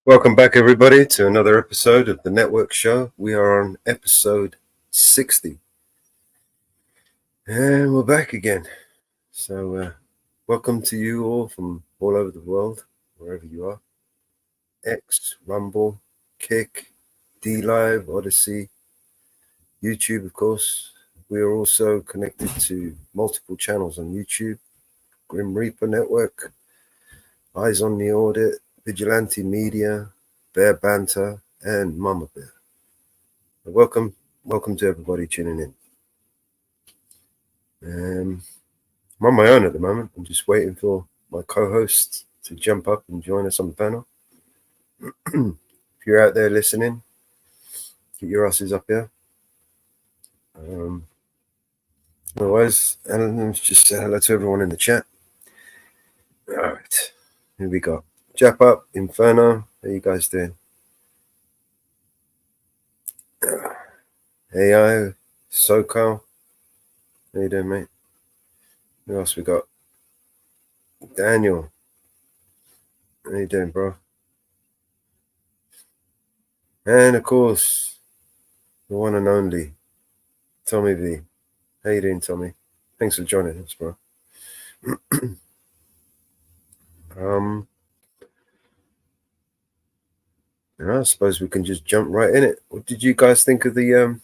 Welcome back, everybody, to another episode of the Network Show. We are on episode 60. And we're back again. So welcome to you all from all over the world, wherever you are. X, Rumble, Kick, D-Live, Odyssey, YouTube, of course. We are also connected to multiple channels on YouTube. Grim Reaper Network, Eyes on the Audit, Vigilante Media, Bear Banter, and Mama Bear. Welcome to everybody tuning in. I'm on my own at the moment. I'm just waiting for my co-host to jump up and join us on the panel. If you're out there listening, get your asses up here. Otherwise, let's just say hello to everyone in the chat. All right, here we go. Jap up, Inferno. How you guys doing? AI, SoCal. How you doing, mate? Who else we got? Daniel. How you doing, bro? And of course, the one and only Tommy V. How you doing, Tommy? Thanks for joining us, bro. I suppose we can just jump right in it. What did you guys think of the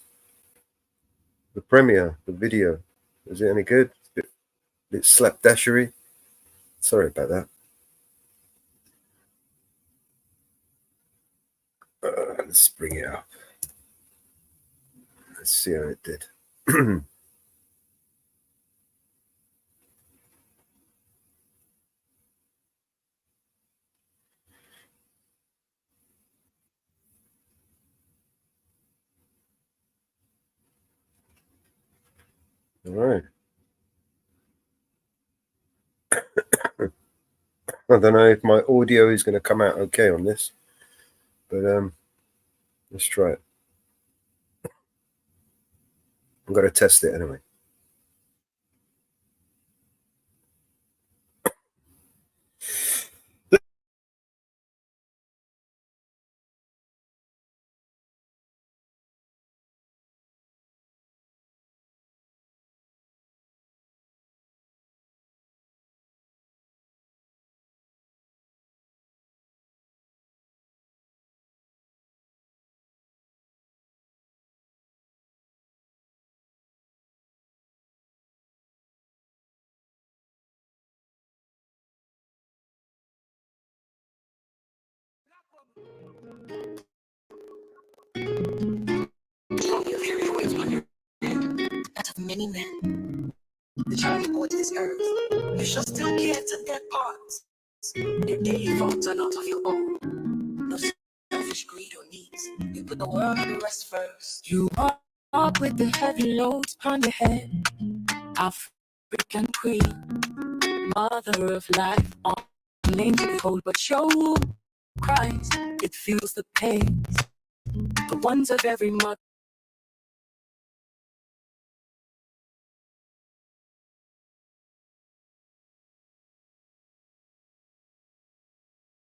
premiere, the video? Was it any good? Bit slapdashery. Sorry about that. Let's bring it up. Let's see how it did. All right. I don't know if my audio is going to come out okay on this, but let's try it. I'm going to test it anyway. Out of many men, the child born to this earth, you shall still care to their parts. Their daily thoughts are not of your own. No selfish greed or needs. You put the world and the rest first. You walk with the heavy loads upon your head. African queen, mother of life, on name to behold, but your womb cries. It feels the pains, the ones of every mother.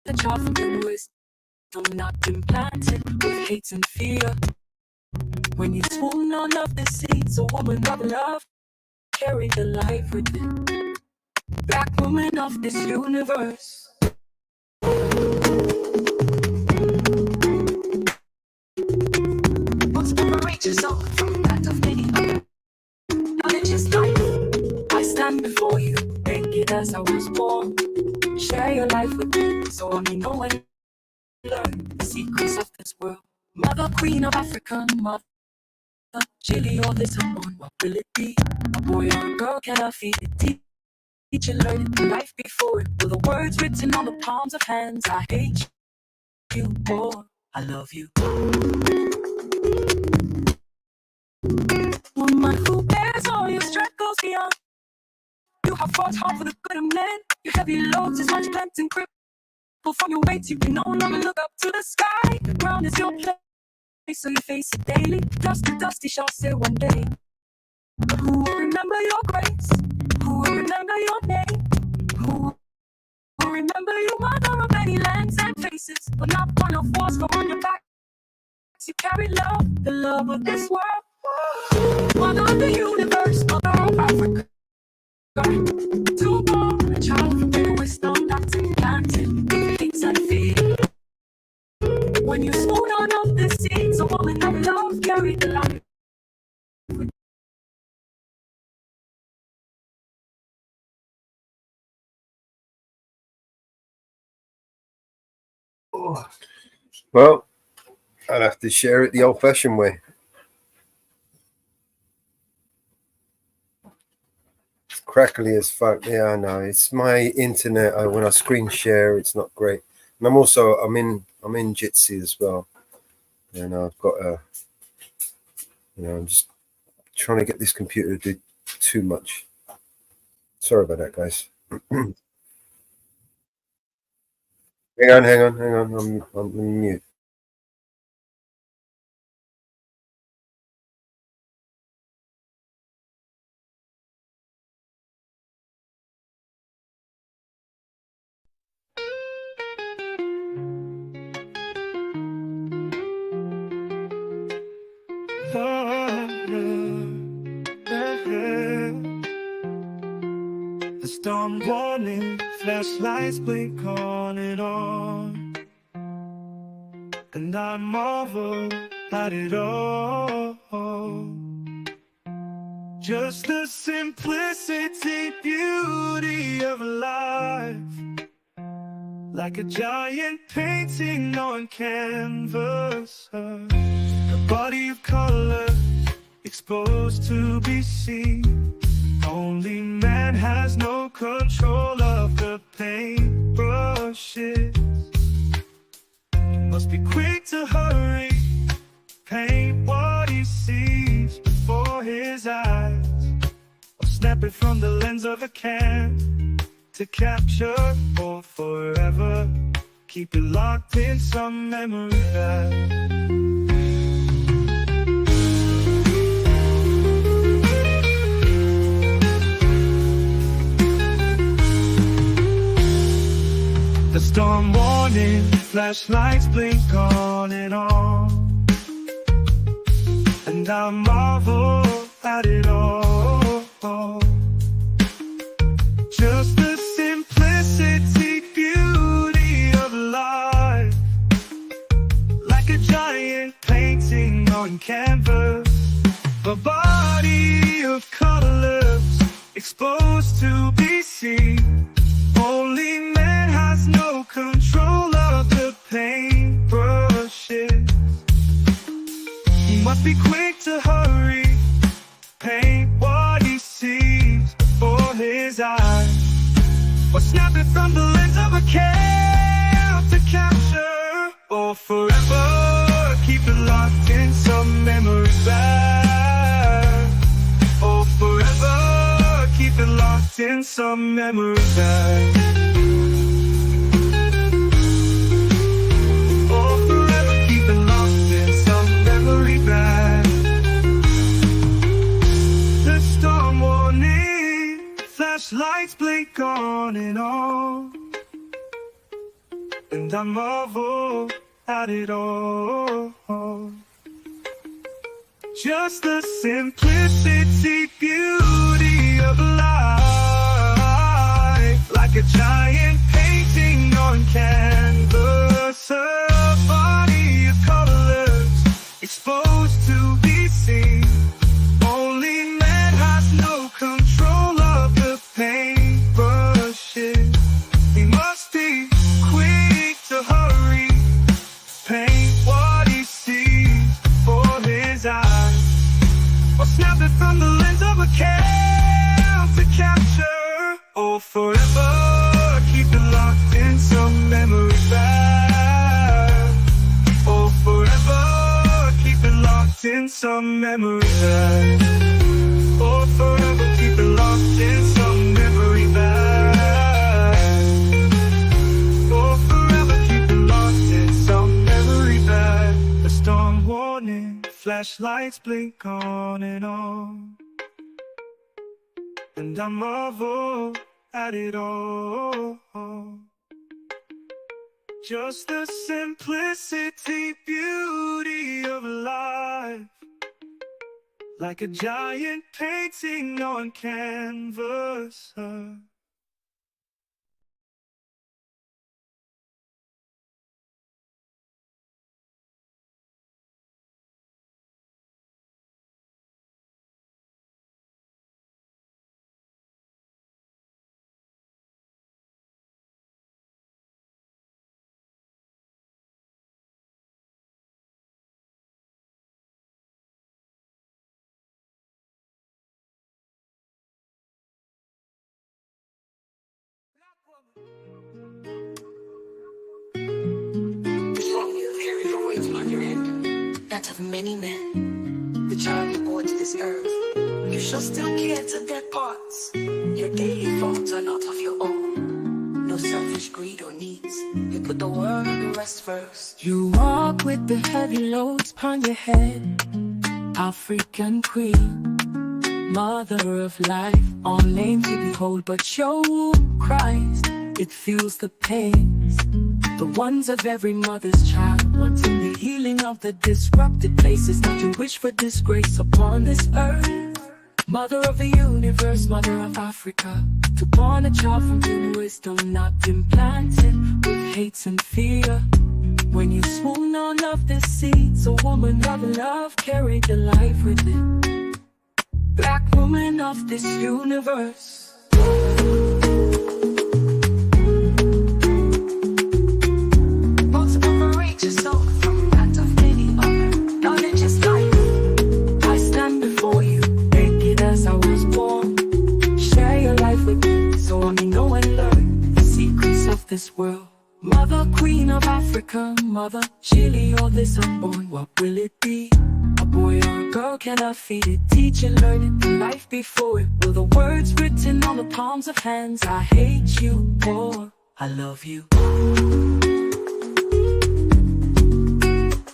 The child from your wisdom not implanted with hate and fear. When you swoon on of the seeds, a woman of love, carry the life within. Black woman of this universe. What's separate yourself from that of many other? Knowledge is life. I stand before you, naked as I was born. Share your life with me, so I may know and learn the secrets of this world. Mother, queen of African mother, Chili, all this unborn, what will it be? A boy or a girl, can I feed it? Teach and learn it, life before it. With the words written on the palms of hands, I hate you more, I love you. Woman who bears all your strength goes beyond. You have fought hard for the good of men. Your heavy loads is much bent and crippled from your weight. You can no longer look up to the sky. The ground is your place, so you face it daily. Dust to dust, you shall say one day. Who will remember your grace? Who will remember your name? Who will remember you, mother of many lands and faces? But not one of wars from on your back. You carry love, the love of this world. Mother of the universe, mother of Africa. To born a child from the wisdom that's implanted. Things and fear. When you swoon on of the seeds, a woman of love carry the light. Oh. Well, I'll have to share it the old-fashioned way. It's crackly as fuck. Yeah, I know. It's my internet. When I screen share, it's not great. And I'm in Jitsi as well. And I've got I'm just trying to get this computer to do too much. Sorry about that, guys. Hang on. I'm on mute. The storm warning, flashlights blink on and on. and I marvel at it all. Just the simplicity, beauty of life, like a giant painting on canvas, a body of color exposed to be seen. Only man has no control of the paintbrushes. Must be quick to hurry, paint what he sees before his eyes, or snap it from the lens of a can to capture for forever. Keep it locked in some memory bank. The storm warning, flashlights blink on and on, and I marvel at it all. Just the simplicity, beauty of life, like a giant painting on canvas, a body of colors exposed to be seen. Only man has no control of the paintbrushes. He must be quick to hurry, paint what he sees before his eyes, or snap it from the lens of a can to capture or forever. Keep it locked in some memory bank. Or forever, keep it locked in some memory bank. Or forever, keep it locked in some memory bank. The storm warning, flashlights blink on and on, and I marvel at it all. Just the simplicity, beauty of life, like a giant painting on canvas, a body of colors exposed to be seen. Only man has no control of the paintbrushes. He must be quick to hurry, paint what he sees before his eyes, or snap it from the lens of a can to capture or forever. Keep it locked in some memory bank. Or forever, keep it locked in some memory bank. Or forever, keep it locked in some memory bank. Or forever, keep it locked in some memory bank. The storm warning, flashlights blink on and on, and I marvel at it all. Just the simplicity, beauty of life, like a giant painting on canvas. That of many men, the child you bore to this earth, you shall still care to dead parts. Your daily thoughts are not of your own, no selfish greed or needs. You put the world and the rest first. You walk with the heavy loads upon your head, African queen, mother of life, all names you behold, but your womb cries. It feels the pains, the ones of every mother's child, wanting the healing of the disrupted places, not to wish for disgrace upon this earth. Mother of the universe, mother of Africa, to born a child from pure wisdom, not implanted with hates and fear. When you swoon on So woman of love, carry the life within. Black woman of this universe. Multiple courageous soul from that of many other. Knowledge is life. I stand before you, naked as I was born. Share your life with me, so I may know and learn the secrets of this world. Mother, queen of Africa, mother, Chile, or this unborn, what will it be? A boy or a girl, can I feed it? Teach it, learn it, the life before it. Will the words written on the palms of hands, I hate you or I love you.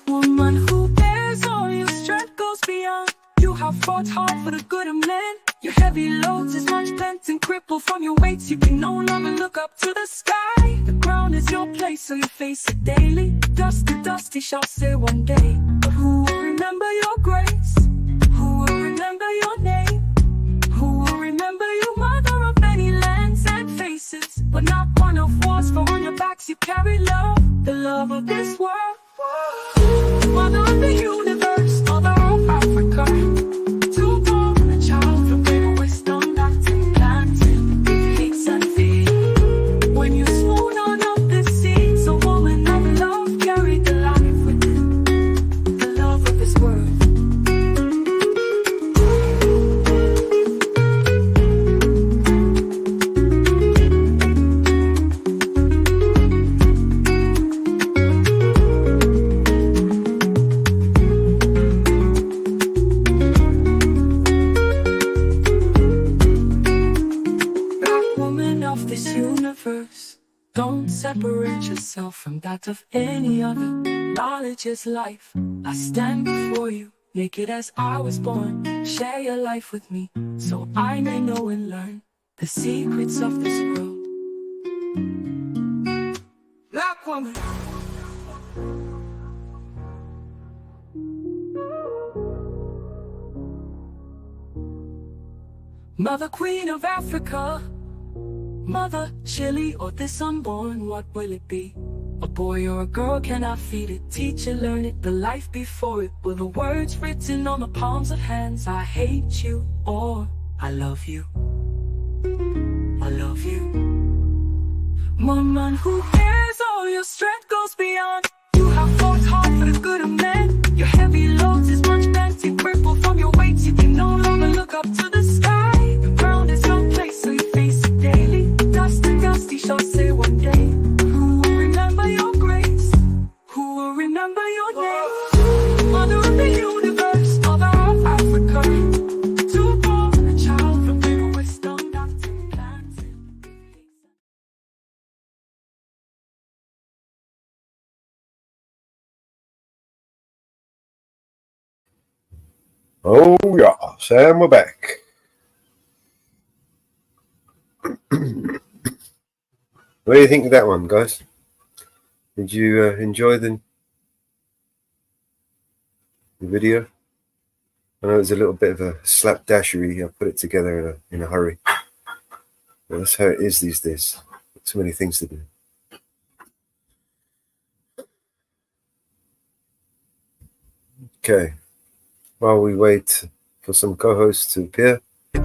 Woman who bears all your strength goes beyond. You have fought hard for the good of men. Your heavy loads is much bent and crippled from your weights. You can no longer look up to the sky. The ground is your place, so you face it daily. Dust to dust, he shall say one day. But who will remember your grace? Who will remember your name? Who will remember you, mother of many lands and faces? But not one of wars, for on your backs you carry love, the love of this world. Mother of the universe, mother of Africa. To born a child from greater wisdom that's implanted, hates and fear. When you swoon on up the seeds, a woman of love carried the life within, the love of this world. Don't separate yourself from that of any other. Knowledge is life. I stand before you, naked as I was born. Share your life with me, so I may know and learn the secrets of this world. Black woman. Mother, queen of Africa. Mother, Chile, or this unborn, what will it be? A boy or a girl, can I feed it? Teach it, learn it, the life before it. Will the words written on the palms of hands, I hate you or I love you? I love you. Woman who bears all your strength goes beyond. You have fought hard for the good of men. Your heavy loads is much bent and crippled from your weights. You can no longer look up to the sky. The ground is your place, so you face it daily. Dust to dust, he shall say one day. Who will remember your grace? Who will remember your name? Mother of the universe, mother of Africa. To born a child from greater wisdom that's implanted. Oh yeah, Sam, we're back. What do you think of that one, guys? Did you enjoy the video? I know it was a little bit of a slapdashery. I put it together in a hurry. But that's how it is these days. Too many things to do. Okay. While we wait for some co-hosts to appear.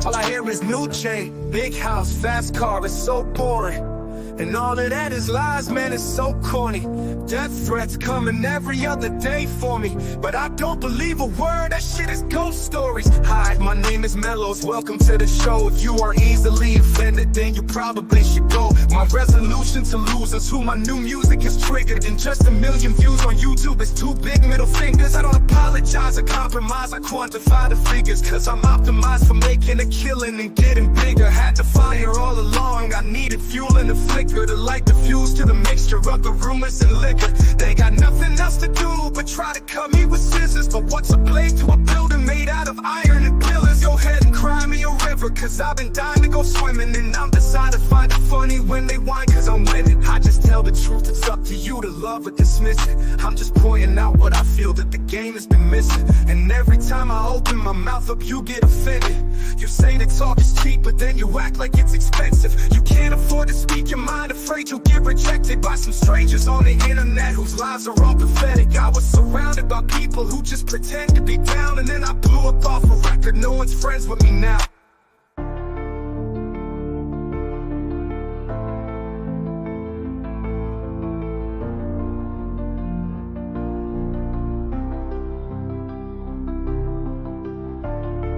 All I hear is new chain, big house, fast car, it's so boring. And all of that is lies, man, it's so corny. Death threats coming every other day for me, but I don't believe a word, that shit is ghost stories. Hi, my name is Mellows, welcome to the show. If you are easily offended, then you probably should go. My resolution to lose is who my new music is triggered. And just 1 million views on YouTube is 2 big middle fingers. I don't apologize or compromise, I quantify the figures, cause I'm optimized for making a killing and getting bigger. Had to fire all along, I needed fuel in the flicker to light the fuse to the mixture of the rumors and liquor. They got nothing else to do but try to cut me with scissors. But what's a blade to a building made out of iron and pillars? Go ahead and cry me a river, cause I've been dying to go swimming. And I'm decided to find it funny when they whine, cause I'm winning. I just tell the truth, it's up to you to love or dismiss it. I'm just pointing out what I feel feel that the game has been missing. And every time I open my mouth up, you get offended. You say that talk is cheap, but then you act like it's expensive. You can't afford to speak your mind, afraid you'll get rejected by some strangers on the internet whose lives are all pathetic. I was surrounded by people who just pretend to be down, and then I blew up off a record. No one's friends with me now.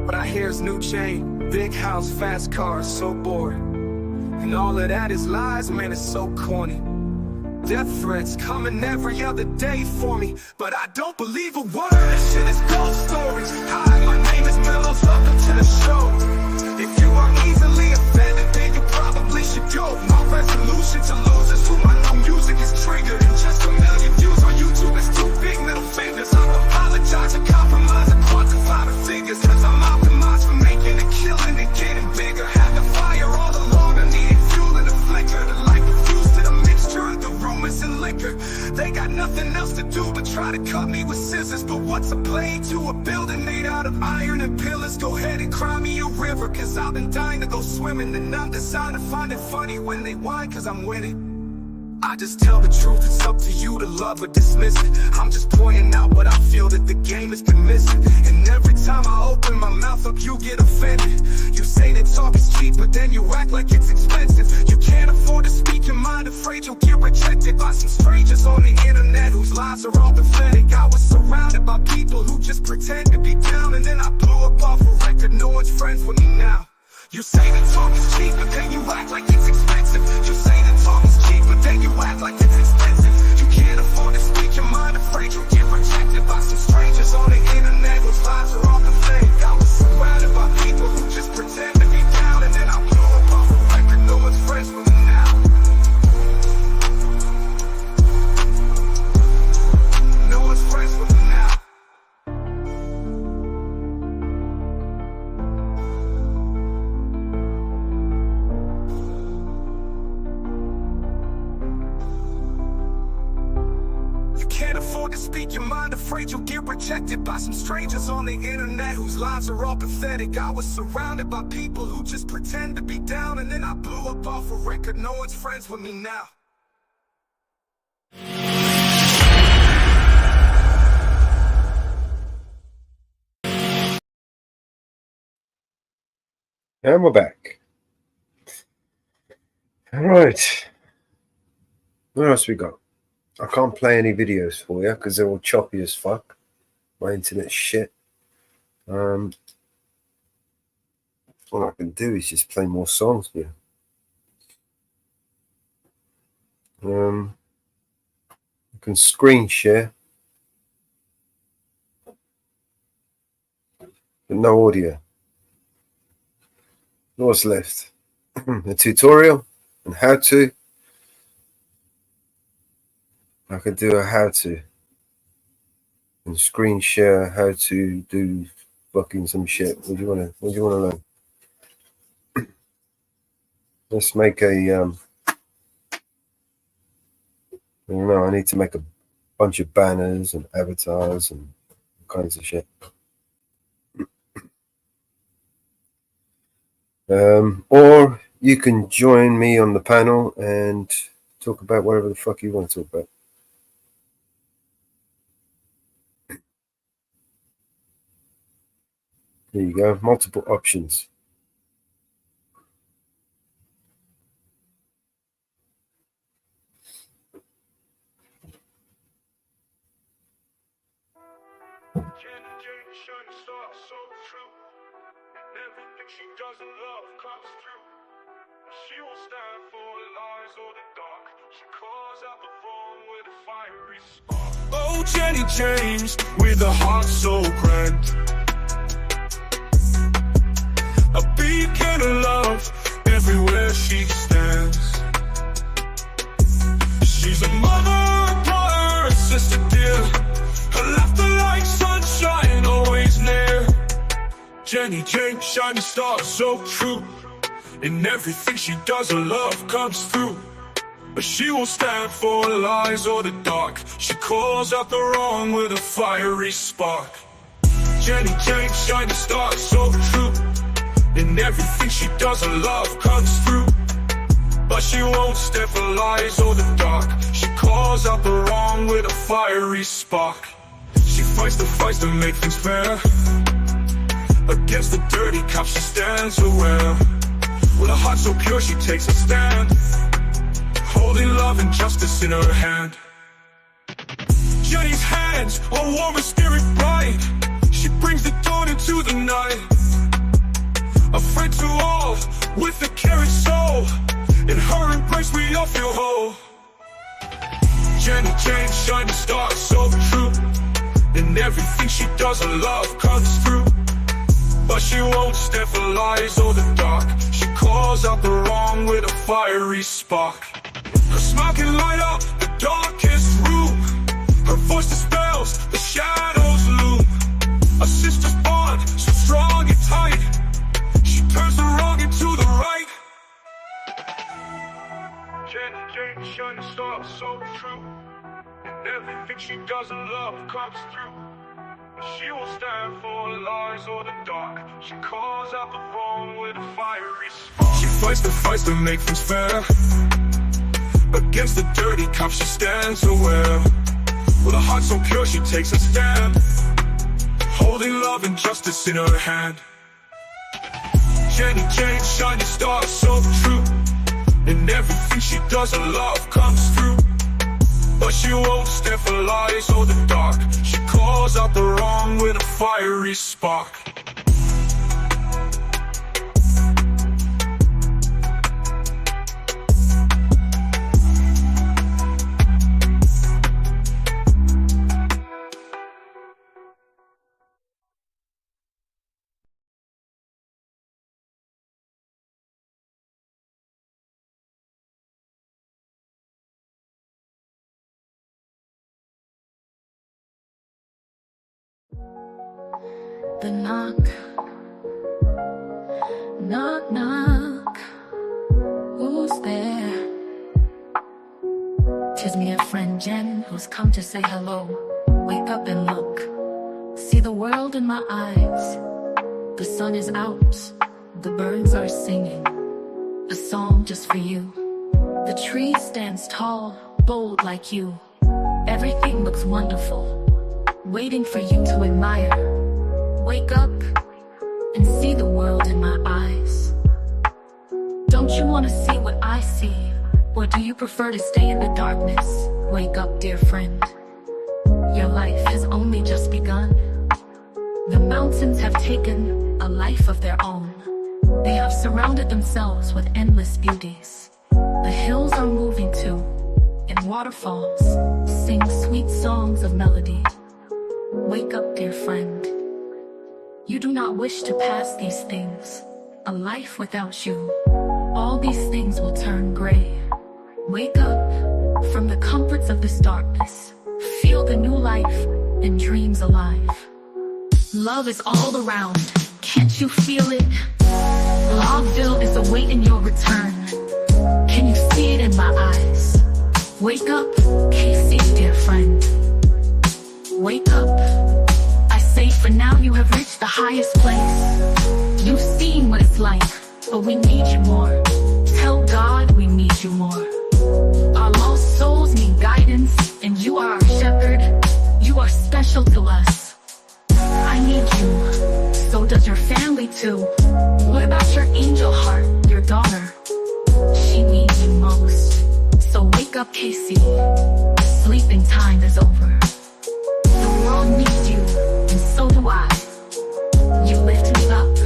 But I hear's new chain, big house, fast cars, so bored. And all of that is lies, man, it's so corny. Death threats coming every other day for me, but I don't believe a word. This shit is ghost stories. Hi, my name is Mellows, welcome to the show. If you are easily offended, then you probably should go. My resolution to lose is who my new music is triggered. And just a million views on YouTube is two big middle fingers. I apologize and compromise and quantify the figures, cause I'm optimized for making a killing and getting bigger. Had the fire all along, I needed fuel and a flicker. The light refused to the mixture of the rumors and liquor. They got nothing else to do but try to cut me with scissors. But what's a blade to a building made out of iron and pillars? Go ahead and cry me a river, cause I've been dying to go swimming. And I'm designed to find it funny when they whine, cause I'm winning. I just tell the truth, it's up to you to love or dismiss it. I'm just pointing out what I feel that the game has been missing. And every time I open my mouth up, you get offended. You say that talk is cheap, but then you act like it's expensive. You can't afford to speak your mind, afraid you'll get rejected by some strangers on the internet whose lives are all pathetic. I was surrounded by people who just pretend to be down, and then I blew up off a record. No one's friends with me now. You say that talk is cheap, but then you act like it's expensive. You say that talk is cheap, but then you act like it's expensive. You can't afford to speak your mind, afraid you'll get rejected by some strangers on the internet whose lives are all pathetic. I was surrounded by people who just pretend to be down, and then I blew up off a record. No one's friends with me now. No one's friends with me now. Can't afford to speak your mind, afraid you'll get rejected by some strangers on the internet whose lives are all pathetic. I was surrounded by people who just pretend to be down, and then I blew up off a record. No one's friends with me now. And we're back. All right. What else we got? I can't play any videos for you because they're all choppy as fuck. My internet's shit. All I can do is just play more songs for you. I can screen share, but no audio. What's left? A tutorial on how to. I could do a how to and screen share how to do fucking some shit. What do you want to learn? Let's make a I don't know, I need to make a bunch of banners and avatars and all kinds of shit. Or you can join me on the panel and talk about whatever the fuck you want to talk about. There you go, multiple options. Oh, Jenny James with a heart so grand, a beacon of love everywhere she stands. She's a mother, a brother, a sister dear, her laughter like sunshine always near. Jenny James, shining star so true, in everything she does her love comes through. but she won't stand for lies or the dark. She calls out the wrong with a fiery spark. Jenny Jane, shining star, so true. In everything she does, her love comes through. But she won't stand for lies or the dark. She calls out the wrong with a fiery spark. She fights the fights to make things fair. Against the dirty cops she stands her well. With a heart so pure she takes a stand, holding love and justice in her hand. Jenny's hands are warm and spirit bright. She brings the dawn into the night. A friend to all with a caring soul. In her embrace we all feel whole. Jenny Jane, shining star, so true. In everything she does, her love comes through. But she won't stand for lies or the dark. She calls out the wrong with a fiery spark. Her smile can light up the darkest room. Her voice dispels the shadows loom. A sister's bond, so strong and tight. She turns the wrong into the right. Jenny Jane, shining star, so true. In everything she does, her love comes through. She won't stand for lies or the dark. She calls out the wrong with a fiery spark. She fights the fights to make things fair. Against the dirty cops she stands her well. With a heart so pure she takes a stand, holding love and justice in her hand. Jenny Jane, shining star, so true. In everything she does, her love comes through. But she won't stand for lies or the dark. She calls out the wrong with a fiery spark. The knock, knock, knock. Who's there? 'Tis me, a friend Jen, who's come to say hello. Wake up and look, see the world in my eyes. The sun is out, the birds are singing a song just for you. The tree stands tall, bold like you. Everything looks wonderful, waiting for you to admire. Wake up and see the world in my eyes. Don't you want to see what I see? Or do you prefer to stay in the darkness? Wake up, dear friend. Your life has only just begun. The mountains have taken a life of their own. They have surrounded themselves with endless beauties. The hills are moving too, and waterfalls sing sweet songs of melody. Wake up, dear friend. You do not wish to pass these things, a life without you. All these things will turn gray. Wake up from the comforts of this darkness. Feel the new life and dreams alive. Love is all around, can't you feel it? Logville is awaiting your return. Can you see it in my eyes? Wake up, Casey, dear friend. Wake up. For now you have reached the highest place. You've seen what it's like, but we need you more. Tell God we need you more. Our lost souls need guidance, and you are our shepherd. You are special to us. I need you, so does your family too. What about your angel heart, your daughter? She needs you most. So wake up, Casey. Sleeping time is over. The world needs you, and so do I. You lift me up,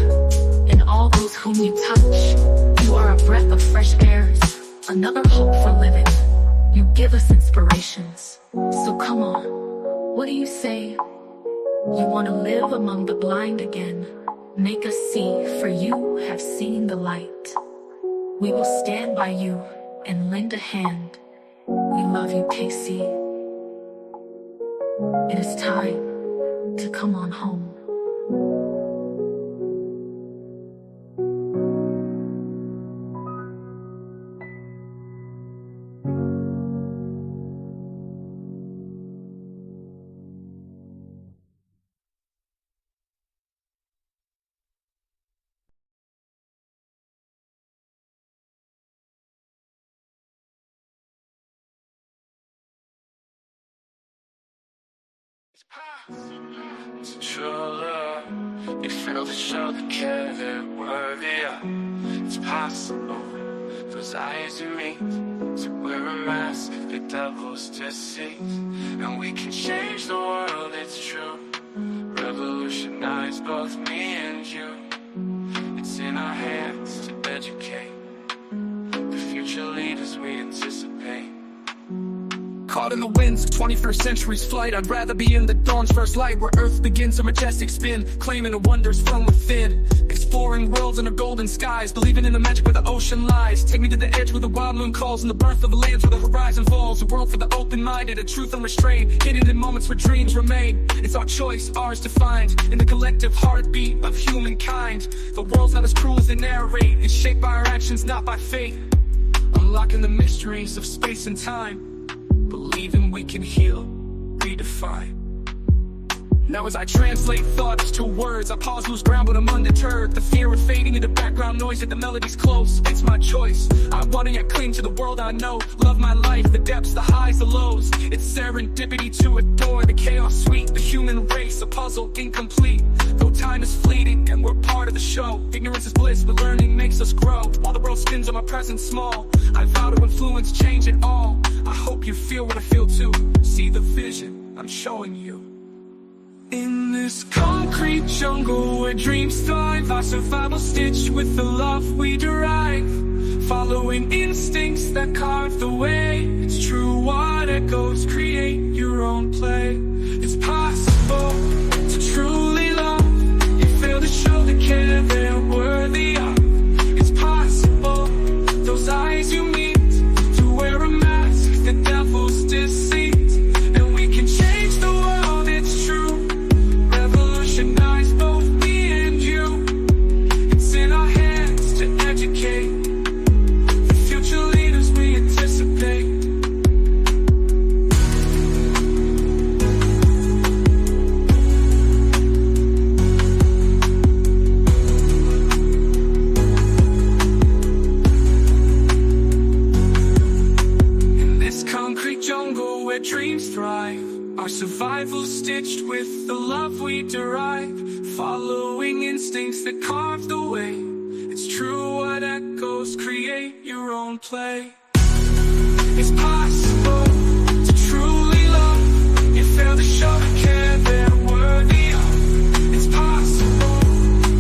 and all those whom you touch. You are a breath of fresh air, another hope for living. You give us inspirations. So come on, what do you say? You want to live among the blind again. Make us see, for you have seen the light. We will stand by you and lend a hand. We love you, Casey. It is time to come on home. It's true love. You fail to show the care they're worthy of. It's possible. Those eyes you meet to wear a mask, the devil's deceit. And we can change the world, it's true. Revolutionize both me and you. It's in our hands to educate the future leaders we anticipate. Caught in the winds of 21st century's flight, I'd rather be in the dawn's first light, where earth begins a majestic spin, claiming the wonders from within. Exploring worlds under golden skies, believing in the magic where the ocean lies. Take me to the edge where the wild moon calls, and the birth of the lands where the horizon falls. A world for the open-minded, a truth unrestrained, hidden in moments where dreams remain. It's our choice, ours to find, in the collective heartbeat of humankind. The world's not as cruel as they narrate, it's shaped by our actions, not by fate. Unlocking the mysteries of space and time, believing we can heal, redefine. Now as I translate thoughts to words, I pause, lose ground, but I'm undeterred. The fear of fading into background noise, that the melody's close. It's my choice. I want to yet cling to the world I know. Love my life, the depths, the highs, the lows. It's serendipity to adore the chaos sweet. The human race, a puzzle incomplete. Though time is fleeting and we're part of the show. Ignorance is bliss, but learning makes us grow. While the world spins on my presence small, I vow to influence, change it all. I hope you feel what I feel too. See the vision I'm showing you. In this concrete jungle where dreams thrive, our survival stitched with the love we derive. Following instincts that carve the way. It's true what echoes create your own play. It's possible to truly love. You fail to show the care they're worthy of. It's possible, those eyes you meet, to wear a mask, the devil's deceit. And we can change the world, it's true. Revolutionize both me and you. It's in our hands to educate the future leaders we anticipate. In this concrete jungle where dreams thrive, our survival stitched with the love we derive. Following instincts that carve the way. It's true what echoes create your own play. It's possible to truly love. You fail to show the care they're worthy of. It's possible,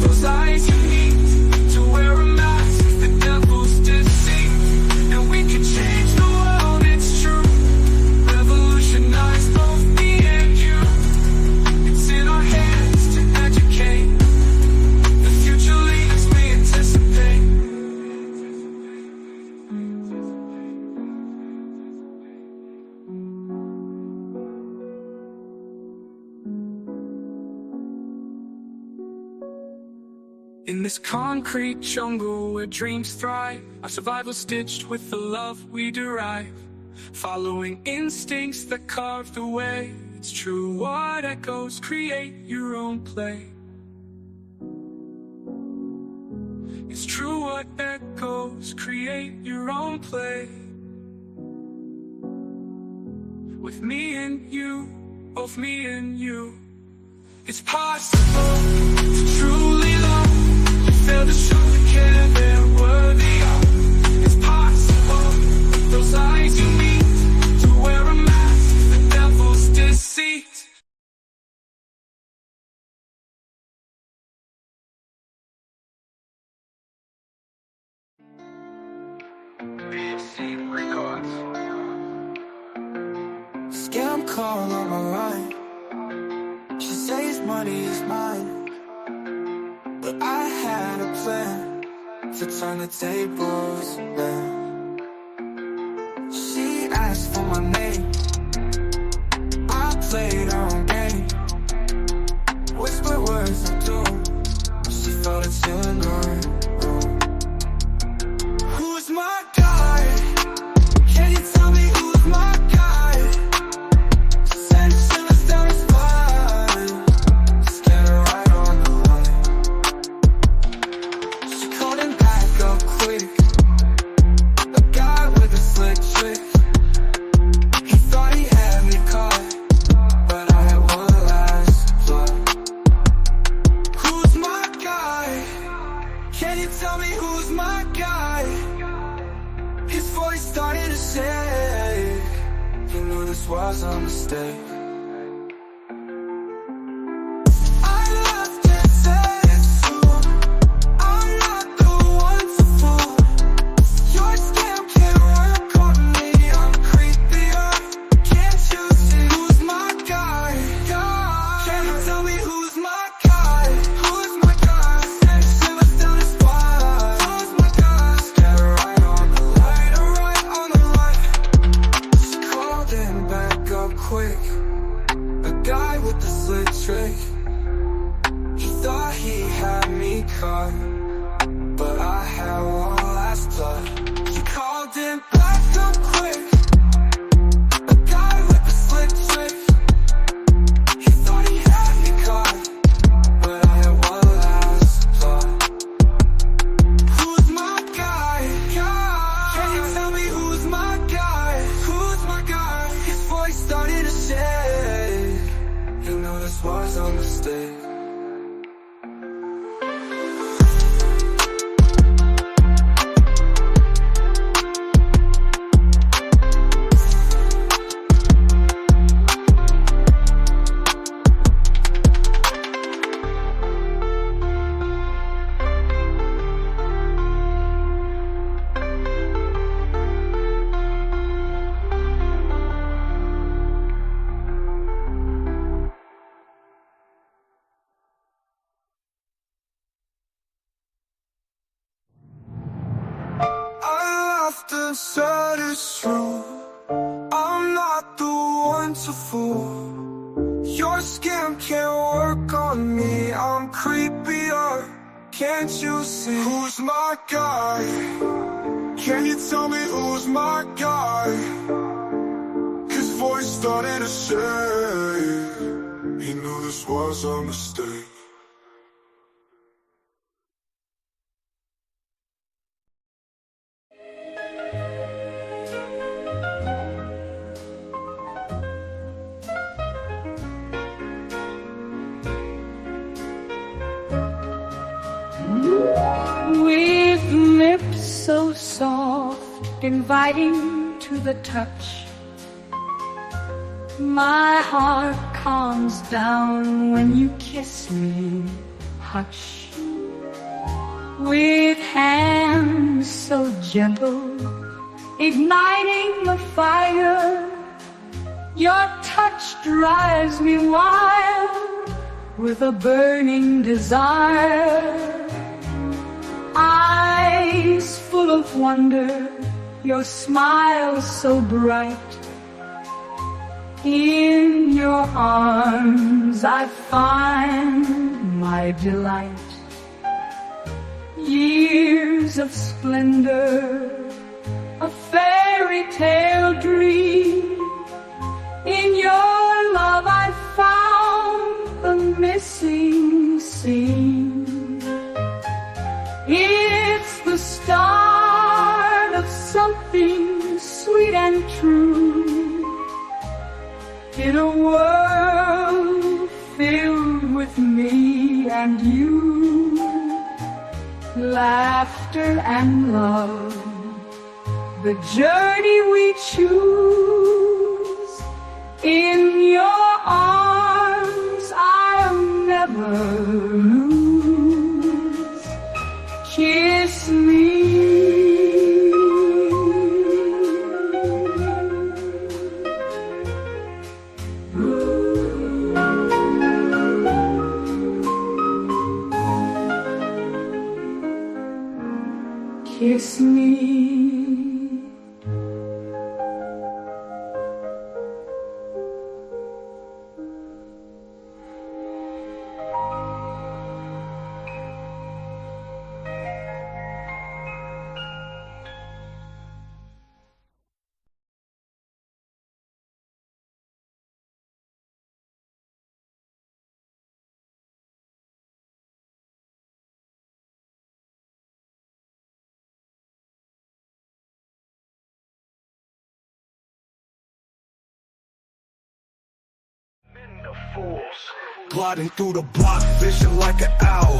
those eyes you need, to wear a mask, the devil's deceit. And we can change the world, it's true. Revolutionize both me and you. It's in our hands to educate the future leaders we anticipate. In this concrete jungle where dreams thrive, our survival stitched with the love we derive. Following instincts that carve the way. It's true what echoes create your own play. It's true what echoes create your own play. With me and you, both me and you. It's possible to truly love. You fail to show the care they're worthy of. It's possible, those eyes you meet, to wear a mask, the devil's deceit. BFC Records. Scam call on my line. She says money is mine, but I had a plan to turn the tables back. She asked for my name, I played her own game. Whisper words of doom, she felt it tonight. Who's my guy? Can you tell me who's my guy? She said she was down to spine. Just get her right on the line. She called him back up quick. trick. He thought he had me caught, but I had one last plot. He called him back up quick, a guy with a slick trick. He thought he had me caught, but I had one last plot. Who's my guy? Can you tell me who's my guy? Who's my guy? His voice started to shake. You know this was a mistake. The said it's true, I'm not the one to fool. Your scam can't work on me, I'm creepier. Can't you see? Who's my guy? Can you tell me who's my guy? His voice started to shake. He knew this was a mistake. With lips so soft, inviting to the touch, my heart calms down when you kiss me, hush. With hands so gentle, igniting the fire, your touch drives me wild with a burning desire. Eyes full of wonder, your smile so bright. In your arms I find my delight. Years of splendor, a fairy tale dream. In your love I found the missing scene. It's the start of something sweet and true, in a world filled with me and you. Laughter and love, the journey we choose. In your arms I'll never lose. Kiss me. Kiss me. Fools plodding through the block, vision like an owl.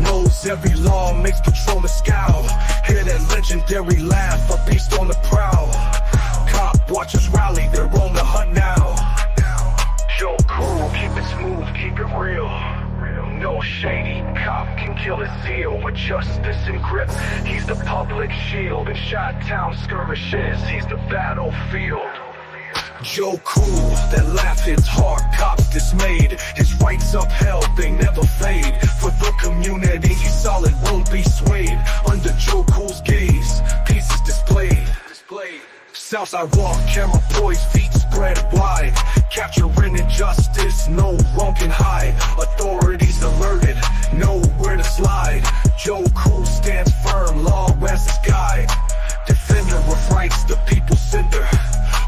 Knows every law, makes patrolman scowl. Hear that legendary laugh, a beast on the prowl. Cop watchers rally, they're on the hunt now. Yo, cool, keep it smooth, keep it real. No shady cop can kill his zeal with justice and grip. He's the public shield in Chi-Town skirmishes. He's the battlefield. Joe Cool, that laugh hits hard, cops dismayed. His rights upheld, they never fade. For the community, he's solid, won't be swayed. Under Joe Cool's gaze, pieces displayed. Southside walk, camera poised, feet spread wide. Capturing injustice, no wrong can hide. Authorities alerted, know where to slide. Joe Cool stands firm, law as his guide. Defender of rights, the people's sender.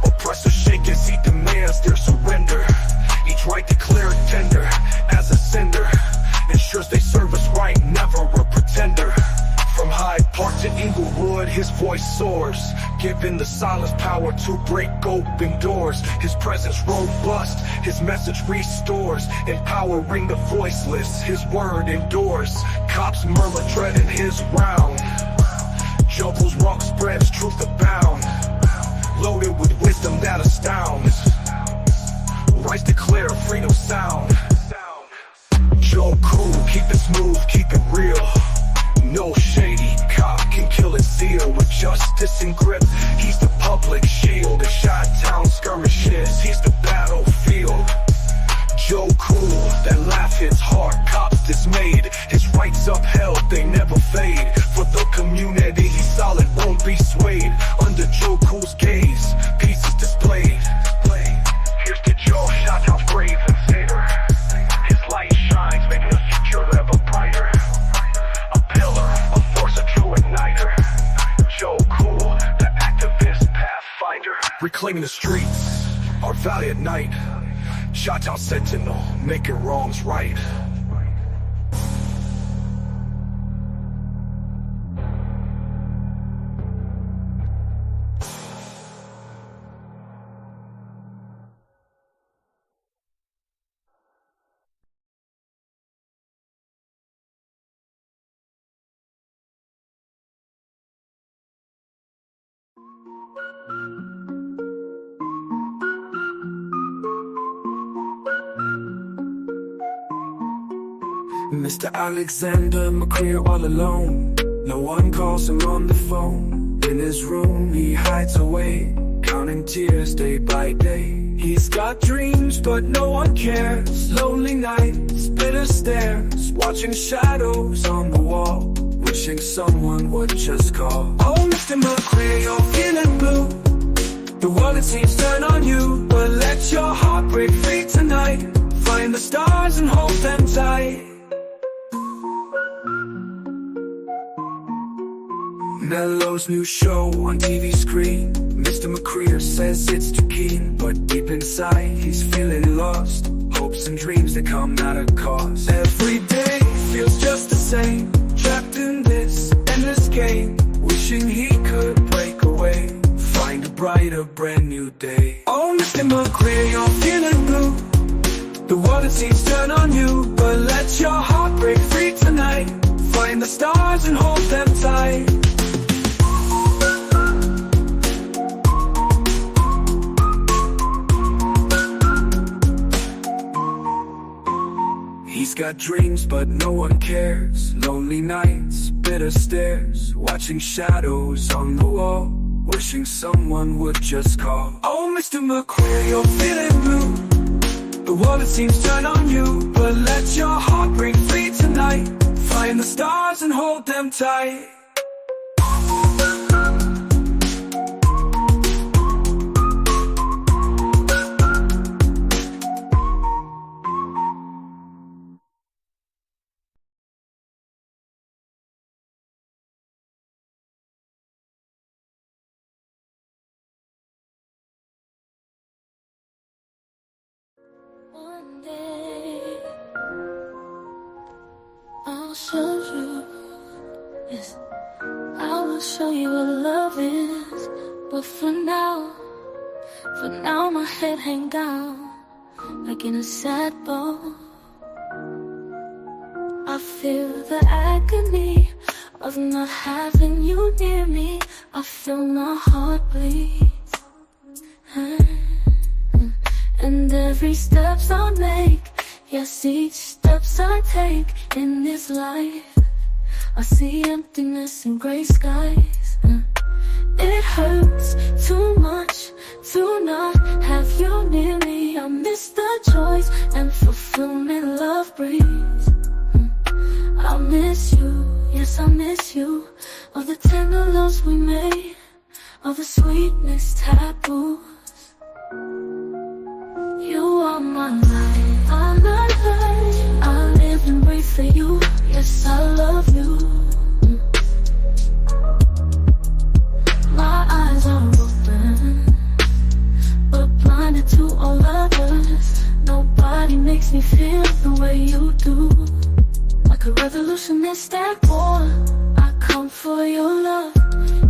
Oppressors shake as he demands their surrender. Each right declared tender as a sender. Ensures they serve us right, never a pretender. From Hyde Park to Inglewood, his voice soars, giving the silence power to break open doors. His presence robust, his message restores, empowering the voiceless, his word endures. Cops murmur dreading his round. Juggles rock spreads, truth abound, loaded with wisdom that astounds. Rights declare freedom sound. Joe Cool, keep it smooth, keep it real. No shady cop can kill his zeal with justice and grip. He's the public shield, the Chi-Town skirmishes. He's the battlefield. Joe Cool, that laugh hits hard, cops dismayed. His rights upheld, they never fade. For the community, he's solid, won't be swayed. Under Joe Cool's gaze, peace is displayed. Here's to Joe, Chi-Town's brave invader. His light shines, making the future ever brighter. A pillar, a force, a true igniter. Joe Cool, the activist pathfinder. Reclaiming the streets, our valiant knight. Chi-Town sentinel, making wrongs right. Mr. Alexander McCreer all alone. No one calls him on the phone. In his room he hides away, counting tears day by day. He's got dreams but no one cares. Lonely nights, bitter stares, watching shadows on the wall, wishing someone would just call. Oh, Mr. McCreer, you're feeling blue. The world it seems turn on you, but let your heart break free tonight. Find the stars and hold them tight. Mello's new show on TV screen. Mr. McCreer says it's too keen, but deep inside he's feeling lost. Hopes and dreams that come at a cost. Every day feels just the same, trapped in this endless game, wishing he could break away, find a brighter brand new day. Oh, Mr. McCreer, you're feeling blue. The world it seems turn on you, but let your heart break free tonight. Find the stars and hold them tight. He's got dreams but no one cares. Lonely nights, bitter stares, watching shadows on the wall, wishing someone would just call. Oh, Mr. McCreer, you're feeling blue. The world it seems turn on you, but let your heart break free tonight. Find the stars and hold them tight. One day I'll show you, yes, I will show you what love is. But for now my head hang down like in a sad boat. I feel the agony of not having you near me. I feel my heart bleed. And every steps I make, yes, each steps I take in this life, I see emptiness and gray skies. It hurts too much to not have you near me. I miss the joys and fulfillment love brings. I miss you, yes, I miss you. Of the tender loves we made, of the sweetness taboos. You are my life, I'm not makes me feel the way you do. Like a revolutionist at war, I come for your love.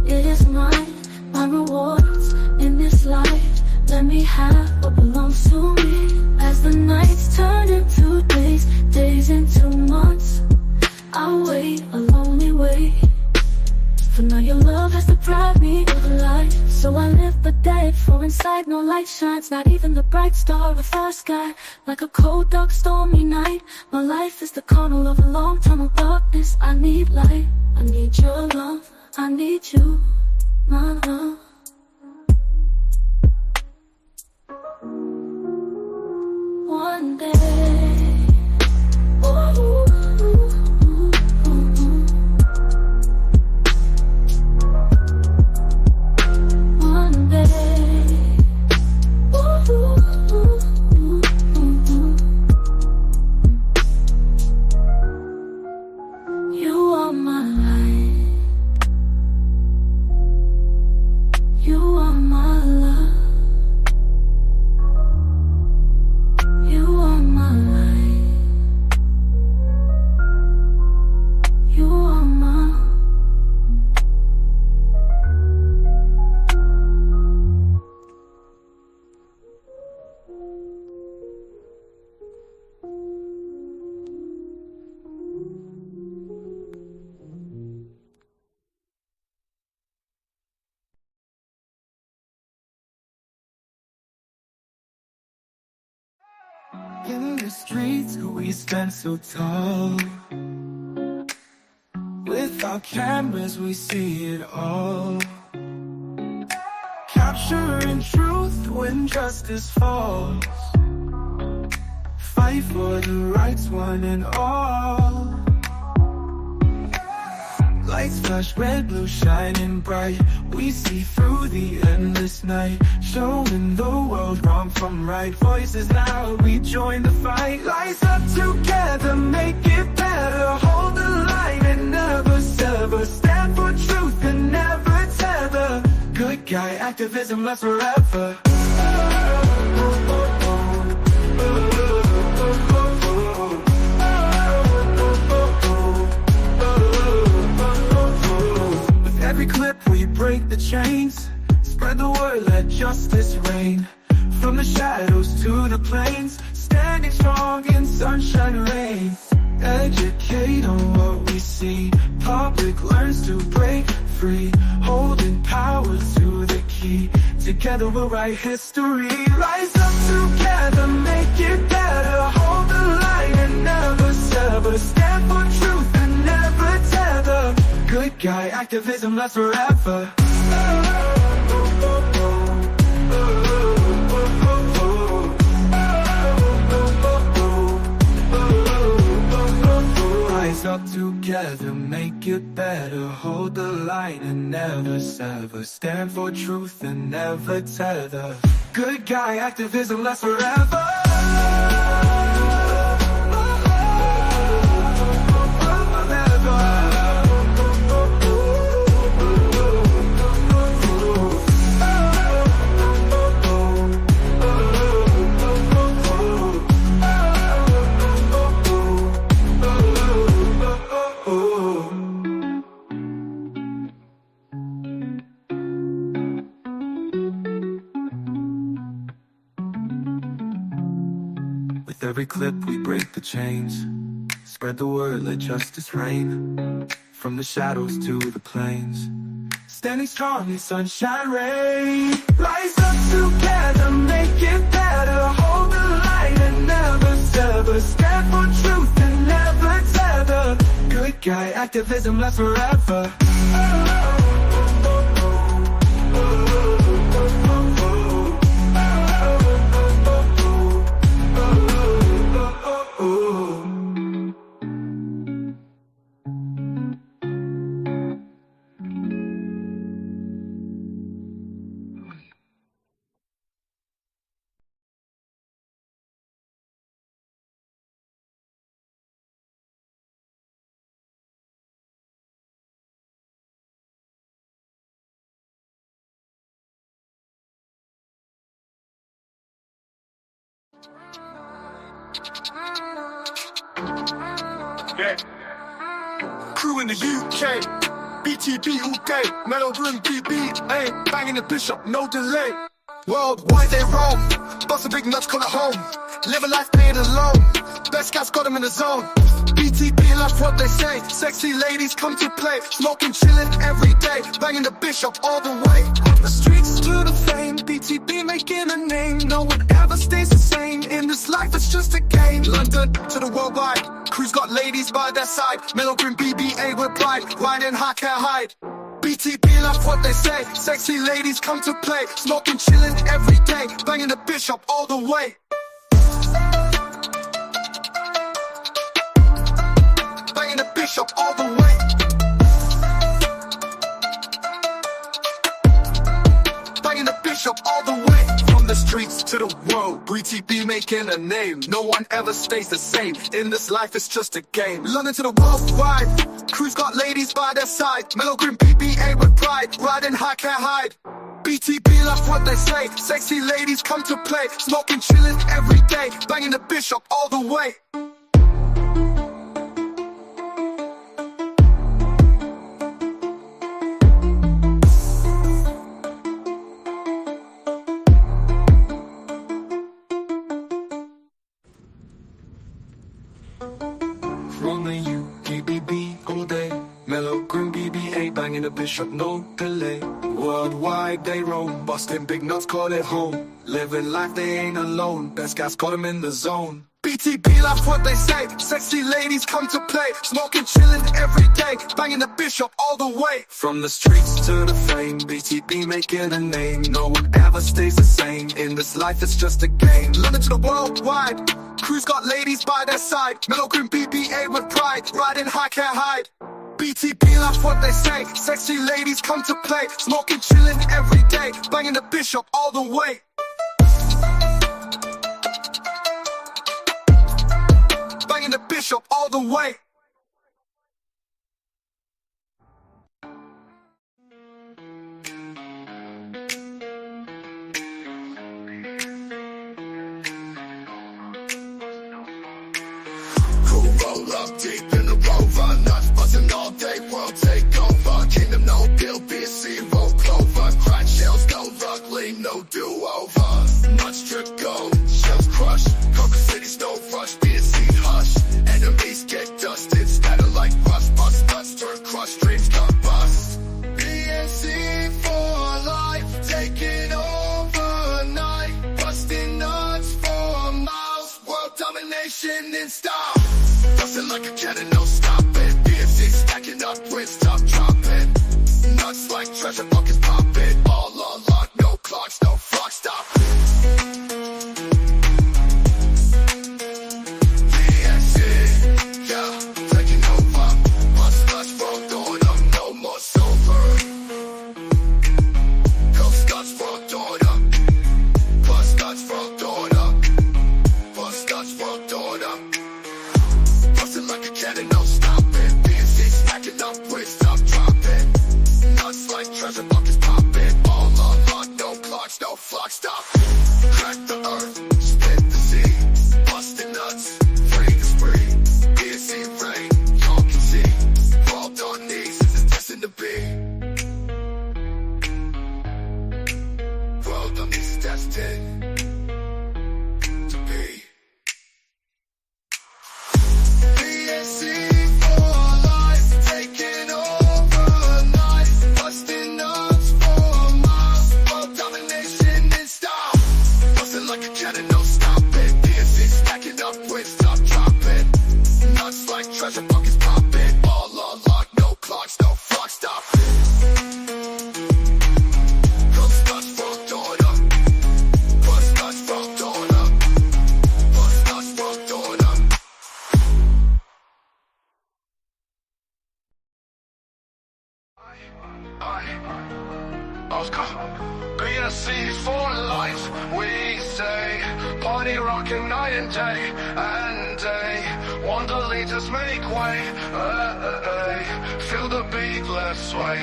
It is mine, my rewards in this life. Let me have what belongs to me. As the nights turn into days, days into months, I'll wait, a lonely wait. For now your love has deprived me of light. So I live but dead, for inside no light shines. Not even the bright star of our sky. Like a cold, dark, stormy night, my life is the kernel of a long tunnel darkness. I need light, I need your love, I need you, my love. One day, ooh, one day, you are my light, you are my love. You are my light, you are my. In the streets we stand so tall. With our cameras we see it all. Capturing truth when justice falls. Fight for the rights one and all. Lights flash red, blue shining bright. We see through the endless night, showing the world wrong from right. Voices loud, we join the fight. Rise up together, make it better. Hold the line and never sever. Stand for truth and never tether. Good guy activism lasts forever. Every clip we break the chains, spread the word, let justice reign. From the shadows to the plains, standing strong in sunshine and rain. Educate on what we see, public learns to break free. Holding power to the key, together we'll write history. Rise up together, make it better. Hold the line and never sever. Stand for truth and never tether. Good guy activism lasts forever. Rise up together, make it better. Hold the line and never sever. Stand for truth and never tether. Good guy activism lasts forever. With every clip we break the chains, spread the word, let justice reign. From the shadows to the plains, standing strong in sunshine rain. Rise up together, make it better. Hold the line and never sever. Stand for truth and never tether. Good guy activism lasts forever. Yeah. Crew in the UK, BTB all day, Mellow Room BBA, banging the bishop, no delay. Worldwide they roam, bust a big nuts, call it home. Live a life paying alone, best guys got them in the zone. BTB, that's what they say, sexy ladies come to play. Smoking, chilling every day, banging the bishop all the way. The streets to the fame, BTB making a name. No one ever stays the same, in this life it's just a game. London to the worldwide, crew's got ladies by their side. Mellow Green BBA with pride, riding high can't hide. BTB, that's what they say, sexy ladies come to play. Smoking, chilling every day, banging the bishop all the way. Banging the bishop all the way. Banging the bishop all the way. From the streets to the world, BTB making a name. No one ever stays the same, in this life it's just a game. London to the worldwide, crew's got ladies by their side. Mellow Green BBA with pride, riding high can't hide. BTB, that's what they say, sexy ladies come to play. Smoking, chilling every day, banging the bishop all the way. From the UKBB all day, Mellow Green BBA, banging the bishop, no delay. Worldwide they roam, busting big nuts, call it home. Living life, they ain't alone, best guys got them in the zone. BTB, that's what they say, sexy ladies come to play. Smoking, chilling every day, banging the bishop all the way. From the streets to the fame, BTB making a name. No one ever stays the same, in this life it's just a game. London to the worldwide, crew's got ladies by their side. Mellow Green BBA with pride, riding high can't hide. BTB, that's what they say, sexy ladies come to play. Smoking, chilling every day, banging the bishop all the way. Banging the bishop all the way. Roll up deep in the rover, nuts buzzing all day, world take over. Kingdom no bill, be zero clover. Crack shells, no luck, lean, no do-over. Nuts drip gold, shells crush. Coca cities, no rush, be a seed hush. Enemies get dusted, scatter like rust. Bust nuts, turn crush, dreams come bust. BNC for life, taking over night. Busting nuts for miles, world domination in style. Bustin' like a cannon, no stopping. BFC stacking up with stop dropping. Nuts like treasure buckets popping. All on lock, no clocks, no flock stop. BFC, yeah, taking over. Bust nuts, roll doing them, no more silver. Coast nuts, roll doing them. Bust nuts, roll doing them. Bust nuts, roll doing them. Bustin' like a cannon, no stopping. BNC stacking up with stop dropping. Nuts like treasure buckets popping. All on lock, no clocks, no flock stop. Crack the earth, split the sea. Bustin' nuts, free the spree. BNC rain, y'all can see. Crawled on knees, this is destined to be. World on this is destined to be. BNC for life, taking over night. Busting nuts for miles, world domination in style. Bustin' like a cannon, no stopping. BNC stacking up with stop dropping. Nuts like treasure buckets popping. All on lock, no clocks, no flock stop. Coast nuts, roll doing up. Bust nuts, roll doing up. Bust nuts, roll doing up. BNC for life, we say. Party rocking night and day. Wonder leaders make way. Feel the beat, let's sway.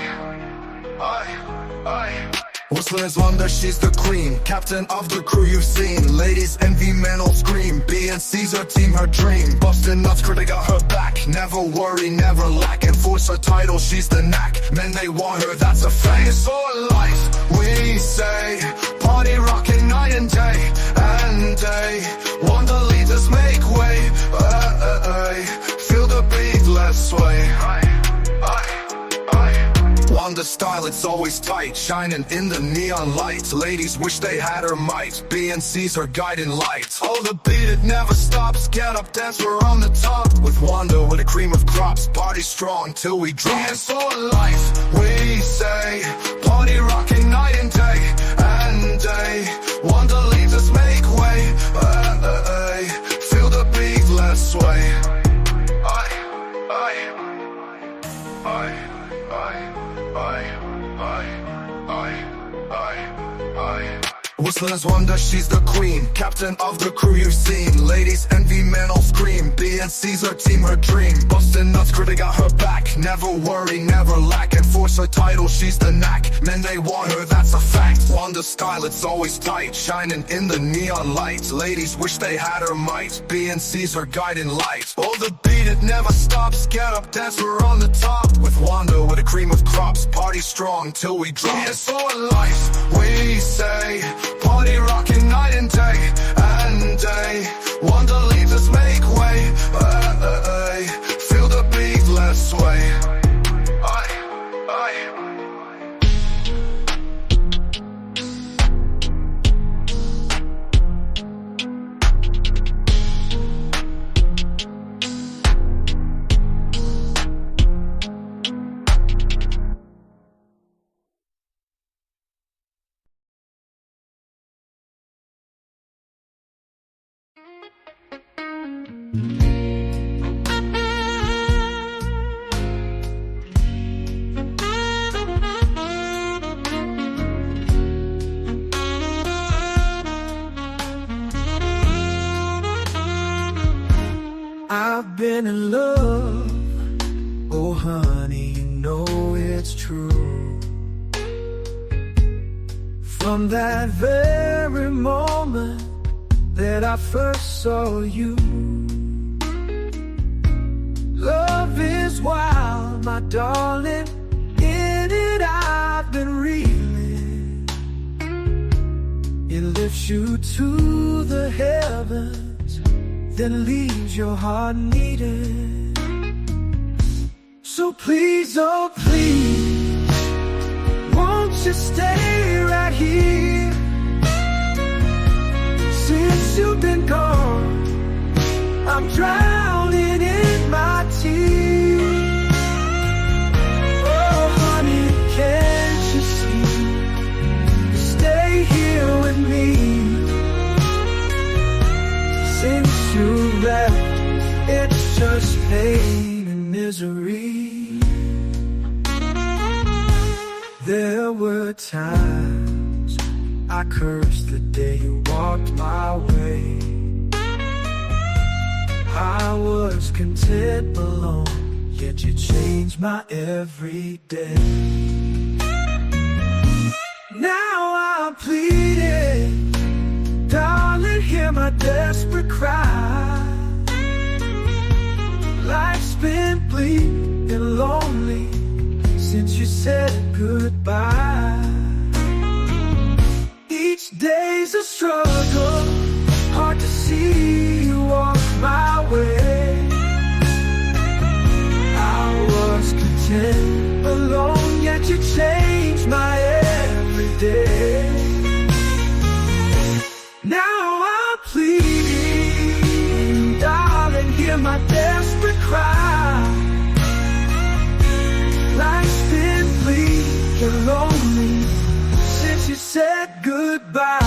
Whistler's wonder, she's the queen, captain of the crew you've seen. Ladies envy, men all scream, BNC's her team, her dream. Bustin' nuts, critic got her back, never worry, never lack. Enforce her title, she's the knack, men they want her, that's a fact. It's all life, we say, party rockin' night and day, and day. Wonder leaders make way, feel the beat, let's sway. Wonder style, it's always tight, shining in the neon lights. Ladies wish they had her might, BNC's her guiding light. Oh, the beat, it never stops, get up, dance, we're on the top. With Wonder, with a cream of crops, party strong till we drop. It's for life, we say, party rocking night and day, and day. Wonder leads us make way, feel the beat, let's sway. Whistler's wonder, she's the queen, captain of the crew you've seen. Ladies envy, men all scream, BNC's her team, her dream. Bustin' nuts, critic got her back, never worry, never lack. Enforce her title, she's the knack, men they want her, that's a fact. Wonder style, it's always tight, shining in the neon lights. Ladies wish they had her might, BNC's her guiding light. Oh, the beat, it never stops, get up, dance, we're on the top. With Wonder, with a cream of crops, party strong till we drop. It's for life, we say, party rocking night and day, and day. Wonder leads us make way, feel the beat, let's sway. I've been in love, oh honey, you know it's true. From that very moment that I first saw you. Love is wild, my darling, in it I've been reeling. It lifts you to the heavens, then leaves your heart needing. So please, oh please, won't you stay right here? Since you've been gone, I'm drowning in my tears. Oh honey, can't you see? Stay here with me. Since you left, it's just pain and misery. There were times I cursed the day you walked my way. I was content alone, yet you changed my every day. Now I'm pleading, darling, hear my desperate cry. Life's been bleak and lonely since you said goodbye. Each day's a struggle, hard to see you walk my way. I was content alone, yet you changed my every day. Now I'm pleading, darling, hear my desperate cry. Life's been bleak and lonely since you said goodbye.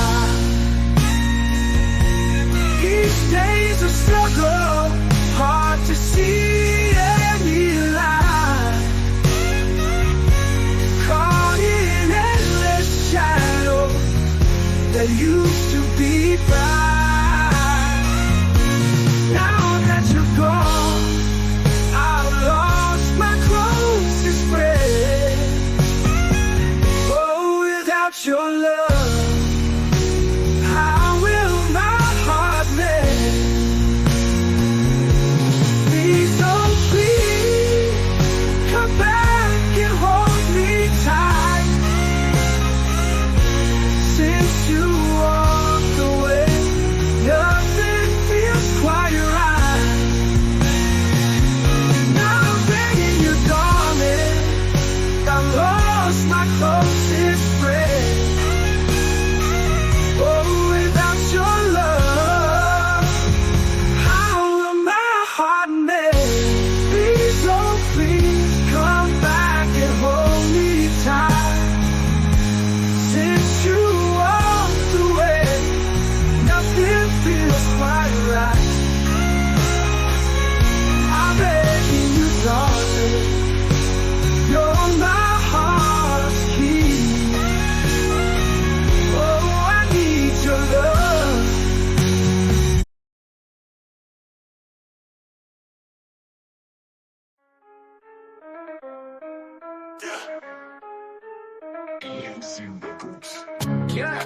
Yeah.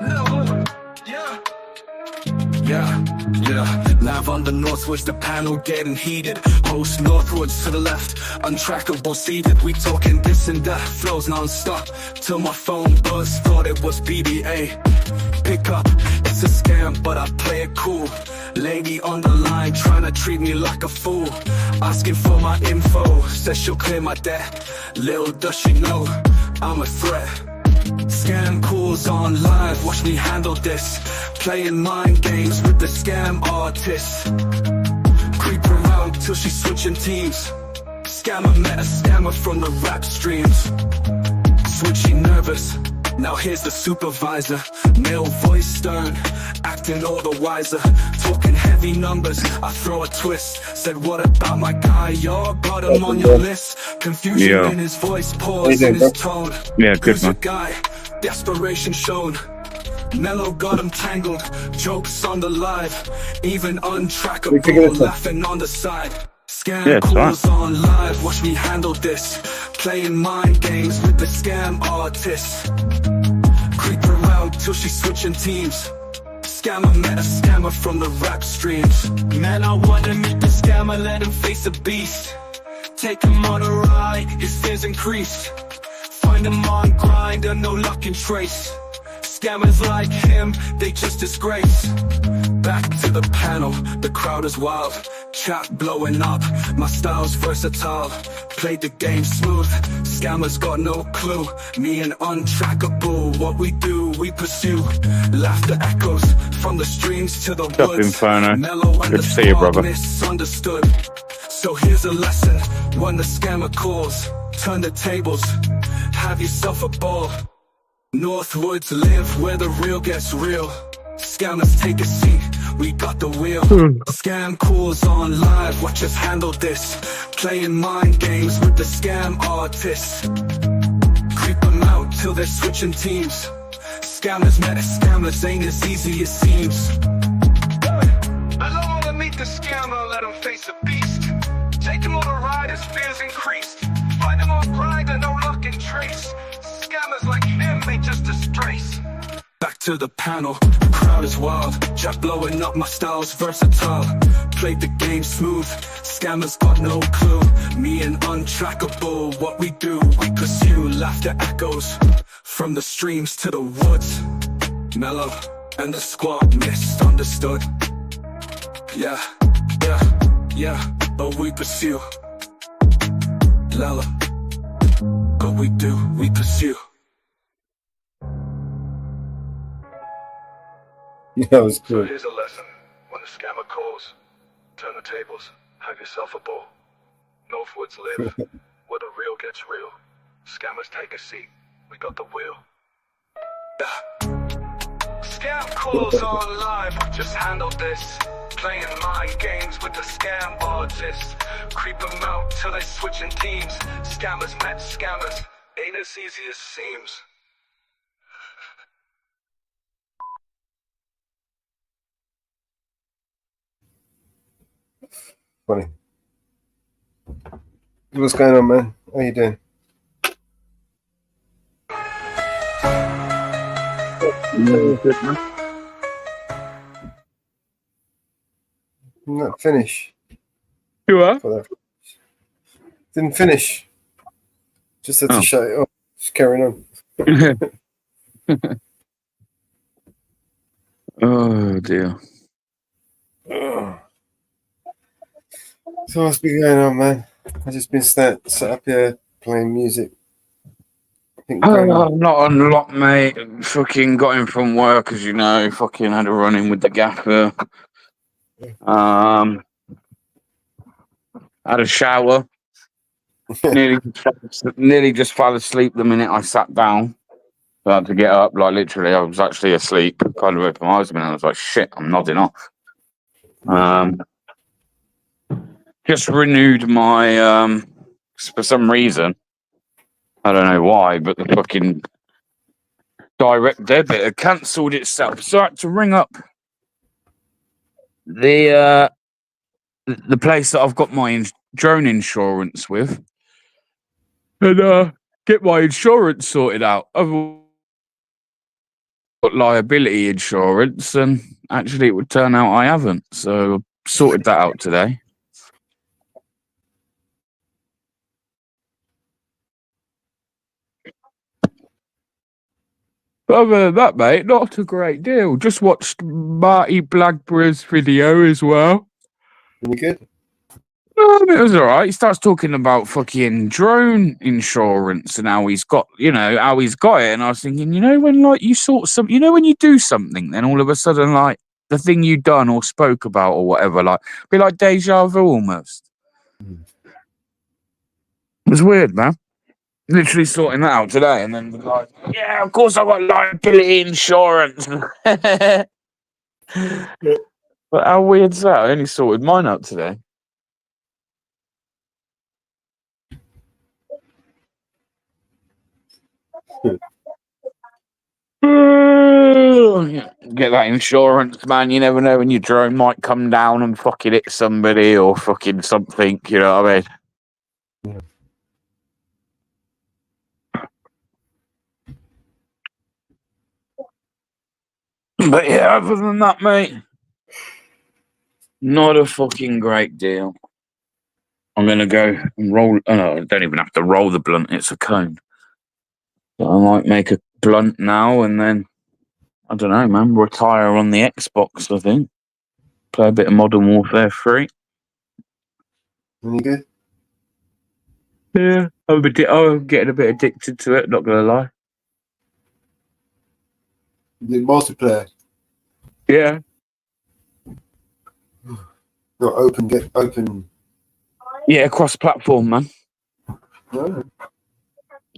No. Yeah. Yeah. Live on the north was the panel getting heated. Host northwards to the left, untrackable seated. We talking this and that, flows non-stop. Till my phone buzz, thought it was BBA. Pick up, it's a scam, but I play it cool. Lady on the line, trying to treat me like a fool. Asking for my info, says she'll clear my debt. Little does she know, I'm a threat. Scam calls on live, watch me handle this. Playing mind games with the scam artist. Creep around till she's switching teams. Scammer met a scammer from the rap streams. Switching nervous, now here's the supervisor. Male voice stern, acting all the wiser. Talking heavy numbers, I throw a twist. Said what about my guy, y'all got him on your list. Confusion in his voice, pause in his tone. Yeah, good Who's man. the guy? Desperation shown. Mellow got him tangled, jokes on the live. Even untrackable, laughing on the side. Scam calls on live, watch me handle this. Playing mind games with the scam artist. Creep around till she's switching teams. Scammer met a scammer from the rap streams. Man, I wanna meet the scammer, let him face a beast. Take him on a ride, his fears increase. Find him on Grindr, no luck and trace. Scammers like him, they just disgrace. Back to the panel, the crowd is wild. Chat blowing up, my style's versatile. Played the game smooth, scammers got no clue. Me and untrackable, what we do, we pursue. Laughter echoes from the streams to the woods. Inferno. Mellow and Good the to see you, brother. misunderstood. So here's a lesson, when the scammer calls, turn the tables, have yourself a ball. Northwoods live where the real gets real. Scammers take a seat, we got the wheel. Scam calls on live, watch us handle this. Playing mind games with the scam artists. Creep them out till they're switching teams. Scammers met scammers, ain't as easy as seems. I don't wanna meet the scammer, let him face a beast. Take him on a ride, his fears increased. Find him on Grindr, no luck and trace. Scammers like him, they just disgrace. Back to the panel, the crowd is wild. Chat blowing up, my style's versatile. Played the game smooth, scammers got no clue. Me and untrackable, what we do, we pursue. Laughter echoes from the streams to the woods. Mellow and the squad misunderstood. Yeah, but we pursue. Lala, but we do, we pursue. That was So good. here's a lesson. When the scammer calls, turn the tables, have yourself a ball. Northwoods live, where the real gets real. Scammers take a seat, we got the wheel. Scam calls on live, just handle this. Playing mind games with the scam artists. Creep them out till they switching teams. Scammers met scammers, ain't as easy as seems. Funny. What's going on, man? How you doing? Good, man. Not finish. You are? Didn't finish. Just had to shut it off. Just carrying on. Oh dear. So what's been going on, man? I've just been sat up here playing music. Not a lot, mate. Fucking got in from work, as you know. Fucking had a run in with the gaffer. Had a shower. nearly just fell asleep the minute I sat down. I had to get up. Like literally, I was actually asleep. Kind of opened my eyes and I was like, "Shit!" I'm nodding off. Just renewed my for some reason. I don't know why, but the fucking direct debit had cancelled itself. So I had to ring up the place that I've got my drone insurance with. And get my insurance sorted out. I've got liability insurance, and actually, it would turn out I haven't. So I sorted that out today. But other than that, mate, not a great deal. Just watched Marty Blackbur's video as well. Any good? It was all right. He starts talking about fucking drone insurance and how he's got, how he's got it. And I was thinking, when like you sort some, when you do something, then all of a sudden, like the thing you done or spoke about or whatever, like be like deja vu almost. It was weird, man. Literally sorting that out today, and then like, yeah, of course I've got liability insurance. But how weird's that? I only sorted mine out today. Get that insurance, man. You never know when your drone might come down and fucking hit somebody or fucking something. You know what I mean? Yeah. But yeah, other than that, mate, not a fucking great deal. I'm gonna go and roll. Oh no, I don't even have to roll the blunt. It's a cone. But I might make a blunt now and then. I don't know, man. Retire on the Xbox. I think. Play a bit of Modern Warfare 3. Any good? Yeah, I'm getting a bit addicted to it. Not gonna lie. The multiplayer. Yeah. Not open. Yeah, cross-platform, man. No.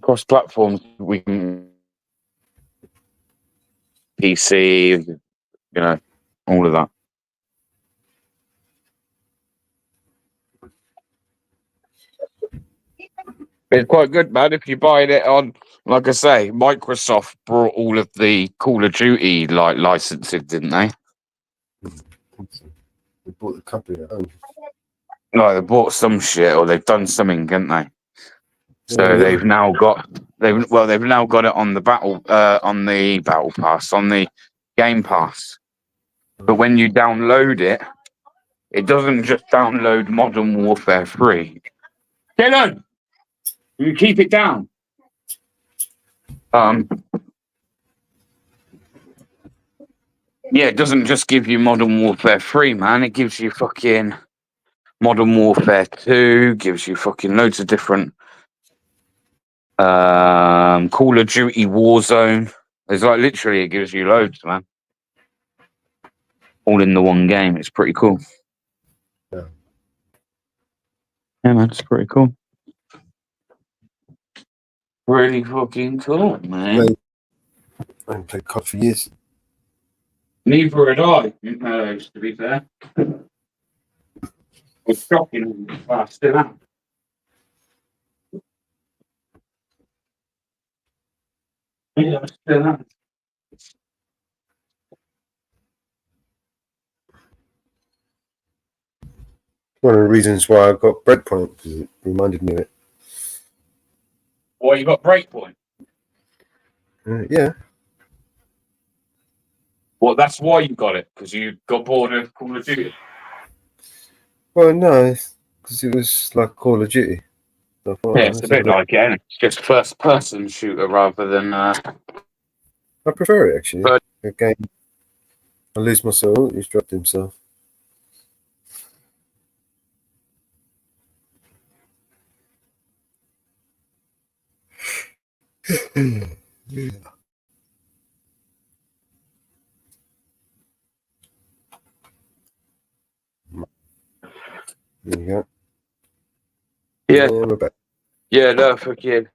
Cross-platform. We can PC, all of that. It's quite good, man. If you buy it on, like I say, Microsoft brought all of the Call of Duty licenses, didn't they? They bought the company at home. No, they bought some shit, or they've done something, didn't they? So Yeah. they've now got it on the battle pass, on the Game Pass. But when you download it, it doesn't just download Modern Warfare 3. Dylan, you keep it down. Yeah, it doesn't just give you Modern Warfare 3, man. It gives you fucking Modern Warfare 2, gives you fucking loads of different Call of Duty Warzone. There's like literally it gives you loads, man. All in the one game. It's pretty cool. Yeah. Yeah, man, it's pretty cool. Really fucking cool, man. I haven't played COD for years. Neither had I, to be fair. It's shocking how fast it out. Yeah, still am. One of the reasons why I got Breakpoint, because it reminded me of it. Well, you got Breakpoint. Yeah. Well, that's why you got it, because you got bored of Call of Duty. Well, no, because it was like Call of Duty. So I thought, Yeah, it's a bit like it, isn't it? It's just first-person shooter rather than. I prefer it actually. But- A game. I lose my soul. He's dropped himself. Yeah. There you go. Yeah, we're back. yeah, no, fucking.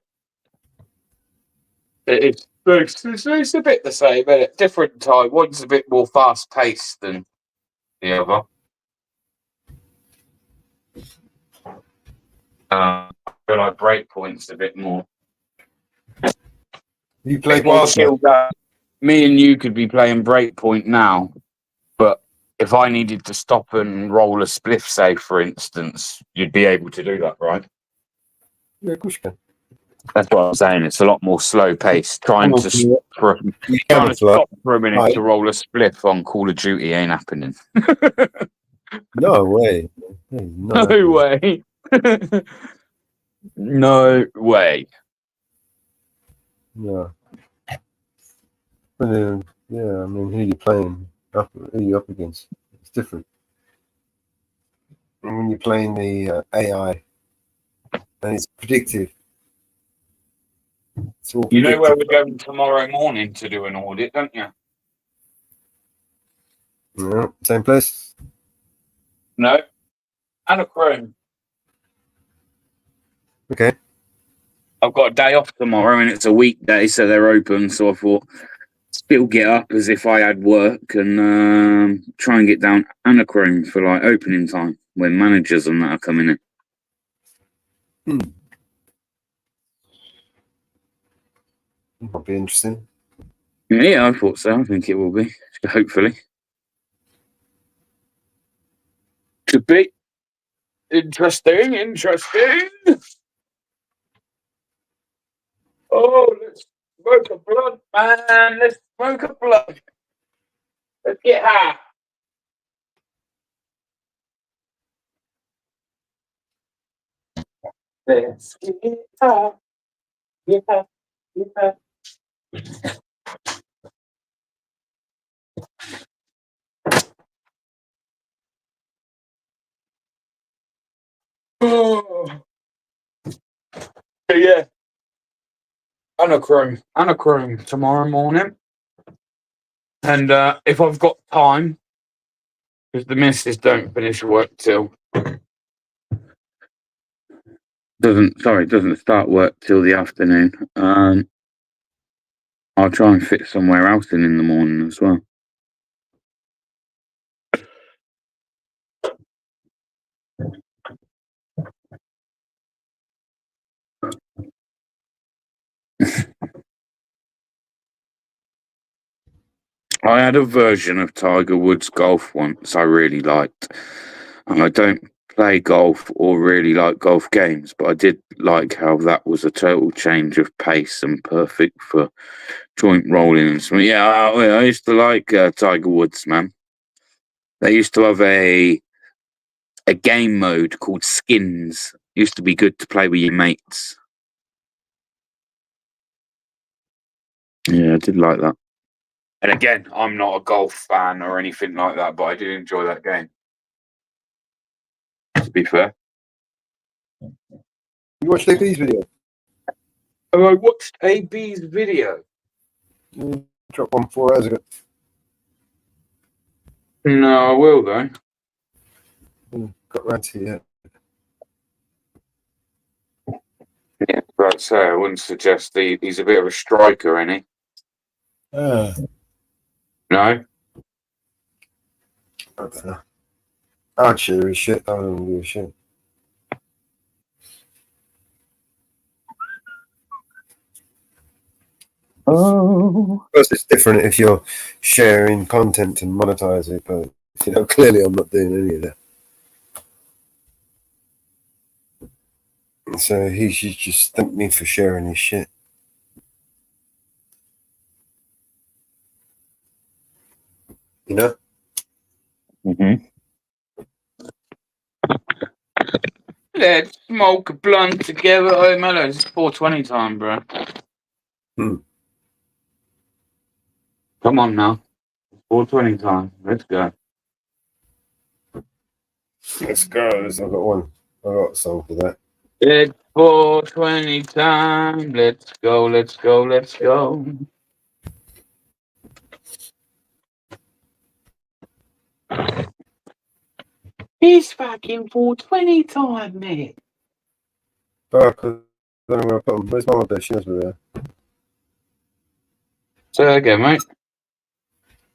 It's a bit the same, but at different time. One's a bit more fast-paced than the other. I feel like Breakpoint's a bit more. You played More Wild chilled out. Me and you could be playing Breakpoint now, but if I needed to stop and roll a spliff, say for instance, you'd be able to do that, right? Yeah, of course you can. That's what I'm saying. It's a lot more slow paced. Trying to You camouflage. stop for a minute Right. to roll a spliff on Call of Duty ain't happening. No way. No way. No way. No. But then, yeah, I mean, who you playing? Who you up against? It's different. And when you're playing the AI, and it's predictive. It's all You know where we're predictive. going tomorrow morning to do an audit, don't you? Yeah, same place. No. Anachrome. Okay. I've got a day off tomorrow and it's a weekday, so they're open. So I thought still get up as if I had work and try and get down Anachrome for like opening time when managers and that are coming in. Might be interesting. Yeah, I thought so. I think it will be. Hopefully. Could be. Interesting. Oh, let's smoke a blunt, man. Let's smoke a blunt. Let's get high. Let's get high. Yeah. Oh. Yeah. Anachrome tomorrow morning. And if I've got time, because the missus don't finish work till doesn't start work till the afternoon. I'll try and fit somewhere else in the morning as well. I had a version of Tiger Woods golf once I really liked. And I don't play golf or really like golf games, but I did like how that was a total change of pace and perfect for joint rolling and something. Yeah, I used to like Tiger Woods, man. They used to have a game mode called Skins. Used to be good to play with your mates. Yeah, I did like that. And again, I'm not a golf fan or anything like that, but I did enjoy that game. To be fair. You watched AB's video? Oh, I watched AB's video. You dropped one 4 hours ago. No, I will though. Got round to it yet. Yeah, but I'd say I wouldn't suggest he's a bit of a striker, ain't he? No? I don't know. I'd share his shit. I don't give a shit. Oh. Of course, it's different if you're sharing content to monetize it, but clearly I'm not doing any of that. So he should just thank me for sharing his shit. You know? Mm-hmm. Let's smoke a blunt together. Oh, Mello, it's 4:20 time, bro. Come on now. 4:20 time. Let's go. Let's go. I've got one. I've got a song for that. It's 4:20 time. Let's go. It's fucking 4:20 time, mate. Oh, I don't know where I put them. Where's Mama Bear? She knows where they are. Say that again, mate.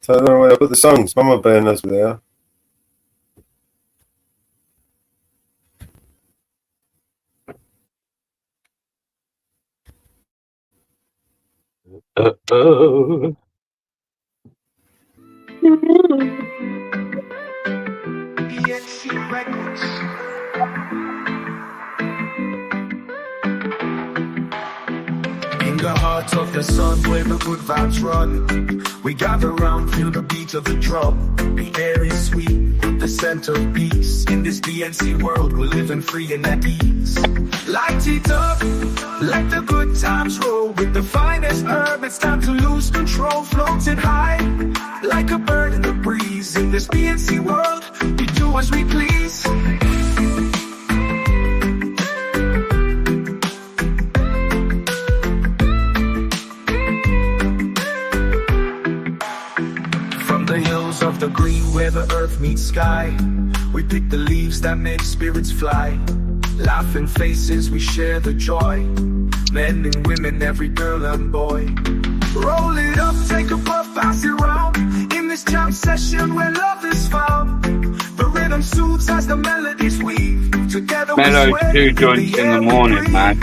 So I don't know where I put the songs. Mama Bear knows where they are. Uh-oh. Heart of the sun where the good vibes run. We gather round, feel the beat of the drum. The air is sweet, the scent of peace. In this BNC world, we're living free and at ease. Light it up, let the good times roll. With the finest herb, it's time to lose control. Floating high, like a bird in the breeze. In this BNC world, we do as we please. The hills of the green where the earth meets sky, we pick the leaves that make spirits fly. Laughing faces, we share the joy. Men and women, every girl and boy. Roll it up, take a puff, pass it round. In this jam session where love is found, the rhythm soothes as the melodies weave. Together Mellow we sway 2 joints in the morning, man.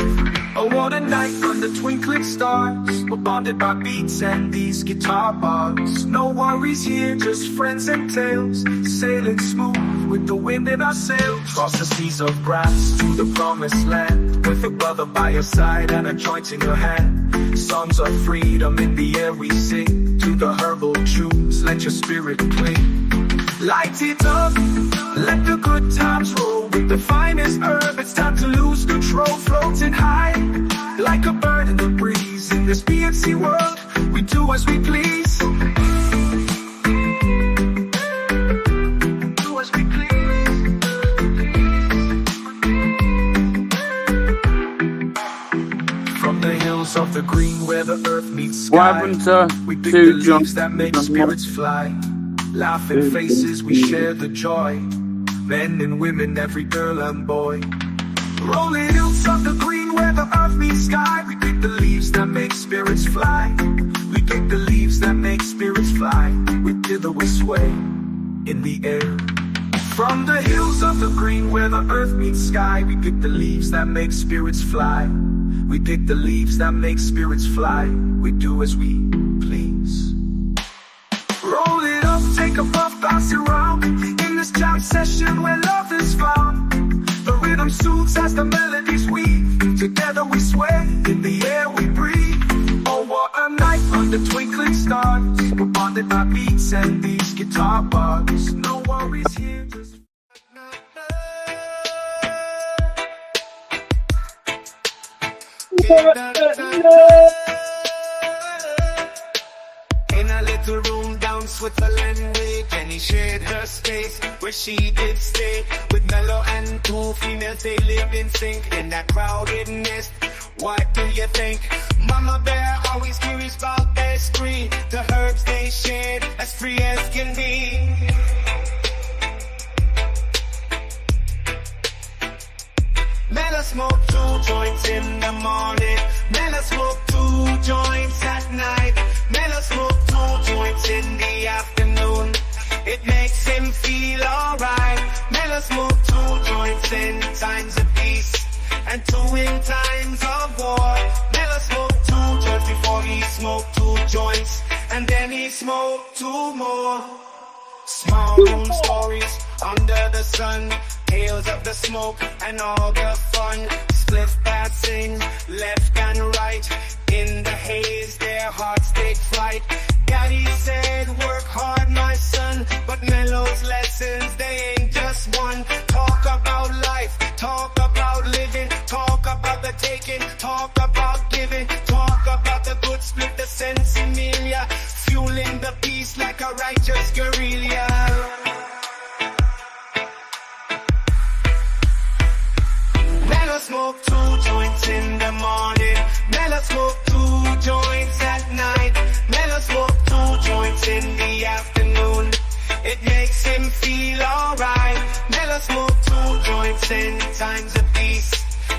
Oh, what a night under twinkling stars. We're bonded by beats and these guitar bars. No worries here, just friends and tales. Sailing smooth with the wind in our sails. Cross the seas of grass to the promised land. With a brother by your side and a joint in your hand. Songs of freedom in the air we sing. To the herbal tunes, let your spirit cling. Light it up, let the good times roll. With the finest herb, it's time to lose control. Floating high, like a bird in the breeze. In this BNC world, we do as we please. Do as we please. From the hills of the green where the earth meets sky, What happened to we pick the 2 leaves joints that make spirits fly. Laughing faces, we share the joy. Men and women, every girl and boy. Rolling hills of the green where the earth meets sky, we pick the leaves that make spirits fly. We pick the leaves that make spirits fly. With thither we sway in the air. From the hills of the green where the earth meets sky, we pick the leaves that make spirits fly. We pick the leaves that make spirits fly. We do as we please. Roll it up, take a puff, pass it round. In this jam session where love is found, the rhythm soothes as the melodies weave. Together we sway, in the air we breathe. Oh, what a night under twinkling stars. We're bonded by beats and these guitar bars. No worries here, just in a little room down Switzerland way, Jenny shared her space where she did stay with Mellow and 2 females. They live in sync in that crowded nest. What do you think? Mama Bear always curious about their screen. The herbs they shared as free as can be. Mella smoke 2 joints in the morning. Mella smoke 2 joints at night. Mella smoke 2 joints in the afternoon. It makes him feel alright. Mella smoke 2 joints in times of peace and 2 in times of war. Mella smoke 2 joints before he smoked 2 joints, and then he smoked 2 more. Small room stories under the sun, tales of the smoke and all the fun. Spliff passing left and right, in the haze their hearts take flight. Daddy said work hard my son, but Mellow's lessons they ain't just one. Talk about life, talk about living, talk about the taking, talk about giving, talk about the good split, the sense emilia, fueling the peace like a righteous guerrilla. Mellow smoke 2 joints in the morning. Mellow smoke 2 joints at night. Mellow smoke 2 joints in the afternoon. It makes him feel alright. Mellow smoke 2 joints in times of peace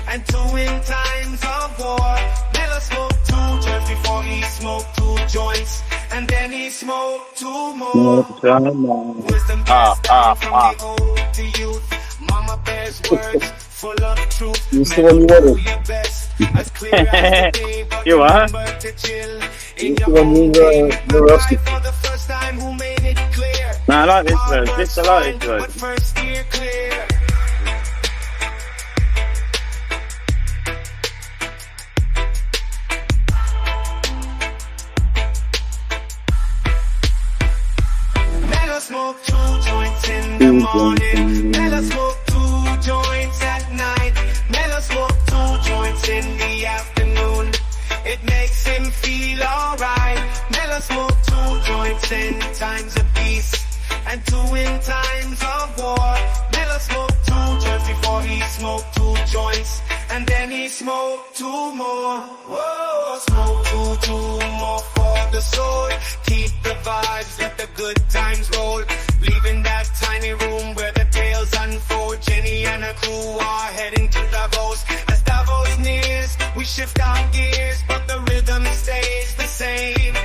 and 2 in times of war. Mellow smoke 2 joints before he smoked 2 joints, and then he smoked 2 more. Wisdom passed down from the old to youth. Mama Bear's words full of truth. You still on your best, as clear as the day, but You are? remember to chill. In You your still on own your, way, your the Rusty? guy for the first time who made it clear. No, I like this Hard version. This I work's like fine, this but version. first steer clear. the morning. Mellow smoke 2 joints at night. Mellow smoke 2 joints in the afternoon. It makes him feel alright. Mellow smoke 2 joints in times of peace and 2 in times of war. Mellow smoke 2 joints before he smoked 2 joints, and then he smoked 2 more. Whoa, smoke 2 more for the soul. Keep the vibes, let the good times roll. Leaving that tiny room where the tales unfold. Jenny and her crew are heading to Davos. As Davos nears, we shift our gears, but the rhythm stays the same.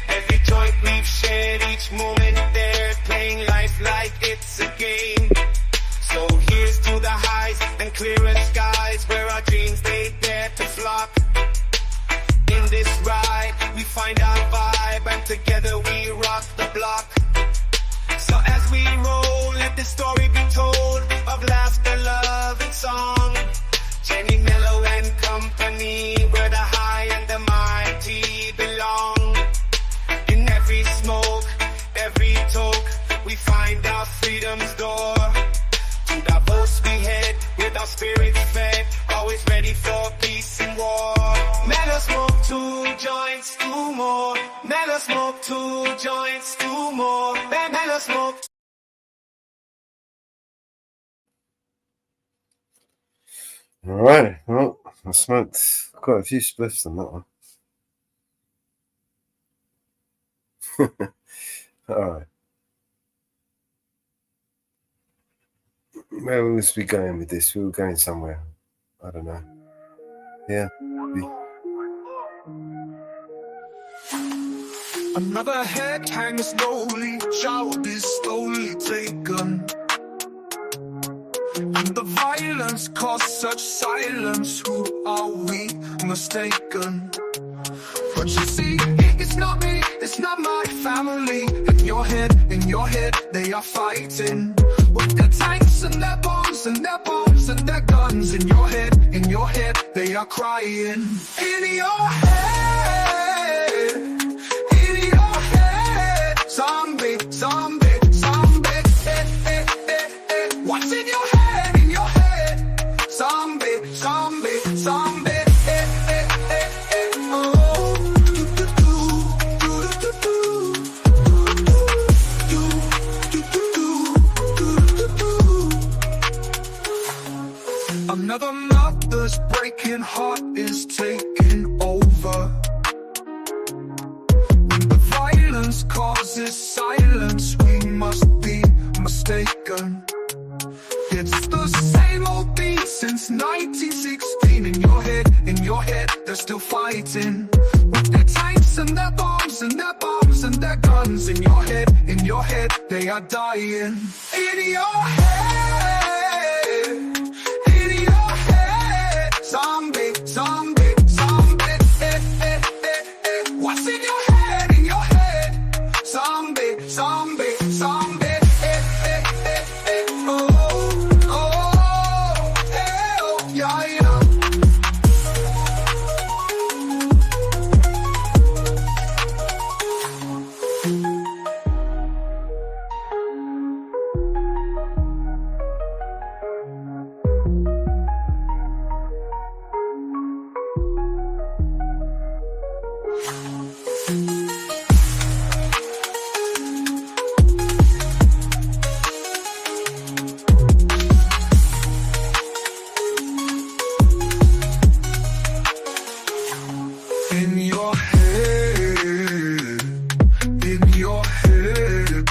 Every joint we've shared, each moment there, playing life like it's a game. So here's to the highs and clearer skies, where our dreams they dare to flock. In this ride, we find our vibe, and together we rock the block. So as we roll, let the story be told of laughter, love, and song. Jenny, Mellow, and company, where the high and the mighty belong. In every smoke, every toke, we find our freedom's door. To Davos we head, with our spirits fed, always ready for peace and war. Mellow smoke 2 joints, 2 more. Mellow smoke 2 joints, 2 more. Mellow smoke. All right. Well, I smoked quite a few spliffs on that one. All right. Where was we going with this? We were going somewhere. I don't know. Yeah. Another head hangs slowly, child is slowly taken. And the violence caused such silence. Who are we mistaken? But you see, it's not me, it's not my family. In your head, they are fighting with their tanks and their bombs and their bombs and their guns. In your head, they are crying. In your head, zombie, zombie, zombie. What's in your head? In your head, zombie, zombie, zombie. Another mother's breaking heart is taking over. When the violence causes silence, we must be mistaken. It's the same old thing since 1916. In your head, they're still fighting with their tanks and their bombs and their bombs and their guns. In your head, they are dying. In your head, zombie, zombie, zombie. What's in your head? In your head, zombie, zombie, zombie. Yeah, yeah.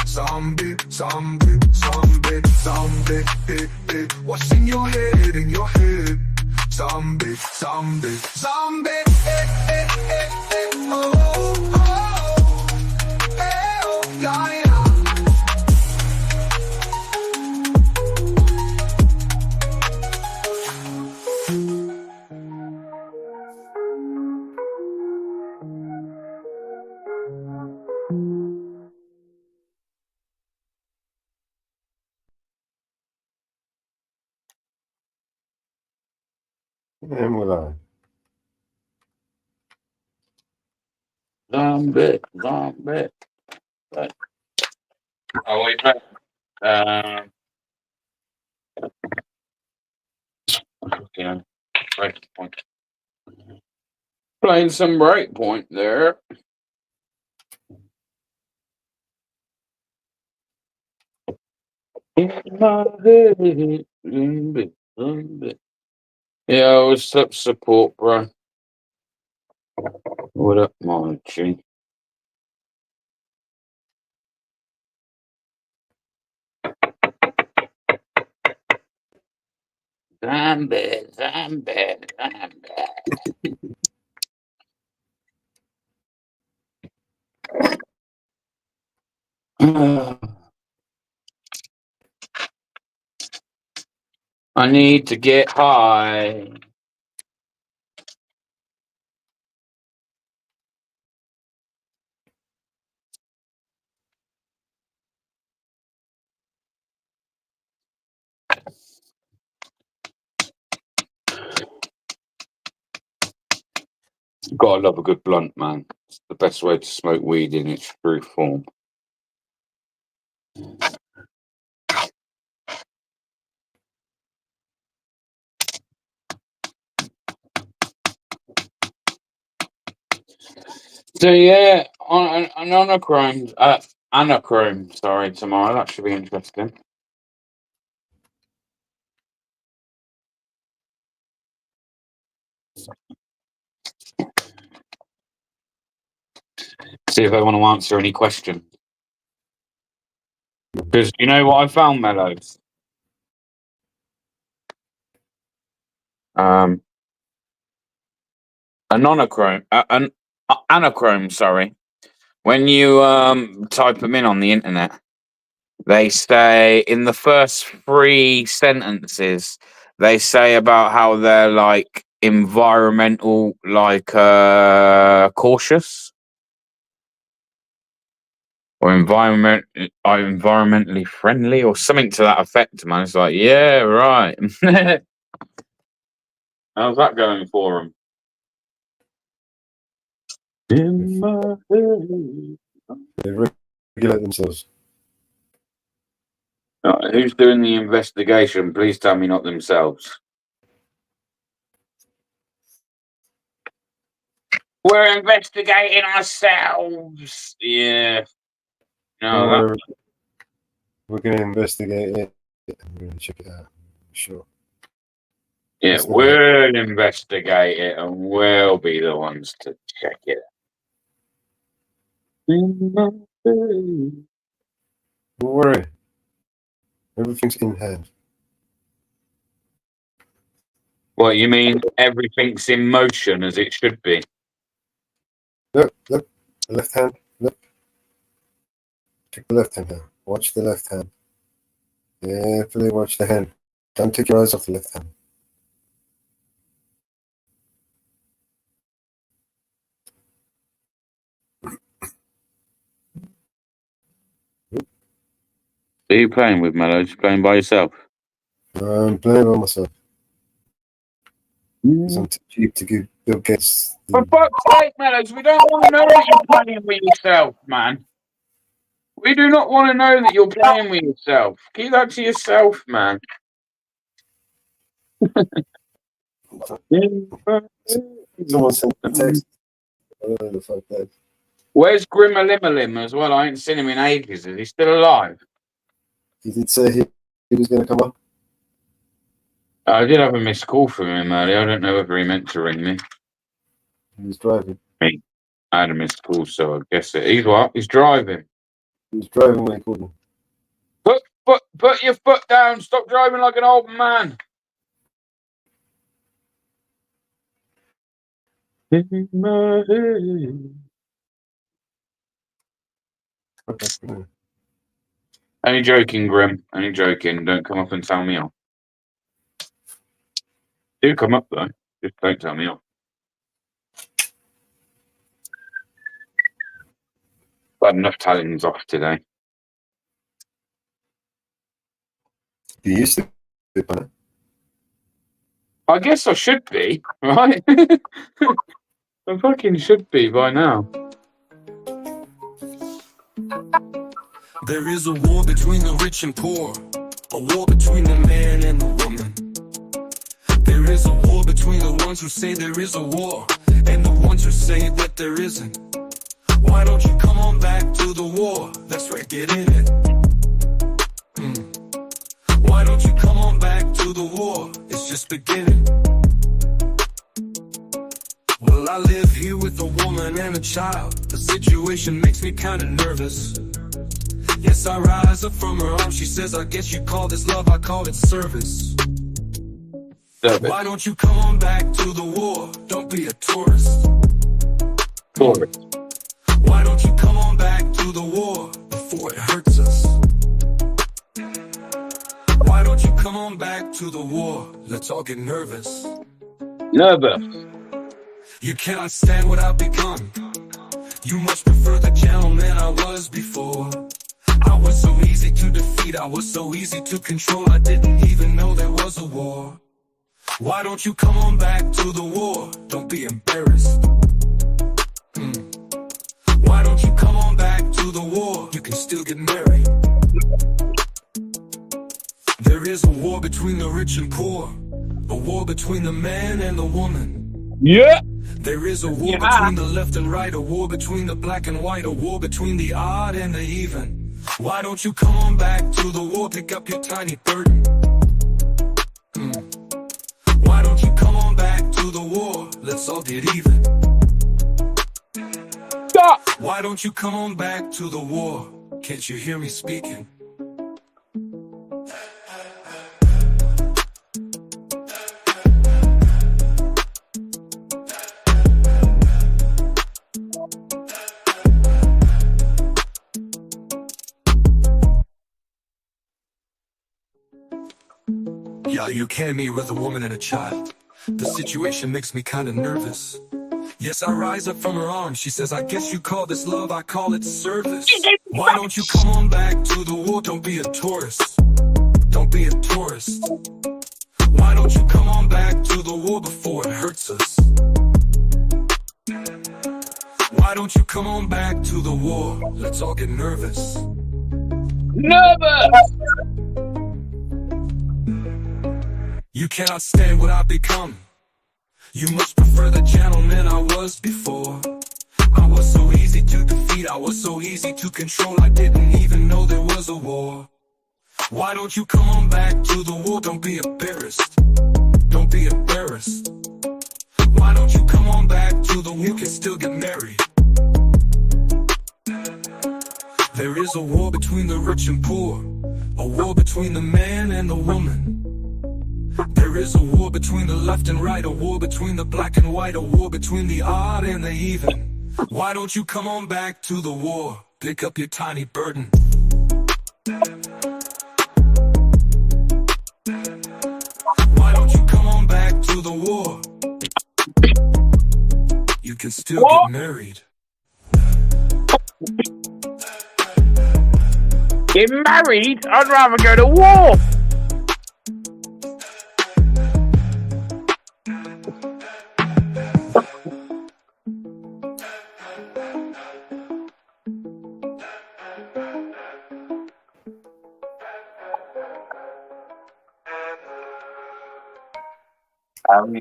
Zombie, zombie, zombie, zombie. What's in your head? In your head, zombie, zombie, zombie. Oh, oh, oh, yeah, yeah. And we're live. Zombie, zombie. Right. Oh, wait, mate. Breakpoint. Playing some breakpoint there. Yeah, what's up, support, bro? What up, my G? I'm bad. I need to get high. Gotta love a good blunt, man. It's the best way to smoke weed in its true form. So yeah, on anachrome, sorry, tomorrow. That should be interesting. See if they want to answer any questions. Because you know what I found, Mellows? Anachrome, sorry. When you type them in on the internet, they say in the first 3 sentences, they say about how they're like environmental, like cautious or environmentally friendly or something to that effect, man. It's like, yeah, right. How's that going for them? They regulate themselves. Who's doing the investigation? Please tell me not themselves. We're investigating ourselves. Yeah. No, We're going to investigate it. We're going to check it out. Sure. yeah, we'll investigate it and we'll be the ones to check it. Don't worry. Everything's in hand. What, you mean everything's in motion as it should be? Look, the left hand. Look. Check the left hand now. Watch the left hand. Carefully watch the hand. Don't take your eyes off the left hand. Who are you playing with, Mellow? Just playing by yourself? I'm playing by myself. Because I'm too cheap to give Bill Gates. For fuck's sake, Mellows, we don't want to know that you're playing with yourself, man. We do not want to know that you're playing with yourself. Keep that to yourself, man. Someone sent a text. I don't know the fuck that. Where's Grimalimalim as well? I ain't seen him in ages. Is he still alive? He did say he was going to come up. I did have a missed call from him earlier. I don't know whether he meant to ring me. He was driving. I had a missed call, so I guess it. He's what? He's driving. He was driving when he called me. Put your foot down. Stop driving like an old man. Okay. Only joking, Grim. Only joking. Don't come up and tell me off. Do come up, though. Just don't tell me off. I've had enough tellings off today. You used to be funny. I guess I should be, right? I fucking should be by now. There is a war between the rich and poor, a war between the man and the woman. There is a war between the ones who say there is a war and the ones who say that there isn't. Why don't you come on back to the war? That's right, get in it. Why don't you come on back to the war? It's just beginning. Well, I live here with a woman and a child. The situation makes me kinda nervous. Yes, I rise up from her arms. She says, I guess you call this love, I call it service. Why don't you come on back to the war? Don't be a tourist. Why don't you come on back to the war before it hurts us? Why don't you come on back to the war? Let's all get nervous. You cannot stand what I've become. You much prefer the gentleman I was before. I was so easy to defeat, I was so easy to control. I didn't even know there was a war. Why don't you come on back to the war? Don't be embarrassed. Why don't you come on back to the war? You can still get married. There is a war between the rich and poor, a war between the man and the woman. Yeah. There is a war between the left and right, a war between the black and white, a war between the odd and the even. Why don't you come on back to the war? Pick up your tiny burden. Why don't you come on back to the war? Let's all get even. Why don't you come on back to the war? Can't you hear me speaking? Yeah, you came here with a woman and a child. The situation makes me kinda nervous. Yes, I rise up from her arms. She says, I guess you call this love, I call it service. Why don't you come on back to the war? Don't be a tourist. Don't be a tourist. Why don't you come on back to the war before it hurts us? Why don't you come on back to the war? Let's all get nervous. Nervous! You cannot stand what I've become. You must prefer the gentleman I was before. I was so easy to defeat, I was so easy to control. I didn't even know there was a war. Why don't you come on back to the war? Don't be embarrassed. Don't be embarrassed. Why don't you come on back to the war? You can still get married. There is a war between the rich and poor, a war between the man and the woman. There is a war between the left and right, a war between the black and white, a war between the odd and the even. Why don't you come on back to the war? Pick up your tiny burden. Why don't you come on back to the war? You can still get married. Get married? I'd rather go to war.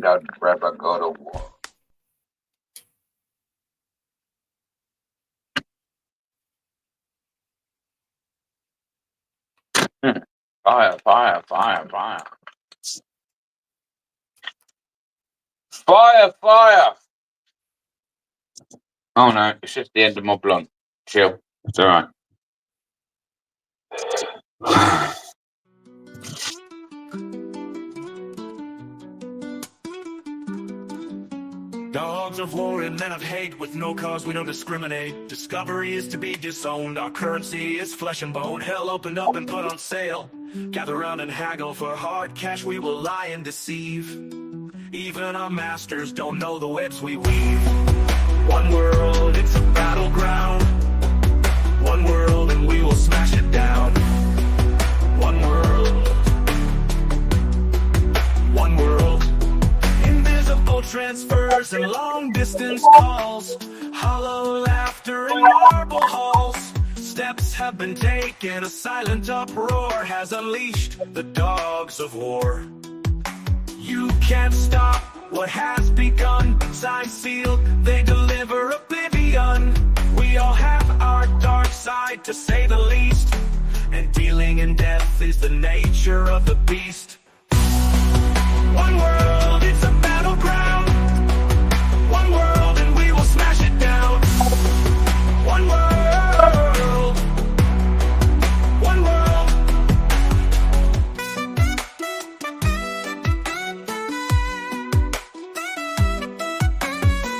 I'd rather go to war. Fire, fire, fire, fire. Fire, fire. Oh no, it's just the end of my blunt. Chill. It's alright. Dogs of war and men of hate, with no cause we don't discriminate. Discovery is to be disowned, our currency is flesh and bone. Hell opened up and put on sale. Gather round and haggle for hard cash, we will lie and deceive. Even our masters don't know the webs we weave. One world, it's a battleground. One world and we will smash it down. One world. One world. Invisible transfers and long distance calls. Hollow laughter in marble halls. Steps lives have been taken. A silent uproar has unleashed the dogs of war. You can't stop what has begun. Signed, sealed, they deliver oblivion. We all have our dark side, to say the least, and dealing in death is the nature of the beast. One world, it's a battleground. One world and we will smash it down. One world. One world.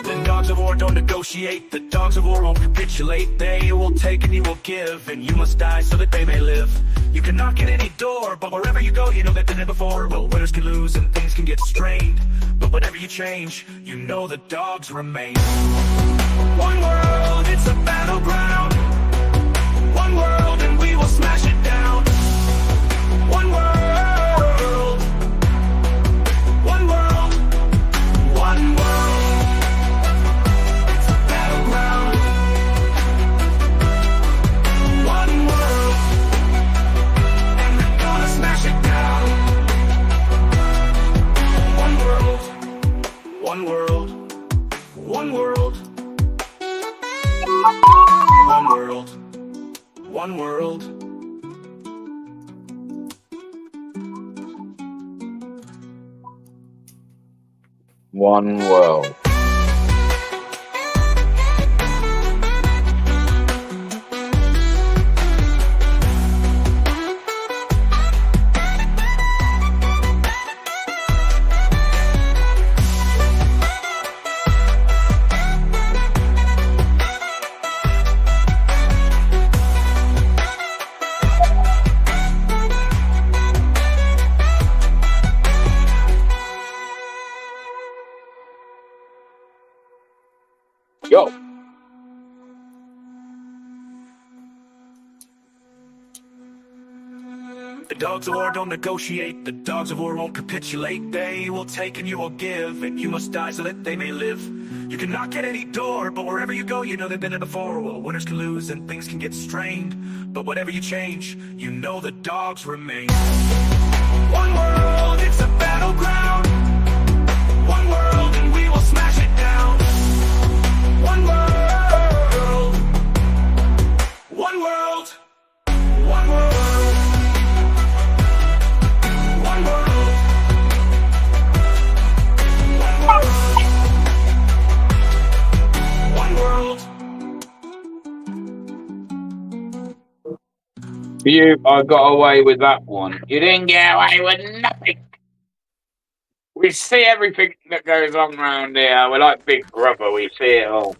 The dogs of war don't negotiate. The dogs of war won't capitulate. They will take and you will give, and you must die so that they may live. You can knock at any door, but wherever you go, you know that they've been before. Well, winners can lose and things can get strained, but whatever you change, you know the dogs remain. One world, it's a battleground. One world and we will smash it down. One world. One world. One world. It's a battleground. One world. And we're gonna smash it down. One world. One world. One world. One world. One world. One world. Yo. The dogs of war don't negotiate. The dogs of war won't capitulate. They will take and you will give, and you must die so that they may live. You can knock at any door, but wherever you go, you know they've been there before. Well, winners can lose and things can get strained, but whatever you change, you know the dogs remain. One world, it's a battleground. One world and we will smash it down. One world. One world. One world. One world. One world. You, I got away with that one. You didn't get away with nothing. We see everything that goes on around here. We're like Big Brother. We see it all.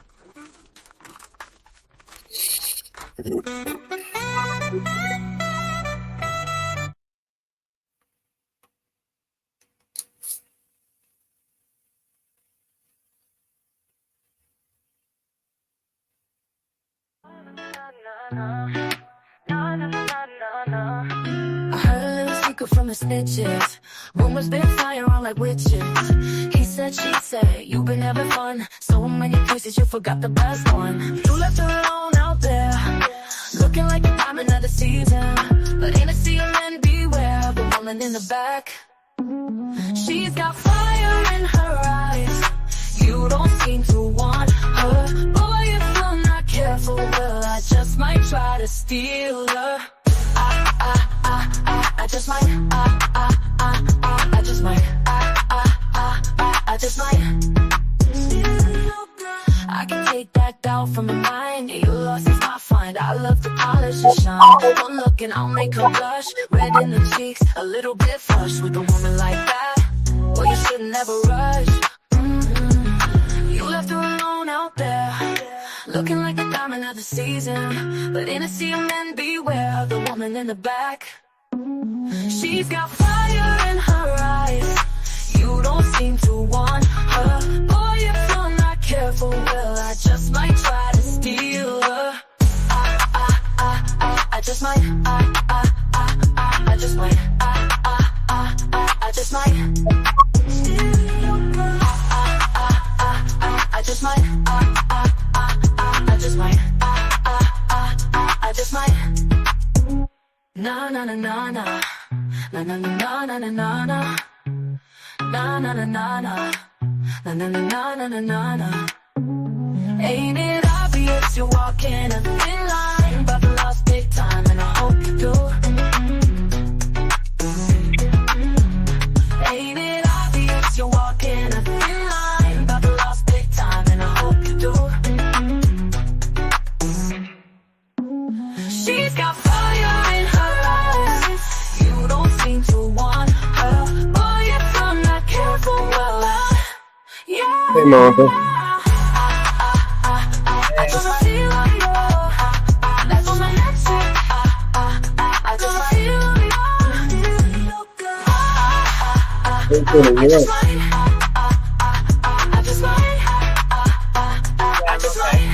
I heard a little secret from the snitches. Rumors been flying around like witches. He said, she said, you've been having fun. So many places you forgot the best one. You left her alone out there, looking like a diamond of the season. But ain't a sea of men, beware the woman in the back. She's got fire in her eyes. You don't seem to want her. Boy, if I'm not careful, well, I just might try to steal her. I just might, I just might, I just might. I can take that doubt from my mind. Your loss is my find. I love to polish and shine. One look and I'll make her blush. Red in the cheeks, a little bit flushed. With a woman like that, well, you should never rush. You left her alone out there, looking like a diamond of the season. But in a sea of men, beware the woman in the back. She's got fire in her eyes. You don't seem to want her. Boy, if you're not careful, well, I just might try to steal her. I just might, I just might, I just might. I just might, I just might, I just might. na na na na. Na na na na na. Na na na na na na na na. Ain't it obvious you're walking a thin line, but lost big time, and I hope you do. Ain't it obvious you're walking a thin line, but lost big time, and I hope you do. She's got fire in her eyes. You don't seem to want her. Boy, if I'm not careful, well, yeah. Hey, Martha. I just feel like you're. That's on my next step. I just feel like Hey, Tony, I you're just up. might. I just might. I just might.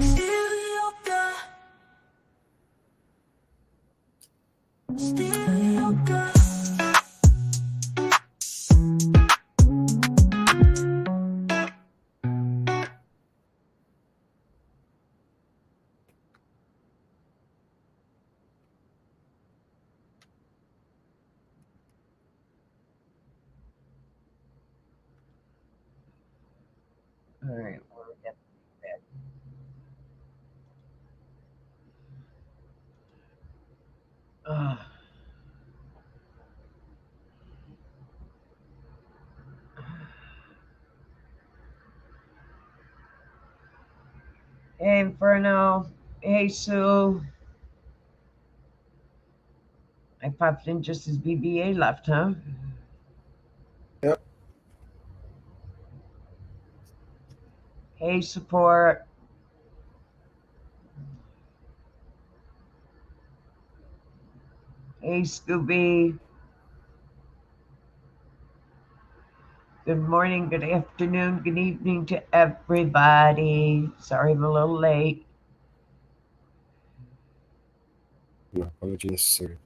Steal your girl. Steal your girl. All right, where we get back. Hey, Inferno. Hey, Sue. I popped in just as BBA left, huh? Yep. Hey, support. Hey, Scooby. Good morning, good afternoon, good evening to everybody. Sorry I'm a little late. No apology necessary.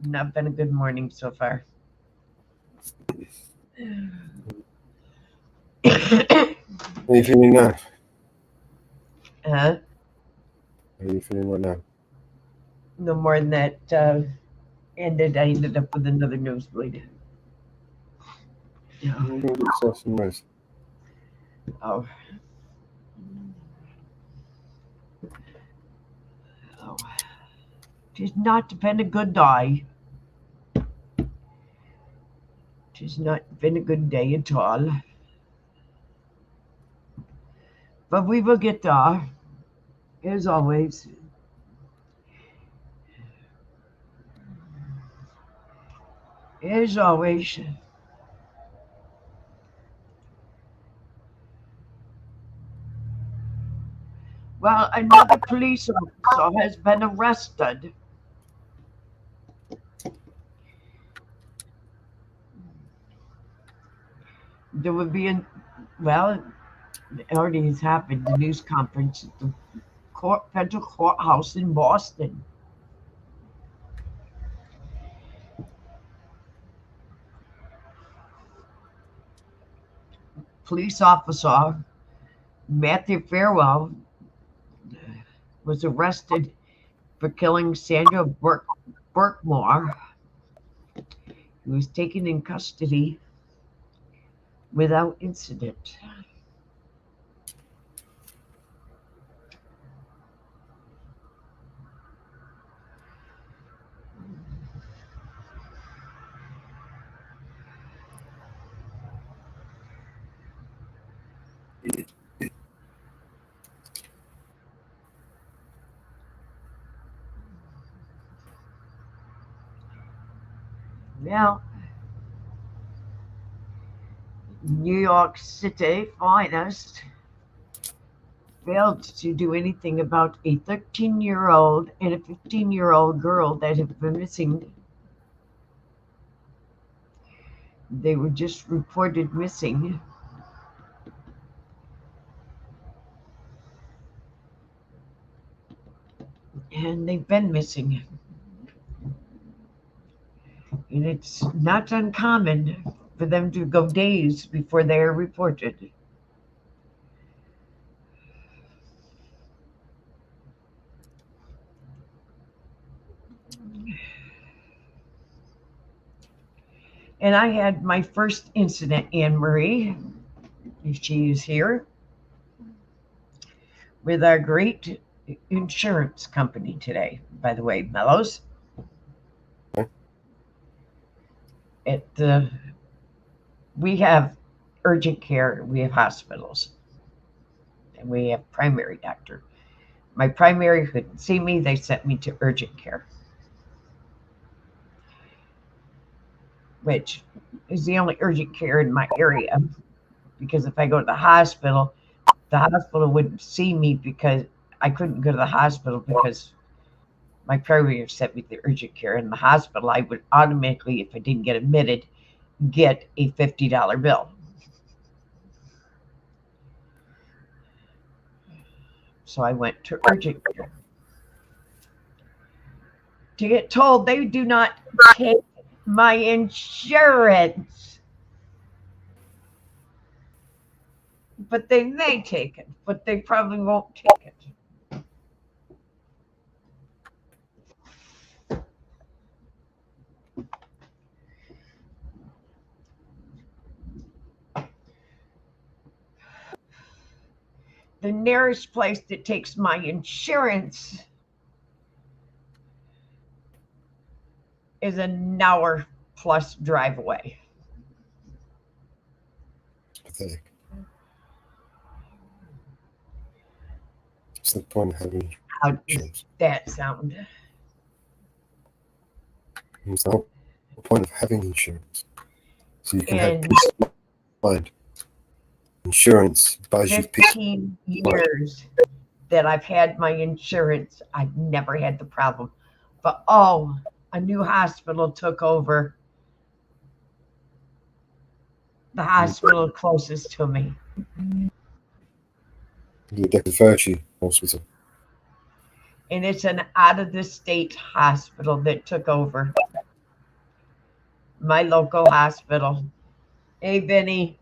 Not been a good morning so far. How are you feeling now? Huh? How are you feeling right now? No more than that I ended up with another nosebleed. You're going to get yourself some rest. Oh. Oh. Tis not been a good day. Tis not been a good day at all. But we will get there, as always. As always. Well, another police officer has been arrested. There would be well, it already has happened, the news conference at the federal courthouse in Boston. Police officer Matthew Farwell was arrested for killing Sandra Burkmore. He was taken in custody without incident. Now, New York City finest failed to do anything about a 13-year-old and a 15-year-old girl that have been missing. They were just reported missing. And they've been missing. And it's not uncommon for them to go days before they are reported. And I had my first incident, Anne Marie, if she is here, with our great insurance company today, by the way, Mellows. We have urgent care, we have hospitals, and we have primary doctor. My primary couldn't see me, they sent me to urgent care, which is the only urgent care in my area, because if I go to the hospital wouldn't see me because I couldn't go to the hospital because my primary sent me to urgent care. In the hospital, I would automatically, if I didn't get admitted, get a $50 bill. So I went to urgent care to get told they do not take my insurance. But they may take it, but they probably won't take it. The nearest place that takes my insurance is an hour plus drive away. Pathetic. What's the point of having How does insurance? that sound? What's the whole point of having insurance? So you can have In peace of mind. Insurance buys you peace. 15 years that I've had my insurance, I've never had the problem. But a new hospital took over the hospital closest to me. The Decaferci Hospital. And it's an out-of-the-state hospital that took over my local hospital. Hey, Vinny.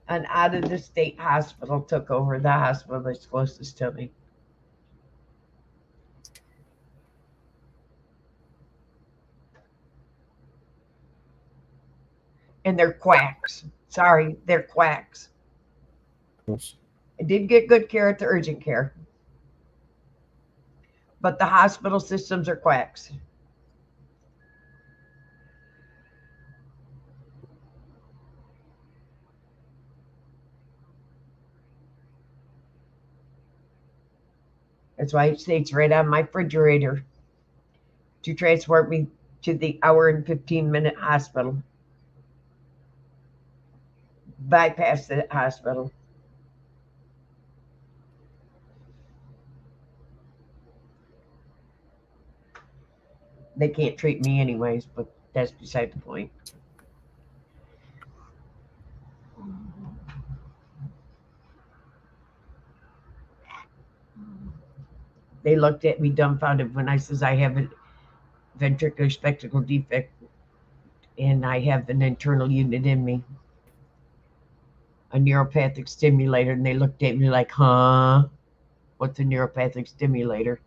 An out-of-the-state hospital took over the hospital that's closest to me. And they're quacks. Sorry, they're quacks. I did get good care at the urgent care, but the hospital systems are quacks. That's why it states right on my refrigerator to transport me to the hour and 15-minute hospital. Bypass the hospital. They can't treat me anyways, but that's beside the point. They looked at me dumbfounded when I says I have a ventricular spectacle defect and I have an internal unit in me, a neuropathic stimulator, and they looked at me like, huh? What's a neuropathic stimulator?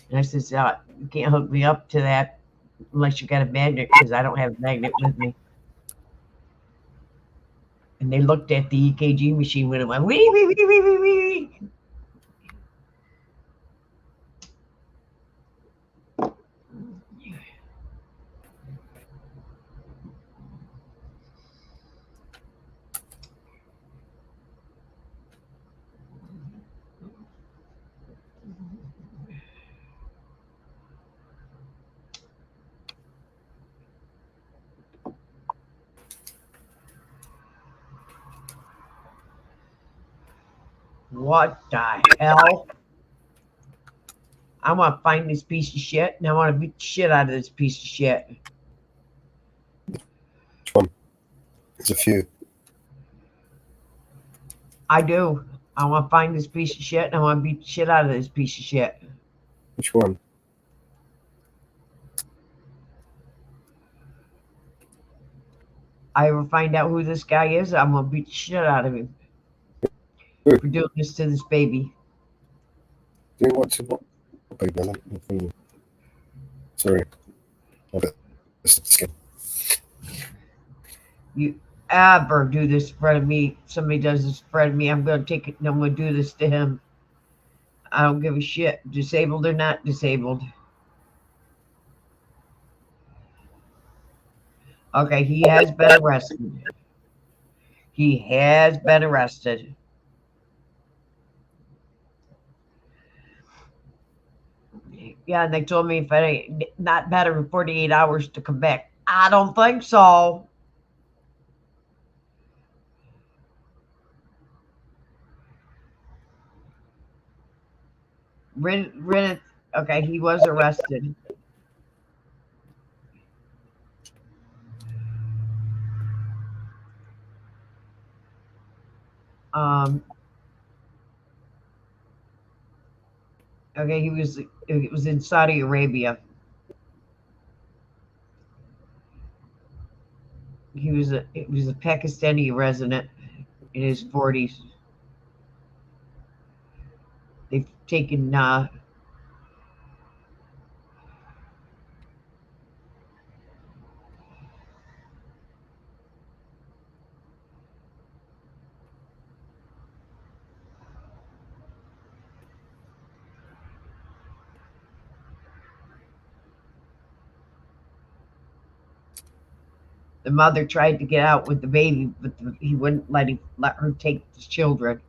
And I says, you can't hook me up to that unless you got a magnet, because I don't have a magnet with me. And they looked at the EKG machine when it went wee, wee, wee, wee, wee, wee. What the hell? I want to find this piece of shit, and I want to beat the shit out of this piece of shit. Which one? There's a few. I do. I want to find this piece of shit, and I want to beat the shit out of this piece of shit. Which one? I ever find out who this guy is, I'm gonna beat the shit out of him Good. for doing this to this baby. Doing what to what, baby? Sorry. I'll get this skin. You ever do this in front of me, somebody does this in front of me, I'm gonna take it and I'm gonna do this to him. I don't give a shit, disabled or not disabled. Okay, he has been arrested. He has been arrested. Yeah, and they told me if I ain't not better in 48 hours to come back. I don't think so. Okay, he was arrested. Okay, it was in Saudi Arabia. It was a Pakistani resident in his 40s. They've taken the mother tried to get out with the baby, but he wouldn't let her take the children.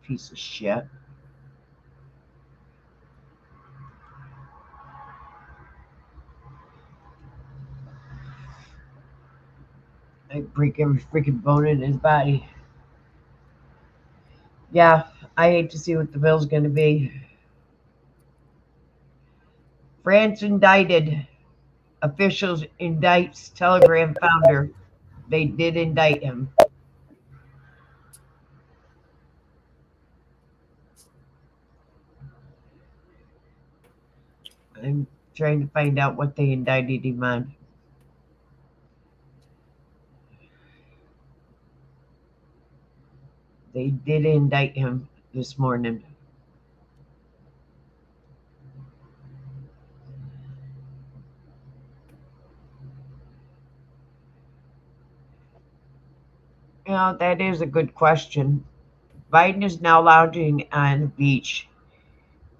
Piece of shit. I break every freaking bone in his body. Yeah, I hate to see what the bill's going to be. France indicted. Officials indicts Telegram founder. They did indict him. I'm trying to find out what they indicted him on. They did indict him this morning. You know, that is a good question. Biden is now lounging on the beach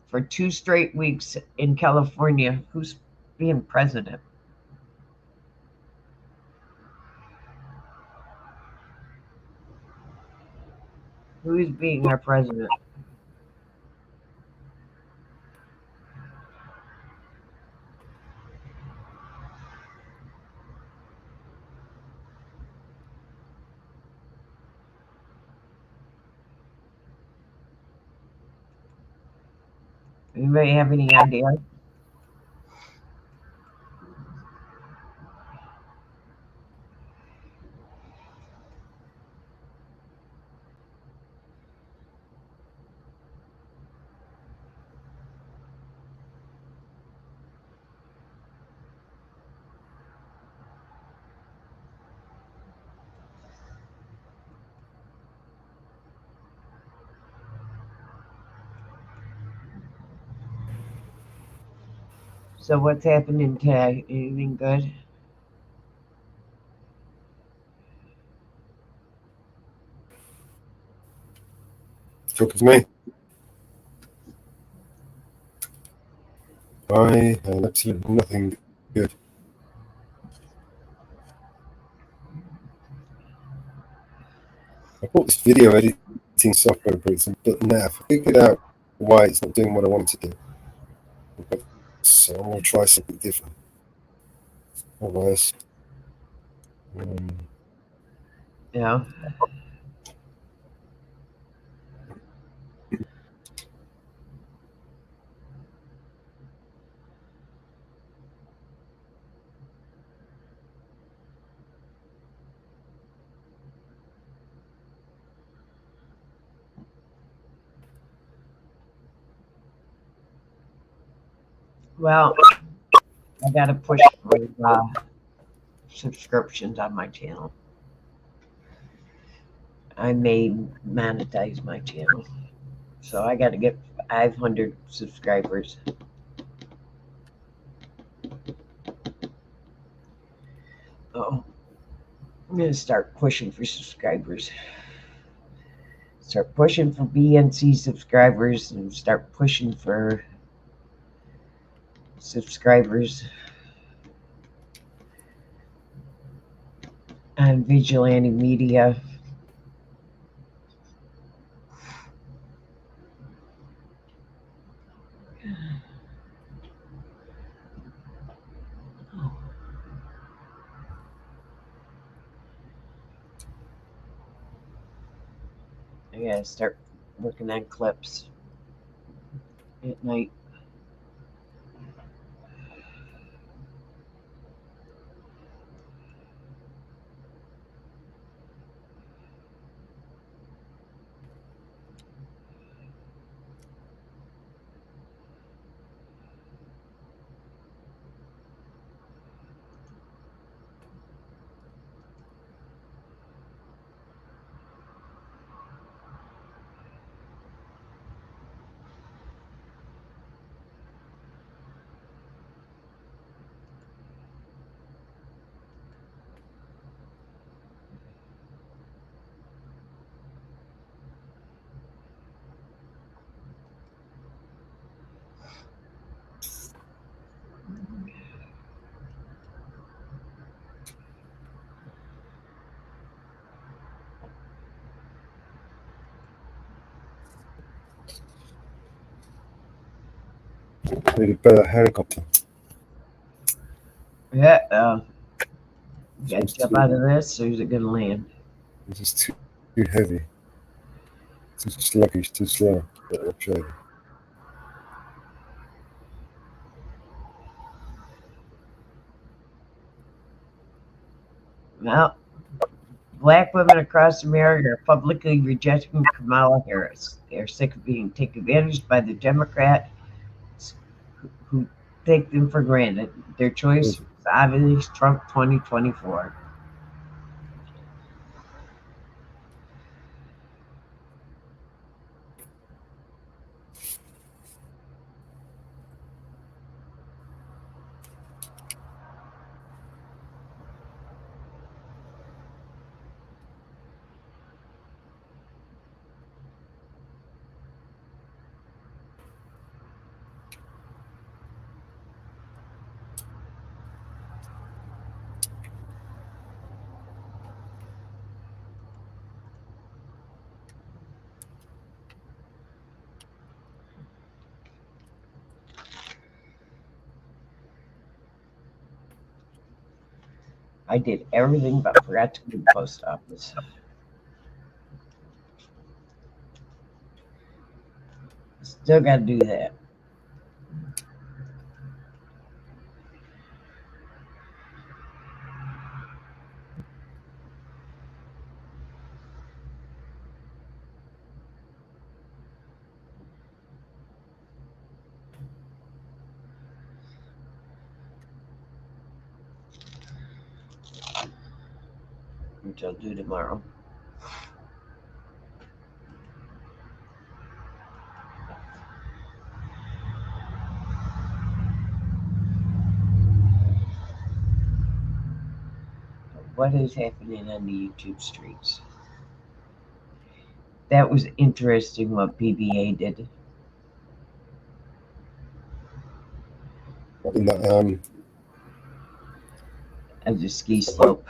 for 2 straight weeks in California. Who's being president? Who is being our president? Anybody have any idea? So what's happening today? Anything good? Talking to me. I have absolutely nothing good. I bought this video editing software, but now I've figured out why it's not doing what I want it to do. So I'm going to try something different. Otherwise, Yeah. Well, I gotta push for subscriptions on my channel. I may monetize my channel. So I gotta get 500 subscribers. Oh, I'm gonna start pushing for subscribers. Start pushing for BNC subscribers and start pushing for subscribers on Vigilante Media. I gotta start working on clips at night. Need a better helicopter. Yeah, gotta jump out of this, or is it gonna land? It's just too heavy. Too sluggish, too slow. I'll show you. Well, black women across America are publicly rejecting Kamala Harris. They are sick of being taken advantage by the Democrats who take them for granted. Their choice is obviously Trump 2024. I did everything but forgot to go to the post office. Still got to do that. Which I'll do tomorrow. What is happening on the YouTube streets? That was interesting what PBA did. In that, At the ski slope.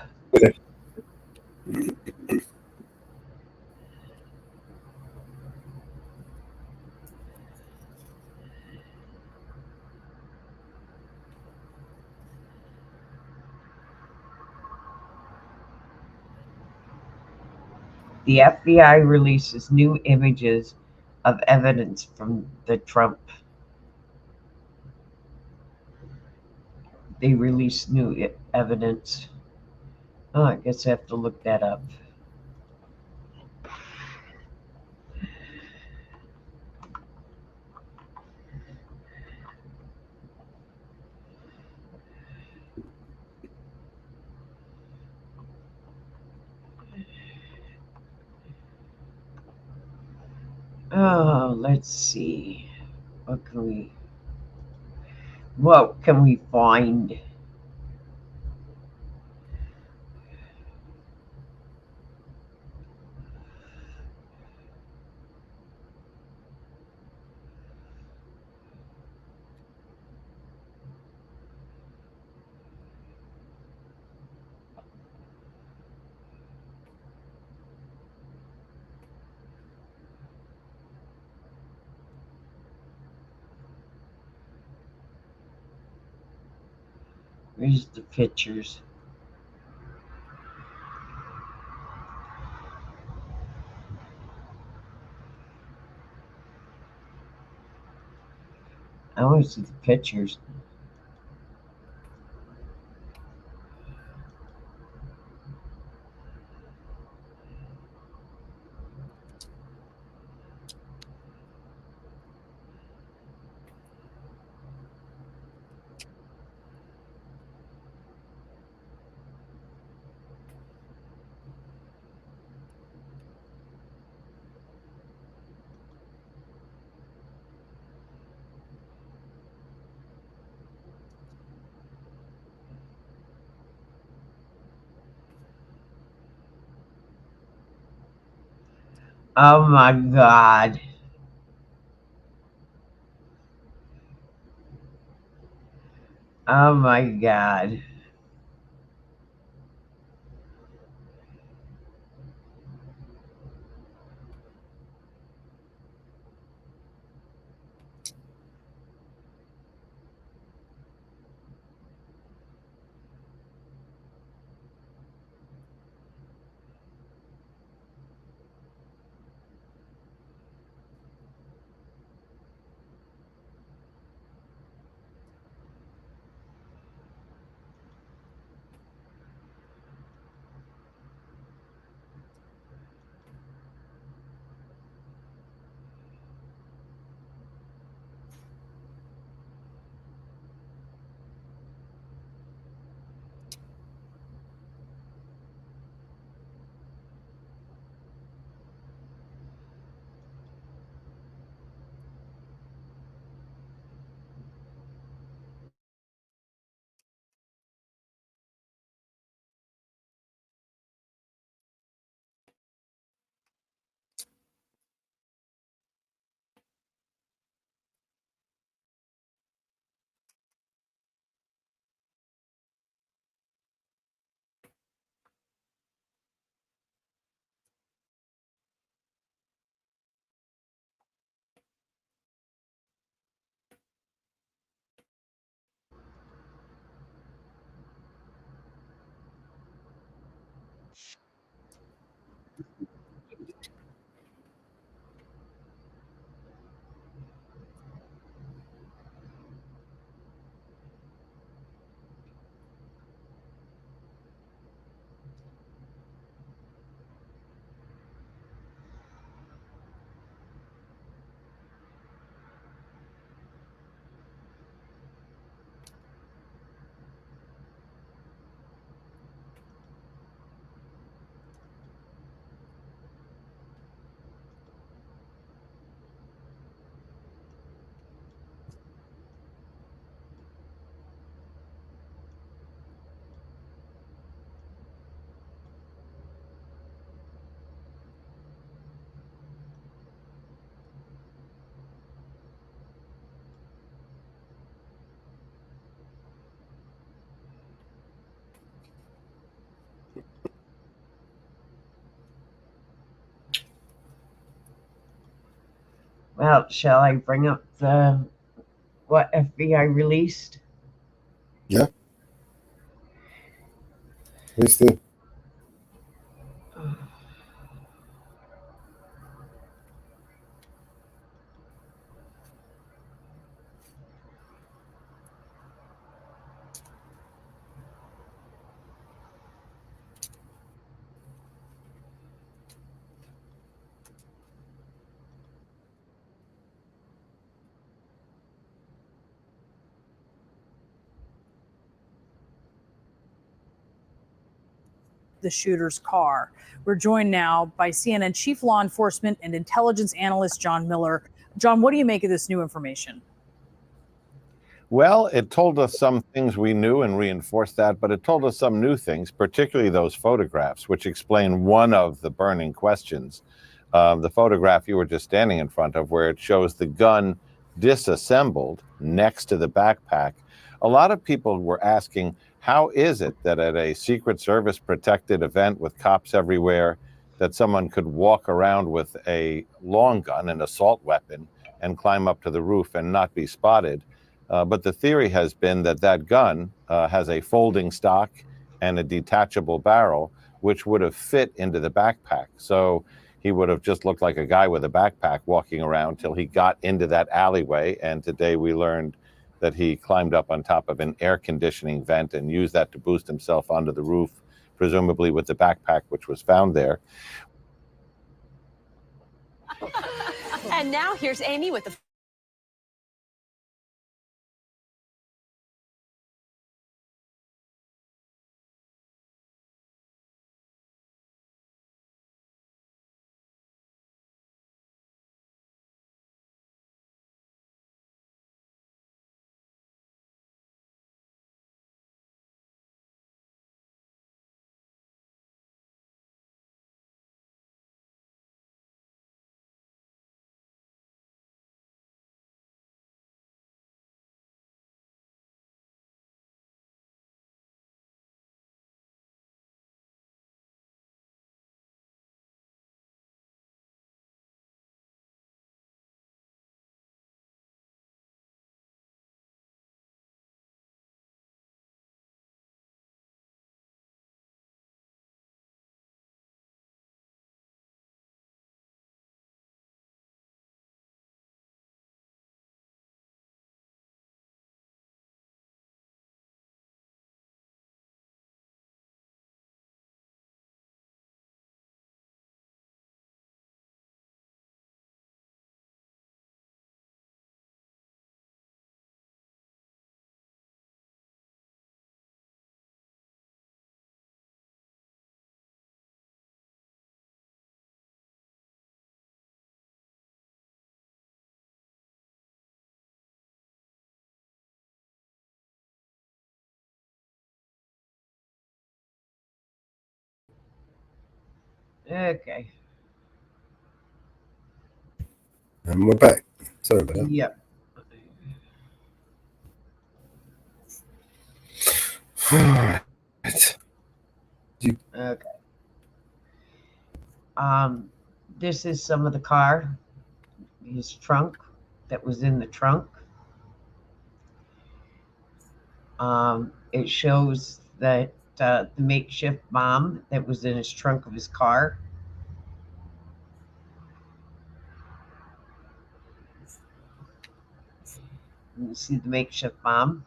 The FBI releases new images of evidence from the Trump. They released new evidence. Oh, I guess I have to look that up. Oh, let's see. What can we find? Where's the pictures? I want to see the pictures. Oh my god. Oh my god. Well, shall I bring up the what FBI released? Yeah. Please do. the shooter's car. We're joined now by CNN Chief Law Enforcement and Intelligence Analyst John Miller. John, what do you make of this new information? Well, it told us some things we knew and reinforced that, but it told us some new things, particularly those photographs, which explain one of the burning questions. The photograph you were just standing in front of, where it shows the gun disassembled next to the backpack. A lot of people were asking, how is it that at a Secret Service protected event with cops everywhere, that someone could walk around with a long gun, an assault weapon, and climb up to the roof and not be spotted? But the theory has been that that gun has a folding stock and a detachable barrel, which would have fit into the backpack. So he would have just looked like a guy with a backpack walking around till he got into that alleyway. And today we learned that he climbed up on top of an air conditioning vent and used that to boost himself onto the roof, presumably with the backpack which was found there. And now here's Amy with the Okay. And we're back. Sorry about that. Yep. Right. Okay. This is some of the car, his trunk that was in the trunk. It shows that the makeshift bomb that was in his trunk of his car. You see the makeshift bomb.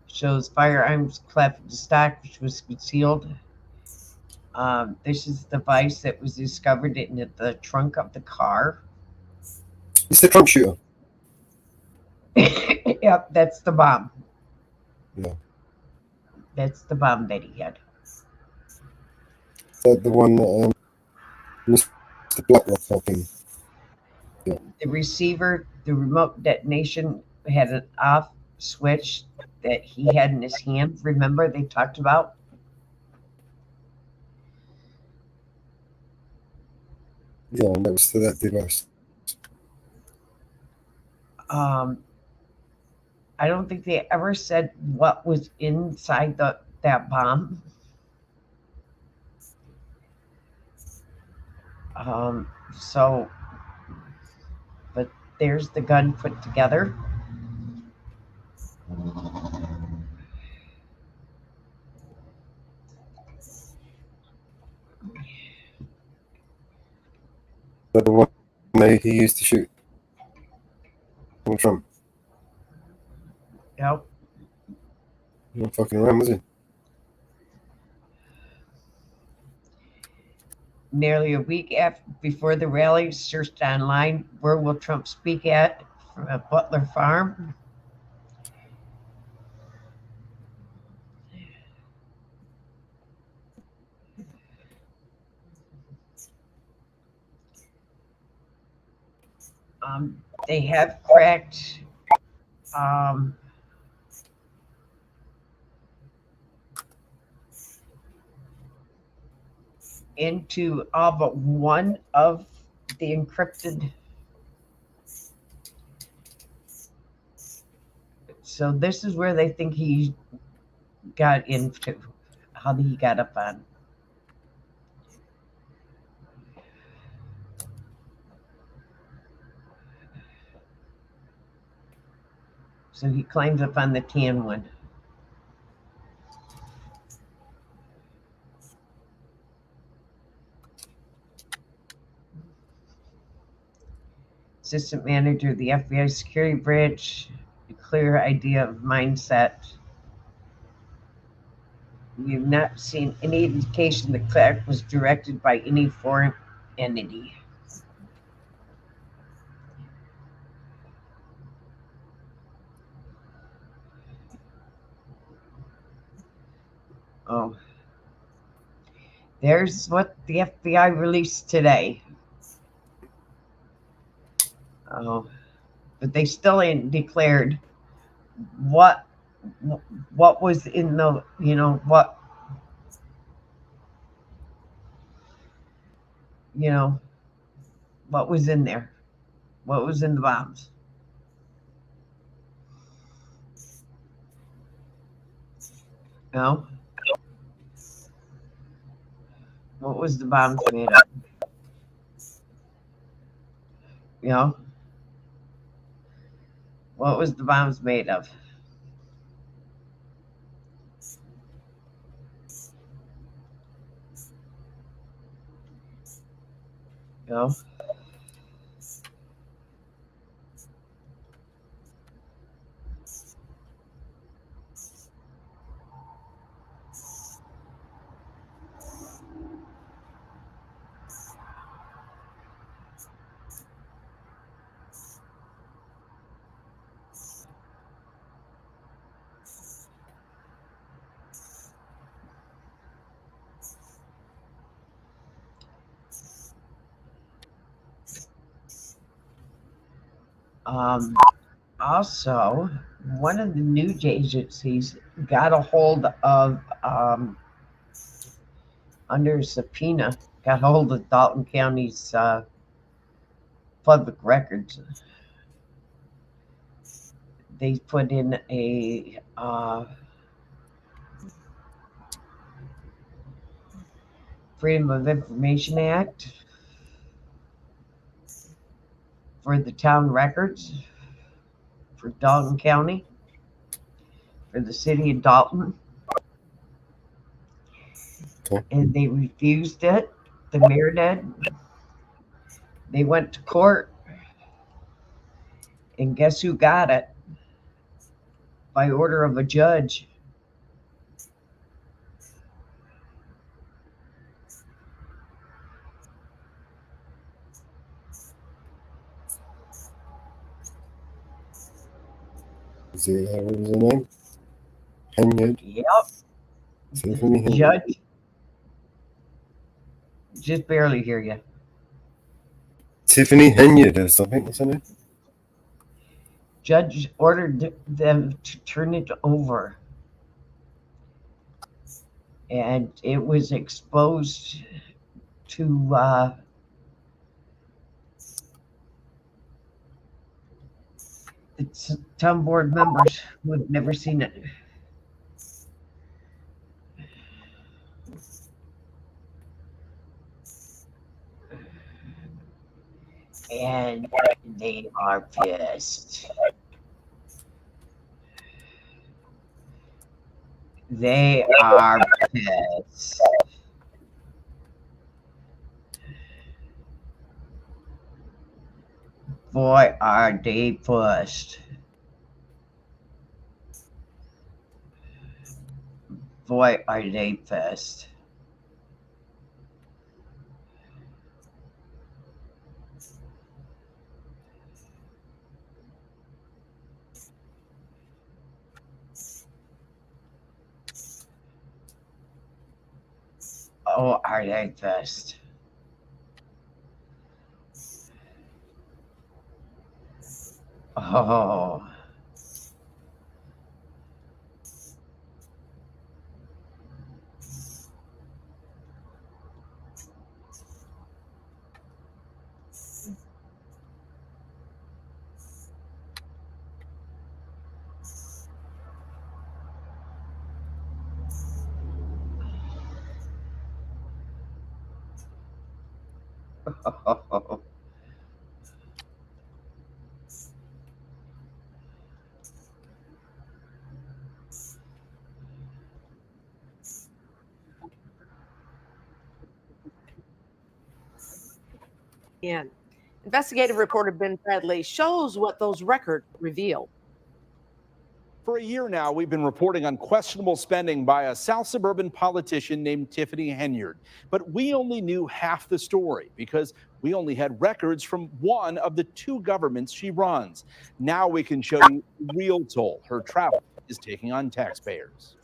Shows firearms clapped to stock, which was concealed. This is the device that was discovered in the trunk of the car. It's the trunk shooter. Yep, that's the bomb. Yeah. That's the bomb that he had. Is that the one that Mr. Blackrock helping? Yeah. The receiver, the remote detonation had an off switch that he had in his hand. Remember they talked about? Yeah, next to that device. I don't think they ever said what was inside that bomb. But there's the gun put together. That the one that he used to shoot Donald Trump. Yep. He wasn't fucking around, was he? Nearly a week before the rally, searched online, where will Trump speak at? From a Butler farm. They have cracked um, into all but one of the encrypted. So this is where they think he got into, how he got up on. So he climbs up on the tan one. Assistant manager of the FBI security branch, a clear idea of mindset. We have not seen any indication the attack was directed by any foreign entity. Oh, there's what the FBI released today. Oh, but they still ain't declared what was in the, what, what was in there, what was in the bombs. No, what was the bombs made of? What was the bombs made of? No. Also, one of the news agencies got a hold of, under subpoena, got hold of Dalton County's public records. They put in a Freedom of Information Act for the town records for Dalton County, for the city of Dalton. Okay. And they refused it. The mayor did. They went to court. And guess who got it? By order of a judge. Is it, what was her name? Henyard? Yep. Tiffany Henyard. Judge. Just barely hear you. Tiffany Henyard or something, isn't it? Judge ordered them to turn it over. And it was exposed to the town board members who had never seen it. And they are pissed. They are pissed. Boy, are they pissed. Boy, are they pissed. Oh, are they pissed. Oh. And investigative reporter Ben Bradley shows what those records reveal. For a year now, we've been reporting on questionable spending by a South suburban politician named Tiffany Henyard. But we only knew half the story because we only had records from one of the two governments she runs. Now we can show you the real toll her travel is taking on taxpayers.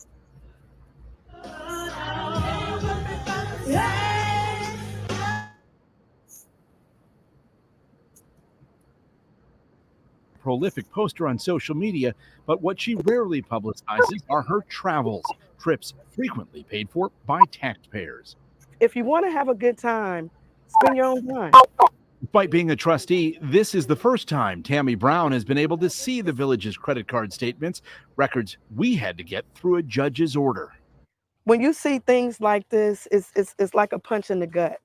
Prolific poster on social media, but what she rarely publicizes are her travels, trips frequently paid for by taxpayers. If you want to have a good time, spend your own time. Despite being a trustee, this is the first time Tammy Brown has been able to see the village's credit card statements, records we had to get through a judge's order. When you see things like this, it's like a punch in the gut.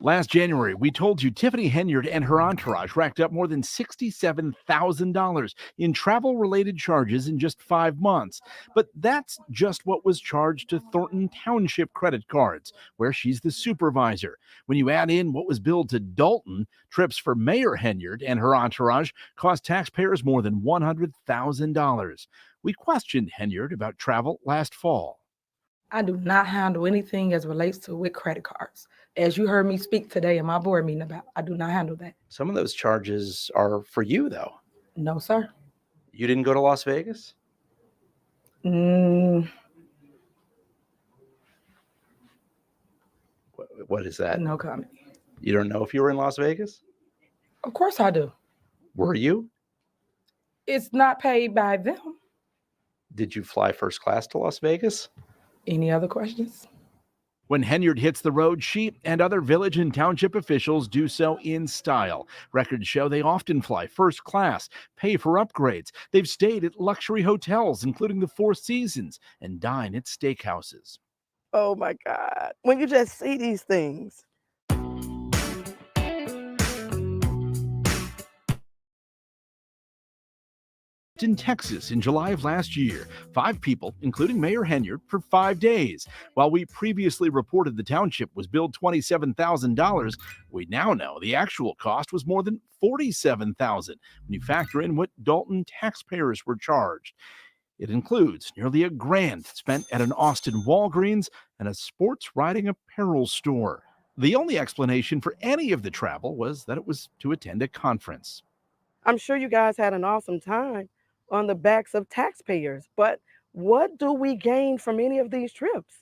Last January, we told you Tiffany Henyard and her entourage racked up more than $67,000 in travel-related charges in just 5 months. But that's just what was charged to Thornton Township credit cards, where she's the supervisor. When you add in what was billed to Dalton, trips for Mayor Henyard and her entourage cost taxpayers more than $100,000. We questioned Henyard about travel last fall. I do not handle anything as relates to with credit cards. As you heard me speak today in my board meeting about, I do not handle that. Some of those charges are for you, though. No, sir. You didn't go to Las Vegas? Mm, What is that? no comment. You don't know if you were in Las Vegas? Of course I do. Were you? It's not paid by them. Did you fly first class to Las Vegas? Any other questions? When Henyard hits the road, she and other village and township officials do so in style. Records show they often fly first class, pay for upgrades. They've stayed at luxury hotels, including the Four Seasons, and dine at steakhouses. Oh my God. When you just see these things. In Texas in July of last year, 5 people, including Mayor Henyard, for 5 days. While we previously reported the township was billed $27,000, we now know the actual cost was more than $47,000 when you factor in what Dalton taxpayers were charged. It includes nearly $1,000 spent at an Austin Walgreens and a sports riding apparel store. The only explanation for any of the travel was that it was to attend a conference. I'm sure you guys had an awesome time on the backs of taxpayers, but what do we gain from any of these trips?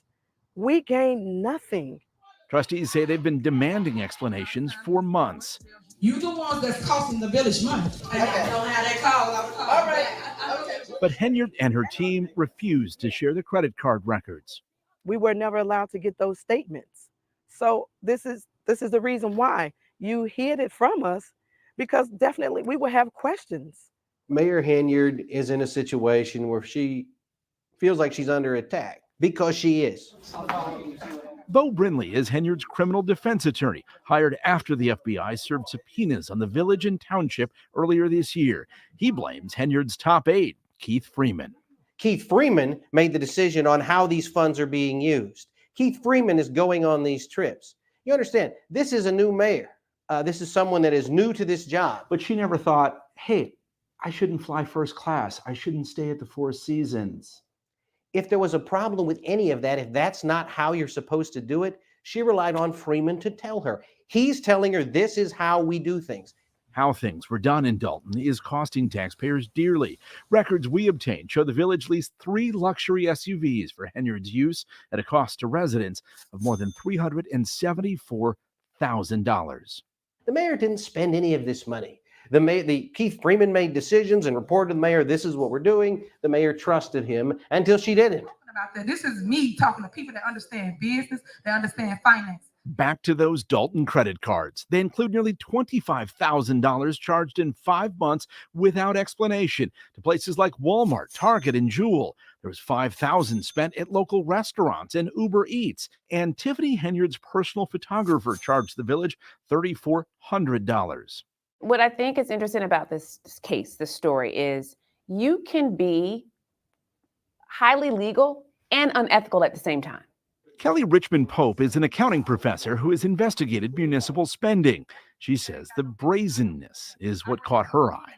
We gain nothing. Trustees say they've been demanding explanations for months. You the ones that's costing the village money. I don't have that call. All right. Okay. But Henyard and her team refused to share the credit card records. We were never allowed to get those statements. So this is the reason why you hid it from us, because definitely we will have questions. Mayor Henyard is in a situation where she feels like she's under attack because she is. Bo Brinley is Henyard's criminal defense attorney, hired after the FBI served subpoenas on the village and township earlier this year. He blames Henyard's top aide, Keith Freeman. Keith Freeman made the decision on how these funds are being used. Keith Freeman is going on these trips. You understand, this is a new mayor. This is someone that is new to this job. But she never thought, hey, I shouldn't fly first class. I shouldn't stay at the Four Seasons. If there was a problem with any of that, if that's not how you're supposed to do it, she relied on Freeman to tell her. He's telling her this is how we do things. How things were done in Dalton is costing taxpayers dearly. Records we obtained show the village leased 3 luxury SUVs for Henyard's use at a cost to residents of more than $374,000. The mayor didn't spend any of this money. The Keith Freeman made decisions and reported to the mayor, this is what we're doing. The mayor trusted him until she didn't. About that. This is me talking to people that understand business, that understand finance. Back to those Dalton credit cards. They include nearly $25,000 charged in 5 months without explanation to places like Walmart, Target, and Jewel. There was $5,000 spent at local restaurants and Uber Eats. And Tiffany Henyard's personal photographer charged the village $3,400. What I think is interesting about this case, this story, is you can be highly legal and unethical at the same time. Kelly Richmond Pope is an accounting professor who has investigated municipal spending. She says the brazenness is what caught her eye.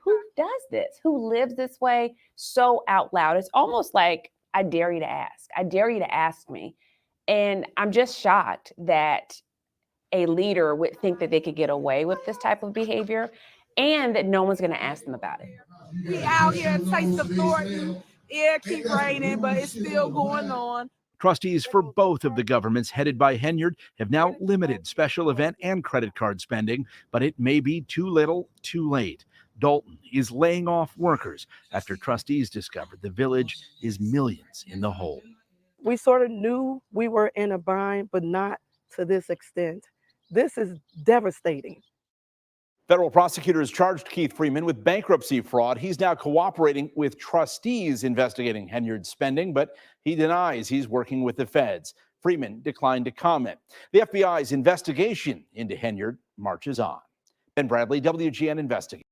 Who does this? Who lives this way so out loud? It's almost like, I dare you to ask. I dare you to ask me. And I'm just shocked that a leader would think that they could get away with this type of behavior and that no one's going to ask them about it. We out here in Taste of Thornton. Yeah, keep raining, but it's still going on. Trustees for both of the governments headed by Henyard have now limited special event and credit card spending, but it may be too little, too late. Dalton is laying off workers after trustees discovered the village is millions in the hole. We sort of knew we were in a bind, but not to this extent. This is devastating. Federal prosecutors charged Keith Freeman with bankruptcy fraud. He's now cooperating with trustees investigating Henyard's spending, but he denies he's working with the feds. Freeman declined to comment. The FBI's investigation into Henyard marches on. Ben Bradley, WGN Investigator.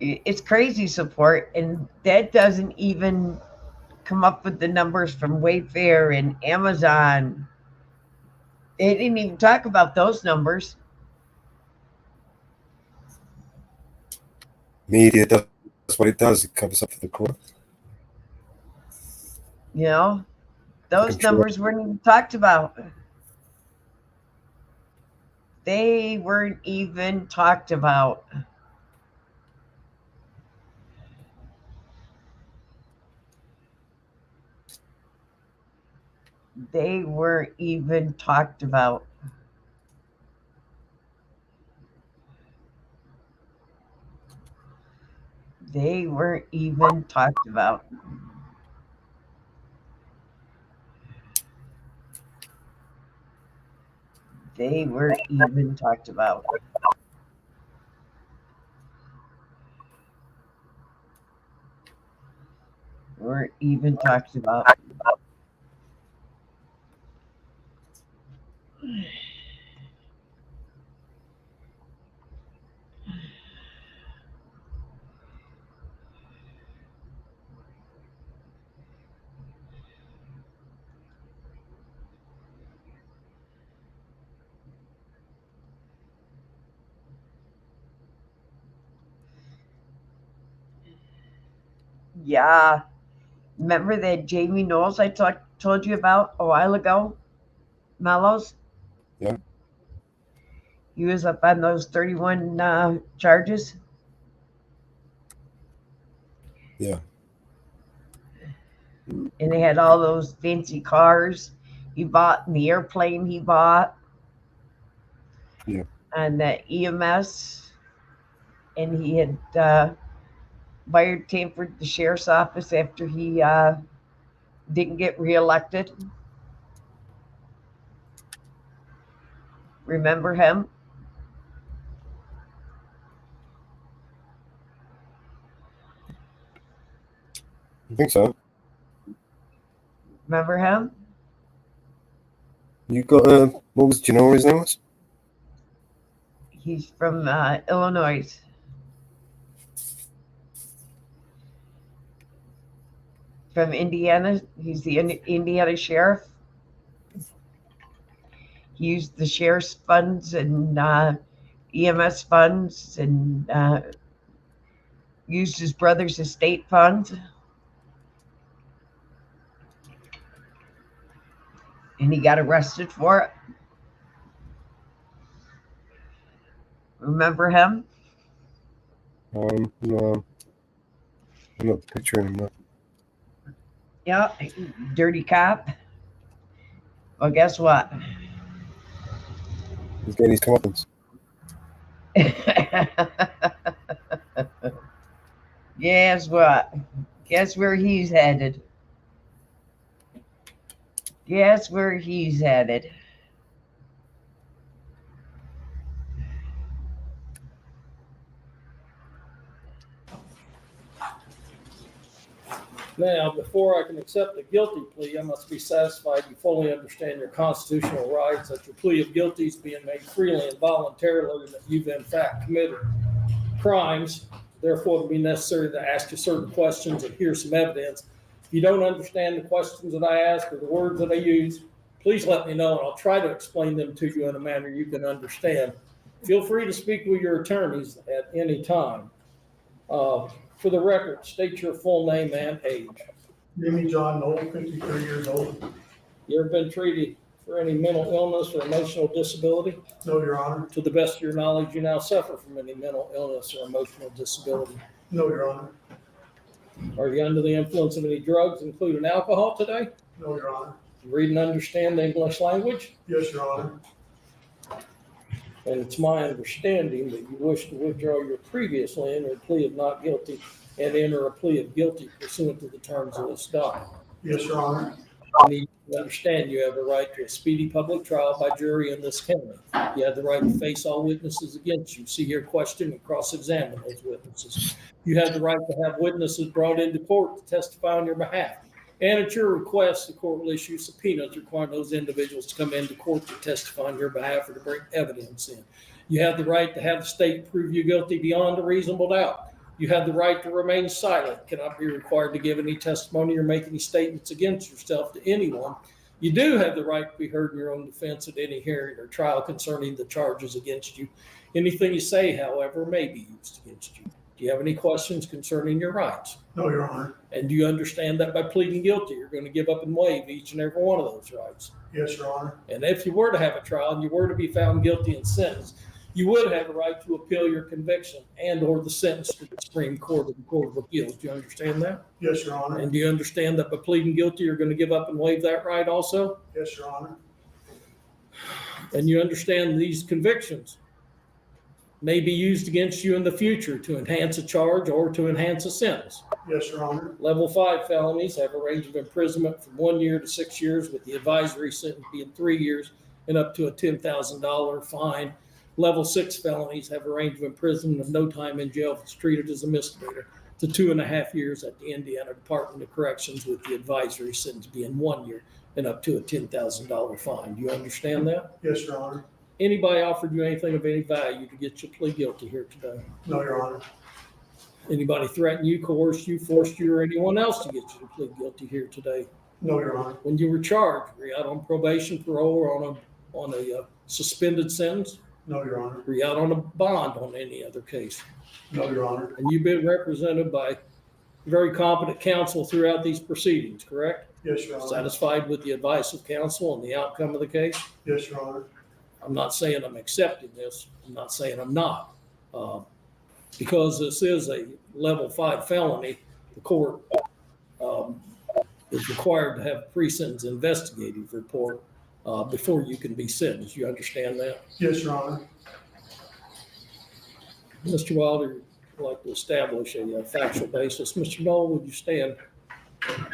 It's crazy support, and that doesn't even come up with the numbers from Wayfair and Amazon. They didn't even talk about those numbers. Media does what it does. It covers up for the court. You know, those numbers weren't even talked about. They weren't even talked about. They weren't even talked about. They weren't even talked about. They weren't even talked about. Weren't even talked about. Yeah. Remember that Jamie Knowles I told you about a while ago? Mellows? Yeah. He was up on those 31 charges. Yeah. And they had all those fancy cars he bought and the airplane he bought. Yeah. And the EMS. And he had tampered the sheriff's office after he didn't get reelected. Remember him? I think so. Remember him? You got what was? Do you know what his name was? He's from Illinois. From Indiana. He's the Indiana sheriff. He used the sheriff's funds and EMS funds and used his brother's estate funds. And he got arrested for it. Remember him? No. I'm not picturing him now. Yeah, dirty cop. Well, guess what? He's getting his comeuppance. Guess what? Guess where he's headed? Guess where he's headed? Now, before I can accept a guilty plea, I must be satisfied you fully understand your constitutional rights, that your plea of guilty is being made freely and voluntarily, and that you've in fact committed crimes. Therefore, it would be necessary to ask you certain questions and hear some evidence. If you don't understand the questions that I ask or the words that I use, please let me know, and I'll try to explain them to you in a manner you can understand. Feel free to speak with your attorneys at any time. For the record, state your full name and age. Jimmy John Knoll, 53 years old. You ever been treated for any mental illness or emotional disability? No, Your Honor. To the best of your knowledge, you now suffer from any mental illness or emotional disability? No, Your Honor. Are you under the influence of any drugs, including alcohol, today? No, Your Honor. You read and understand the English language? Yes, Your Honor. And it's my understanding that you wish to withdraw your previously entered plea of not guilty and enter a plea of guilty pursuant to the terms of this document. Yes, Your Honor. I need to understand you have a right to a speedy public trial by jury in this county. You have the right to face all witnesses against you, see your question and cross-examine those witnesses. You have the right to have witnesses brought into court to testify on your behalf. And at your request, the court will issue subpoenas requiring those individuals to come into court to testify on your behalf or to bring evidence in. You have the right to have the state prove you guilty beyond a reasonable doubt. You have the right to remain silent, cannot be required to give any testimony or make any statements against yourself to anyone. You do have the right to be heard in your own defense at any hearing or trial concerning the charges against you. Anything you say, however, may be used against you. Do you have any questions concerning your rights? No, Your Honor. And do you understand that by pleading guilty, you're going to give up and waive each and every one of those rights? Yes, Your Honor. And if you were to have a trial and you were to be found guilty and sentenced, you would have a right to appeal your conviction and or the sentence to the Supreme Court or the Court of Appeals. Do you understand that? Yes, Your Honor. And do you understand that by pleading guilty, you're going to give up and waive that right also? Yes, Your Honor. And you understand these convictions may be used against you in the future to enhance a charge or to enhance a sentence. Yes, Your Honor. Level 5 felonies have a range of imprisonment from 1 year to 6 years, with the advisory sentence being 3 years and up to a $10,000 fine. Level 6 felonies have a range of imprisonment of no time in jail if it's treated as a misdemeanor to 2.5 years at the Indiana Department of Corrections, with the advisory sentence being 1 year and up to a $10,000 fine. Do you understand that? Yes, Your Honor. Anybody offered you anything of any value to get you plea guilty here today? No, Your Honor. Anybody threatened you, coerced you, forced you, or anyone else to get you to plead guilty here today? No, Your Honor. When you were charged, were you out on probation, parole, or on a suspended sentence? No, Your Honor. Were you out on a bond on any other case? No, Your Honor. And you've been represented by very competent counsel throughout these proceedings, correct? Yes, Your Honor. Satisfied with the advice of counsel and the outcome of the case? Yes, Your Honor. I'm not saying I'm accepting this. I'm not saying I'm not. Because this is a level 5 felony, the court is required to have a pre-sentence investigative report before you can be sentenced. You understand that? Yes, Your Honor. Mr. Wilder, I'd like to establish a factual basis. Mr. Knoll, would you stand?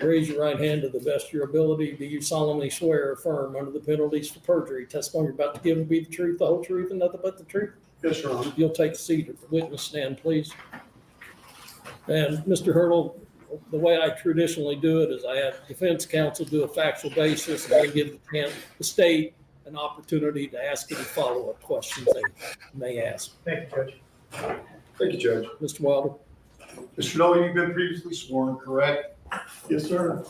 Raise your right hand to the best of your ability. Do you solemnly swear or affirm under the penalties for perjury testimony you're about to give will be the truth, the whole truth, and nothing but the truth? Yes, Your Honor. You'll take a seat at the witness stand, please. And Mr. Hurdle, the way I traditionally do it is I have defense counsel do a factual basis and I give the state an opportunity to ask any follow-up questions they may ask. Thank you, Judge. Thank you, Judge. Mr. Wilder. Mr. Knoll, you've been previously sworn, correct? Yes, sir.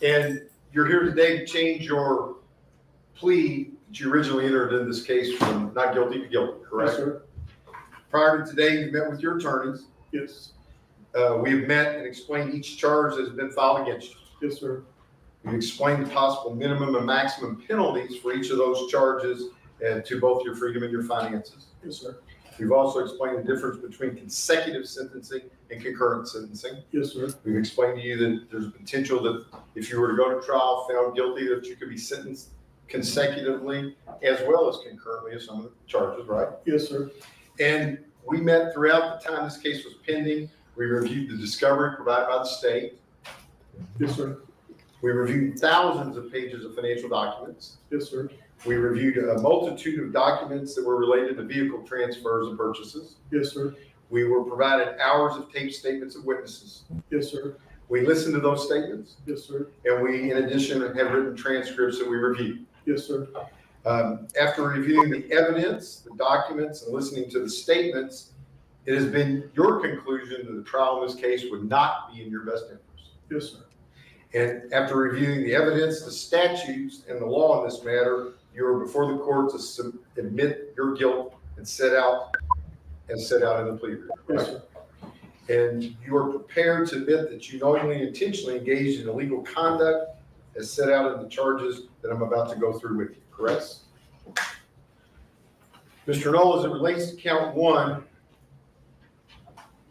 And you're here today to change your plea that you originally entered in this case from not guilty to guilty, correct? Yes, sir. Prior to today, you met with your attorneys. Yes. We have met and explained each charge that has been filed against you. Yes, sir. We've explained the possible minimum and maximum penalties for each of those charges to both your freedom and your finances. Yes, sir. We've also explained the difference between consecutive sentencing and concurrent sentencing. Yes, sir. We've explained to you that there's a potential that if you were to go to trial, found guilty, that you could be sentenced consecutively as well as concurrently as some of the charges, right? Yes, sir. And we met throughout the time this case was pending. We reviewed the discovery provided by the state. Yes, sir. We reviewed thousands of pages of financial documents. Yes, sir. We reviewed a multitude of documents that were related to vehicle transfers and purchases. Yes, sir. We were provided hours of tape statements of witnesses. Yes, sir. We listened to those statements. Yes, sir. And we, in addition, have written transcripts that we reviewed. Yes, sir. After reviewing the evidence, the documents, and listening to the statements, it has been your conclusion that the trial in this case would not be in your best interest. Yes, sir. And after reviewing the evidence, the statutes, and the law in this matter, you are before the court to admit your guilt and set out in the plea agreement. Right? Yes, sir. And you are prepared to admit that you knowingly and intentionally engaged in illegal conduct as set out in the charges that I'm about to go through with you, correct? Mr. Knoll, as it relates to count 1,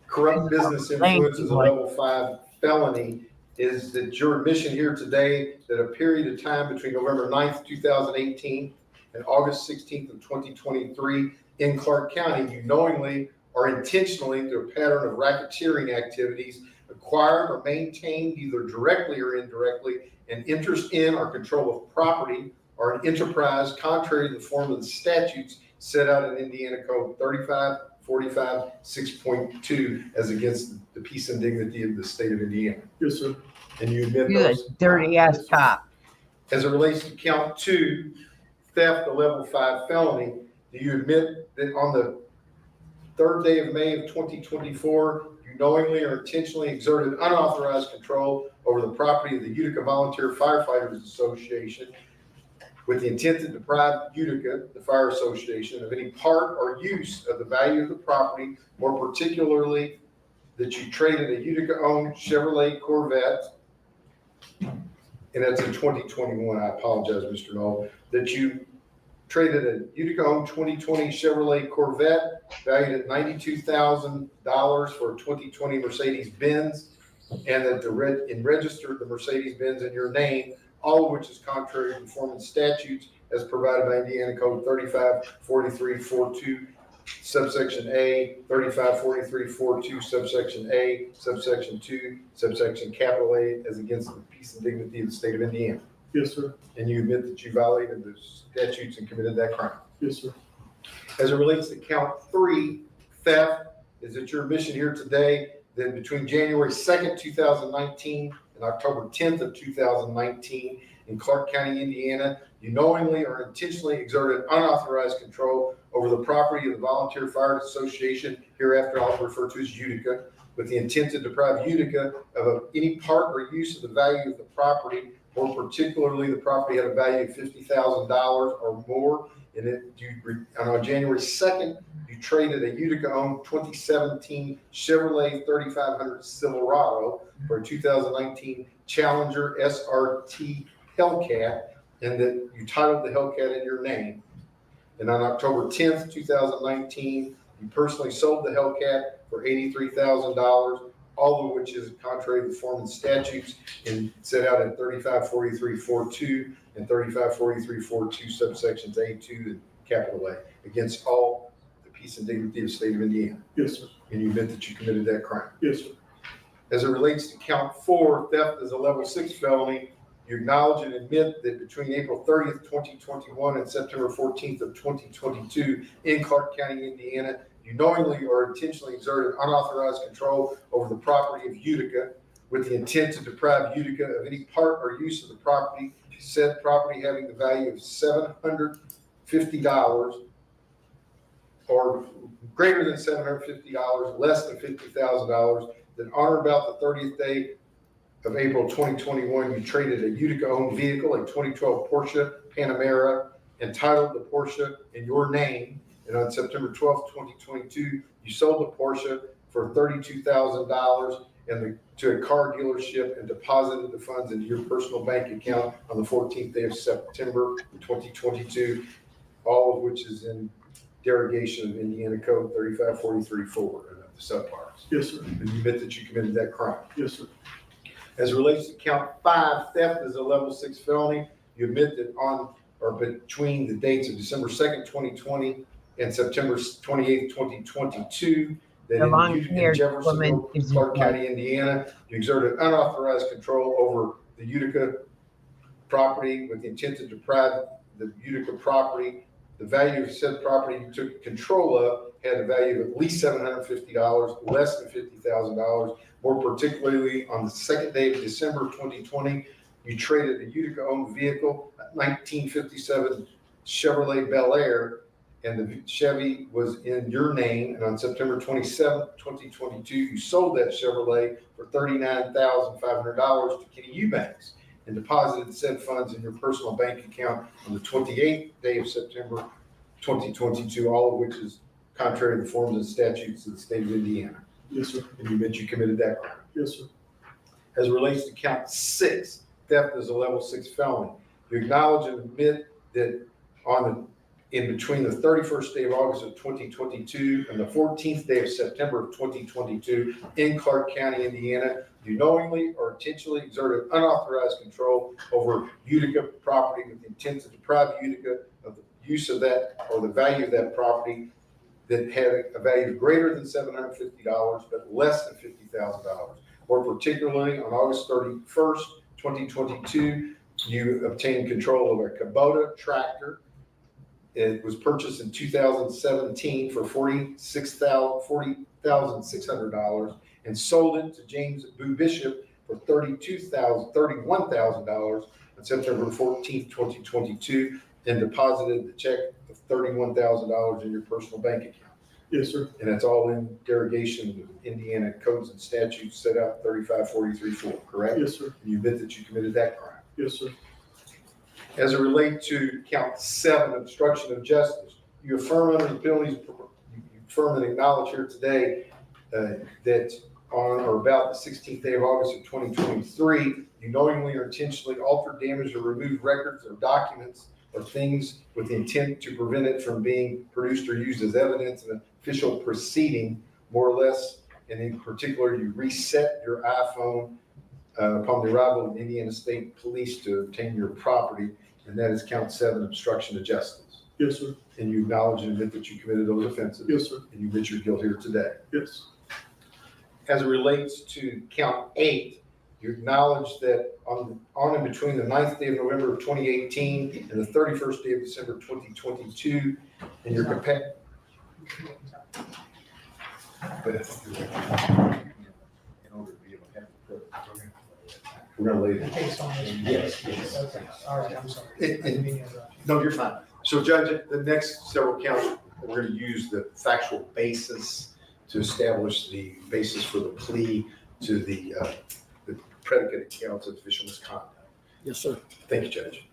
corrupt business influence is a level 5 felony, is that your admission here today that a period of time between November 9th, 2018 and August 16th of 2023 in Clark County, you knowingly or intentionally through a pattern of racketeering activities acquired or maintained either directly or indirectly an interest in or control of property or an enterprise contrary to the form of the statutes set out in Indiana Code 3545 6.2 as against the peace and dignity of the state of Indiana. Yes, sir. And you admit You're those? a dirty ass cop. As it relates to count 2, theft, a level 5 felony, do you admit that on the 3rd day of May of 2024, you knowingly or intentionally exerted unauthorized control over the property of the Utica Volunteer Firefighters Association with the intent to deprive Utica, the Fire Association, of any part or use of the value of the property, more particularly that you traded a Utica-owned Chevrolet Corvette, and that's in 2021, I apologize, Mr. Knoll, that you traded a Utica-owned 2020 Chevrolet Corvette valued at $92,000 for a 2020 Mercedes-Benz, and that registered the Mercedes-Benz in your name, all of which is contrary to the form of statutes as provided by Indiana Code 354342, subsection A, 354342, subsection A, subsection 2, subsection capital A, as against the peace and dignity of the state of Indiana. Yes, sir. And you admit that you violated the statutes and committed that crime. Yes, sir. As it relates to count 3, theft, is it your admission here today that between January 2nd, 2019 and October 10th of 2019 in Clark County, Indiana, you knowingly or intentionally exerted unauthorized control over the property of the Volunteer Fire Association, hereafter I'll refer to as Utica, with the intent to deprive Utica of any part or use of the value of the property, more particularly the property had a value of $50,000 or more, and on January 2nd, you traded a Utica-owned 2017 Chevrolet 3500 Silverado for a 2019 Challenger SRT Hellcat, and that you titled the Hellcat in your name. And on October 10th, 2019, you personally sold the Hellcat for $83,000, all of which is contrary to the form of statutes and set out in 354342 and 354342 subsections A2 and capital A against all the peace and dignity of the state of Indiana. Yes, sir. And you admit that you committed that crime. Yes, sir. As it relates to count 4, theft is a level 6 felony. You acknowledge and admit that between April 30th, 2021 and September 14th of 2022 in Clark County, Indiana, you knowingly or intentionally exerted unauthorized control over the property of Utica with the intent to deprive Utica of any part or use of the property, said property having the value of $750 or greater than $750, less than $50,000, that on or about the 30th day of April 2021, you traded a Utica-owned vehicle, a 2012 Porsche Panamera, entitled the Porsche in your name. And on September 12th, 2022, you sold the Porsche for $32,000 to a car dealership and deposited the funds into your personal bank account on the 14th day of September 2022, all of which is in derogation of Indiana Code 3543-4 and of the subparts. Yes, sir. And you admit that you committed that crime. Yes, sir. As it relates to count 5, theft is a level 6 felony. You admit that on or between the dates of December 2nd, 2020 and September 28th, 2022, that The in long-haired Jefferson, woman is Clark your County, Indiana, you exerted unauthorized control over the Utica property with the intent to deprive the Utica property. The value of said property you took control of had a value of at least $750, less than $50,000. More particularly, on the second day of December 2020, you traded a Utica-owned vehicle, a 1957 Chevrolet Bel Air, and the Chevy was in your name. And on September 27th, 2022, you sold that Chevrolet for $39,500 to Kenny Eubanks and deposited said funds in your personal bank account on the 28th day of September 2022, all of which is contrary to the forms and statutes of the state of Indiana. Yes, sir. And you admit you committed that crime. Yes, sir. As it relates to count 6, theft is a level 6 felony. You acknowledge and admit that in between the 31st day of August of 2022 and the 14th day of September of 2022 in Clark County, Indiana, you knowingly or intentionally exerted unauthorized control over Utica property with the intent to deprive Utica of the use of that or the value of that property that had a value greater than $750 but less than $50,000. More particularly, on August 31st, 2022, you obtained control of a Kubota tractor. It was purchased in 2017 for $40,600 and sold it to James Boo Bishop for $31,000 on September 14th, 2022, and deposited the check of $31,000 in your personal bank account. Yes, sir. And that's all in derogation of Indiana codes and statutes set out 3543-4, correct? Yes, sir. And you admit that you committed that crime. Yes, sir. As it relates to count 7, obstruction of justice, you affirm under the penalties, you affirm and acknowledge here today that on or about the 16th day of August of 2023, you knowingly or intentionally altered, damaged, or removed records or documents or things with the intent to prevent it from being produced or used as evidence in an official proceeding, more or less, and in particular, you reset your iPhone upon the arrival of Indiana State Police to obtain your property, and that is count 7, obstruction of justice. Yes, sir. And you acknowledge and admit that you committed those offenses. Yes, sir. And you admit your guilt here today. Yes. As it relates to count 8, you acknowledge that on and between the 9th day of November of 2018 and the 31st day of December 2022, in your capacity. But in order to be able to have the we're going to lay it. Yes. Okay, all right, I'm sorry. No, you're fine. So, Judge, the next several counts, we're going to use the factual basis to establish the basis for the plea to the predicate counts of official misconduct. Yes, sir. Thank you, Judge.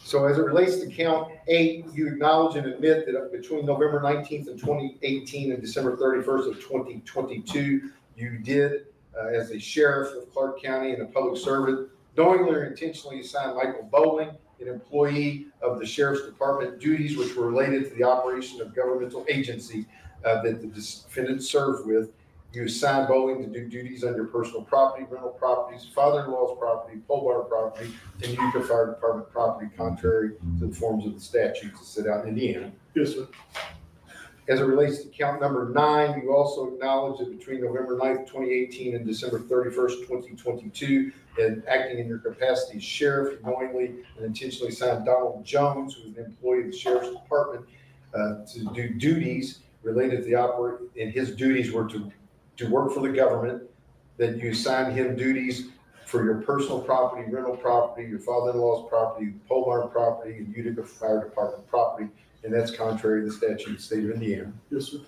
So as it relates to count 8, you acknowledge and admit that between November 19th of 2018 and December 31st of 2022, you did, as a sheriff of Clark County and a public servant, knowingly or intentionally assign Michael Bowling, an employee of the Sheriff's Department, duties which were related to the operation of governmental agency that the defendant served with. You assign Bowling to do duties on your personal property, rental properties, father-in-law's property, pole barn property, and Utica Fire Department property, contrary to the forms of the statutes that set out in Indiana. Yes, sir. As it relates to count number 9, you also acknowledge that between November 9th, 2018 and December 31st, 2022, and acting in your capacity as sheriff, you knowingly and intentionally assigned Donald Jones, who is an employee of the Sheriff's Department, to do duties related to the and his duties were to work for the government. That you assigned him duties for your personal property, rental property, your father-in-law's property, pole barn property, and Utica Fire Department property, and that's contrary to the statute of the state of Indiana. Yes, sir.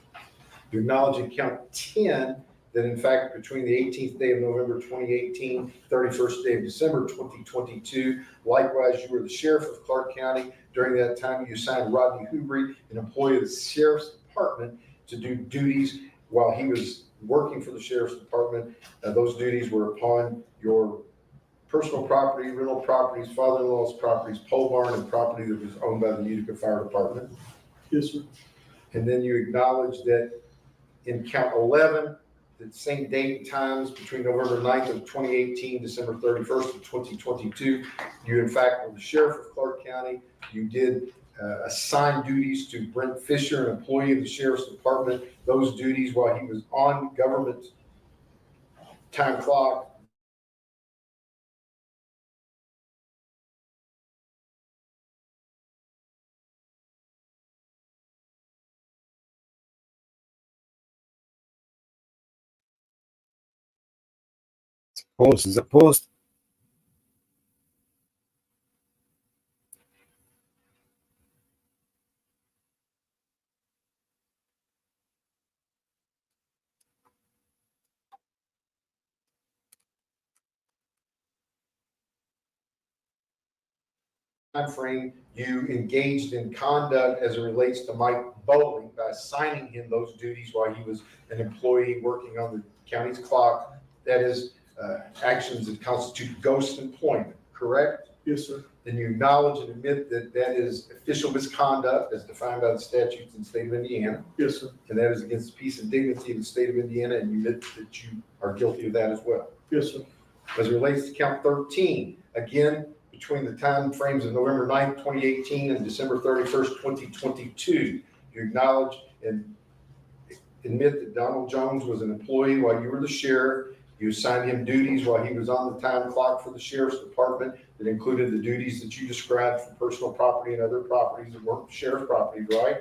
You acknowledge in count 10 that in fact between the 18th day of November 2018, 31st day of December 2022, likewise you were the sheriff of Clark County. During that time you assigned Rodney Hubry, an employee of the Sheriff's Department, to do duties while he was working for the Sheriff's Department. Those duties were upon your personal property, rental properties, father-in-law's properties, pole barn, and property that was owned by the Utica Fire Department. Yes, sir. And then you acknowledge that in count 11, the same date and times between November 9th of 2018, December 31st of 2022, you in fact were the Sheriff of Clark County. You did assign duties to Brent Fisher, an employee of the Sheriff's Department, those duties while he was on government time clock. Pause. Is it paused? Time frame you engaged in conduct as it relates to Mike Bowling by assigning him those duties while he was an employee working on the county's clock. That is actions that constitute ghost employment, correct? Yes, sir. Then you acknowledge and admit that that is official misconduct as defined by the statutes in the state of Indiana. Yes, sir. And that is against the peace and dignity of the state of Indiana, and you admit that you are guilty of that as well. Yes, sir. As it relates to count 13, again, between the time frames of November 9th, 2018 and December 31st, 2022, you acknowledge and admit that Donald Jones was an employee while you were the sheriff. You assigned him duties while he was on the time clock for the Sheriff's Department that included the duties that you described for personal property and other properties that weren't sheriff's property, right?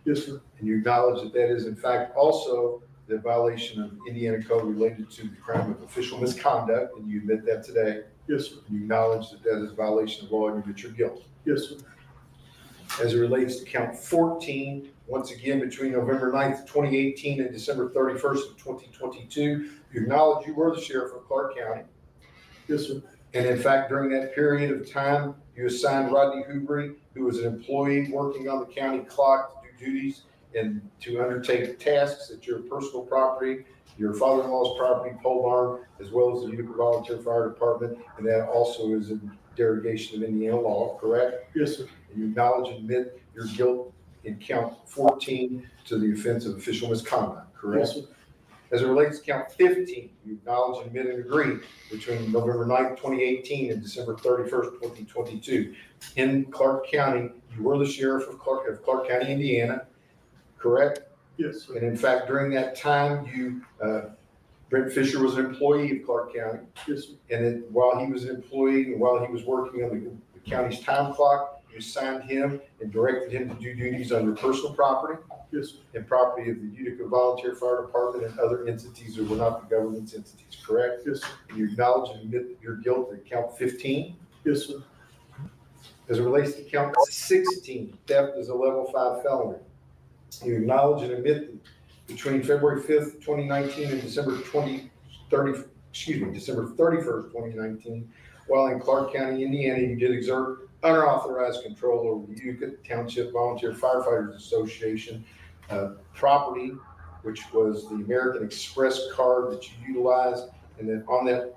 Yes, sir. And you acknowledge that that is in fact also the violation of Indiana code related to the crime of official misconduct, and you admit that today. Yes, sir. You acknowledge that that is a violation of law and you admit your guilt. Yes, sir. As it relates to count 14, once again, between November 9th, 2018 and December 31st of 2022, you acknowledge you were the sheriff of Clark County. Yes, sir. And in fact, during that period of time, you assigned Rodney Hoobrey, who was an employee working on the county clock, to do duties and to undertake tasks at your personal property, your father-in-law's property, pole barn, as well as the Utica Volunteer Fire Department, and that also is a derogation of Indiana law, correct? Yes, sir. And you acknowledge and admit your guilt in count 14 to the offense of official misconduct, correct? Yes, sir. As it relates to count 15, you acknowledge and admit and agree between November 9th, 2018 and December 31st, 2022. In Clark County, you were the sheriff of Clark County, Indiana, correct? Yes, sir. And in fact, during that time, Brent Fisher was an employee of Clark County. Yes, sir. And then while he was an employee and while he was working on the county's time clock, you assigned him and directed him to do duties on your personal property. Yes, sir. And property of the Utica Volunteer Fire Department and other entities that were not the government's entities, correct? Yes, sir. And you acknowledge and admit your guilt at count 15. Yes, sir. As it relates to count 16, theft is a level 5 felony. You acknowledge and admit that between February 5th, 2019 and December 31st, 2019, while in Clark County, Indiana, you did exert unauthorized control over the Utica Township Volunteer Firefighters Association property, which was the American Express card that you utilized. And then on that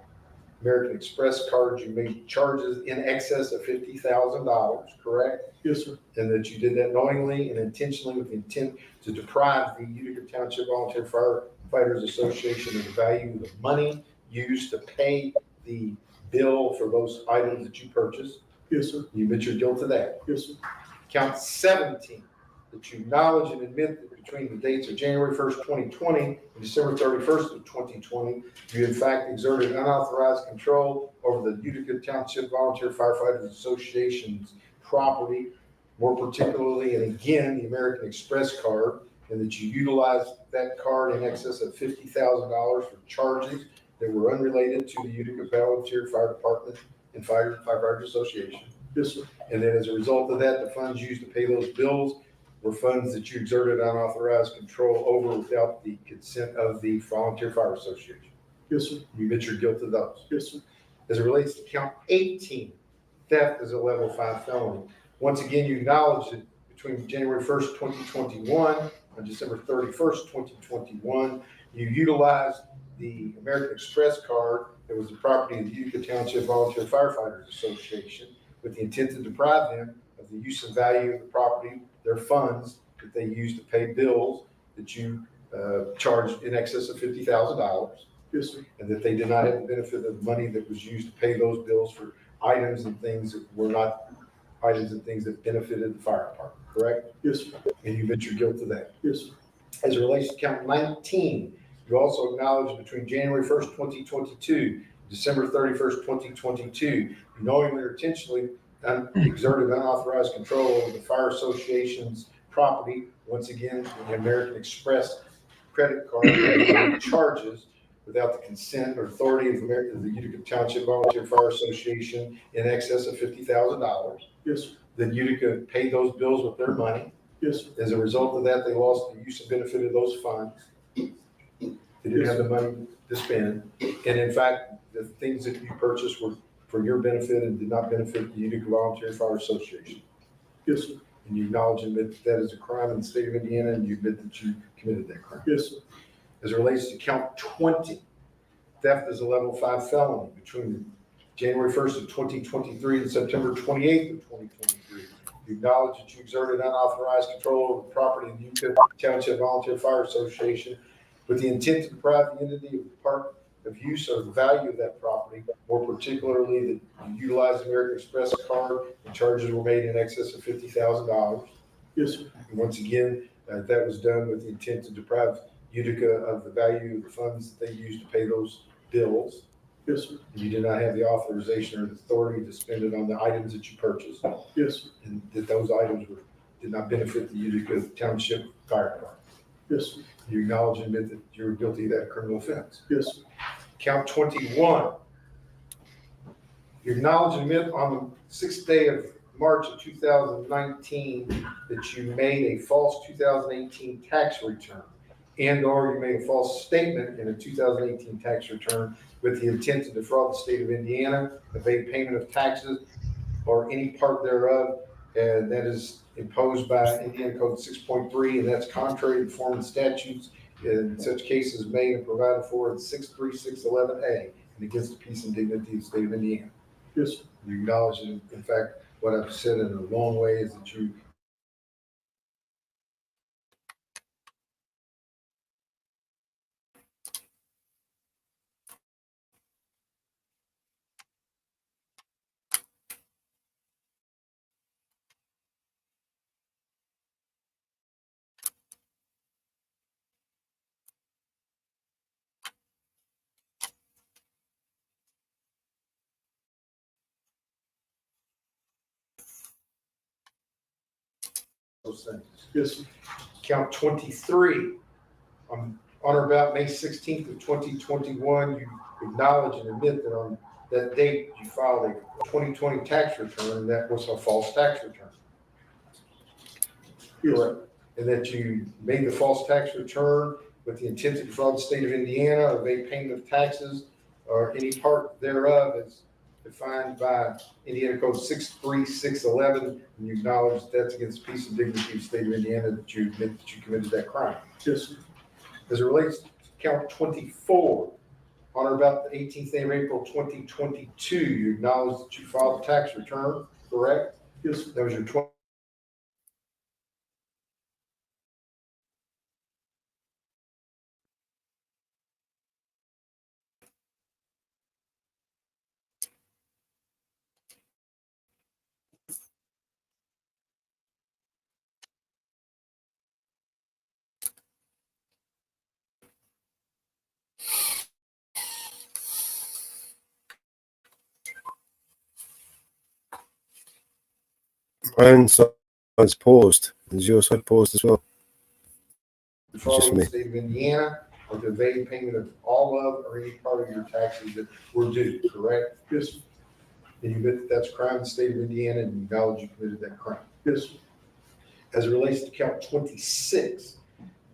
American Express card, you made charges in excess of $50,000, correct? Yes, sir. And that you did that knowingly and intentionally with the intent to deprive the Utica Township Volunteer Firefighters Association of the value of the money used to pay the bill for those items that you purchased. Yes, sir. You admit your guilt to that. Yes, sir. Count 17, that you acknowledge and admit that between the dates of January 1st, 2020 and December 31st of 2020, you in fact exerted unauthorized control over the Utica Township Volunteer Firefighters Association's property, more particularly, and again, the American Express card, and that you utilized that card in excess of $50,000 for charges that were unrelated to the Utica Volunteer Fire Department and Firefighters Association. Yes, sir. And then as a result of that, the funds used to pay those bills were funds that you exerted unauthorized control over without the consent of the Volunteer Fire Association. Yes, sir. You admit your guilt to those. Yes, sir. As it relates to count 18, theft is a level 5 felony. Once again, you acknowledge that between January 1st, 2021 and December 31st, 2021, You utilized the American Express card that was the property of the Utica Township Volunteer Firefighters Association with the intent to deprive them of the use and value of the property, their funds that they used to pay bills that you charged in excess of $50,000. Yes, sir. And that they did not have the benefit of the money that was used to pay those bills for items and things that were not items and things that benefited the fire department, correct? Yes, sir. And you admit your guilt to that. Yes, sir. As it relates to count 19, you also acknowledge between January 1st, 2022, December 31st, 2022, you knowingly or intentionally exerted unauthorized control over the fire association's property. Once again, the American Express credit card charges without the consent or authority of the Utica Township Volunteer Fire Association in excess of $50,000. Yes, sir. Then Utica paid those bills with their money. Yes, sir. As a result of that, they lost the use and benefit of those funds. They didn't have the money to spend. And in fact, the things that you purchased were for your benefit and did not benefit the Utica Volunteer Fire Association. Yes, sir. And you acknowledge and admit that is a crime in the state of Indiana, and you admit that you committed that crime. Yes, sir. As it relates to count 20, theft is a level 5 felony between January 1st of 2023 and September 28th of 2023. You acknowledge that you exerted unauthorized control over the property of the Utica Township Volunteer Fire Association with the intent to deprive the entity of the part of use or the value of that property, more particularly that you utilized the American Express card and charges were made in excess of $50,000. Yes, sir. And once again, that was done with the intent to deprive Utica of the value of the funds that they used to pay those bills. Yes, sir. You did not have the authorization or the authority to spend it on the items that you purchased. Yes, sir. And that those items did not benefit the Utica Township Fire Department. Yes, sir. You acknowledge and admit that you were guilty of that criminal offense. Yes, sir. Count 21. You acknowledge and admit on the 6th day of March of 2019 that you made a false 2018 tax return and or you made a false statement in a 2018 tax return with the intent to defraud the state of Indiana, evade payment of taxes or any part thereof, and that is imposed by Indiana Code 6.3, and that's contrary to form and statutes in such cases made and provided for in 63611A and against the peace and dignity of the state of Indiana. Yes, sir. You acknowledge, in fact, what I've said in a long way is that you those things. Yes, sir. Count 23. On or about May 16th of 2021, you acknowledge and admit that on that date you filed a 2020 tax return, and that was a false tax return. Yes, Correct. And that you made the false tax return with the intent to defraud the state of Indiana or evade payment of taxes or any part thereof as defined by Indiana Code 63611, and you acknowledge that's against the peace and dignity of the state of Indiana, that you admit that you committed that crime. Yes, sir. As it relates to count 24, on or about the 18th day of April 2022, you acknowledge that you filed a tax return, correct? Yes, sir. That was your 20. Mine side's paused. Is your side paused as well? Defrauding the state of Indiana or to evade payment of all of or any part of your taxes that were due, correct? Yes, sir. And you admit that that's a crime in the state of Indiana and you acknowledge you committed that crime. Yes, sir. As it relates to count 26,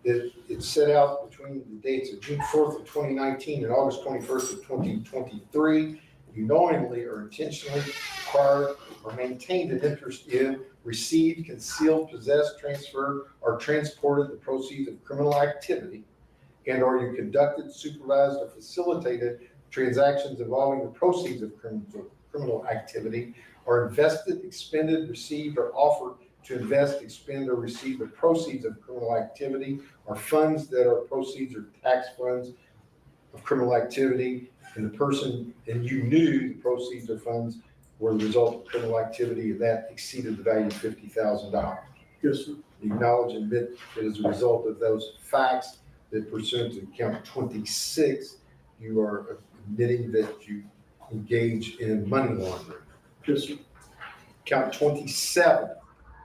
it's set out between the dates of June 4th of 2019 and August 21st of 2023. You knowingly or intentionally acquired or maintained an interest in, received, concealed, possessed, transferred, or transported the proceeds of criminal activity and or you conducted, supervised, or facilitated transactions involving the proceeds of criminal activity, or invested, expended, received, or offered to invest, expend, or receive the proceeds of criminal activity, or funds that are proceeds or tax funds of criminal activity, and the person, and you knew the proceeds or funds were the result of criminal activity, and that exceeded the value of $50,000. Yes, sir. You acknowledge and admit that as a result of those facts, that pursuant to count 26, you are admitting that you engage in money laundering. Yes, sir. Count 27,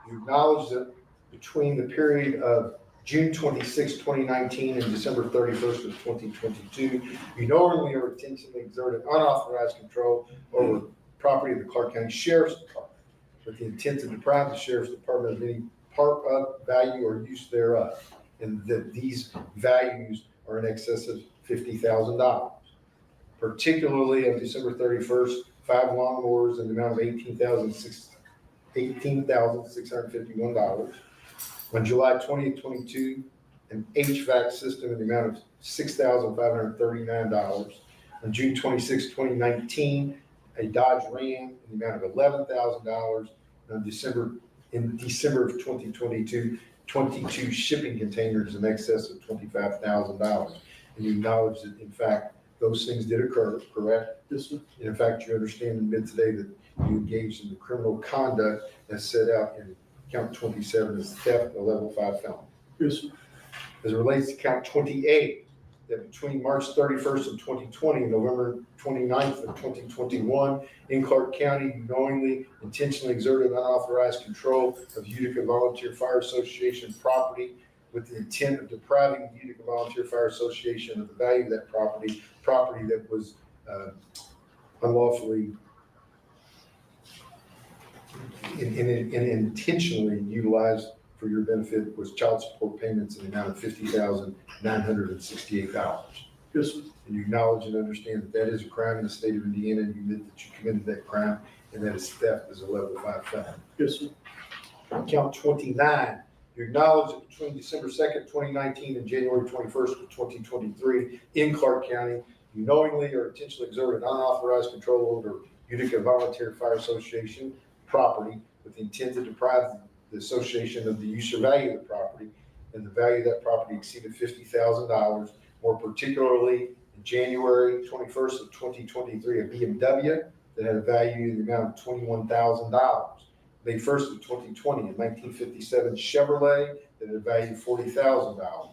you acknowledge that between the period of June 26, 2019 and December 31st of 2022, you knowingly or intentionally exerted unauthorized control over property of the Clark County Sheriff's Department with the intent to deprive the Sheriff's Department of any part of, value, or use thereof, and that these values are in excess of $50,000. Particularly on December 31st, 5 lawnmowers in the amount of $18,651. On July 20th, 22, an HVAC system in the amount of $6,539. On June 26, 2019, a Dodge Ram in the amount of $11,000. In December of 2022, 22 shipping containers in excess of $25,000. And you acknowledge that, in fact, those things did occur, correct? Yes, sir. And in fact, you understand and admit today that you engaged in the criminal conduct as set out in count 27 as theft, a level 5 felony. Yes, sir. As it relates to count 28, that between March 31st of 2020 and November 29th of 2021, in Clark County, you knowingly, intentionally exerted unauthorized control of Utica Volunteer Fire Association property with the intent of depriving the Utica Volunteer Fire Association of the value of that property that was unlawfully and intentionally utilized for your benefit was child support payments in the amount of $50,968. Yes, sir. And you acknowledge and understand that that is a crime in the state of Indiana, and you admit that you committed that crime, and that is theft as a level 5 felony. Yes, sir. Count 29, you acknowledge that between December 2nd, 2019 and January 21st of 2023 in Clark County, you knowingly or intentionally exerted unauthorized control over Utica Volunteer Fire Association property with the intent to deprive the association of the use or value of the property, and the value of that property exceeded $50,000. More particularly, in January 21st of 2023, a BMW that had a value in the amount of $21,000. May 1st of 2020, a 1957 Chevrolet that had a value of $40,000.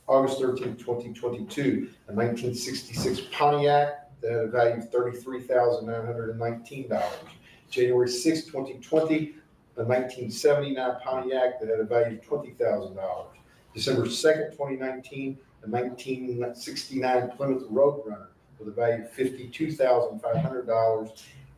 August 13th, 2022, a 1966 Pontiac that had a value of $33,919. January 6th, 2020, a 1979 Pontiac that had a value of $20,000. December 2nd, 2019, a 1969 Plymouth Roadrunner with a value of $52,500.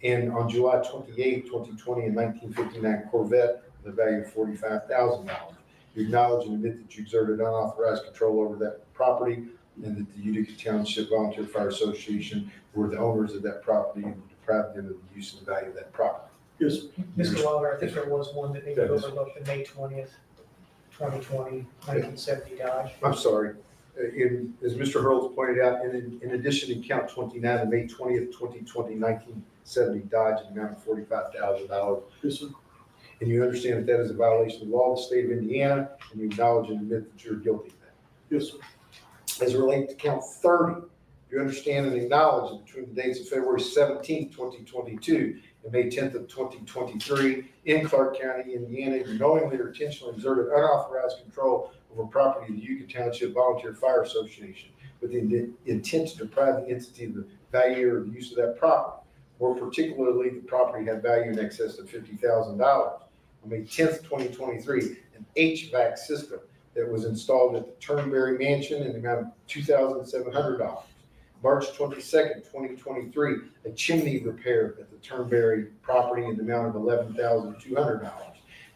And on July 28, 2020, a 1959 Corvette with a value of $45,000. You acknowledge and admit that you exerted unauthorized control over that property, and that the Utica Township Volunteer Fire Association were the owners of that property and deprived them of the use and value of that property. Yes, sir. Mr. Wilder, I think there was one that maybe overlooked, the May 20th, 2020, 1970 Dodge. I'm sorry. As Mr. Hurls pointed out, in addition to count 29, the May 20th, 2020, 1970 Dodge in the amount of $45,000. Yes, sir. And you understand that that is a violation of the law of the state of Indiana, and you acknowledge and admit that you're guilty of that. Yes, sir. As it relates to count 30, you understand and acknowledge that between the dates of February 17th, 2022 and May 10th of 2023 in Clark County, Indiana, you knowingly or intentionally exerted unauthorized control over property of the Utica Township Volunteer Fire Association with the intent to deprive the entity of the value or the use of that property. More particularly, the property had value in excess of $50,000. On May 10th, 2023, an HVAC system that was installed at the Turnberry Mansion in the amount of $2,700. March 22nd, 2023, a chimney repair at the Turnberry property in the amount of $11,200.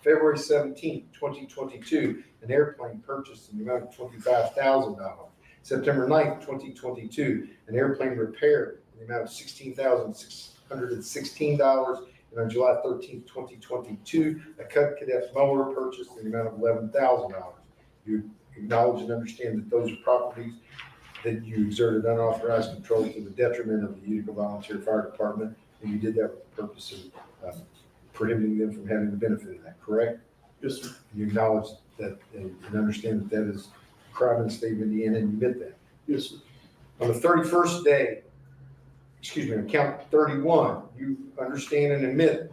February 17th, 2022, an airplane purchased in the amount of $25,000. September 9th, 2022, an airplane repair in the amount of $16,616. And on July 13th, 2022, a Cub Cadet mower purchased in the amount of $11,000. You acknowledge and understand that those are properties that you exerted unauthorized control to the detriment of the Utica Volunteer Fire Department, and you did that with the purpose of prohibiting them from having the benefit of that, correct? Yes, sir. You acknowledge that and understand that that is a crime in the state of Indiana, and you admit that. Yes, sir. On the 31st day, on count 31, you understand and admit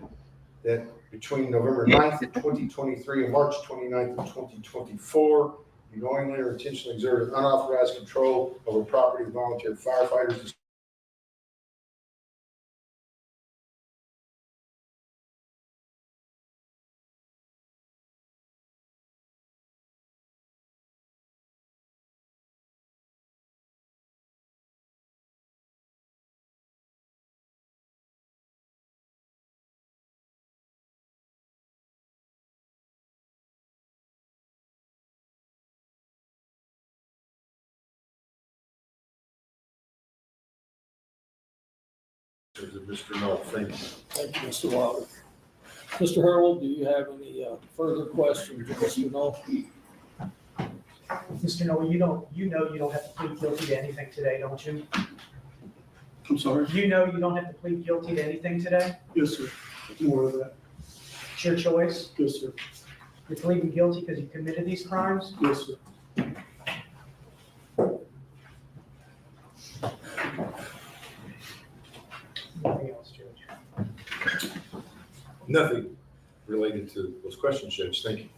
that between November 9th of 2023 and March 29th of 2024, you knowingly or intentionally exerted unauthorized control over property of volunteer firefighters. Mr. Null, thank you. Thank you, Mr. Wilder. Mr. Hurwell, do you have any further questions of Mr. Null? Mr. Noel, you know you don't have to plead guilty to anything today, don't you? I'm sorry? You know you don't have to plead guilty to anything today? Yes, sir. More of that. It's your choice? Yes, sir. You're pleading guilty because you committed these crimes? Yes, sir. Nothing else, Judge. Nothing related to those questions, Judge. Thank you.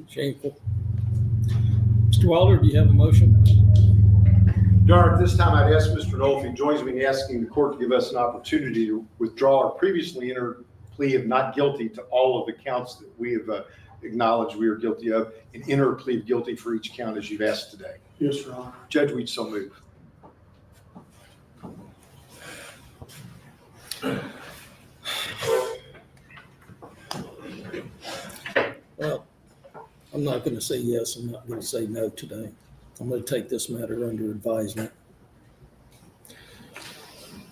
Shameful. Mr. Wilder, do you have a motion? Your Honor, at this time, I'd ask Mr. Knoll if he joins me in asking the court to give us an opportunity to withdraw our previously entered plea of not guilty to all of the counts that we have acknowledged we are guilty of, and enter a plea of guilty for each count as you've asked today. Yes, Your Honor. Judge, we'd so move. Well, I'm not going to say yes. I'm not going to say no today. I'm going to take this matter under advisement.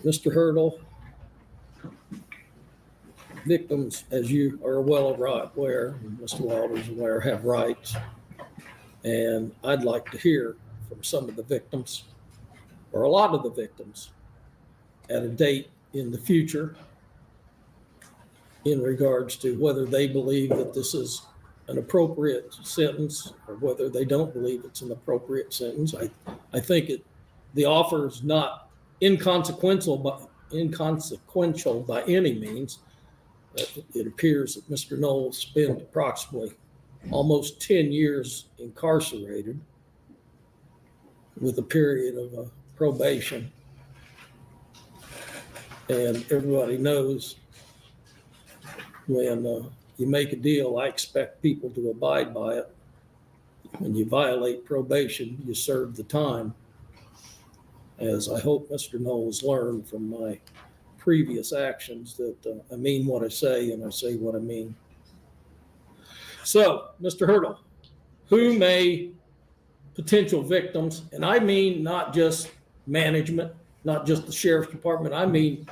Mr. Hurdle, victims, as you are well aware, and Mr. Wilder's aware, have rights. And I'd like to hear from some of the victims, or a lot of the victims, at a date in the future in regards to whether they believe that this is an appropriate sentence or whether they don't believe it's an appropriate sentence. I think the offer is not inconsequential by any means. It appears that Mr. Knoll spent approximately almost 10 years incarcerated with a period of probation. And everybody knows when you make a deal, I expect people to abide by it. When you violate probation, you serve the time. As I hope Mr. Knowles learned from my previous actions that I mean what I say and I say what I mean. So, Mr. Hurdle, who may potential victims, and I mean not just management, not just the sheriff's department, I mean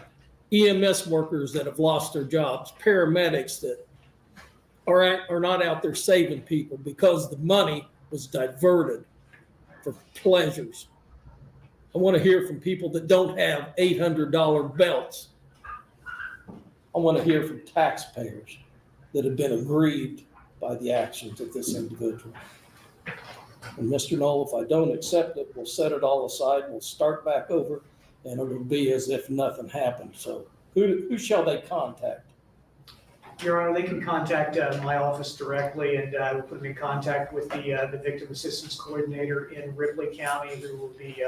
EMS workers that have lost their jobs, paramedics that are not out there saving people because the money was diverted for pleasures. I want to hear from people that don't have $800 belts. I want to hear from taxpayers that have been aggrieved by the actions of this individual. And Mr. Knoll, if I don't accept it, we'll set it all aside, we'll start back over, and it'll be as if nothing happened. So who shall they contact? Your Honor, they can contact my office directly, and we'll put them in contact with the Victim Assistance Coordinator in Ripley County, who will be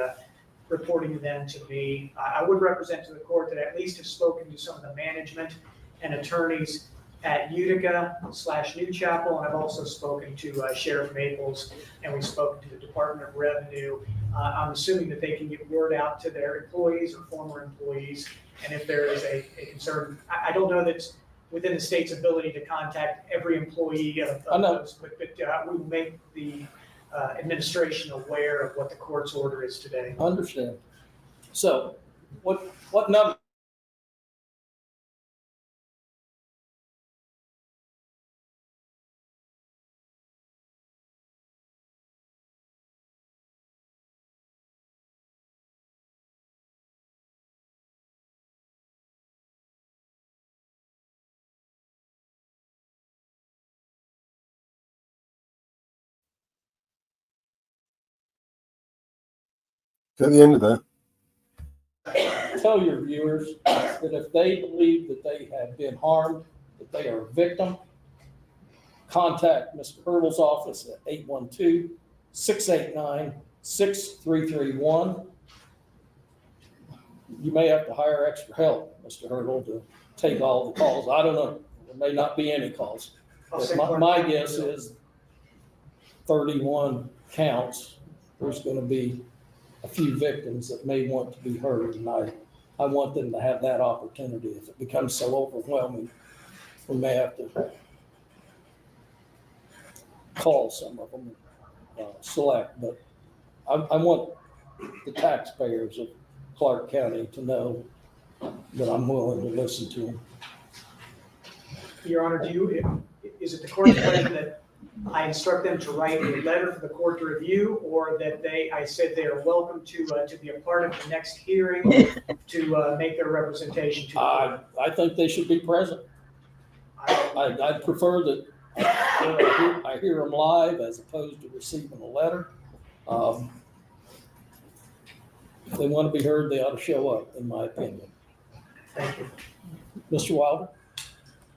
reporting them to me. I would represent to the court that I at least have spoken to some of the management and attorneys at Utica/New Chapel, and I've also spoken to Sheriff Maples, and we've spoken to the Department of Revenue. I'm assuming that they can get word out to their employees or former employees, and if there is a concern, I don't know that it's within the state's ability to contact every employee of those, but we will make the administration aware of what the court's order is today. Understand. So, what number? At the end of that, Tell your viewers that if they believe that they have been harmed, that they are a victim, contact Mr. Hurdle's office at 812-689-6331. You may have to hire extra help, Mr. Hurdle, to take all the calls. I don't know. There may not be any calls. But my guess is 31 counts. There's going to be a few victims that may want to be heard, and I want them to have that opportunity. If it becomes so overwhelming, we may have to call some of them, select, but I want the taxpayers of Clark County to know that I'm willing to listen to them. Your Honor, is it the court's pleasure that I instruct them to write a letter for the court to review, or that I said they are welcome to be a part of the next hearing to make their representation to the court? I think they should be present. I'd prefer that I hear them live as opposed to receiving a letter. If they want to be heard, they ought to show up, in my opinion. Thank you. Mr. Wilder?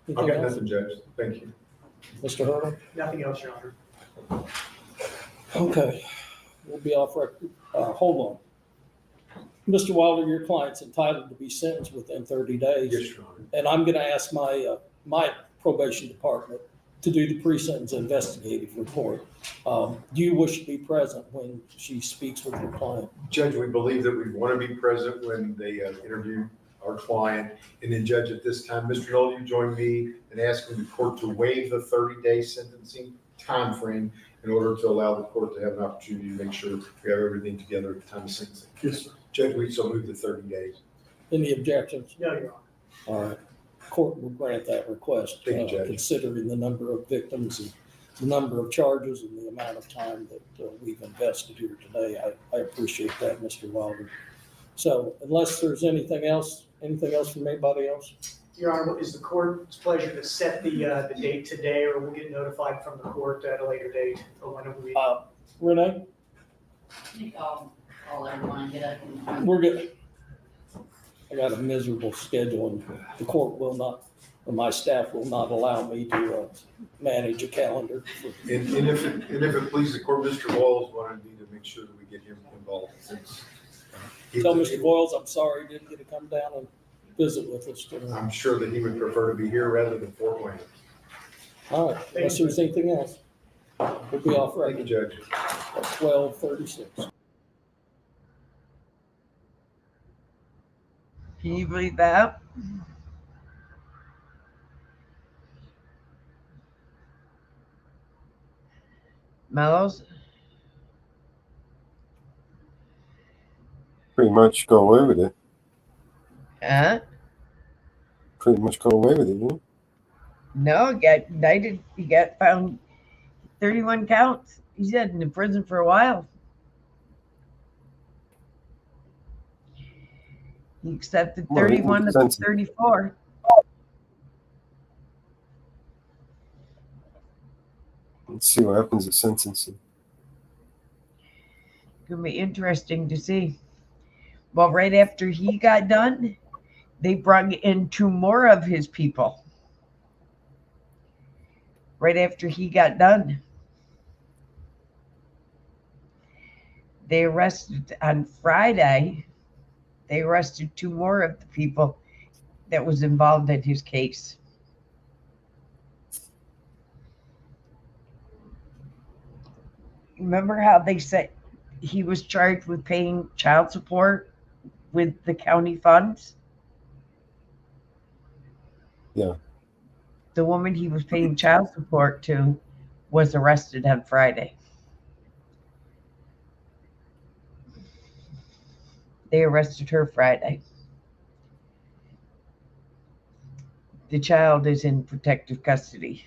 I've got nothing, Judge. Thank you. Mr. Hurdle? Nothing else, Your Honor. Okay, we'll be off record. Hold on. Mr. Wilder, your client's entitled to be sentenced within 30 days. Yes, Your Honor. And I'm going to ask my probation department to do the pre-sentence investigative report. Do you wish to be present when she speaks with your client? Judge, we believe that we want to be present when they interview our client. And then, Judge, at this time, Mr. Knoll, you join me in asking the court to waive the 30-day sentencing timeframe in order to allow the court to have an opportunity to make sure we have everything together at the time of sentencing. Yes, sir. Judge, we so move the 30 days. Any objections? No, Your Honor. All right. Court will grant that request, Thank you, Judge. considering the number of victims and the number of charges and the amount of time that we've invested here today. I appreciate that, Mr. Wilder. So unless there's anything else from anybody else? Your Honor, is the court's pleasure to set the date today, or we'll get notified from the court at a later date? Or when we? Renee? Call everyone, get up and. We're good. I got a miserable schedule, and the court will not, or my staff will not allow me to manage a calendar. And if it pleases the court, Mr. Walls wanted me to make sure that we get him involved. Tell Mr. Boyles I'm sorry he didn't get to come down and visit with us today. I'm sure that he would prefer to be here rather than Fort Wayne. All right, unless there's anything else, we'll be off record. Thank you, Judge. At 12:36. Can you believe that? Mellows? pretty much go away with it. Huh? Pretty much go away with it, yeah. No, he got indicted. He got found 31 counts. He's been in prison for a while. He accepted Well, he 31 of was the 34. Let's see what happens at sentencing. Gonna be interesting to see. Well, right after he got done, they brought in 2 more of his people. Right after he got done. They arrested on Friday. They arrested 2 more of the people that was involved in his case. Remember how they said he was charged with paying child support with the county funds? Yeah. The woman he was paying child support to was arrested on Friday. They arrested her Friday. The child is in protective custody.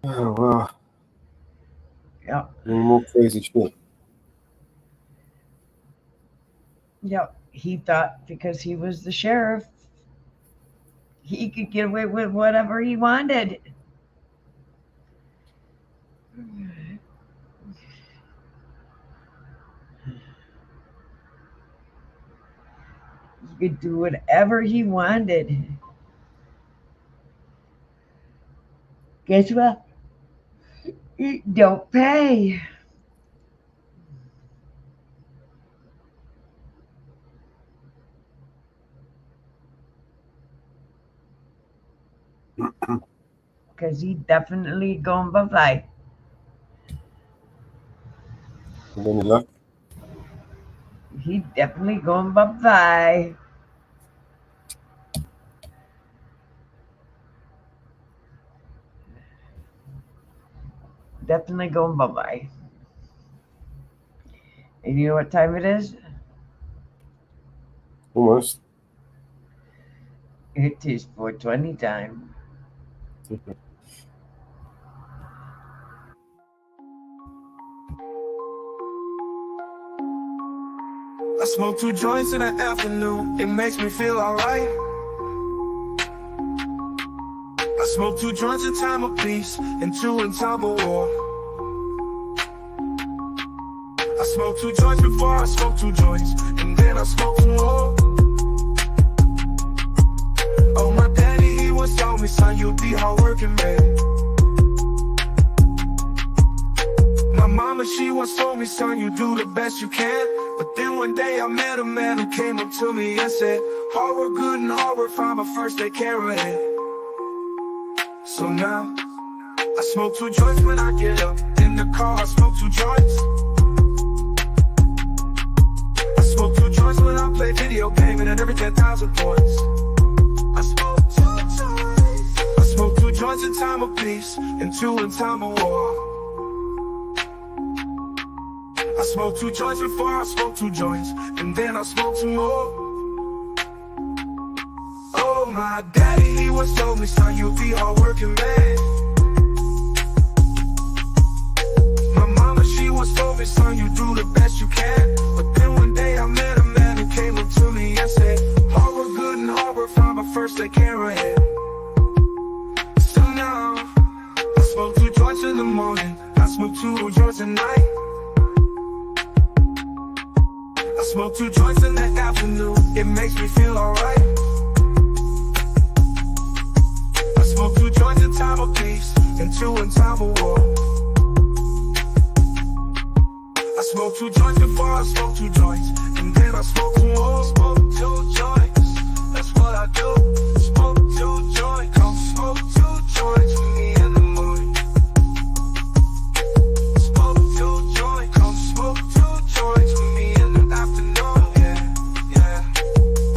Oh, wow. Yep. More crazy shit. Yep. He thought because he was the sheriff, he could get away with whatever he wanted. He could do whatever he wanted. Guess what? It don't pay. Because he definitely going bye-bye. Any luck? He definitely going bye-bye. Definitely going bye-bye. And you know what time it is? Almost. It is 4:20 time. I smoke 2 joints in the afternoon, it makes me feel alright. I smoke 2 joints in time of peace, and 2 in time of war. I smoke 2 joints before I smoke 2 joints, and then I smoke 2 more. Oh, my daddy, he once told me, son, you'll be hardworking, man. My mama, she once told me, son, you do the best you can. But then one day I met a man who came up to me and said, hard work good and hard work fine, but first they carry it. So now, I smoke 2 joints when I get up. In the car, I smoke 2 joints. I smoke 2 joints when I play video gaming at every 10,000 points. I smoke 2 joints. I smoke 2 joints in time of peace, and 2 in time of war. I smoke 2 joints before I smoke 2 joints, and then I smoke 2 more. Oh, my daddy, he once told me, son, you'll be hardworking, man. My mama, she once told me, son, you do the best you can. But then one day I met a man who came up to me and said, hard work good and hard work fine, but first they carry it. So now, I smoke 2 joints in the morning, I smoke 2 joints at night. I smoke 2 joints in the afternoon, it makes me feel alright. I smoke 2 joints in time of peace, and 2 in time of war. I smoke 2 joints before I smoke 2 joints, and then I smoke 2 more. Smoke 2 joints, that's what I do. Smoke 2 joints, come smoke 2 joints with me in the morning. Smoke 2 joints, come smoke 2 joints with me in the afternoon. Yeah.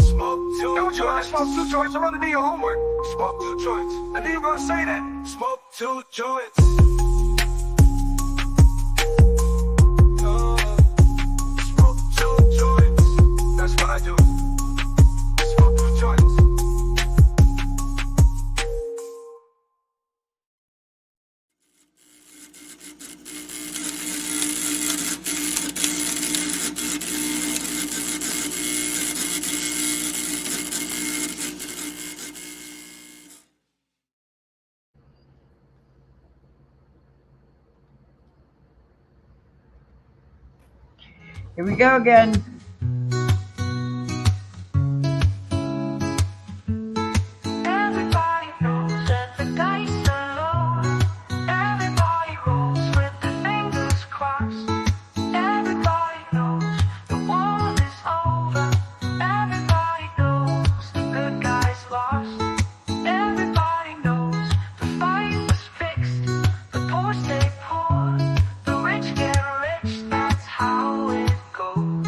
Smoke 2 joints. I smoke 2 joints, I'm gonna do your homework. Smoke 2 joints. I knew you were gonna say that. Smoke 2 joints. Smoke 2 joints. That's what I do. Smoke 2 joints. Here we go again. Everybody knows that the dice are low. Everybody rolls with their fingers crossed. Everybody knows the war is over. Everybody knows the good guys lost. Everybody knows the fight was fixed. The poor stay poor. The rich get rich. That's how it goes.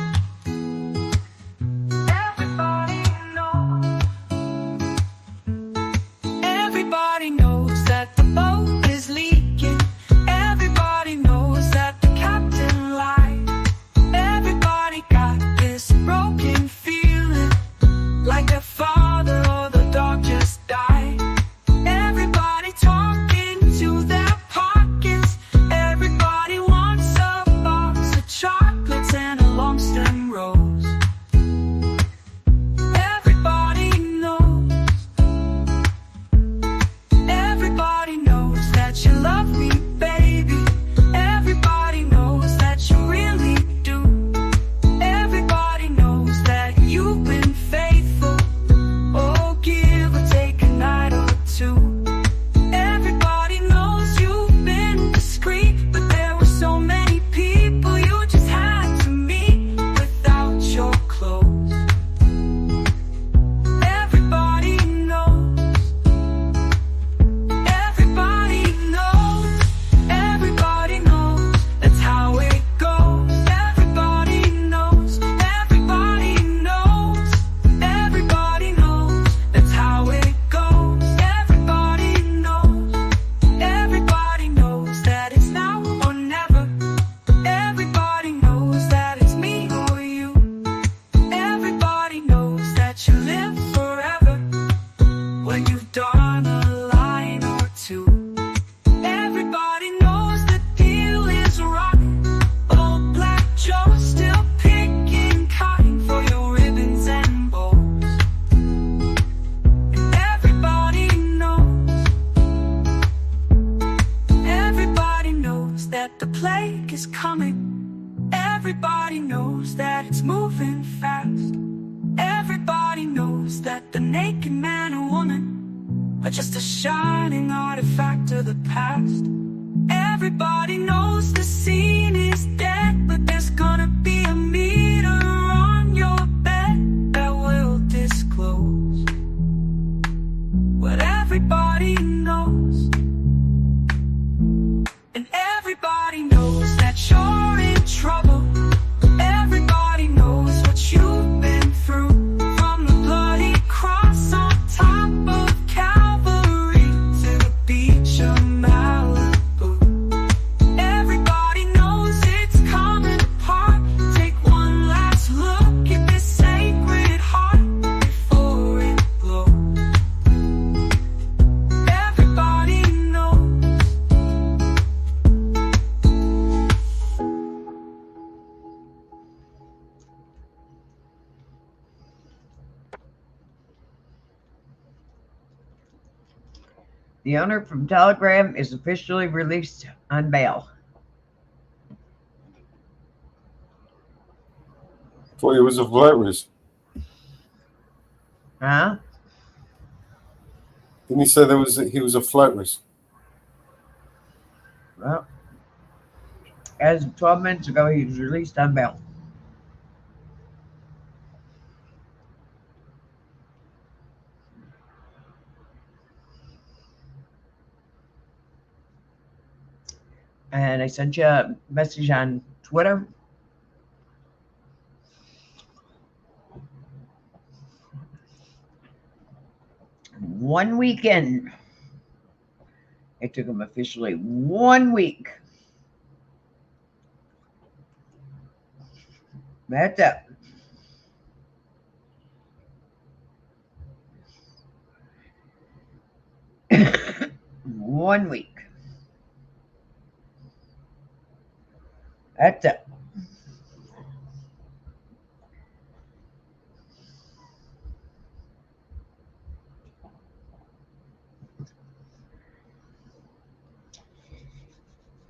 but you've done a line or two. Everybody knows the deal is rotten. Old Black Joe still picking cotton for your ribbons and bows. And everybody knows that the plague is coming. Everybody knows that it's moving fast. Everybody knows that the naked man or woman are just a shining artifact of the past. Everybody knows the scene is dead, but there's gonna be a meter on your bed that will disclose what everybody knows. And everybody knows that you're in trouble. Everybody knows what you've been through. From the bloody cross on top of Calvary to the beach of Malibu. Everybody knows it's coming apart. Take one last look at this sacred heart before it blows. Everybody knows. The owner from Telegram is officially released on bail. Thought he was a flight risk. Huh? Didn't he say he was a flight risk? Well, as of 12 minutes ago, he was released on bail. And I sent you a message on Twitter. One weekend. It took him officially 1 week. That's it. One week. That's it.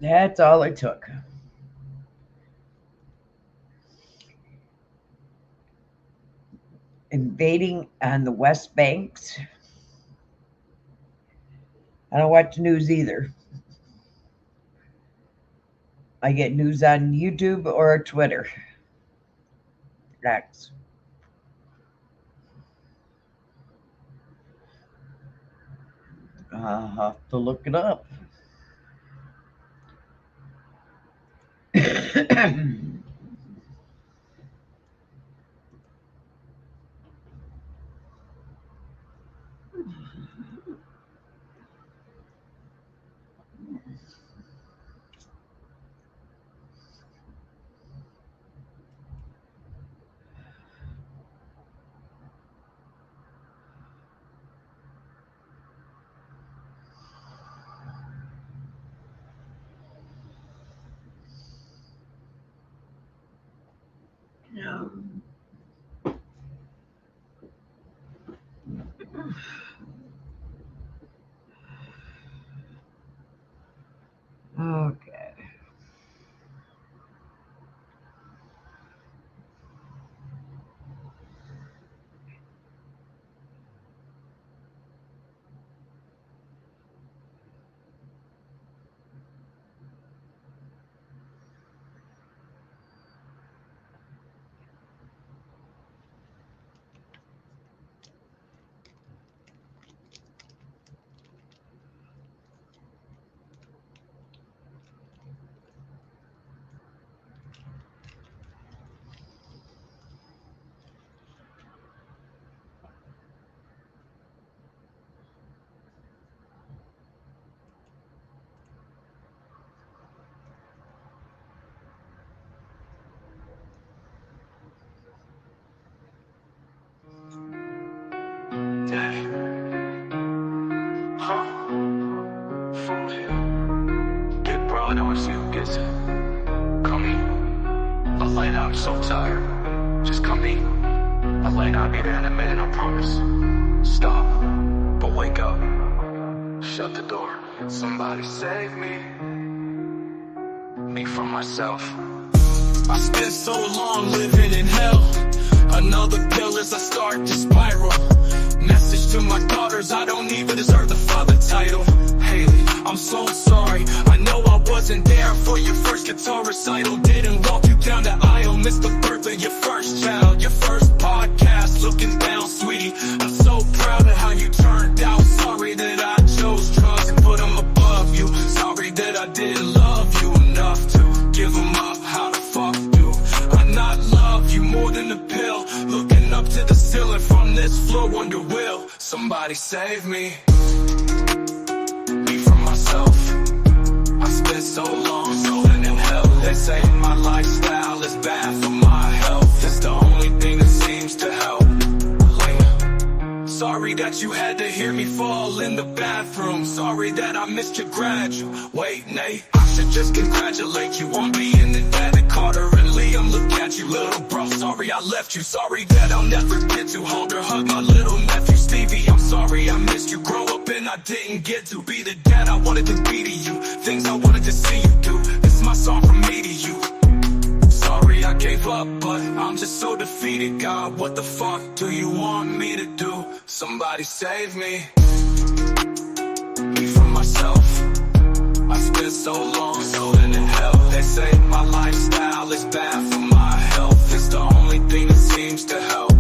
That's all it took. Invading on the West Banks. I don't watch news either. I get news on YouTube or Twitter. X. I'll have to look it up. Okay. so tired. Just come eat. I'll be there in a minute, I promise. Stop, but wake up. Shut the door. Somebody save me. Me from myself. I spent so long living in hell. Another pill as I start to spiral. Message to my daughters, I don't even deserve the father title. Haley, I'm so sorry. I know I wasn't there for your first guitar recital. Didn't walk you down the aisle. Missed the birth of your first child. Your first podcast, looking down, sweetie. I'm so proud of how you turned out. Sorry that I chose drugs and put them above you. Sorry that I didn't love you enough to give them up. How the fuck do I not love you more than a pill? Looking up to the ceiling from this floor, wonder will somebody save me? Me from myself. I spent so long living in hell. They say my lifestyle is bad for my health. It's the only thing that seems to help. Sorry that you had to hear me fall in the bathroom. Sorry that I missed your graduate, Nate. I should just congratulate you on being the dad of Carter and Liam. Look at you, little bro. Sorry I left you. Sorry that I'll never get to hold or hug my little nephew Stevie. I'm sorry I missed you. Grow up and I didn't get to be the dad I wanted to be to you. Things I wanted to see you do. This is my song from me to you. Sorry I gave up, but I'm just so defeated. God, what the fuck do you want me to do? Somebody save me. Me from myself. I spent so long living in hell. They say my lifestyle is bad for my health. It's the only thing that seems to help.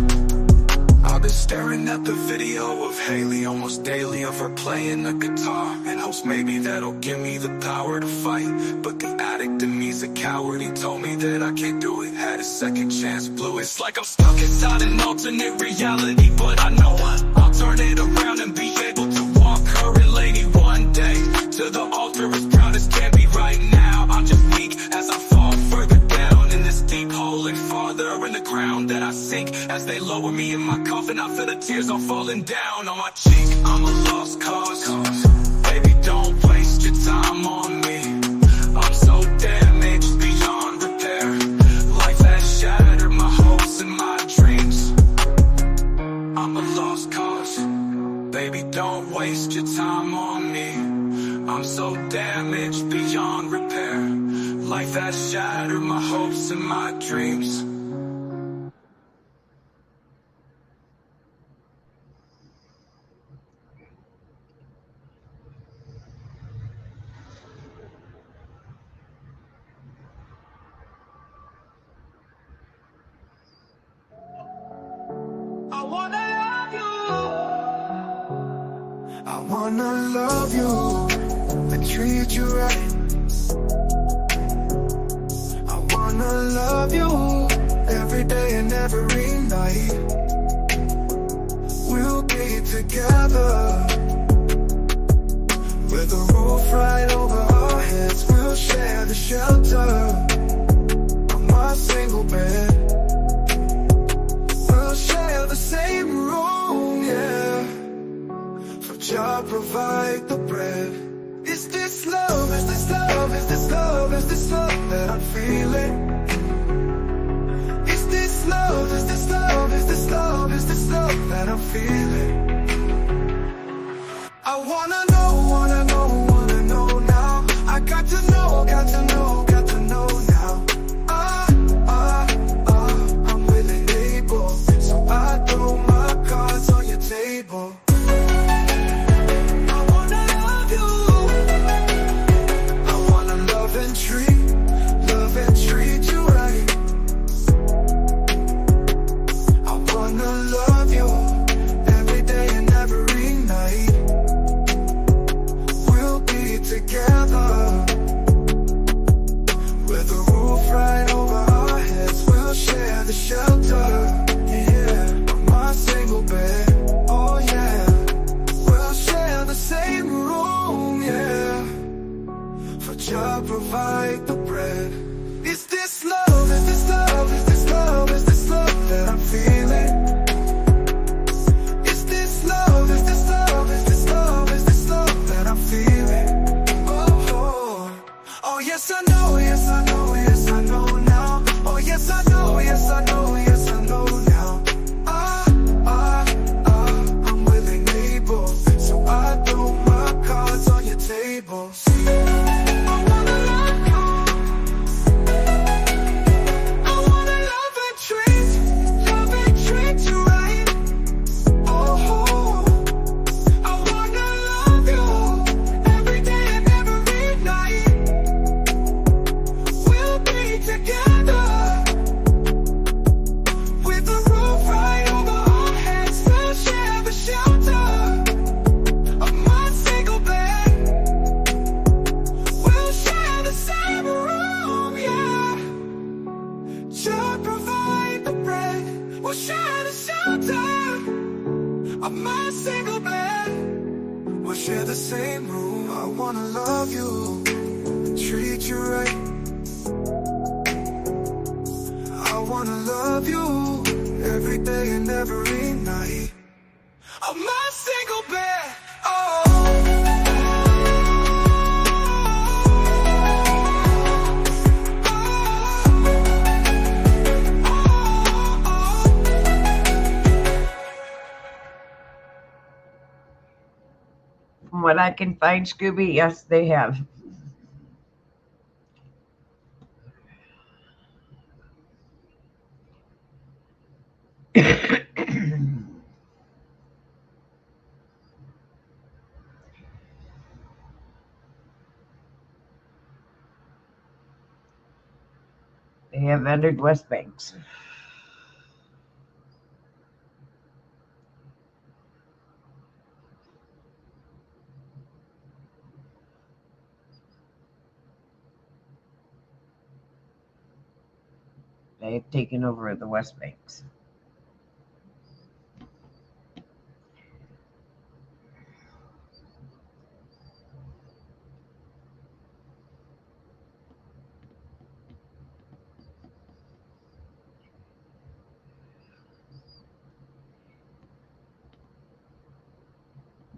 I've been staring at the video of Haley almost daily, of her playing the guitar, in hopes maybe that'll give me the power to fight. But the addict in me's a coward. He told me that I can't do it. Had a second chance, blew it. It's like I'm stuck inside an alternate reality, but I know I'll turn it around and be able to walk her and Lady one day to the altar as proud as can be. Right now I'm just weak as I fall further down in this deep hole and farther in the ground that I sink. As they lower me in my coffin, I feel the tears all falling down on my cheek. I'm a lost cause. Baby, don't waste your time on me. I'm so damaged beyond repair. Life has shattered my hopes and my dreams. I'm a lost cause. Baby, don't waste your time on me. I'm so damaged beyond repair. Life has shattered my hopes and my dreams. I wanna love you and treat you right. I wanna love you every day and every night. We'll be together with a roof right over our heads. We'll share the shelter of my single bed. We'll share the same room, yeah. Jah provide the bread. Is this love, is this love, is this love, is this love that I'm feeling? Is this love, is this love, is this love, is this love that I'm feeling? I wanna know, wanna know, wanna know now. I got to know, got to know, got to know now. I'm willing, able, so I throw my cards on your table. Treat you right. I wanna love you every day and every night. same room. I wanna love you, treat you right. I wanna love you every day and every night. On my single bed, oh. From what I can find, Scooby, yes, they have. They have entered West Banks. They have taken over the West Banks.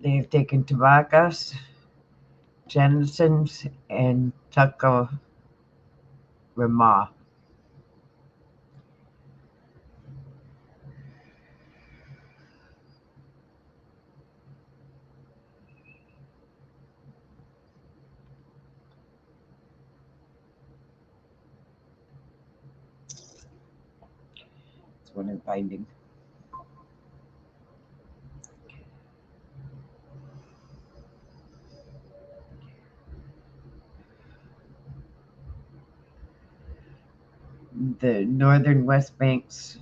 They have taken Tabacas, Jennison's, and Tuckerama. That's what I'm finding. The northern West Banks.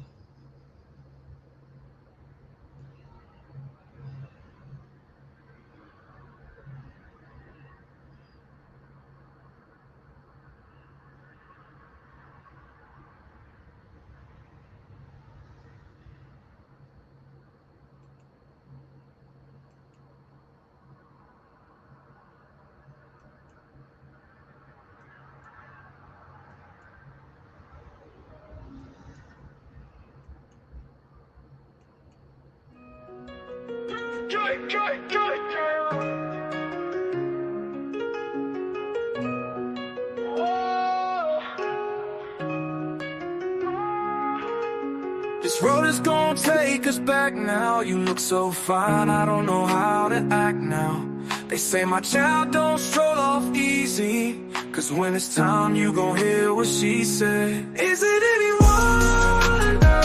This road is gonna take us back now. You look so fine, I don't know how to act now. They say my child don't stroll off easy, 'cause when it's time you gon' hear what she said. Is it any wonder?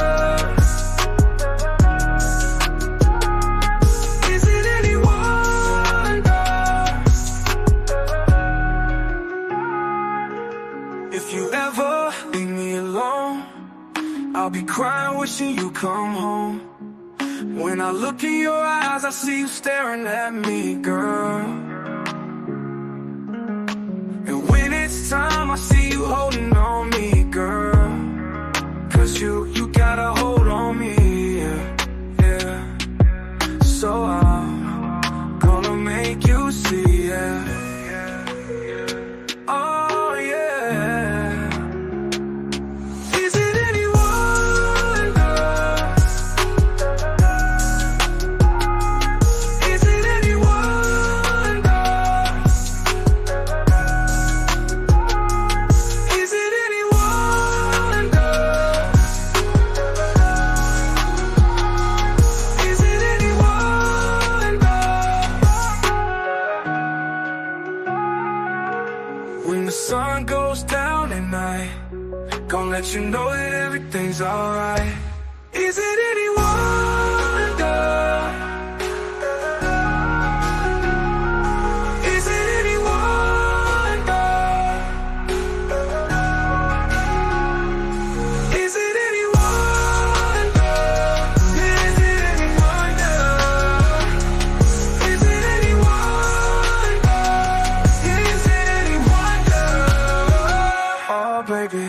Is it any wonder? If you ever leave me alone, I'll be crying wishing you come home. When I look in your eyes, I see you staring at me, girl. And when it's time, I see you holding on me, girl. 'Cause you got a hold on me, yeah. So I'm gonna make you see, yeah. Oh, yeah. Is it any wonder? Is it any wonder? Is it any wonder? Is it any wonder? When the sun goes down at night, gonna let you know that everything's alright. Is it any wonder? Is it any wonder? Is it any wonder? Is it any wonder? Is it any wonder? Is it any wonder? Oh, baby.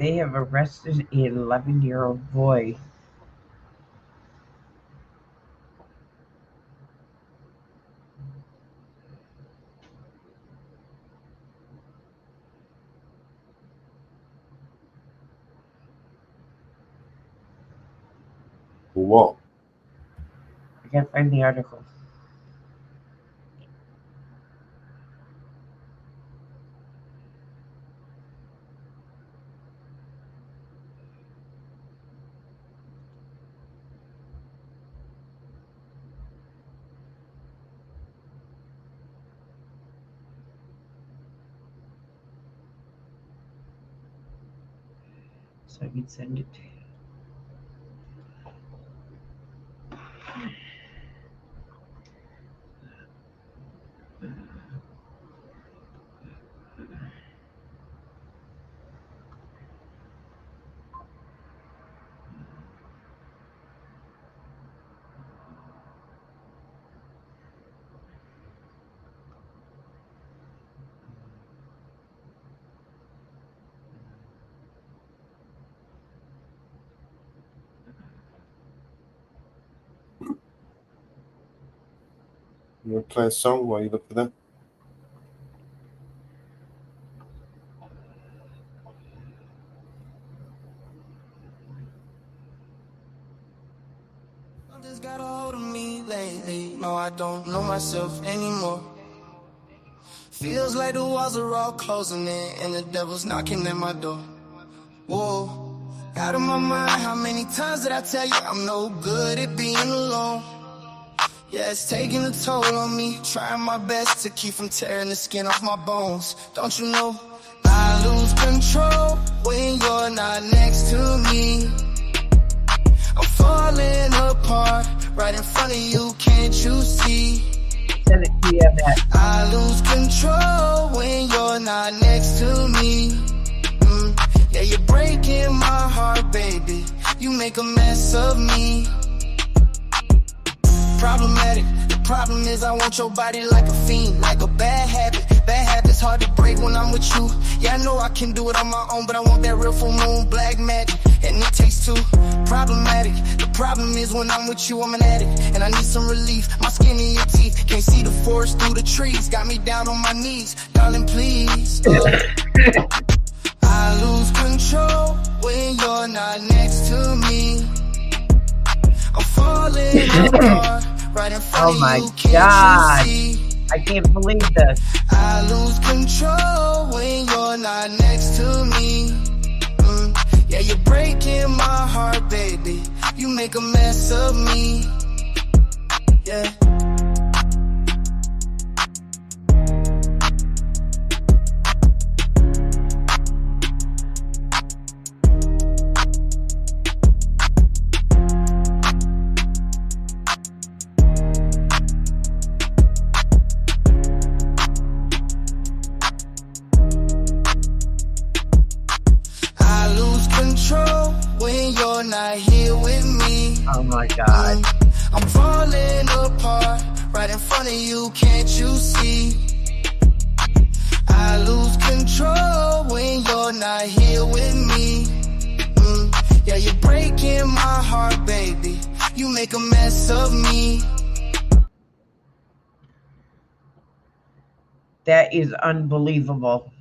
They have arrested an 11-year-old boy. For what? I can't find the article. So I can send it to you. You want to play a song while you look for that? Something's got a hold of me lately. No, I don't know myself anymore. Feels like the walls are all closing in and the devil's knocking at my door. Whoa, out of my mind, how many times did I tell you I'm no good at being alone? Yeah, it's taking a toll on me, trying my best to keep from tearing the skin off my bones. Don't you know, I lose control when you're not next to me. I'm falling apart right in front of you, can't you see? Send it to you, Matt. I lose control when you're not next to me. Yeah, you're breaking my heart, baby. You make a mess of me. Problematic. The problem is I want your body like a fiend, like a bad habit. Bad habits hard to break when I'm with you. Yeah, I know I can do it on my own, but I want that real full moon black magic, and it takes two. Problematic. The problem is when I'm with you, I'm an addict, and I need some relief. My skin in your teeth, can't see the forest through the trees. Got me down on my knees, darling, please. I lose control when you're not next to me. I'm falling apart right in front Oh of my you, can't God. you see? I can't believe this. I lose control when you're not next to me. Yeah, you're breaking my heart, baby. You make a mess of me. Yeah. I lose control when you're not here with me. Oh my God. I'm falling apart right in front of you, can't you see? I lose control when you're not here with me. Yeah, you're breaking my heart, baby. You make a mess of me. That is unbelievable.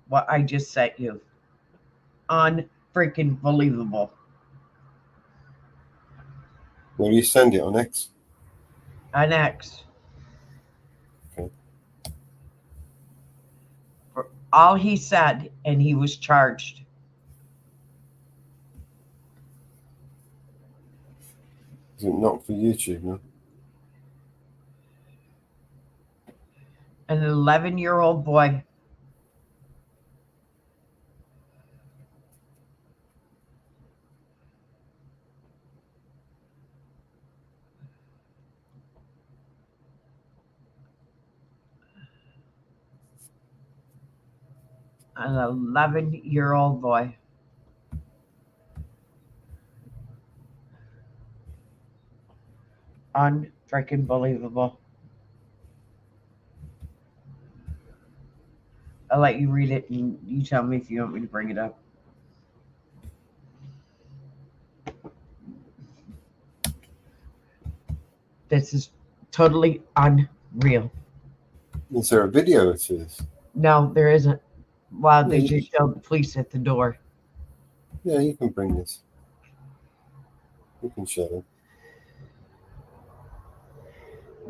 What I just sent you. Unfreaking believable. Where do you send it, on X? On X. Okay. For all he said, and he was charged. Is it not for YouTube, no? An 11-year-old boy. An 11-year-old boy. unfreaking believable. I'll let you read it and you tell me if you want me to bring it up. This is totally unreal. Is there a video to this? No, there isn't. Wow, they Yeah, just showed the police at the door. Yeah, you can bring this. You can show them.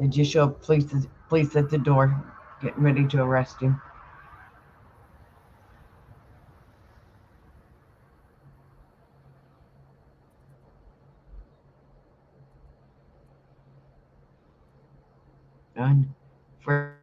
They just showed police at the door getting ready to arrest him. Done. For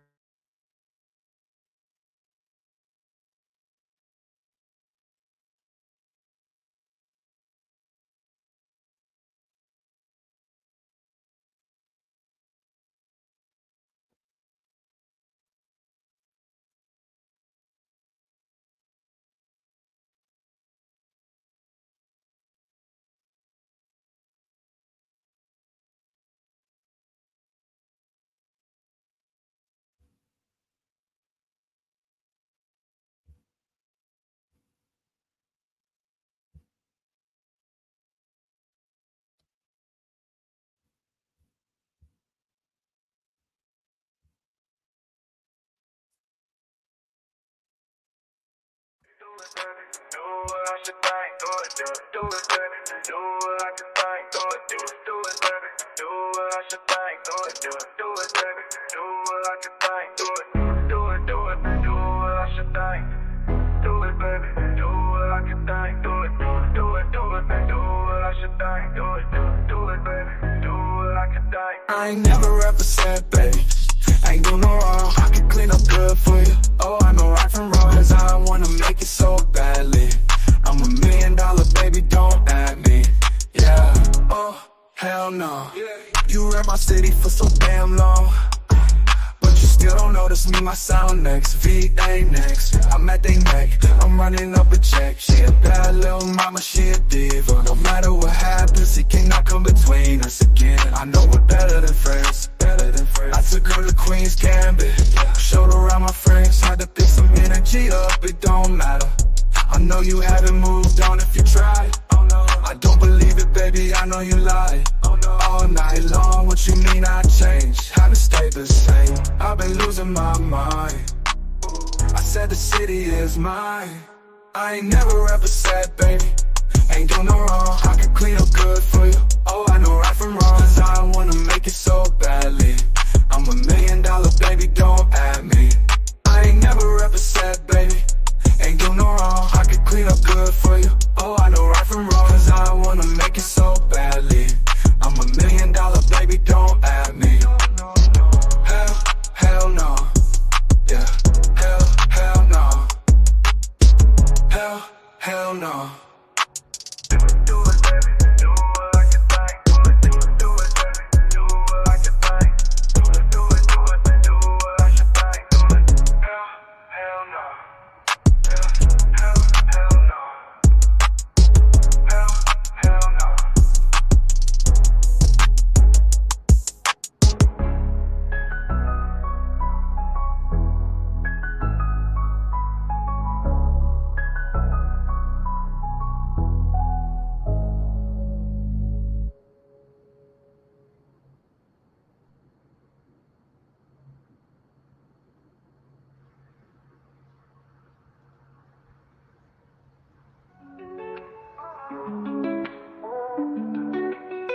I ain't never ever said, baby, ain't do no wrong. I can clean up good for you. Oh, I know right from wrong, cause I wanna make it so badly. I'm $1 million, baby, don't at me. Yeah, oh, hell no. You rep my city for so damn long, but you still don't notice me, my sound next. V ain't next, I'm at they neck, I'm running up a check. She a bad little mama, she a diva. No matter what happens, he cannot come between us again. I know we're better than friends, better than friends. I took her to Queen's Gambit, showed her around my friends, had to pick some energy up, it don't matter. I know you haven't moved on if you tried. I don't believe it, baby, I know you lie. All night long, what you mean I changed? Haven't stayed the same, I've been losing my mind. I said the city is mine. I ain't never ever said, baby, ain't do no wrong. I can clean up good for you. Oh, I know right from wrong, cause I wanna make it so badly. I'm $1 million, baby, don't at me. I ain't never ever said, baby, ain't do no wrong. I can clean up good for you. Oh, I know right from wrong, cause I wanna make it so badly. I'm $1 million, baby, don't at me. Hell no. Yeah, hell no. Hell no.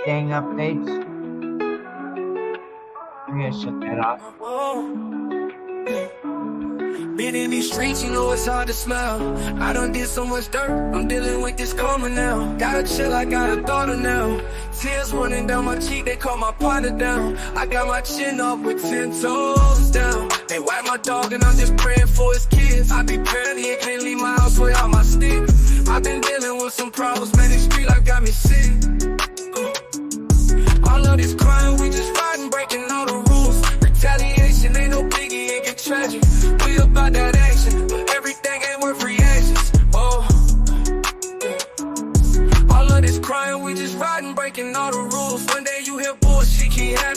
gang updates. I'm gonna shut that off. Been in these streets, you know it's hard to smell. I done did so much dirt, I'm dealing with this karma now. Gotta chill, I got a daughter now. Tears running down my cheek, they call my partner down. I got my chin up with 10 toes down. They whack my dog and I'm just praying for his kids. I be praying, can't leave my house without my stick. I've been dealing with some problems, man, this street life got me sick. All of this crime, we just fighting, breaking all the rules. Retaliation ain't no biggie, ain't get tragic. We about that action, but everything ain't worth reactions. Oh, all of this crime, we just riding, breaking all the rules. One day you hear bullshit, keep happening.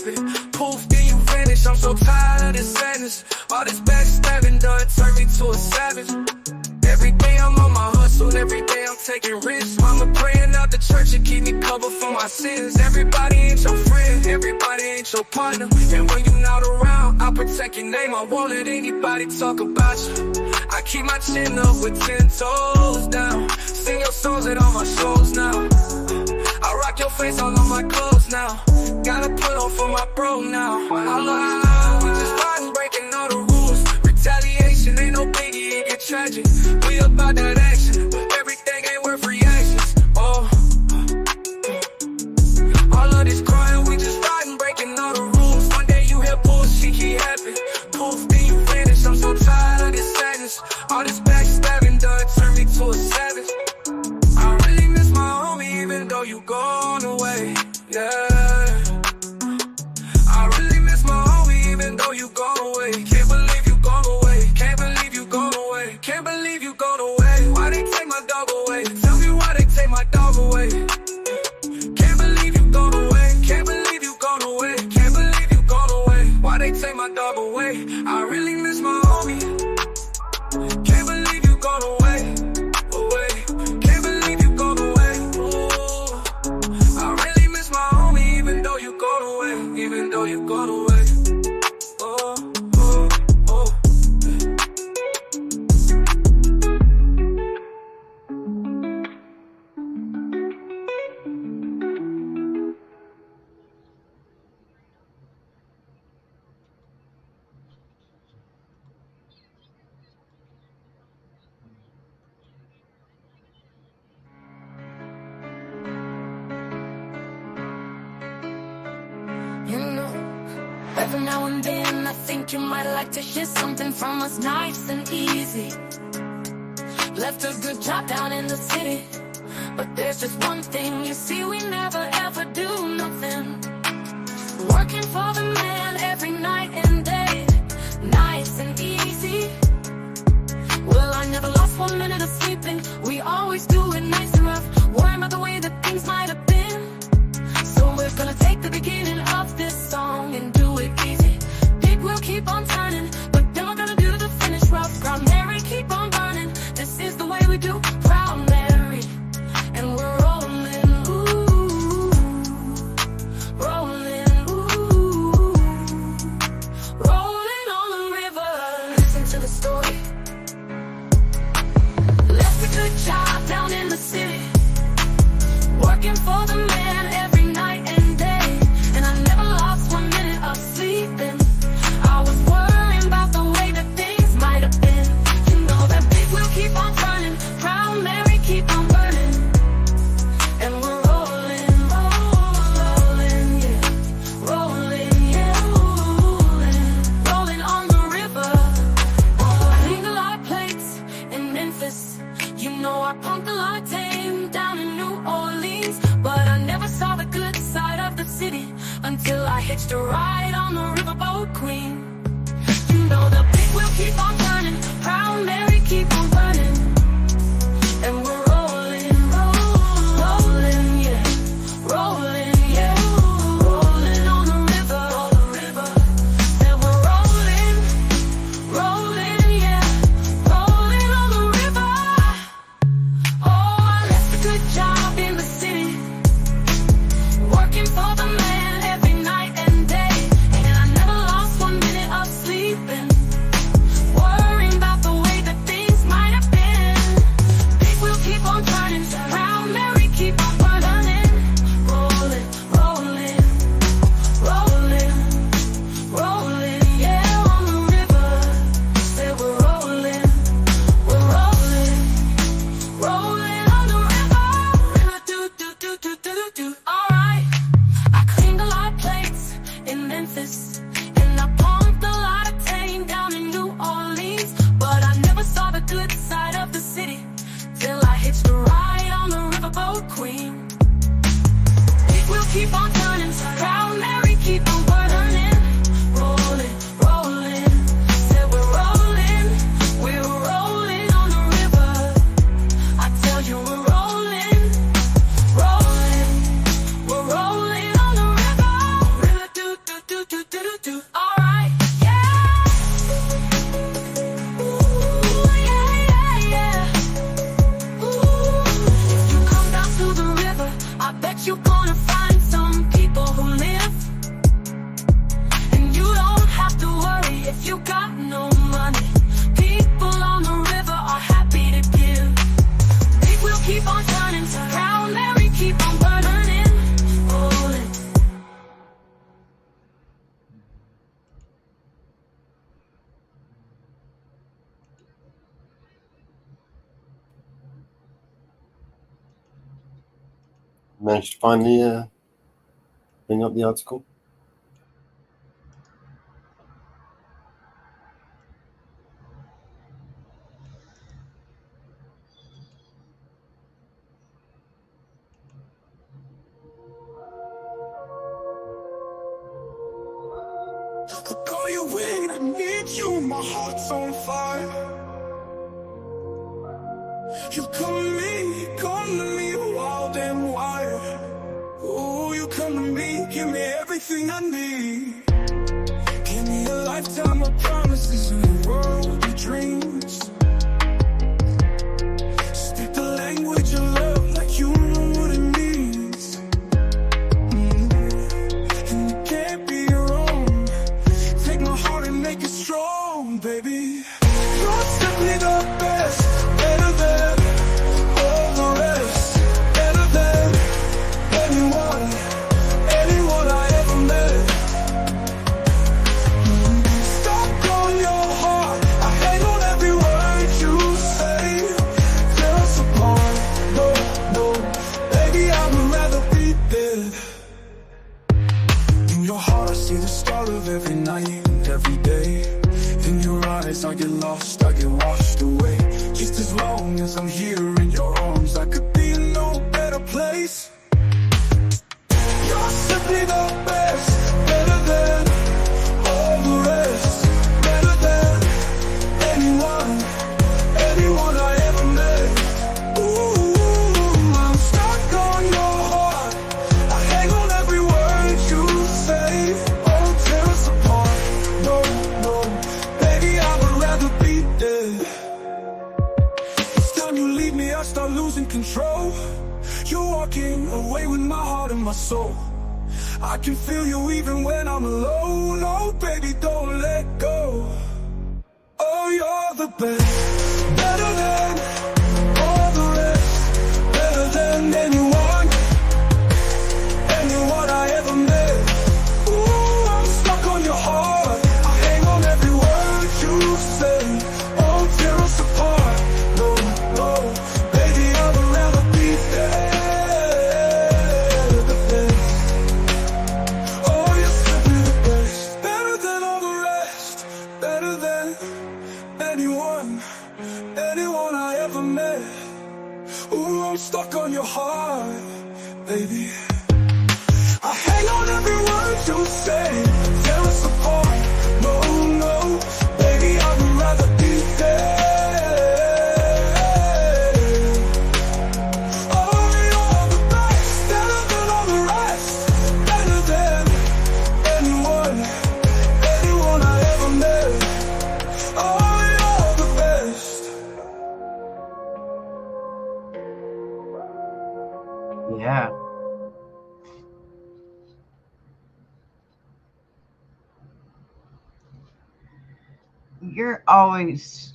so tired of this sadness. All this backstabbing done turned me to a savage. Every day I'm on my hustle, every day I'm taking risks. Mama praying out the church and keep me covered for my sins. Everybody ain't your friend, everybody ain't your partner. And when you're not around, I protect your name, I won't let anybody talk about you. I keep my chin up with 10 toes down. Sing your songs at all my shows now. I rock your face all on my clothes now. Gotta put on for my bro now. I love you, we just riding, breaking all the rules. Retaliation ain't no biggie, it get tragic. We about that action, everything ain't worth reactions. Oh, all of this crying, we just riding, breaking all the rules. One day you hear bullshit keep happening. Poof, then you finish. I'm so tired of this sadness. All this backstabbing done turned me to a savage. I really miss my homie, even though you gone away. Yeah, I really miss my homie, even though you gone away. Can't believe you gone away. Can't believe you gone away. Can't believe you gone away. Why they take my dog away? Tell me why they take my dog away. Can't believe you gone away. Can't believe you gone away. Can't believe you gone away. Why they take my dog away? I really miss my homie. Can't believe you gone away. Can't believe you gone away. Ooh. I really miss my homie, even though you gone away. Even though you gone away. Oh, oh, oh. You know, every now and then I think you might like to hear something from us nice and easy. Left a good job down in the city, but there's just one thing, you see, we never ever do nothing. Working for the man every night and day, nice and easy. Well, I never lost 1 minute of sleeping. We always do it nice and rough, worrying about the way that things might have been. So we're gonna take the beginning of this song and do it easy. Big wheel keep on turning, but then we're gonna do the finish rough. Proud Mary, keep on burning. This is the way we do. Proud Mary, and we're rolling, ooh, rolling, ooh, rolling on the river. Listen to the story. Left a good job down in the city, working for the man every night and day, and I never lost 1 minute of sleeping. I was worrying about the way that things might have been. You know that big wheel keep on turning, Proud Mary keep on burning, and we're rolling, rolling, yeah, rolling, yeah, rolling on the river. Oh, I hang a lot of plates in Memphis. You know I pumped a latte down in New Orleans, but I never saw the good side of the city until I hitched a ride on the riverboat queen. You know the big wheel keep on turning, Proud Mary keep on burning, and we're rolling, rolling, yeah, rolling, yeah, rolling on the river, and we're rolling, rolling, yeah, rolling on the river. Oh, I left a good job in the city, working for the man every night and day, and I never lost 1 minute keep on turning, Proud Mary, keep on burning. Rolling. Managed to finally bring up the article. I call you in, I need you, my heart's on fire. You come to me wild and wild. Oh, you come to me, give me everything I need. Give me a lifetime of promises and a world of dreams. Speak the language of love like you know what it means. And you can't be wrong. Take my heart and make it strong, baby. You're simply the best, better than all the rest, better than anyone I ever met. Stuck on your heart, I hang on every word you say. Tear us apart, no, baby, I would rather be dead. In your heart I see the start of every night and every day. In your eyes I get lost, I get washed away. Just as long as I'm here in your arms, I could be in no better place. You're simply the best, better than all the rest, better than anyone I ever met. Ooh, I'm stuck on your heart, I hang on every word you say. Oh, tear us apart, no, baby, I would rather be dead. Each time you leave me, I start losing control. You're walking away with my heart and my soul. I can feel you even when I'm alone. Oh, baby, don't let go. Oh, you're the best, better than all the rest, better than anyone I ever met. Ooh, I'm stuck on your heart, I hang on every word you say. Oh, tear us apart, no, baby, I would rather be there. Oh, you're simply the best, better than all the rest, better than anyone I ever met. Ooh, I'm stuck on your heart, baby. I hang on every word you say. Tear us apart, no, baby, I would rather be there. Oh, you're the best, better than all the rest, better than anyone I ever met. Oh, you're the best. Yeah. You're always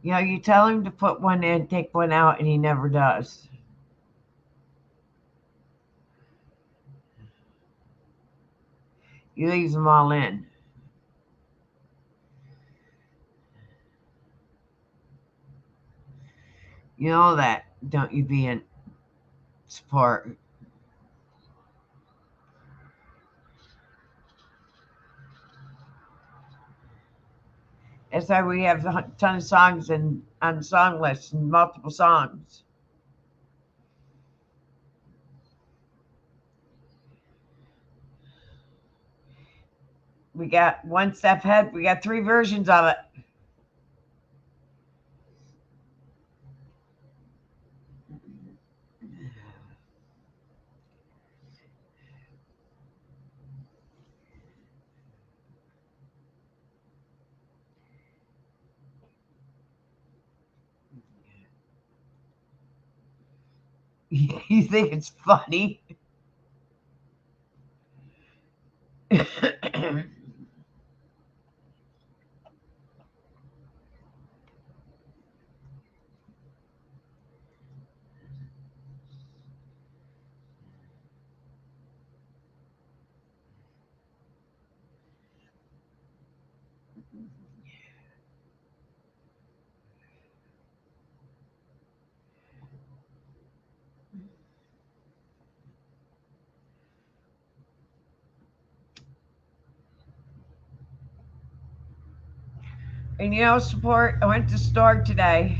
you tell him to put one in, take one out, and he never does. He leaves them all in. You know that, don't you, being support? That's why we have a ton of songs on the song list and multiple songs. We got one step ahead. We got 3 versions of it. You think it's funny? And you know, support, I went to the store today.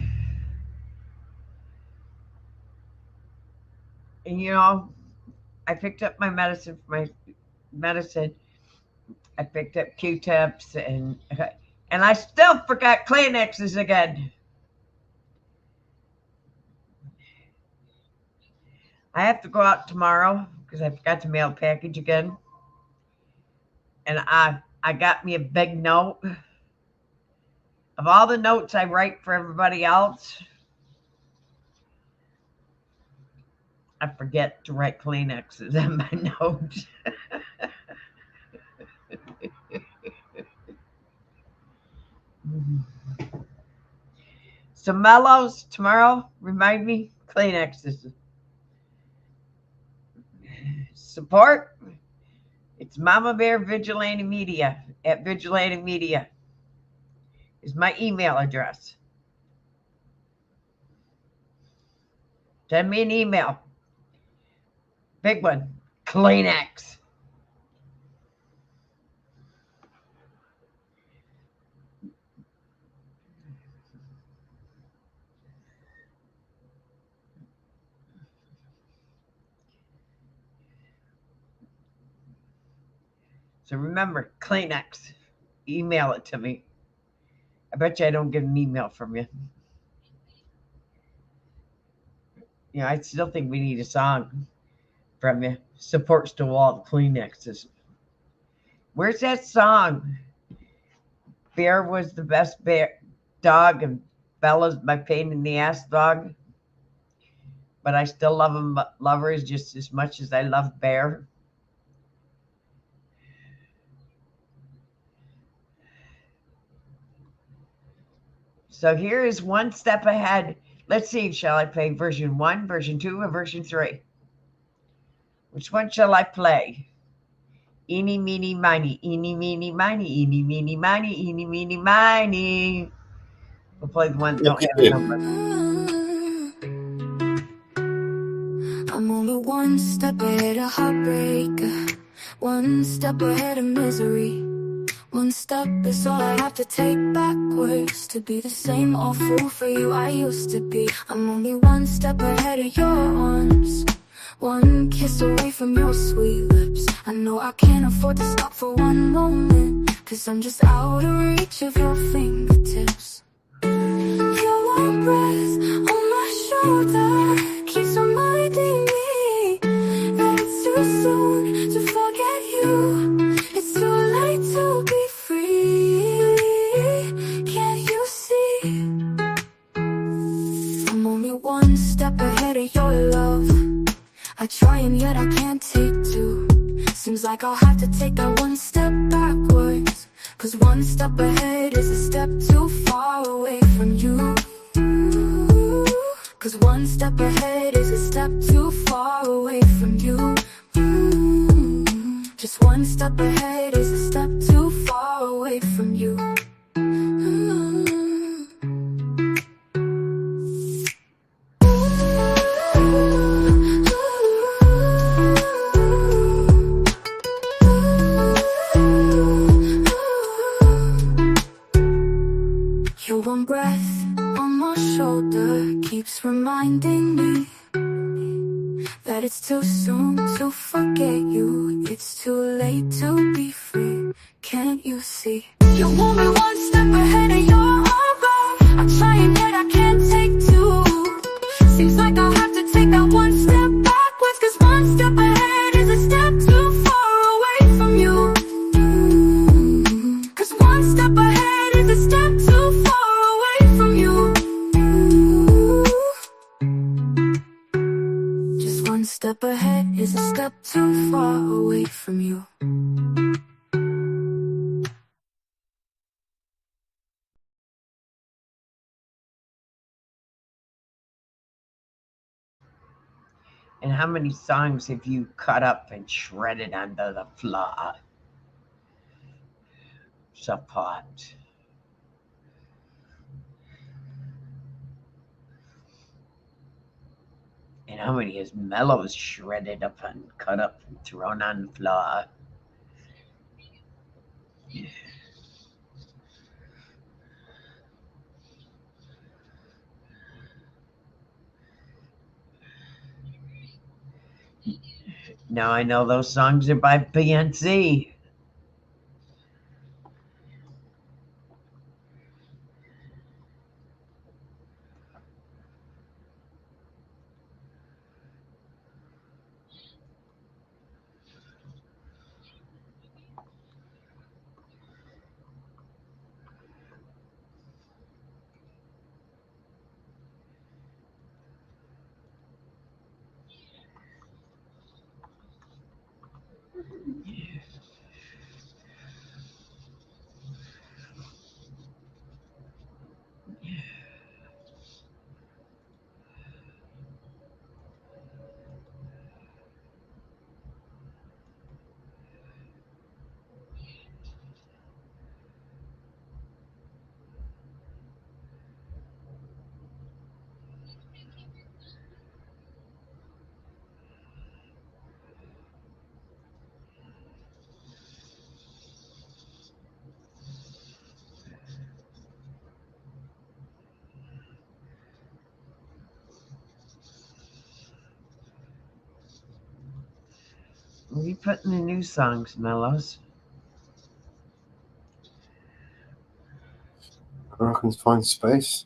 And you know, I picked up my medicine for my medicine. I picked up Q-tips and I still forgot Kleenexes again. I have to go out tomorrow because I forgot to mail a package again. And I got me a big note. Of all the notes I write for everybody else, I forget to write Kleenexes in my notes. So Mellows tomorrow, remind me, Kleenexes. Support, it's Mama Bear Vigilante Media at Vigilante Media is my email address. Send me an email. Big one, Kleenex. So remember, Kleenex. Email it to me. I bet you I don't get an email from you. You know, I still think we need a song from you. Supports to all the Kleenexes. Where's that song? Bear was the best bear dog and Bella's my pain in the ass dog. But I still love him, love her just as much as I love Bear. So here is One Step Ahead. Let's see, shall I play version 1, version 2, or version 3? Which one shall I play? Eeny, meeny, miny, eeny, meeny, miny, eeny, meeny, miny, eeny, meeny, miny. We'll play the one that don't have a number. I'm only one step ahead of heartbreak, one step ahead of misery. One step is all I have to take backwards to be the same old fool for you I used to be. I'm only one step ahead of your arms, one kiss away from your sweet lips. I know I can't afford to stop for one moment, 'cause I'm just out of reach of your fingertips. Your warm breath on my shoulder keeps reminding me that it's too soon to forget you. It's too late to be free. Can't you see? I'm only one step ahead of your love. I try and yet I can't take two. Seems like I'll have to take that one step backwards, 'cause one step ahead is a step too far away from you. 'Cause one step ahead is a step too far away from you. Just one step ahead is a step too far away from you. Your warm breath on my shoulder keeps reminding me that it's too soon to forget you. It's too late to be free. Can't you see? You want me one step ahead of your arm. I try and yet I can't take two. Seems like I'll have to take that one step backwards, 'cause one step ahead is a step too far away from you. 'Cause one step ahead is a step too far away from you. Just one step ahead is a step too far away from you. And how many songs have you cut up and shredded onto the floor? Support. Now when his mellows shredded up and cut up and thrown on the floor. Now I know those songs are by PNC. Where are you putting the new songs, Mellows? I can find space.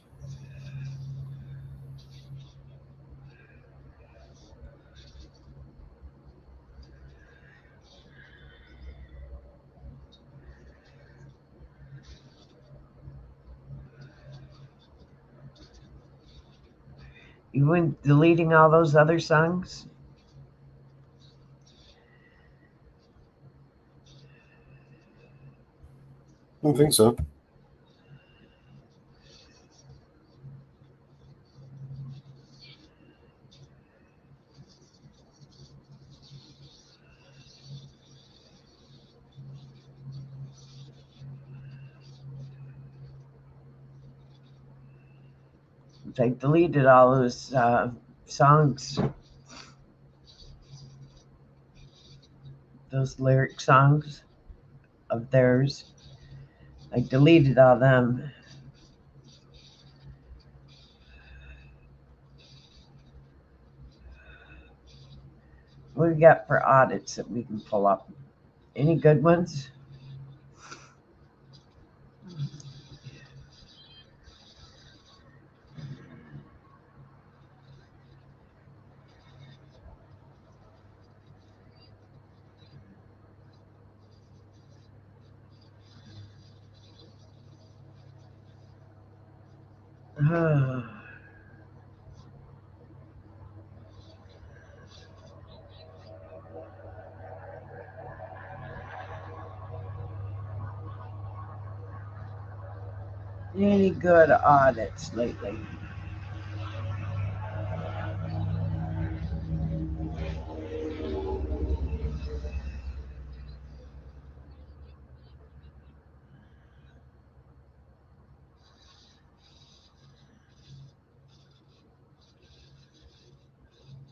You went deleting all those other songs? I don't think so. They deleted all those songs, those lyric songs of theirs. I deleted all them. What do we got for audits that we can pull up? Any good ones? Any good audits lately?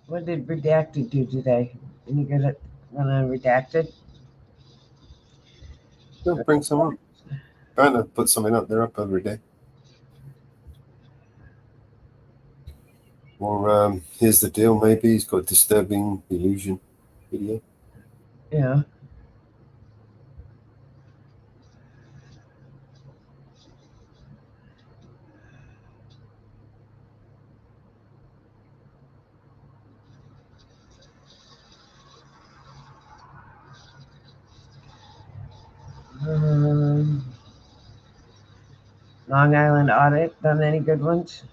What did Redacted do today? Any good at when I redacted? Yeah, bring some up. Trying to put something up there up every day. Or here's the deal. Maybe he's got a disturbing illusion video. Yeah. Long Island audit done any good ones?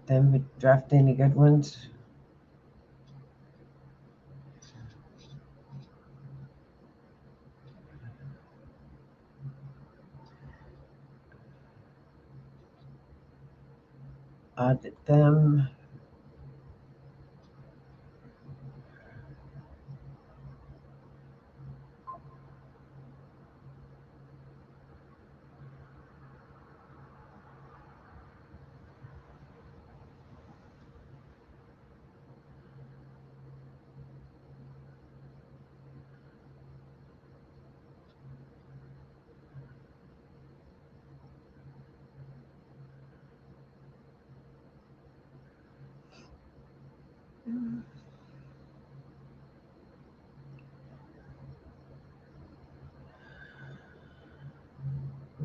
Them draft any good ones? Audit them.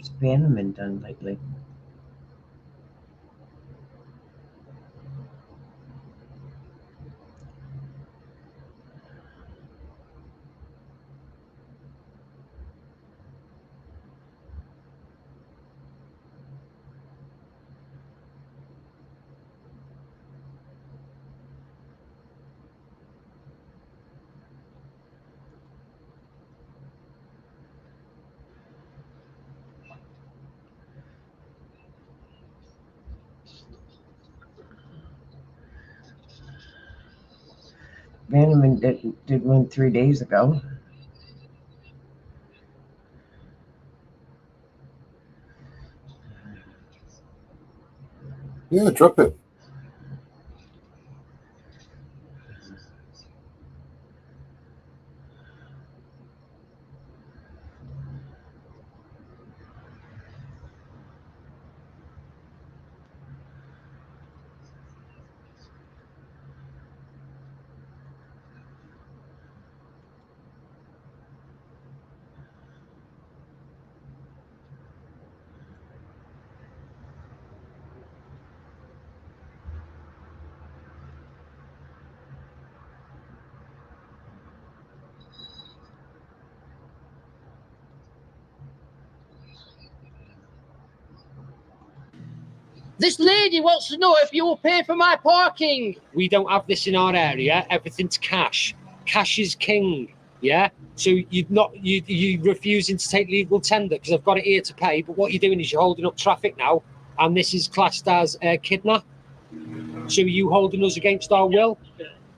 What's Bannerman done lately? Bannerman did one 3 days ago. Yeah, drop it. This lady wants to know if you will pay for my parking. We don't have this in our area. Everything's cash. Cash is king. Yeah. So you're refusing to take legal tender because I've got it here to pay. But what you're doing is you're holding up traffic now, and this is classed as kidnap. So are you holding us against our will,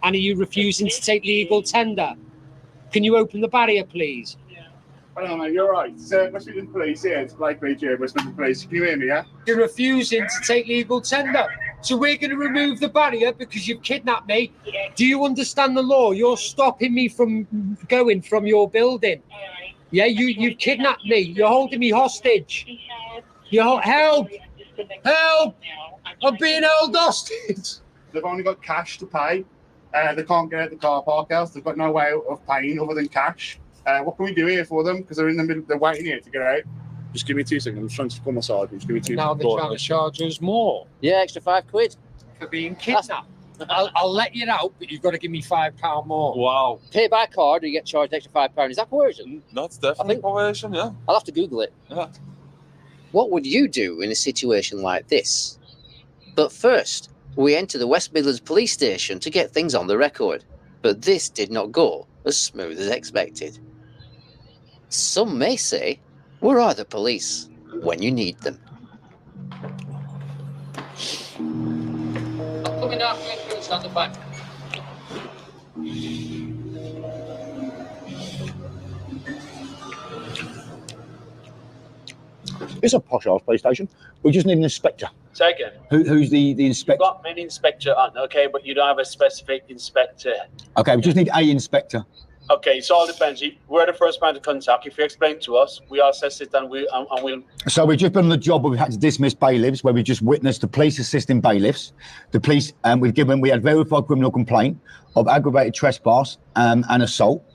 and are you refusing to take legal tender? Can you open the barrier, please? Hello, mate, you're right. So, West Midlands Police, yeah, it's Blake Ridge here, West Midlands Police. Can you hear me, yeah? You're refusing to take legal tender. So we're going to remove the barrier because you've kidnapped me. Do you understand the law? You're stopping me from going from your building. Yeah, you've kidnapped me. You're holding me hostage. Help! Help! I'm being held hostage. They've only got cash to pay. They can't get out the car park else. They've got no way of paying other than cash. What can we do here for them? Because they're in the middle, they're waiting here to get out. Just give me 2 seconds. I'm just trying to call my sergeant. Just give me 2 seconds. Now they're trying to charge us more. Yeah, extra £5 for being kidnapped. I'll let you out, but you've got to give me £5 more. Wow. Pay by card or you get charged extra £5. Is that coercion? That's definitely coercion, yeah. I'll have to Google it. Yeah. What would you do in a situation like this? But first, we enter the West Midlands Police Station to get things on the record. But this did not go as smooth as expected. Some may say, where are the police when you need them? I'm coming after you, stand the back. It's a posh ass police station. We just need an inspector. Second. Who's the You've inspector? got many inspector on, okay, but you don't have a specific inspector. Okay, we just need a inspector. Okay, so all depends. We're the first man to contact. If you explain to us, we assess it and we'll. So we've just been on the job where we've had to dismiss bailiffs, where we just witnessed the police assisting bailiffs. The police, we had verified criminal complaint of aggravated trespass and assault.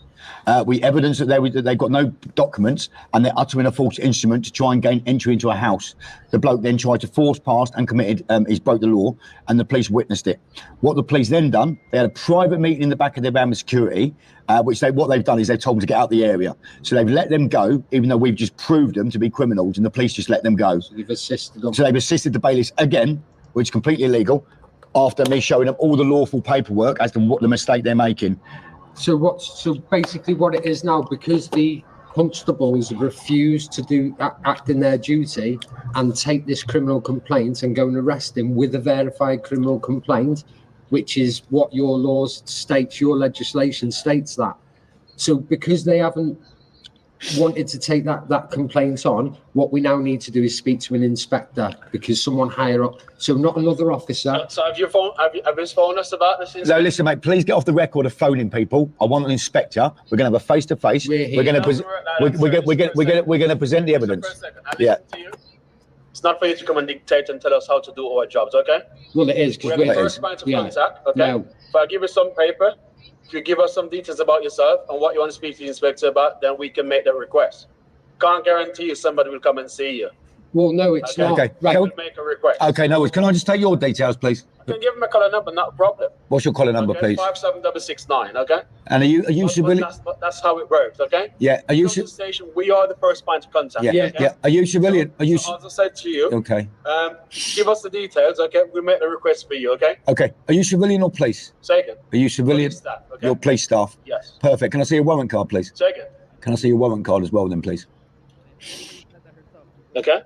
We evidence that they've got no documents and they're uttering a false instrument to try and gain entry into a house. The bloke then tried to force past and committed, he's broke the law, and the police witnessed it. What the police then done, they had a private meeting in the back of their van with security, what they've done is they've told them to get out the area. So they've let them go, even though we've just proved them to be criminals, and the police just let them go. So they've assisted them. So they've assisted the bailiffs again, which is completely illegal, after me showing them all the lawful paperwork as to what the mistake they're making. So basically what it is now, because the constables refuse to act in their duty and take this criminal complaint and go and arrest him with a verified criminal complaint, which is what your laws states, your legislation states that. So because they haven't wanted to take that complaint on, what we now need to do is speak to an inspector, because someone higher up, so not another officer. So have you phoned us about this? No, listen, mate, please get off the record of phoning people. I want an inspector. We're going to have a face-to-face. We're going to present the evidence. Yeah. It's not for you to come and dictate and tell us how to do our jobs, okay? Well, it is, because we're the first man to contact, okay? No. If I give you some paper, if you give us some details about yourself and what you want to speak to the inspector about, then we can make that request. can't guarantee you somebody will come and see you. Well, no, it's Okay. not. Okay. Right. I will make a request. Okay, no worries. Can I just take your details, please? I can give him a collar number, not a problem. What's your collar number, Okay, please? 57669. Okay. And are you civilian? That's how it works. Okay. Yeah. Are you? Come to the station. We are the first point of contact. Yeah. Okay? Yeah. Are you civilian? Are you? So as I said to you. Okay. Give us the details. Okay. We'll make the request for you. Okay. Okay. Are you civilian or police? Second. Are you civilian? Police staff, okay? You're police staff. Yes. Perfect. Can I see your warrant card, please? Second. Can I see your warrant card as well, then, please? Okay.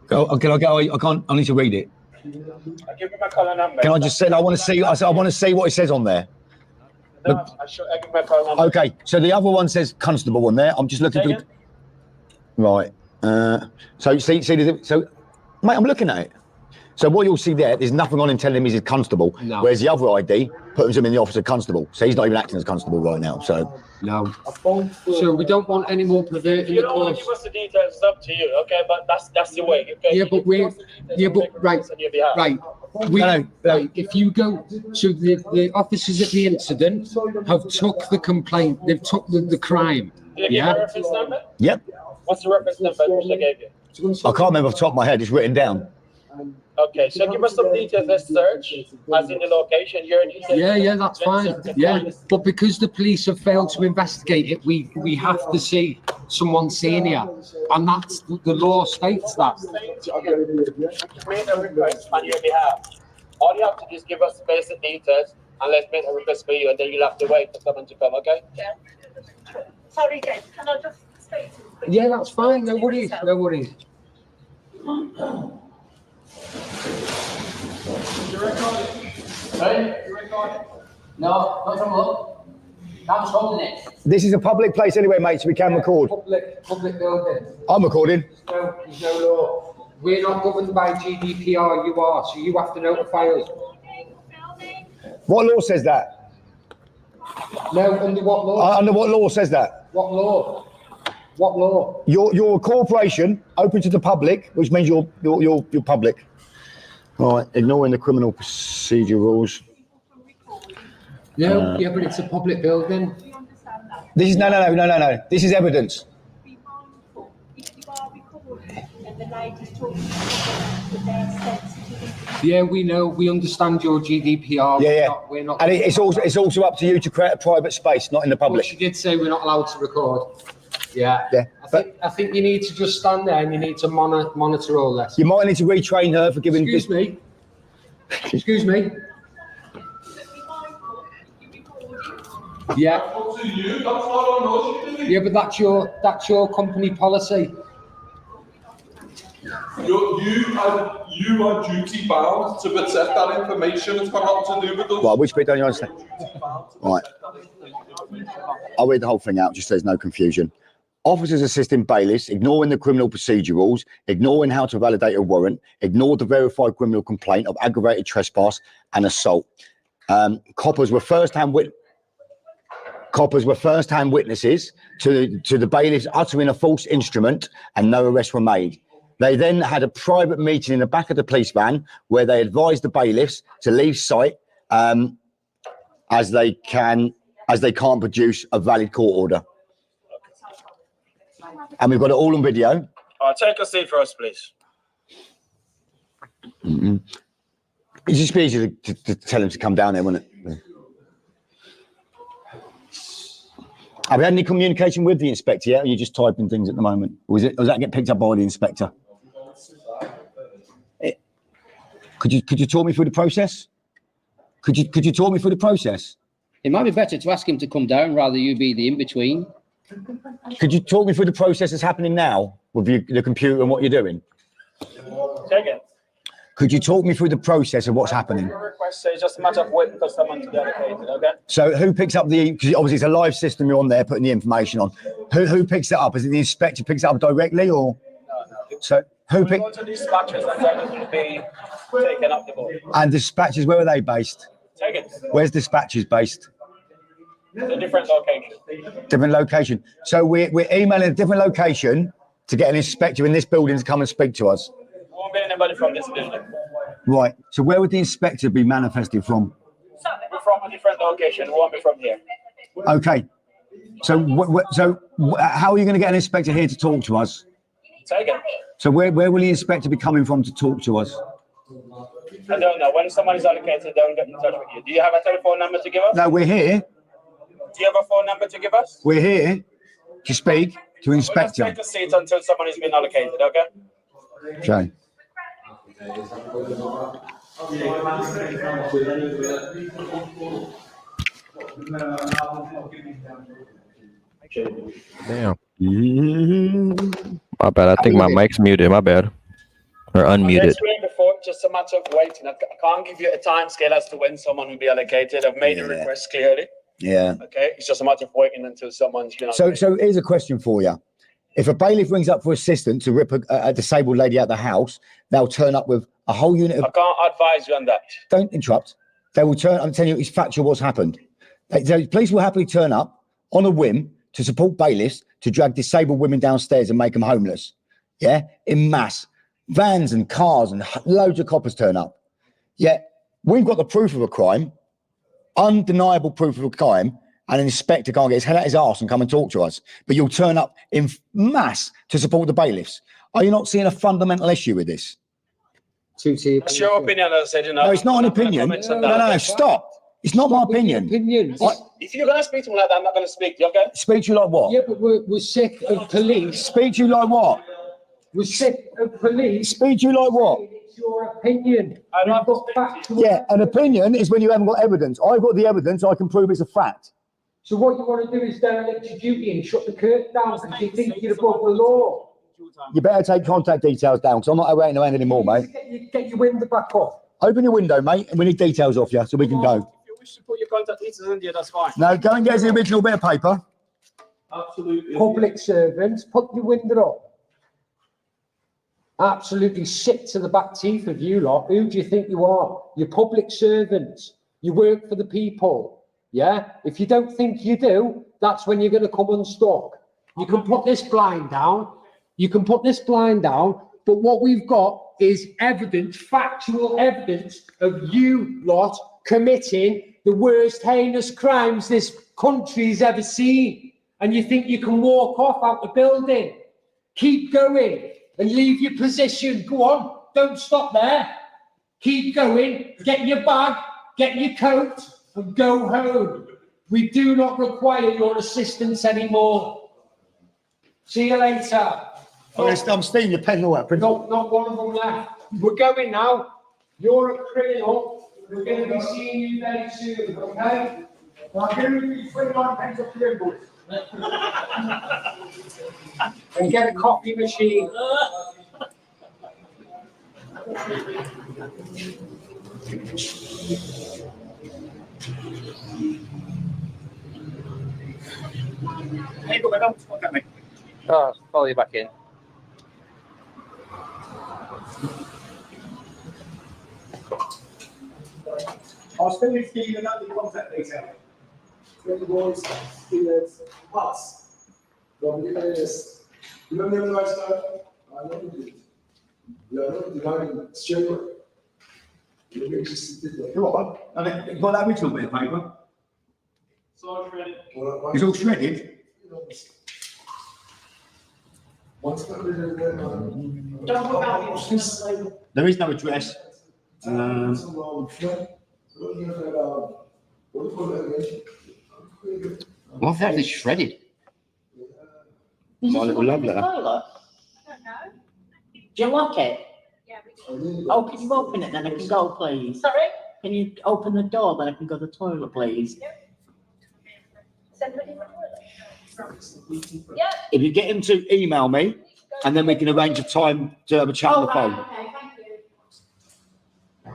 Can I go? I can't. I need to read it. I'll give you my collar number. Can I just say? I want to see. I want to see what it says on there. No, I'll give you my collar number. Okay. So the other one says constable on there. I'm just looking for. Right. So see. So, mate, I'm looking at it. So what you'll see there, there's nothing on him telling him he's a constable. No. Whereas the other ID puts him in the office of constable. So he's not even acting as constable right now. So no. So we don't want any more perverting If you the don't want course. to give us the details, it's up to you. Okay, but that's the way. Okay. Yeah, but we're right. Right. Right. If you go, so the officers at the incident have took the complaint. They've took the crime. Did I give you a reference number? Yep. What's the reference number which I gave you? I can't remember off the top of my head. It's written down. Okay, so give us some details. Let's search, as in the location. Your details. Yeah, that's fine. Yeah, but because the police have failed to investigate it, we have to see someone senior, and that's the law states that. Make a request on your behalf. All you have to do is give us the basic details, and let's make a request for you, and then you'll have to wait for someone to come. Okay? Sorry, James, can I just speak to you? Yeah, that's fine. No worries. No worries. You're recording. Hey, you're recording. No, not from up. I'm holding it. This is a public place anyway, mate, so we can record. Public building. I'm recording. There's no law. We're not governed by GDPR. You are, so you have to notify us. What law says that? No, under what law? Under what law says that? What law? What law? You're a corporation open to the public, which means you're public. All right, ignoring the criminal procedure rules. No, yeah, but it's a public building. This is no. This is evidence. Yeah, we know. We understand your GDPR. Yeah. We're not. And it's also up to you to create a private space, not in the public. But she did say we're not allowed to record. Yeah. Yeah. I think you need to just stand there and you need to monitor all this. You might need to retrain her for giving. Excuse me. Excuse me. Yeah. Yeah, but that's your company policy. You are duty bound to protect that information. It's got nothing to do with us. Well, which bit don't you understand? Right. I'll read the whole thing out just so there's no confusion. Officers assisting bailiffs, ignoring the criminal procedure rules, ignoring how to validate a warrant, ignored the verified criminal complaint of aggravated trespass and assault. Coppers were first-hand witnesses to the bailiffs uttering a false instrument, and no arrests were made. They then had a private meeting in the back of the police van where they advised the bailiffs to leave site as they can't produce a valid court order. And we've got it all on video. Take a seat for us, please. Mm-hmm. It's just easier to tell him to come down there, wouldn't it? Have you had any communication with the inspector yet? Or are you just typing things at the moment? Or was that get picked up by the inspector? Could you talk me through the process? Could you talk me through the process? It might be better to ask him to come down rather you be the in-between. Could you talk me through the process that's happening now with the computer and what you're doing? Second. Could you talk me through the process of what's happening? Your request says just a matter of waiting for someone to be allocated, okay? So who picks up because obviously it's a live system you're on there putting the information on. Who picks it up? Is it the inspector picks it up directly or? No. So who picks? Go to dispatchers and tell them to be taken up the board. And dispatchers, where are they based? Second. Where's dispatchers based? A different location. Different location. So we're emailing a different location to get an inspector in this building to come and speak to us. Won't be anybody from this building. Right. So where would the inspector be manifested from? We're from a different location. It won't be from here. Okay. So, how are you going to get an inspector here to talk to us? Say again. So, where will the inspector be coming from to talk to us? I don't know. When someone is allocated, they'll get in touch with you. Do you have a telephone number to give us? No, we're here. Do you have a phone number to give us? We're here to speak to We'll inspector. just take a seat until someone has been allocated, okay? Okay. Damn. My bad. I think my mic's muted. My bad. Or As I unmuted. explained before, just a matter of waiting. I can't give you a time scale as to when someone will be allocated. I've made the request clearly. Yeah. Okay, it's just a matter of waiting until someone's been So, allocated. so here's a question for you. If a bailiff rings up for assistance to rip a disabled lady out of the house, they'll turn up with a whole unit of... I can't advise you on that. Don't interrupt. They will turn... I'm telling you, it's factual what's happened. The police will happily turn up on a whim to support bailiffs to drag disabled women downstairs and make them homeless. Yeah? In mass. Vans and cars and loads of coppers turn up. Yet, we've got the proof of a crime, undeniable proof of a crime, and an inspector can't get his head out his arse and come and talk to us. But you'll turn up in mass to support the bailiffs. Are you not seeing a fundamental issue with this? That's your opinion, as I said, you know. No, it's not an I'm gonna opinion. comment on No, that, no, okay? stop. It's not my opinion. If you're going to speak to me like that, I'm not going to speak to you, okay? Speak to you like what? Yeah, but we're sick of police. Speak to you like what? We're sick of police. Speak to you like what? It's your opinion. We've got factual. Yeah, an opinion is when you haven't got evidence. I've got the evidence, I can prove it's a fact. So what you want to do is derelict your duty and shut the curtain down because you think you're above the law. You better take contact details down because I'm not waiting around anymore, mate. Get your window back up. Open your window, mate, and we need details off you so we can go. If you wish to put your contact details in there, that's fine. No, go and get us the original bit of paper. Absolutely. Public servants, put your window up. Absolutely sick to the back teeth of you lot. Who do you think you are? You're public servants. You work for the people. Yeah? If you don't think you do, that's when you're going to come unstuck. You can put this blind down. You can put this blind down. But what we've got is evidence, factual evidence of you lot committing the worst heinous crimes this country's ever seen. And you think you can walk off out the building. Keep going and leave your position. Go on. Don't stop there. Keep going. Get your bag. Get your coat and go home. We do not require your assistance anymore. See you later. I'm stealing your pen now. Not one of them left. We're going now. You're a criminal. We're going to be seeing you very soon, okay? I'm going to be 29 pence of criminals. And get a coffee machine. Hey, look, I don't look at me. Oh, follow you back in. I'll still need to give you another contact detail. Remember boys, students, us. Remember the last time? I know you did. You are not denying straight. You're interested. Come on. And you've got that original bit of paper. It's all shredded. It's all shredded. There is no address. What's that? It's shredded. My little love letter. Do you like it? Oh, can you open it then I can go, please? Sorry? Can you open the door then I can go to the toilet, please? Yeah. If you get him to email me, and then we can arrange a time to have a chat on the phone. Okay, thank you.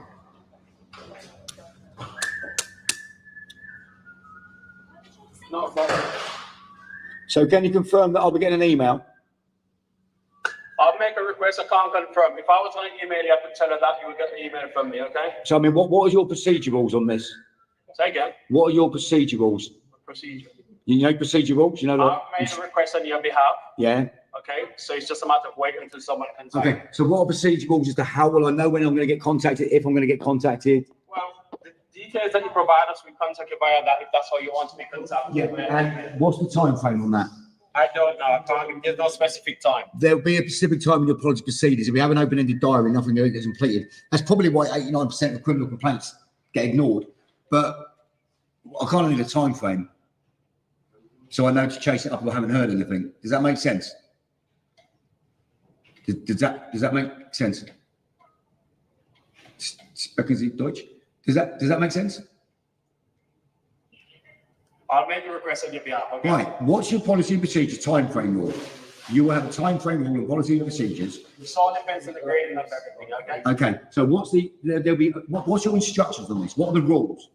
Not a problem. So can you confirm that I'll be getting an email? I'll make a request. I can't confirm. If I was going to email you, I could tell her that you would get an email from me, okay? So I mean, what are your procedurals on this? Say again. What are your procedurals? Procedure. You know procedurals? You know I've made a request on your behalf, Yeah. okay? So it's just a matter of waiting until someone can sign. Okay. So what are procedurals as to how will I know when I'm going to get contacted, if I'm going to get contacted? Well, the details that you provide us, we contact you via that if that's how you want to be contacted. Yeah, and what's the time frame on that? I don't know. I can't. There's no specific time. There'll be a specific time in your apology procedures. If we have an open-ended diary, nothing gets completed. That's probably why 89% of criminal complaints get ignored. But I can't need a time frame, so I know to chase it up if I haven't heard anything. Does that make sense? Does that make sense? Sprechen Sie Deutsch? Does that make sense? I'll make a request on your behalf. Okay? Right. What's your policy and procedures time frame rule? You will have a time frame rule and policy and procedures. It all depends on the grading of everything. Okay. Okay. So what's your instructions on this? What are the rules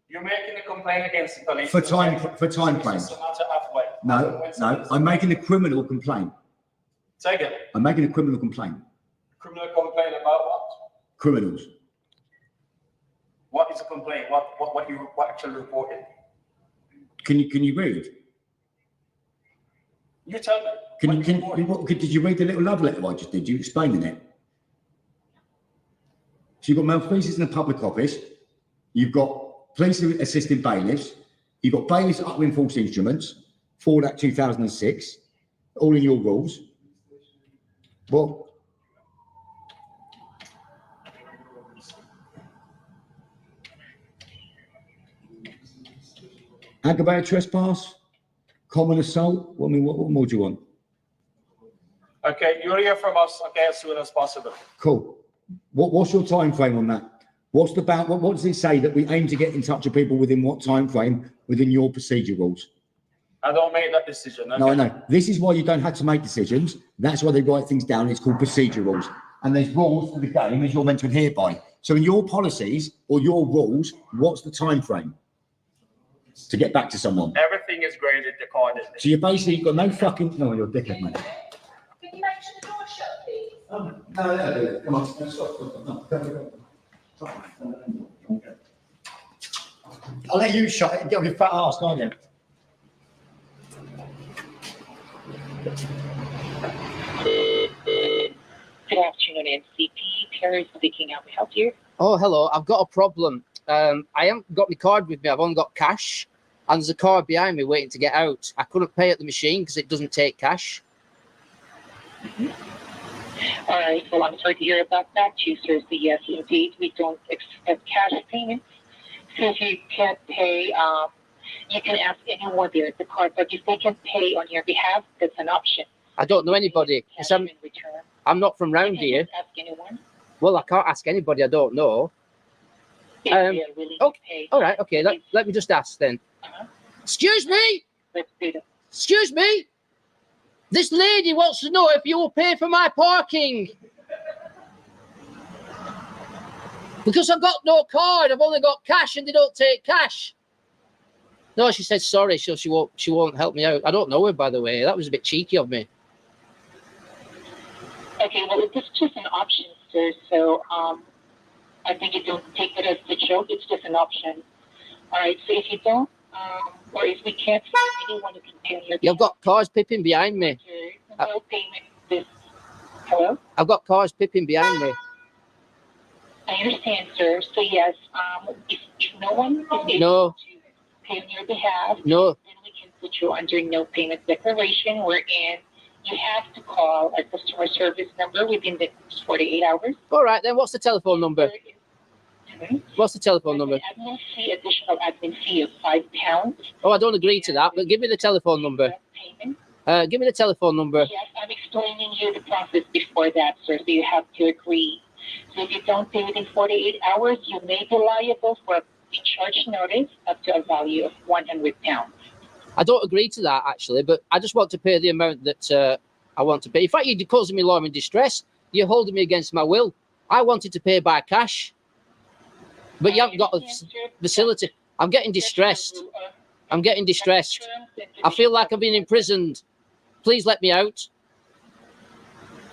You're making a complaint against the police for time frames? It's a matter of what? No. I'm making a criminal complaint. Take it. I'm making a criminal complaint. Criminal complaint about what? Criminals. What is a complaint? What actually reported? Can you read? You tell me. Did you read the little love letter I just did? You explaining it? So you've got malfeasance in a public office. You've got police assisting bailiffs. You've got bailiffs uttering false instruments. For that 2006, all in your rules. Well. Aggravated trespass, common assault. What more do you want? Okay, you'll hear from us as soon as possible. Cool. What's your time frame on that? What does it say that we aim to get in touch with people within what time frame within your procedure rules? I don't make that decision. Okay? No, I know. This is why you don't have to make decisions. That's why they write things down. It's called procedure rules. And there's rules to the game as you're meant to adhere by. So in your policies or your rules, what's the time frame to get back to someone? Everything is graded accordingly. So you basically got no fucking... No, you're a dickhead, mate. Can you make sure the door's shut, please? No. Come on. Stop. I'll let you shut it. Get on your fat ass, can't you? Good afternoon, NCP. Perry speaking. How may I help you? Oh, hello. I've got a problem. I haven't got my card with me. I've only got cash. And there's a car behind me waiting to get out. I couldn't pay at the machine because it doesn't take cash. All right. Well, I'm sorry to hear about that. You, sir, say yes, indeed. We don't accept cash payments. So if you can't pay, you can ask anyone there at the car. But if they can pay on your behalf, that's an option. I don't know anybody. I'm not from round here. Ask anyone. Well, I can't ask anybody I don't know. If they are willing to pay. All right. Okay. Let me just ask then. Excuse me. Let's do that. Excuse me. This lady wants to know if you will pay for my parking. Because I've got no card. I've only got cash and they don't take cash. No, she said sorry, so she won't help me out. I don't know her, by the way. That was a bit cheeky of me. Okay, well, it's just an option, sir. So I think you don't take it as a joke. It's just an option. All right, so if you don't, or if we can't find anyone who can pay your You've got cars pipping behind me. no payment. Hello? I've got cars pipping behind me. I understand, sir. So yes, if no one is able No. to pay on your behalf, No. then we can put you under no payment declaration, wherein you have to call a customer service number within the 48 hours. All right, then what's the telephone number? What's the telephone number? Admin fee, additional admin fee of £5. Oh, I don't agree to that, but give me the telephone number. Give me the telephone number. Yes, I'm explaining you the process before that, sir, so you have to agree. So if you don't pay within 48 hours, you may be liable for a charge notice up to a value of £100. I don't agree to that, actually, but I just want to pay the amount that I want to pay. In fact, you're causing me law in distress. You're holding me against my will. I wanted to pay by cash, but you haven't got a facility. I'm getting distressed. I'm getting distressed. I feel like I've been imprisoned. Please let me out.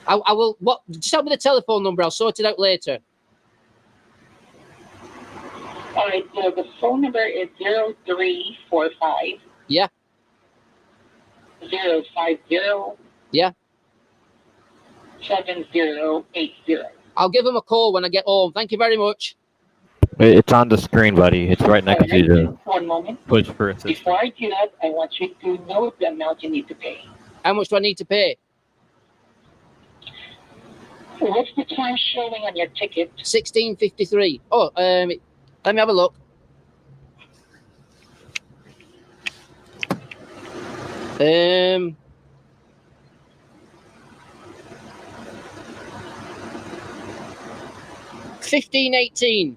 I will. What? Just tell me the telephone number. I'll sort it out later. All right, so the phone number is 0345 Yeah. 050 Yeah. 7080. I'll give them a call when I get home. Thank you very much. It's on the screen, buddy. It's right next to you. One moment. Push for assistance. Before I do that, I want you to know the amount you need to pay. How much do I need to pay? What's the time showing on your ticket? 16:53. Oh, let me have a look. 15:18.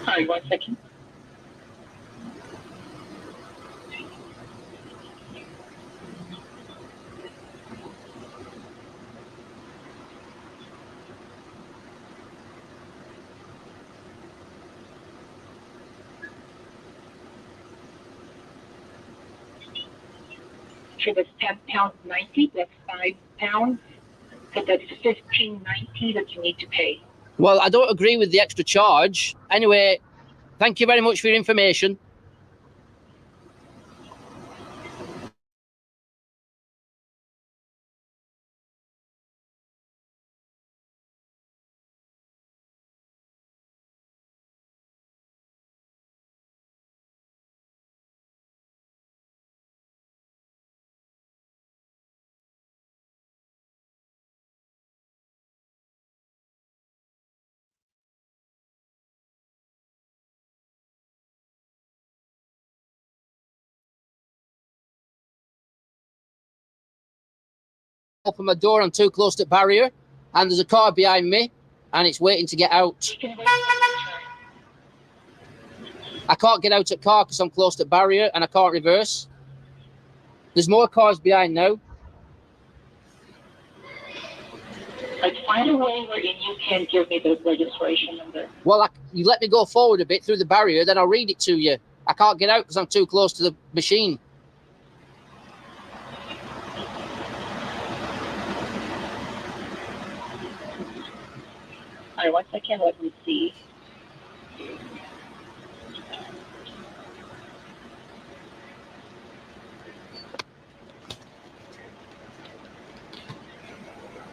Hi, 1 second. So that's £10.90. That's £5. So that's $15.90 that you need to pay. Well, I don't agree with the extra charge. Anyway, thank you very much for your information. Open my door, I'm too close to the barrier, and there's a car behind me, and it's waiting to get out. I can't get out at car because I'm close to the barrier, and I can't reverse. There's more cars behind now. I'd find a way wherein you can give me the registration number. Well, you let me go forward a bit through the barrier, then I'll read it to you. I can't get out because I'm too close to the machine. All right, 1 second, let me see.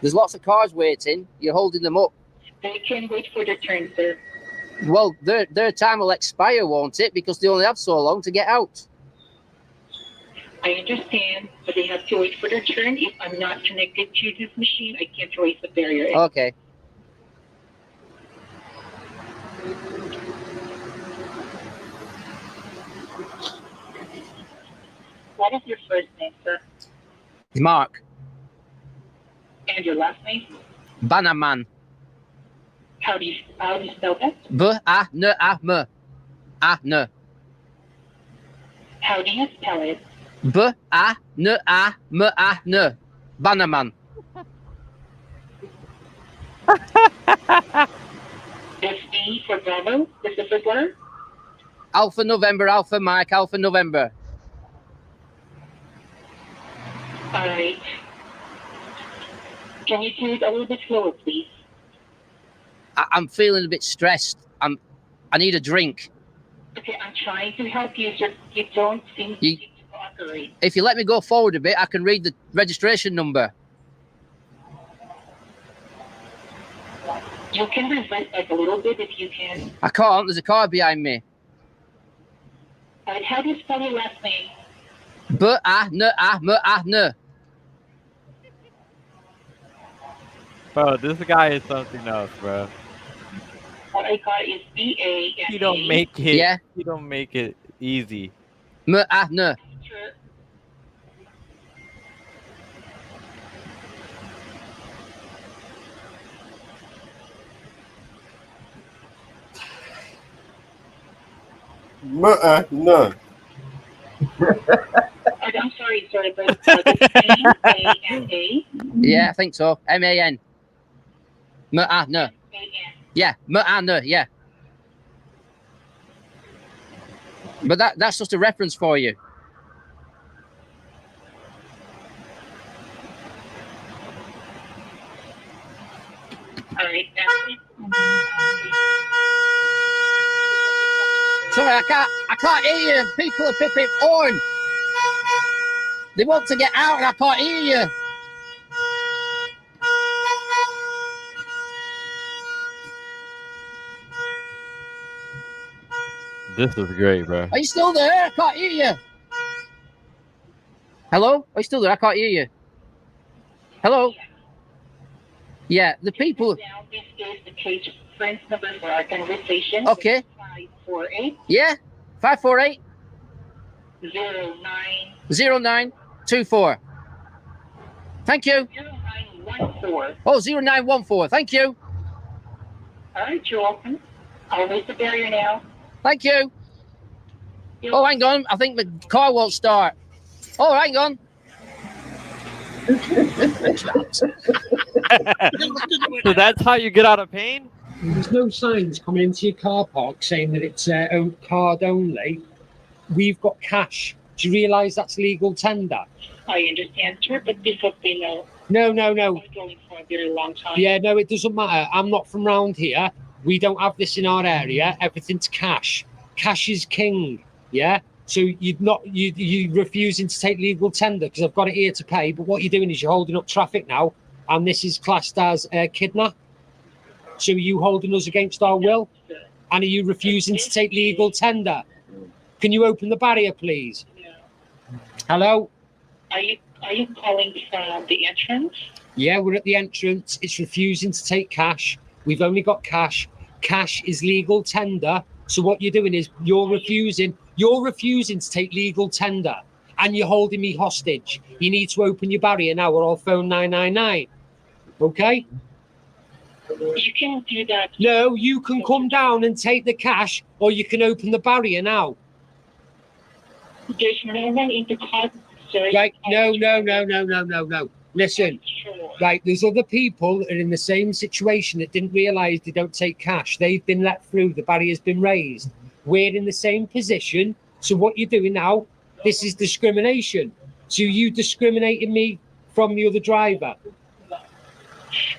There's lots of cars waiting. You're holding them up. They can wait for their turn, sir. Well, their time will expire, won't it? Because they only have so long to get out. I understand, but they have to wait for their turn. If I'm not connected to this machine, I can't raise the barrier. Okay. What is your first name, sir? Mark. And your last name? Bannerman. How do you spell that? B-A-N-A-M. A-N. How do you spell it? B-A-N-A-M-A-N. Bannerman. That's B for Bravo. That's the first letter? Alpha November, Alpha Mike, Alpha November. All right. Can you do it a little bit slower, please? I'm feeling a bit stressed. I need a drink. Okay, I'm trying to help you, sir. You don't seem to cooperate. If you let me go forward a bit, I can read the registration number. You can reverse back a little bit if you can. I can't. There's a car behind me. All right, how do you spell your last name? B-A-N-A-M-A-N. Bro, this guy is something else, bro. What I got is B-A-N-A. You don't make it. Yeah. You don't make it easy. M-A-N. No. I'm sorry, but M-A-N-A. Yeah, I think so. M-A-N. M-A-N. Yeah, M-A-N, yeah. But that's just a reference for you. All right, Sorry, I can't hear you. People are pipping horn. They want to get out and I can't hear you. This is great, bro. Are you still there? I can't hear you. Hello? Are you still there? I can't hear you. Hello? Yeah, the people. Now, this is the case reference number for our conversation. Okay. 548 Yeah? 548 09 0924. Thank you. 0914. Oh, 0914. Thank you. All right, you're welcome. I'll raise the barrier now. Thank you. Oh, hang on. I think the car won't start. Oh, hang on. So that's how you get out of pain? There's no signs coming into your car park saying that it's card only. We've got cash. Do you realise that's legal tender? I understand, sir, but this has been No. going for a very long time. Yeah, no, it doesn't matter. I'm not from round here. We don't have this in our area. Everything's cash. Cash is king. Yeah. So you refusing to take legal tender because I've got it here to pay. But what you're doing is you're holding up traffic now, and this is classed as kidnap. So are you holding us against our will? And are you refusing to take legal tender? Can you open the barrier, please? Hello? Are you calling from the entrance? Yeah, we're at the entrance. It's refusing to take cash. We've only got cash. Cash is legal tender. So what you're doing is you're refusing to take legal tender, and you're holding me hostage. You need to open your barrier now, or I'll phone 999. Okay? You can do that. No, you can come down and take the cash, or you can open the barrier now. There's no one in the car, sir. Right, no. Listen, right, there's other people that are in the same situation that didn't realise they don't take cash. They've been let through. The barrier's been raised. We're in the same position. So what you're doing now, this is discrimination. So you discriminating me from the other driver.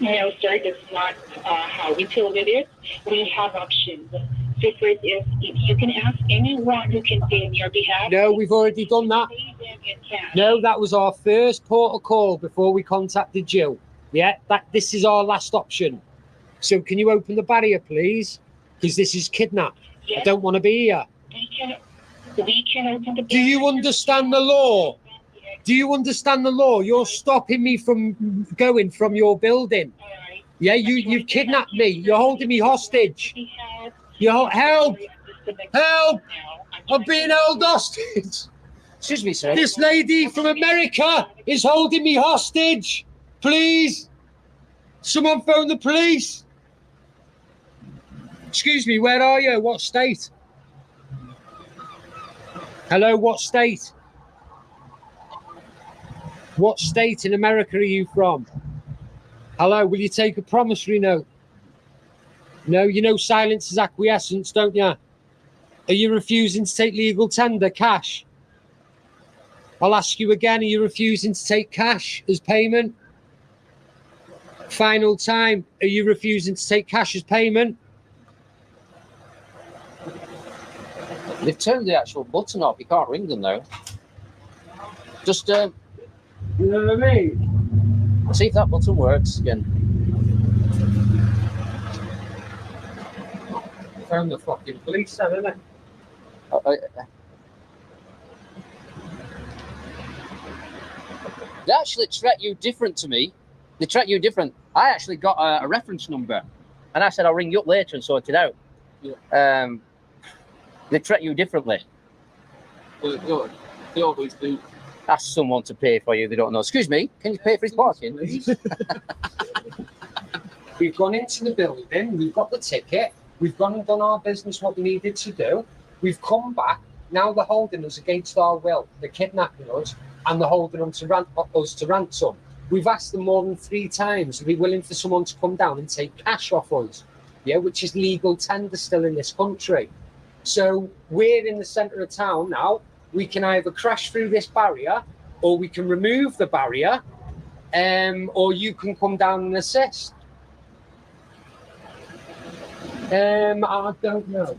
No, sir, that's not how we deal with it. We have options. So first is if you can ask anyone who can pay on your behalf. No, we've already done that. No, that was our first port of call before we contacted you. Yeah, this is our last option. So can you open the barrier, please? Because this is kidnap. Yes. I don't want to be here. We can open the barrier. Do you understand the law? Do you understand the law? You're stopping me from going from your building. Yeah, you've kidnapped me. You're holding me hostage. Help! I'm being held hostage. Excuse me, sir. This lady from America is holding me hostage. Please, someone phone the police. Excuse me, where are you? What state? Hello, what state? What state in America are you from? Hello, will you take a promissory note? No, you know silence is acquiescence, don't you? Are you refusing to take legal tender, cash? I'll ask you again, are you refusing to take cash as payment? Final time, are you refusing to take cash as payment? They've turned the actual button off. You can't ring them though. Just you know what I mean? See if that button works again. Found the fucking police, haven't they? They actually track you different to me. They track you different. I actually got a reference number, and I said I'll ring you up later and sort it out. Yeah. They track you differently. They always do. Ask someone to pay for you. They don't know. Excuse me, can you pay for his parking? We've gone into the building. We've got the ticket. We've gone and done our business, what we needed to do. We've come back. Now they're holding us against our will. They're kidnapping us, and they're holding us to ransom. We've asked them more than 3 times to be willing for someone to come down and take cash off us, yeah, which is legal tender still in this country. So we're in the centre of town now. We can either crash through this barrier, or we can remove the barrier, or you can come down and assist. I don't know.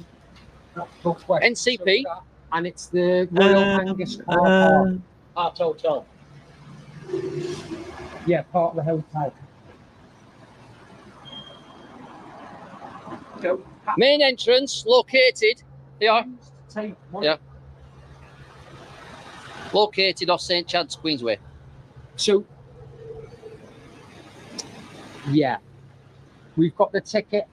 NCP, and it's the Royal Angus car park. Hotel. Yeah, part of the hotel. Main entrance located Yeah. Take one. Yeah. Located off St Chad's Queensway. So, yeah, we've got the ticket.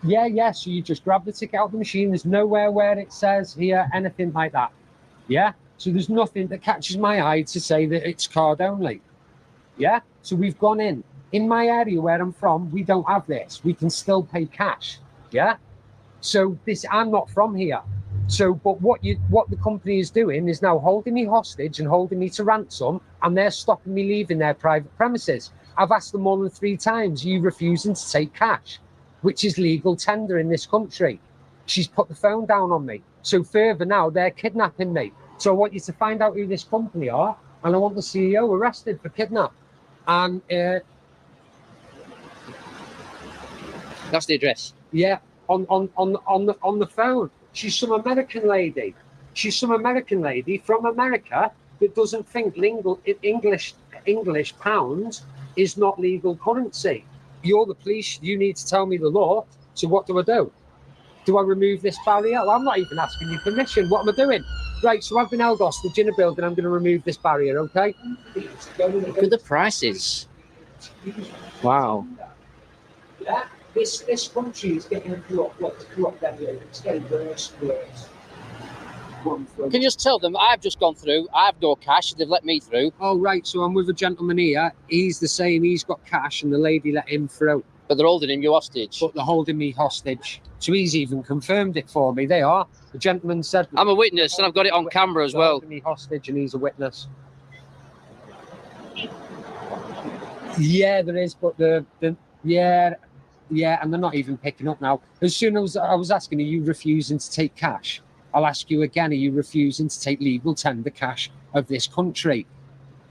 Yeah. So you just grab the ticket out of the machine. There's nowhere where it says here anything like that. Yeah. So there's nothing that catches my eye to say that it's card only. Yeah. So we've gone in. In my area where I'm from, we don't have this. We can still pay cash. Yeah. So I'm not from here. So, but what the company is doing is now holding me hostage and holding me to ransom, and they're stopping me leaving their private premises. I've asked them more than 3 times, you refusing to take cash, which is legal tender in this country. She's put the phone down on me. So further now, they're kidnapping me. So I want you to find out who this company are, and I want the CEO arrested for kidnap. And that's the address. Yeah, on the phone. She's some American lady. She's some American lady from America that doesn't think English pounds is not legal currency. You're the police. You need to tell me the law. So what do I do? Do I remove this barrier? Well, I'm not even asking you permission. What am I doing? Right, so I've been held hostage in a building. I'm going to remove this barrier, okay? Look at the prices. Wow. Yeah, this country is getting corrupt. It's getting worse and worse. Can you just tell them I've just gone through, I have no cash, they've let me through. Oh, right, so I'm with a gentleman here. He's the same, he's got cash, and the lady let him through. But they're holding him you hostage. But they're holding me hostage. So he's even confirmed it for me. They are. The gentleman said... I'm a witness, and I've got it on camera as well. Holding me hostage, and he's a witness. Yeah, there is, but yeah, and they're not even picking up now. As soon as I was asking, are you refusing to take cash? I'll ask you again, are you refusing to take legal tender cash of this country?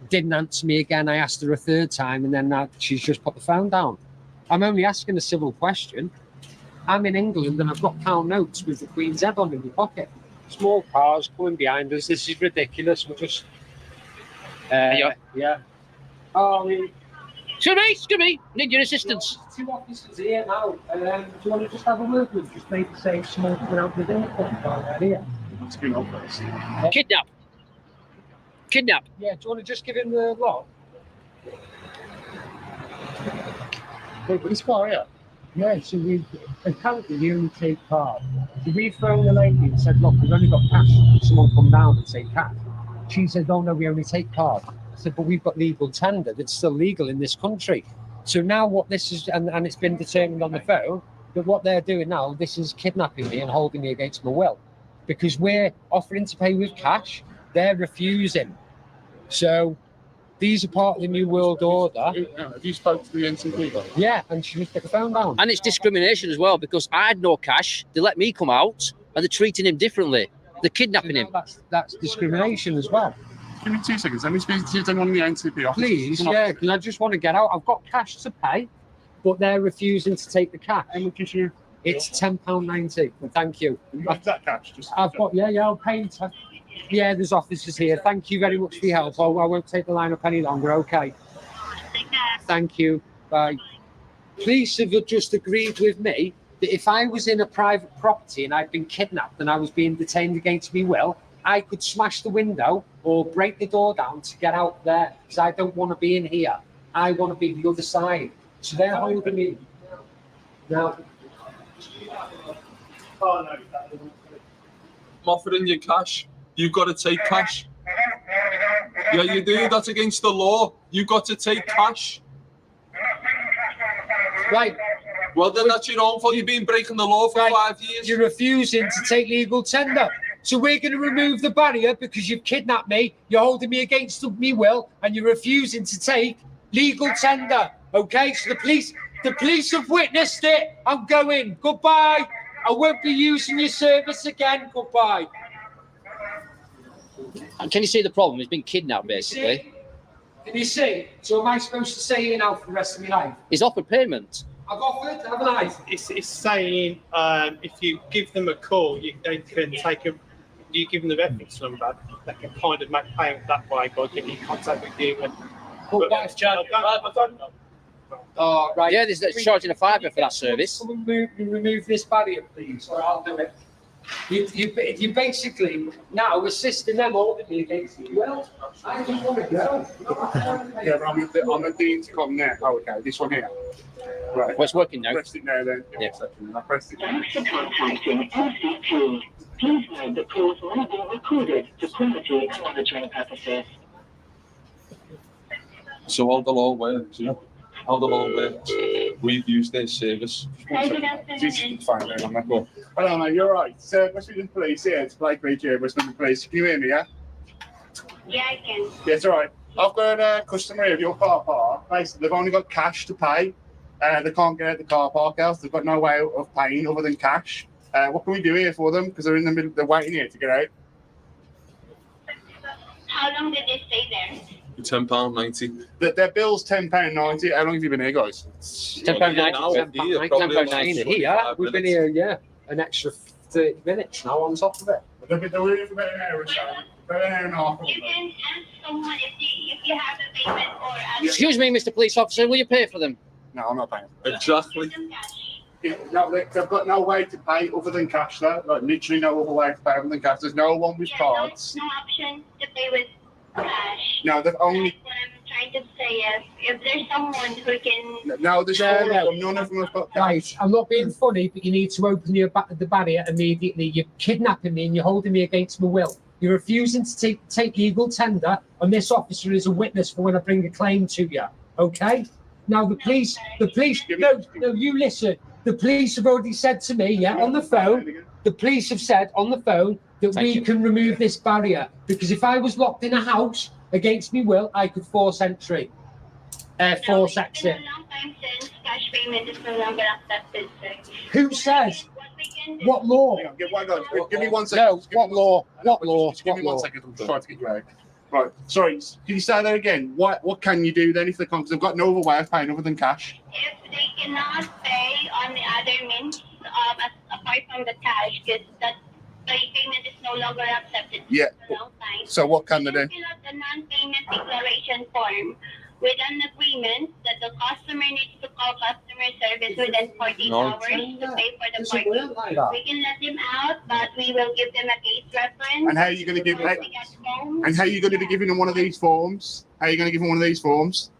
Didn't answer me again. I asked her a 3rd time, and then she's just put the phone down. I'm only asking a civil question. I'm in England, and I've got pound notes with the Queen's head on in my pocket. Small cars coming behind us. This is ridiculous. We're just... yeah. Oh, Excuse me, need your assistance. 2 officers here now. Do you want to just have a word with them? Just maybe say smoking out the door. Here. What's going on first? Kidnap. Yeah, do you want to just give him the lock? But it's far out. Yeah, so apparently we only take card. So we phoned the lady and said, look, we've only got cash. Someone come down and take cash. She said, oh no, we only take card. I said, but we've got legal tender that's still legal in this country. So now what this is, and it's been determined on the phone, that what they're doing now, this is kidnapping me and holding me against my will. Because we're offering to pay with cash, they're refusing. So these are part of the New World Order. Have you spoke to the NCP? Yeah, and she just put the phone down. And it's discrimination as well, because I had no cash, they let me come out, and they're treating him differently. They're kidnapping him. That's discrimination as well. Give me 2 seconds. Let me speak to anyone in the NCP office. Please, yeah, because I just want to get out. I've got cash to pay, but they're refusing to take the cash. How much is you? It's £10.90. Thank you. That cash? I've got, I'll pay. Yeah, there's officers here. Thank you very much for your help. I won't take the line up any longer. Okay. Thank you. Bye. Police have just agreed with me that if I was in a private property and I'd been kidnapped and I was being detained against my will, I could smash the window or break the door down to get out there because I don't want to be in here. I want to be the other side. So they're holding me. Now, I'm offering you cash. You've got to take cash. Yeah, you do. That's against the law. You've got to take cash. Right. Well, then that's your own fault. You've been breaking the law for 5 years. You're refusing to take legal tender. So we're going to remove the barrier because you've kidnapped me, you're holding me against me will, and you're refusing to take legal tender. Okay, so the police have witnessed it. I'm going. Goodbye. I won't be using your service again. Goodbye. And can you see the problem? He's been kidnapped, basically. Can you see? So am I supposed to stay here now for the rest of my life? He's offered payment. I've offered, haven't I? It's saying if you give them a call, they can take a. You give them the reference number, they can kind of make payment that way by getting in contact with you. And, I don't know. Oh, right. Yeah, they're charging a £5 for that service. Come and remove this barrier, please, or I'll do it. You basically now assisting them ultimately against you. Well, I just want to go. Yeah, but I'm a dean to come now. Oh, okay, this one here. Right. Well, it's working now. Press it now then. Yeah. I pressed it. Thanks for contacting LCP. Please note that calls may be recorded for quality and monitoring purposes. So how the law works, you know? How the law works. We've used their service. Fine, then I'm not going. Hello, mate, you're right. So, West Midlands Police here. It's Blake Reed here, West Midlands Police. Can you hear me, yeah? Yeah, I can. Yeah, it's all right. I've got a customer here of your car park. Basically, they've only got cash to pay. They can't get out the car park else. They've got no way of paying other than cash. What can we do here for them? Because they're in the middle, they're waiting here to get out. How long did they stay there? £10.90. Their bill's £10.90. How long have you been here, guys? £10.90. £10.90 here. We've been here, an extra 30 minutes now on top of it. They've been here for about an hour or so. About an hour and a half. You can ask someone if you have a payment or other. Excuse me, Mr. Police Officer, will you pay for them? No, I'm not paying. Exactly. Yeah, no, they've got no way to pay other than cash there. Like literally no other way to pay other than cash. There's no one with cards. No option to pay with cash. No, they've only. What I'm trying to say is, if there's someone who can. No, there's four of them. None of them have got cash. Right, I'm not being funny, but you need to open the barrier immediately. You're kidnapping me and you're holding me against my will. You're refusing to take legal tender, and this officer is a witness for when I bring a claim to you. Okay? Now the police. No, you listen. The police have already said to me, on the phone. The police have said on the phone that we can remove this barrier, because if I was locked in a house against me will, I could force entry, force exit. It's been a long time since cash payment is no longer accepted, sir. Who says? What law? Give me 1 second. No, what law? What law? Give me 1 second. I'm trying to get you out. Right. Sorry. Can you say that again? What can you do then if they can't? Because they've got no other way of paying other than cash. If they cannot pay on the other means, apart from the cash, because that the payment is no longer accepted Yeah. for a long time. So what can they do? Fill out the non-payment declaration form with an agreement that the customer needs to call customer service within 14 hours to pay for the parking. We can let them out, but we will give them a case reference. And how are you going to give? And how are you going to be giving them one of these forms? How are you going to give them one of these forms?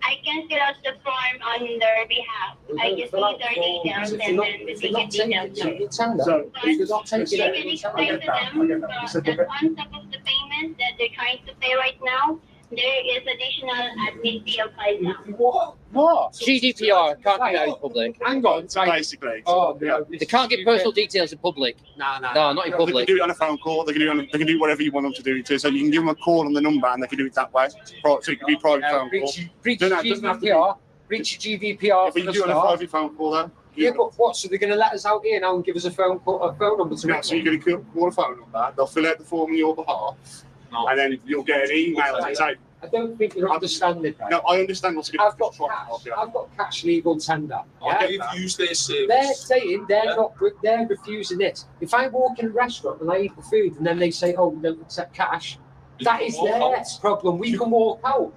I can fill out the form on their behalf. I just need their details and then the ticket details. So you can explain to them that on top of the payment that they're trying to pay right now, there is additional admin fee of £5. What? GDPR can't be out in public. Hang on, basically. Oh, They can't give personal details in public. No, not in They public. can do it on a phone call. They can do whatever you want them to do it to. So you can give them a call on the number, and they can do it that way. So it can be private phone call. Breach GDPR. Breach GDPR. But you can do it on a private phone call then. Yeah, but what? So they're going to let us out here now and give us a phone number to So you're going to call a phone number. They'll fill out the form on your behalf, and then you'll get an email that say. I don't think you're understanding. No, I understand what's going on. I've got cash legal tender. They've used their service. They're saying they're refusing it. If I walk in a restaurant and I eat the food and then they say, "Oh, we don't accept cash," that is their problem. We can walk out.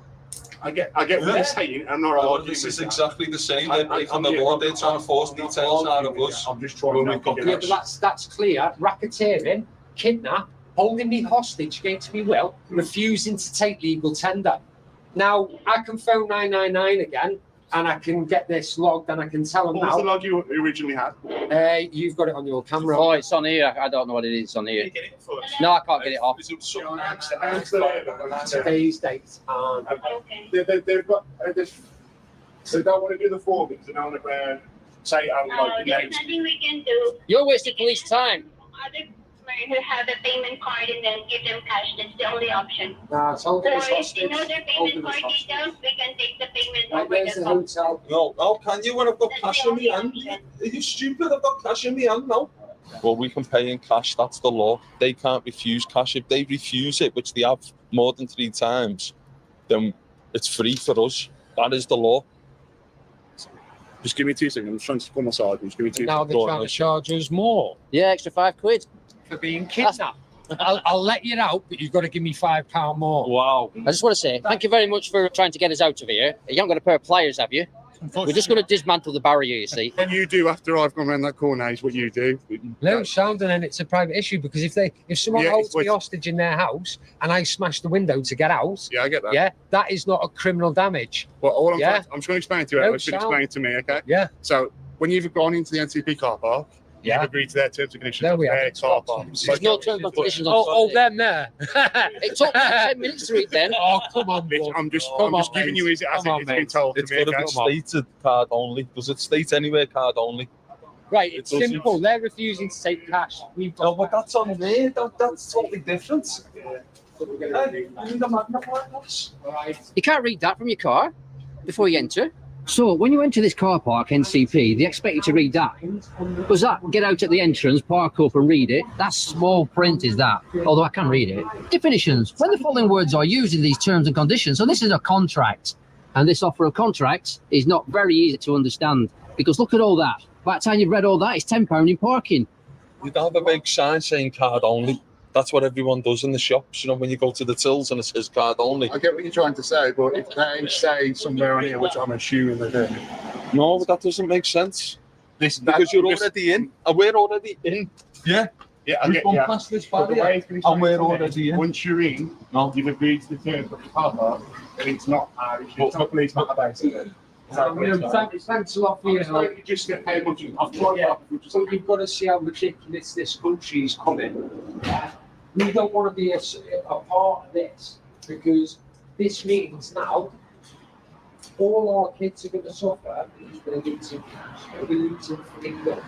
I get what you're saying. I'm not arguing. This is exactly the same. They're breaking the law. They're trying to force details out of us. I'm just trying to but that's clear. Racketeering, kidnap, holding me hostage against me will, refusing to take legal tender. Now, I can phone 999 again, and I can get this logged, and I can tell them What now. was the log you originally had? You've got it on your camera. Oh, it's on here. I don't know what it is on here. No, I can't get it off. Today's date. They've got. So they don't want to do the form because they don't want to say, there's nothing we can do. You're wasting police time. Other customers who have a payment card and then give them cash, that's the only option. Nah, it's So if you know their payment card details, we can take the payment over the phone. hotel. No, how can you when I've got cash in my hand? Are you stupid? I've got cash in my hand now. Well, we can pay in cash. That's the law. They can't refuse cash. If they refuse it, which they have more than 3 times, then it's free for us. That is the law. Just give me 2 seconds. I'm trying to pull my side. Just give me 2 Now seconds. they're trying to charge us more Yeah, extra £5. for being kidnapped. I'll let you out, but you've got to give me £5 more. Wow. I just want to say thank you very much for trying to get us out of here. You haven't got a pair of pliers, have you? We're just going to dismantle the barrier, you see. And you do after I've gone around that corner is what you do. No, sound, and then it's a private issue because if someone Yeah, holds it's me hostage in their house and I smash the window to get out, Yeah, I get that. yeah, that is not a criminal damage. Well, all I'm, Yeah. I'm just going to explain to you. No, It's been sound. explained to me, okay? Yeah. So when you've gone into the NCP car park, Yeah. you've agreed to their terms and conditions. No, we of their haven't. car park. There's no terms and conditions on Oh, them there. It took me 10 minutes to read then. Oh, come on, Bitch, I'm just Come on, giving you as it Come on, it's been mate. told It's to me. got to Okay? be stated card only. Does it state anywhere card only? Right, it's It doesn't. simple. They're refusing to take cash. We've got. No, but that's on me. That's totally different. I need a magnifying glass. You can't read that from your car before you enter. So when you enter this car park, NCP, they expect you to read that. Was that get out at the entrance, park up and read it? That's small print, is that? Although I can read it. Definitions. When the following words are used in these terms and conditions, so this is a contract, and this offer of contract is not very easy to understand because look at all that. By the time you've read all that, it's £10 in parking. You'd have a big sign saying card only. That's what everyone does in the shops, you know, when you go to the tills and it says card only. I get what you're trying to say, but if they say somewhere on here, which I'm assuming they do. No, but that doesn't make sense. This Because you're already in, and we're already in. Yeah. Yeah, I We've get gone yeah. past this But the way barrier, it's been and we're explained to me, already in. Once you're in, you've agreed to the terms of the car park, and it's not our issue. It's not police matter basically. Thanks a lot for your help. You just get paid much. I've tried to. So you've got to see how ridiculous this country is coming. We don't want to be a part of this because this means now all our kids are going to suffer because we're losing cash, we're losing freedom.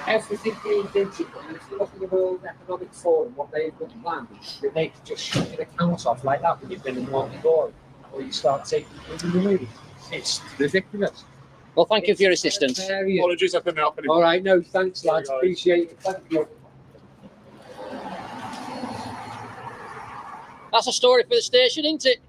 Everything being digital, and if you look at the World Economic Forum, what they've got planned, that they can just shut your account off like that when you've been in one door, or you start taking things in the movie. It's ridiculous. Well, thank you for your assistance. Apologies, I couldn't help anymore. All right, no, thanks, lads. Appreciate it. Thank you. That's a story for the station, isn't it?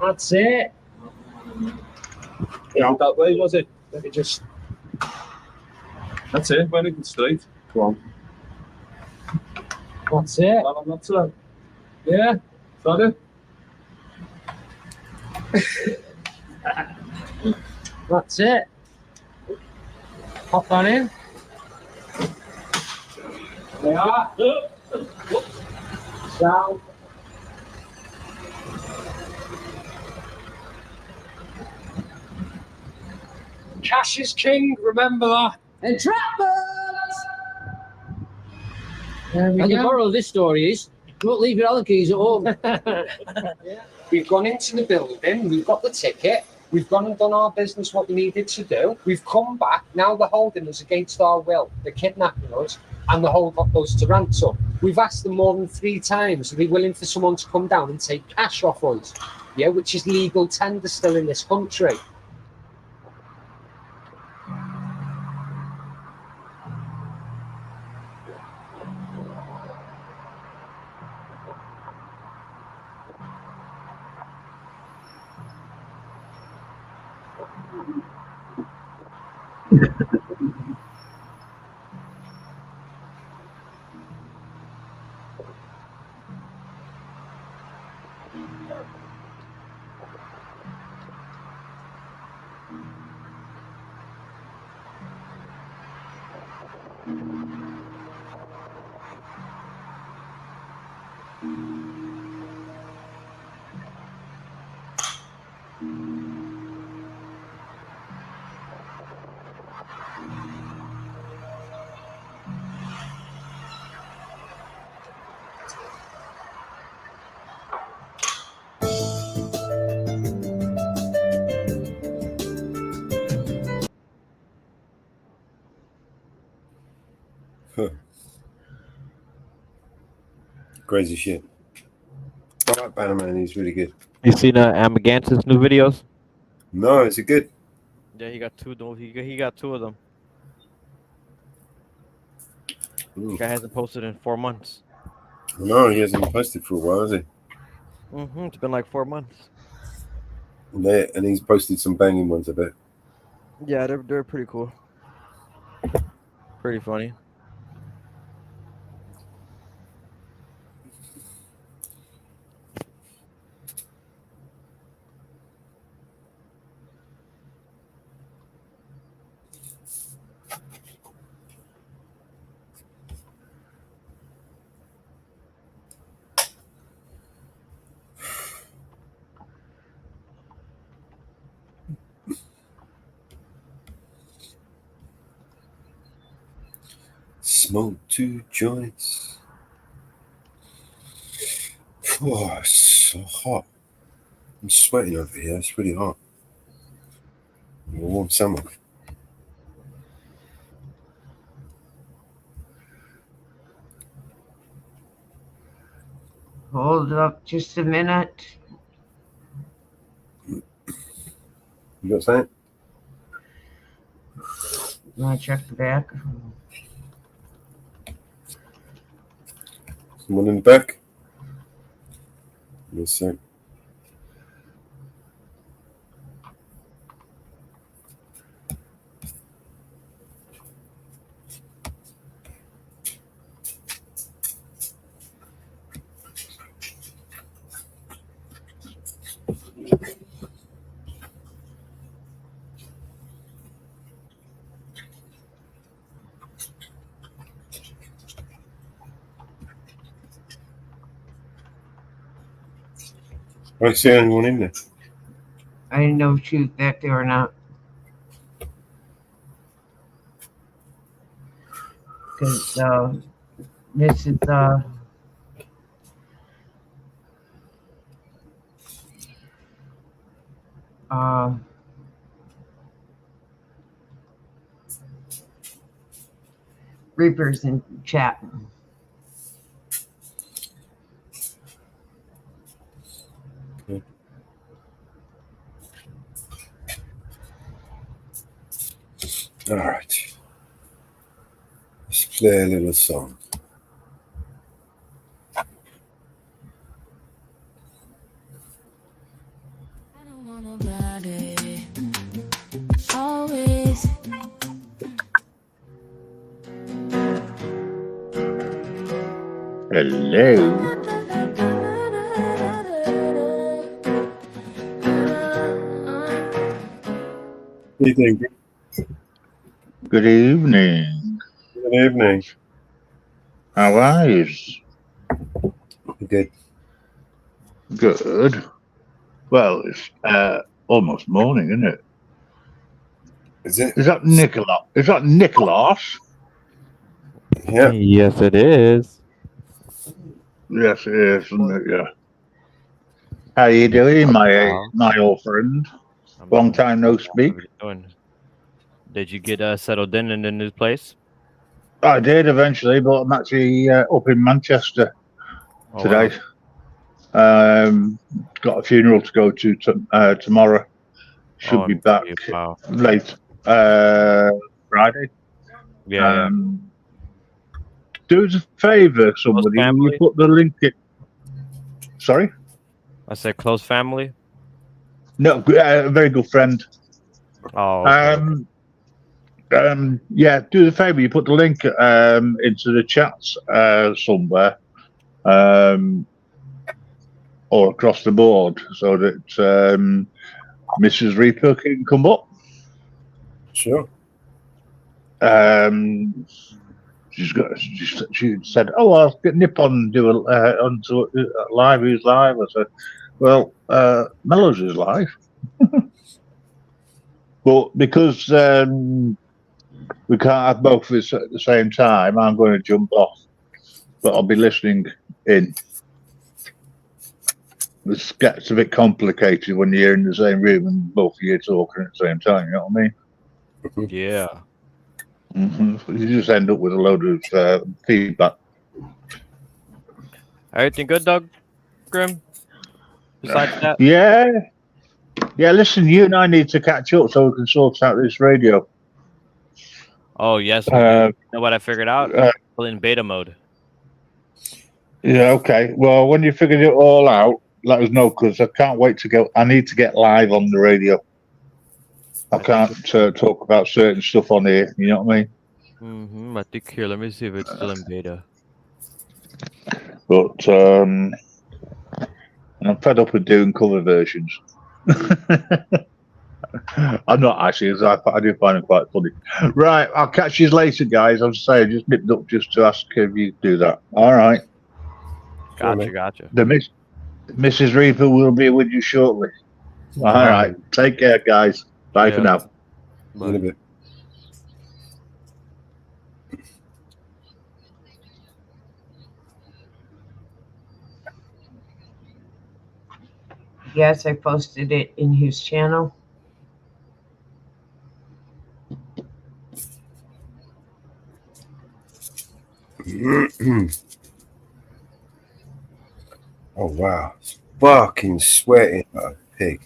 That's it. Yeah, that way, was it? Let me just. That's it, went in straight. Go on. That's it. That's it. Yeah. Sorry? That's it. Pop that in. There we are. Down. Cash is king, remember that. Entrapment! There we And the go. moral of this story is, don't leave your Allen keys at home. We've gone into the building, we've got the ticket, we've gone and done our business what we needed to do. We've come back, now they're holding us against our will. They're kidnapping us and they're holding us to ransom. We've asked them more than 3 times, are they willing for someone to come down and take cash off us? Yeah, which is legal tender still in this country. Crazy shit. I like Bannerman, he's really good. You seen Amagantis' new videos? No, is it good? Yeah, he got two. He got 2 of them. Guy hasn't posted in 4 months. No, he hasn't posted for a while, has he? It's been like 4 months. And he's posted some banging ones, I bet. Yeah, they're pretty cool. Pretty funny. Smoke 2 joints. Oh, it's so hot. I'm sweating over here. It's really hot. A warm summer. Hold up just a minute. You got something? You want to check the back? Someone in the back? Yes, sir. I see anyone in there. I didn't know if she was back there or not. Because this is Reapers in chat. Okay. All right. Let's play a little song. Always. Hello. Good evening. Good evening. Good evening. How are you? Good. Good. Well, it's almost morning, isn't it? Is it? Is that Nicholas? Is that Nicholas? Yeah. Yes, it is. Yes, it is, isn't it? Yeah. How you doing, my old friend? Long time no speak. What are you doing? Did you get settled in the new place? I did eventually, but I'm actually up in Manchester today. Wow. Got a funeral to go to tomorrow. Should be back late Friday. Yeah. Do us a favour, somebody. Will you put the link in? Sorry? I said close family. No, a very good friend. Oh. Okay. Yeah, do the favour. You put the link into the chats somewhere, or across the board, so that Mrs. Reaper can come up. Sure. She said, "Oh, I'll get nip on and do onto live. Who's live?" I said, "Well, Mellows is live." But because we can't have both of us at the same time, I'm going to jump off. But I'll be listening in. This gets a bit complicated when you're in the same room and both of you talking at the same time. You know what I mean? Yeah. You just end up with a load of feedback. Everything good, Doug? Grim? Besides that? Yeah. Listen, you and I need to catch up so we can sort out this radio. Oh yes. We do. You know what I figured out? Still in beta mode. Yeah. Okay. Well, when you figured it all out, let us know, because I can't wait to go. I need to get live on the radio. I can't talk about certain stuff on here. You know what I mean? I think here. Let me see if it's still in beta. But I'm fed up with doing cover versions. I'm not actually, as I do find them quite funny. Right, I'll catch you later, guys. I'm sorry, I just nipped up just to ask if you do that. All right. Gotcha. The Mrs. Reaper will be with you shortly. All right. Take care, guys. Bye for now. In a bit. Yes, I posted it in his channel. Oh wow, it's fucking sweating like a pig.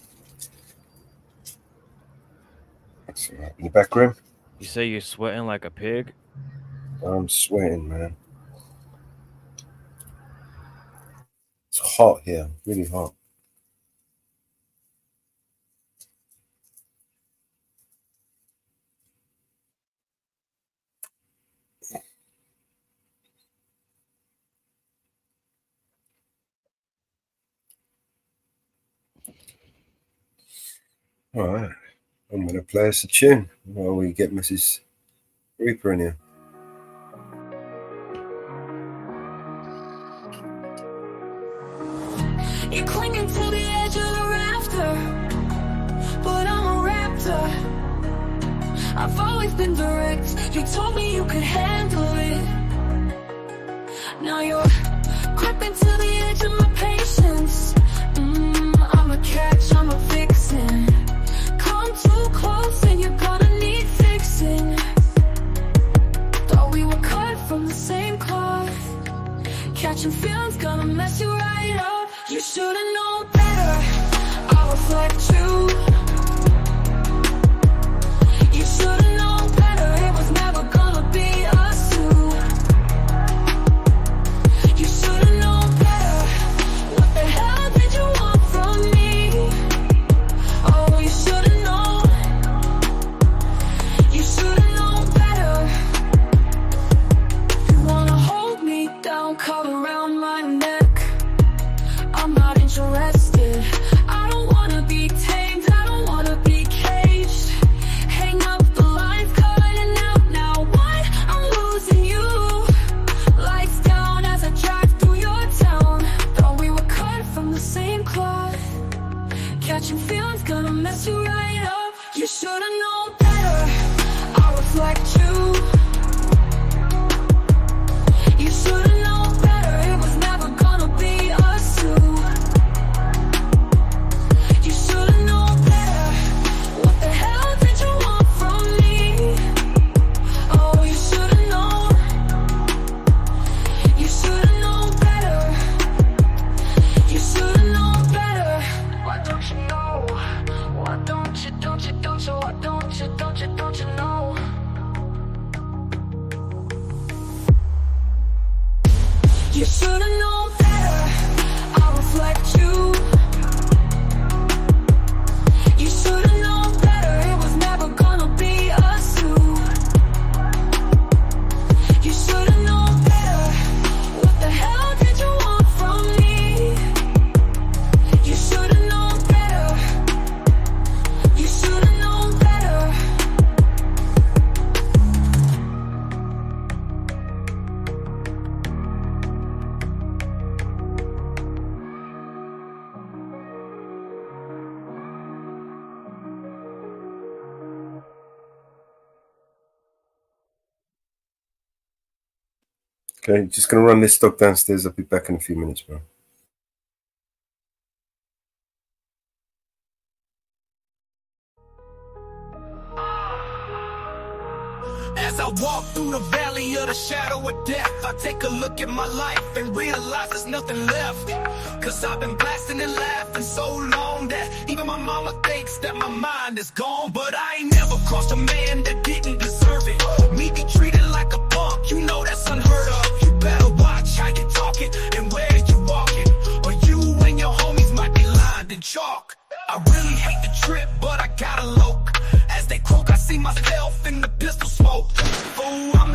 That's all right. In the back room? You say you're sweating like a pig? I'm sweating, man. It's hot here, really hot. All right, I'm going to play us a tune while we get Mrs. Reaper in here. You're clinging to the edge of the rafter, but I'm a raptor. I've always been direct. You told me you could handle it. Now you're creeping to the edge of my patience. I'm a catch, I'm a vixen. Come too close and you're gonna need fixing. Thought we were cut from the same cloth. Catching feelings gonna mess you right up. You should've known better. I'll reflect you. You should've known better. It was never gonna be us two. You should've known better. What the hell did you want from me? Oh, you should've known. You should've known better. You wanna hold me down, cover around my neck. I'm not interested. I don't wanna be tamed. I don't wanna be caged. Hang up the lines, cutting out now. What? I'm losing you. Lights down as I drive through your town. Thought we were cut from the same cloth. Catching feelings gonna mess you right up. You should've known better. I'll reflect you. You should've known better. It was never gonna be us two. You should've known better. What the hell did you want from me? Oh, you should've known. You should've known better. You should've known better. Why don't you know? Why don't you, don't you, don't you, why don't you, don't you, don't you know? You should've known better. I'll reflect you. You should've known better. It was never gonna be us two. You should've known better. What the hell did you want from me? You should've known better. You should've known better. Okay, just going to run this stock downstairs. I'll be back in a few minutes, bro. As I walk through the valley of the shadow of death, I take a look at my life and realize there's nothing left. Cause I've been blasting and laughing so long that even my mama thinks that my mind is gone. But I ain't never crossed a man that didn't deserve it. Me be treated like a punk, you know that's unheard of. You better watch how you talking and where you walking, or you and your homies might be lined in chalk. I really hate the trip, but I gotta loke. As they croak, I see myself in the pistol smoke. Fool, I'm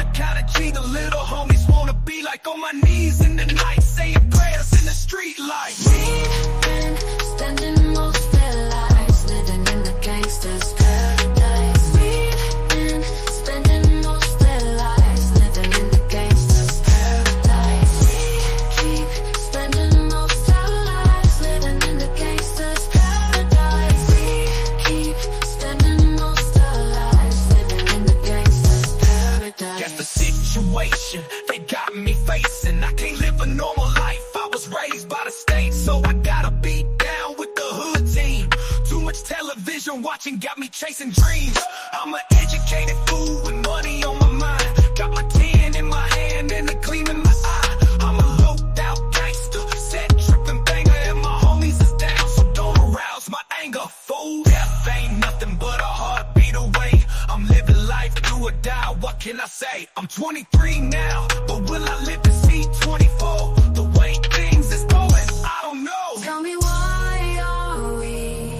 ain't, so I gotta be down with the hood team. Too much television watching got me chasing dreams. I'm an educated fool with money on my mind. Got my 10 in my hand and a gleam in my eye. I'm a loped out gangster, set tripping banger, and my homies is down, so don't arouse my anger. Fool, death ain't nothing but a heartbeat away. I'm living life do or die, what can I say? I'm 23 now, but will I live to see 24? The way things is going, I don't know. Tell me, why are we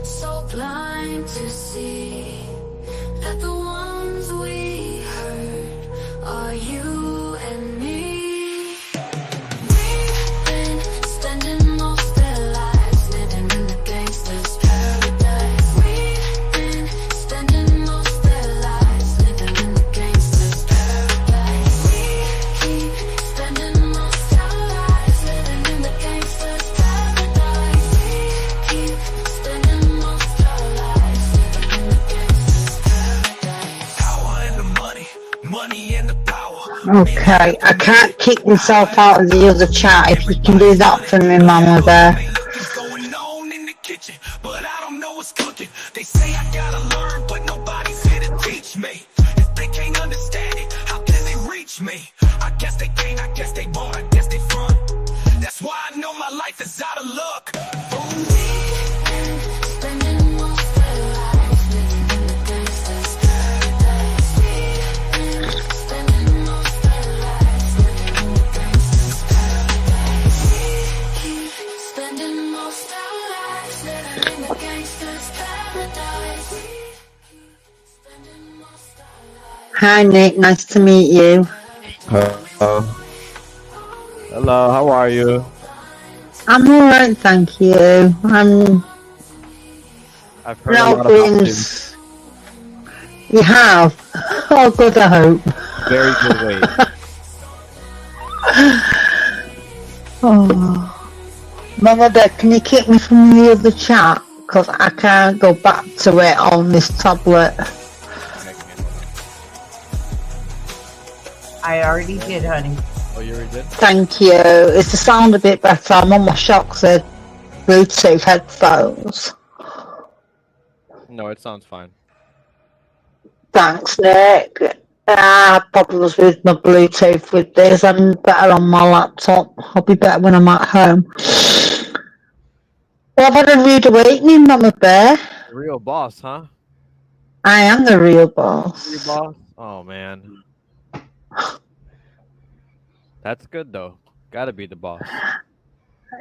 so blind to see that the ones we hurt are you and me? We've been spending most their lives living in the gangster's paradise. We've been spending most their lives living in the gangster's paradise. We keep spending most our lives living in the gangster's paradise. We keep spending most our lives living in the gangster's paradise. Power and the money, money and the power. Okay, I can't kick myself out of the other chat. If you can do that for me, Mama Bear. Going on in the kitchen, but I don't know what's cooking. They say I gotta learn, but nobody's here to teach me. If they can't understand it, how can they reach me? I guess they can't, I guess they won't, I guess they front. That's why I know my life is out of luck. Spending most their lives living in the gangster's paradise. Spending most their lives living in the gangster's paradise. Keep spending most our lives living in the gangster's paradise. Hi, Nick. Nice to meet you. Hello, how are you? I'm alright, thank you. I've heard a lot about you. You have? Oh, good, I hope. Very good way. Oh. Mama Bear, can you kick me from the other chat? Because I can't go back to it on this tablet. I already did, honey. Oh, you already did? Thank you. Is the sound a bit better? I'm on my Shoxer Bluetooth headphones. No, it sounds fine. Thanks, Nick. I had problems with my Bluetooth with this. I'm better on my laptop. I'll be better when I'm at home. Well, I've had a rude awakening, Mama Bear. The real boss, huh? I am the real boss. Real boss? Oh, man. That's good, though. Gotta be the boss.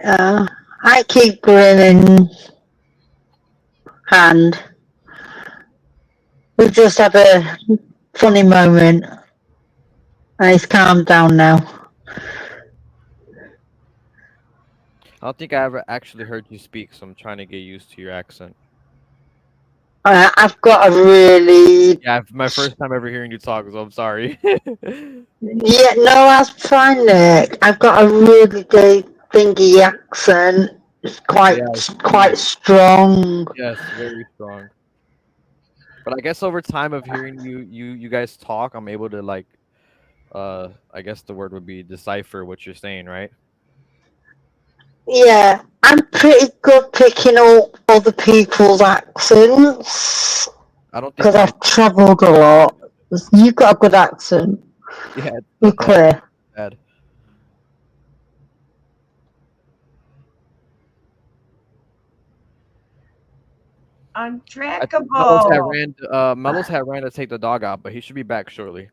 I keep grinning. And we just had a funny moment. And he's calmed down now. I don't think I ever actually heard you speak, so I'm trying to get used to your accent. I've got a really... Yeah, my first time ever hearing you talk, so I'm sorry. Yeah, no, that's fine, Nick. I've got a really good thingy accent. It's quite strong. Yes, very strong. But I guess over time of hearing you guys talk, I'm able to like, I guess the word would be decipher what you're saying, right? Yeah, I'm pretty good picking up other people's accents. I don't think because I've travelled a lot. You've got a good accent. Yeah, You're clear. bad. Untrackable. Mellows had ran to take the dog out, but he should be back shortly.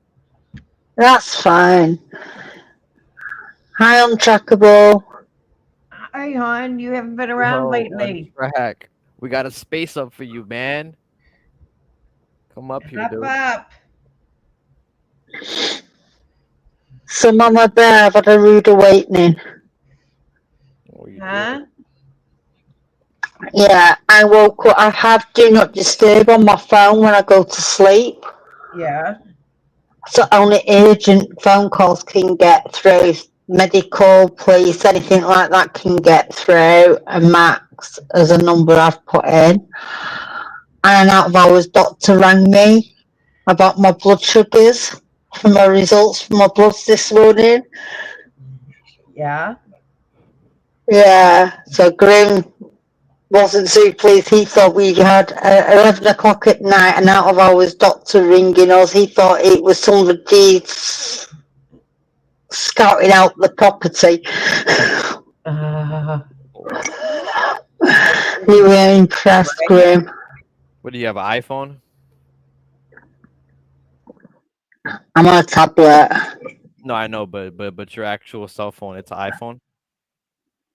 That's fine. Hi, Untrackable. Hi, hon. You haven't been around lately. Heck, we got a space up for you, man. Come up here, Up, dude. up. So, Mama Bear, I've had a rude awakening. Huh? Yeah, I woke up. I have Do Not Disturb on my phone when I go to sleep. Yeah. So only urgent phone calls can get through. Medical, police, anything like that can get through. And Max as a number I've put in. And an out of hours doctor rang me about my blood sugars for my results for my bloods this morning. Yeah. Yeah, so Grim wasn't too pleased. He thought we had 11 o'clock at night, an out of hours doctor ringing us. He thought it was somebody scouting out the property. We were impressed, Grim. What do you have, an iPhone? I'm on a tablet. No, I know, but your actual cell phone, it's an iPhone?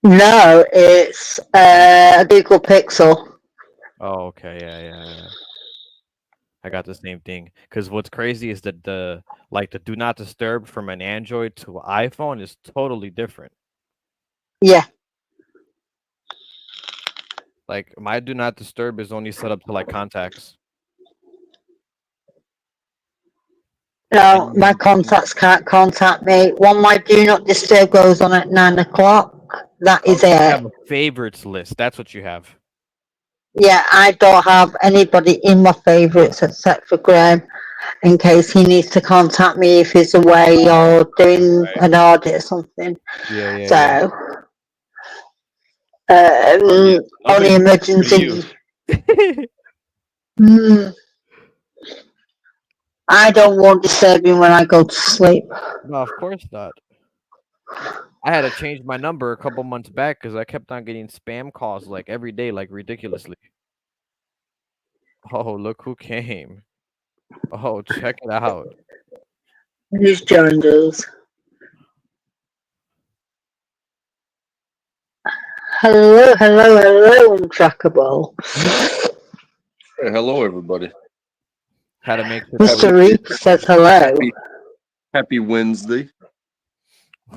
No, it's a Google Pixel. Oh, okay, yeah. I got the same thing. Because what's crazy is that the do not disturb from an Android to an iPhone is totally different. Yeah. Like my do not disturb is only set up to like contacts. No, my contacts can't contact me. When my do not disturb goes on at 9 o'clock, that is You it. have a favorites list. That's what you have. Yeah, I don't have anybody in my favourites except for Graham, in case he needs to contact me if he's away or doing an audit or something. Yeah. So, I'm only gonna emergency. you. I don't want disturbing when I go to sleep. No, of course not. I had to change my number a couple months back because I kept on getting spam calls like every day, like ridiculously. Oh, look who came. Oh, check it out. Who's joined us? Hello, Untrackable. Hey, hello, everybody. How to make Mr. Reap says hello. Happy Wednesday.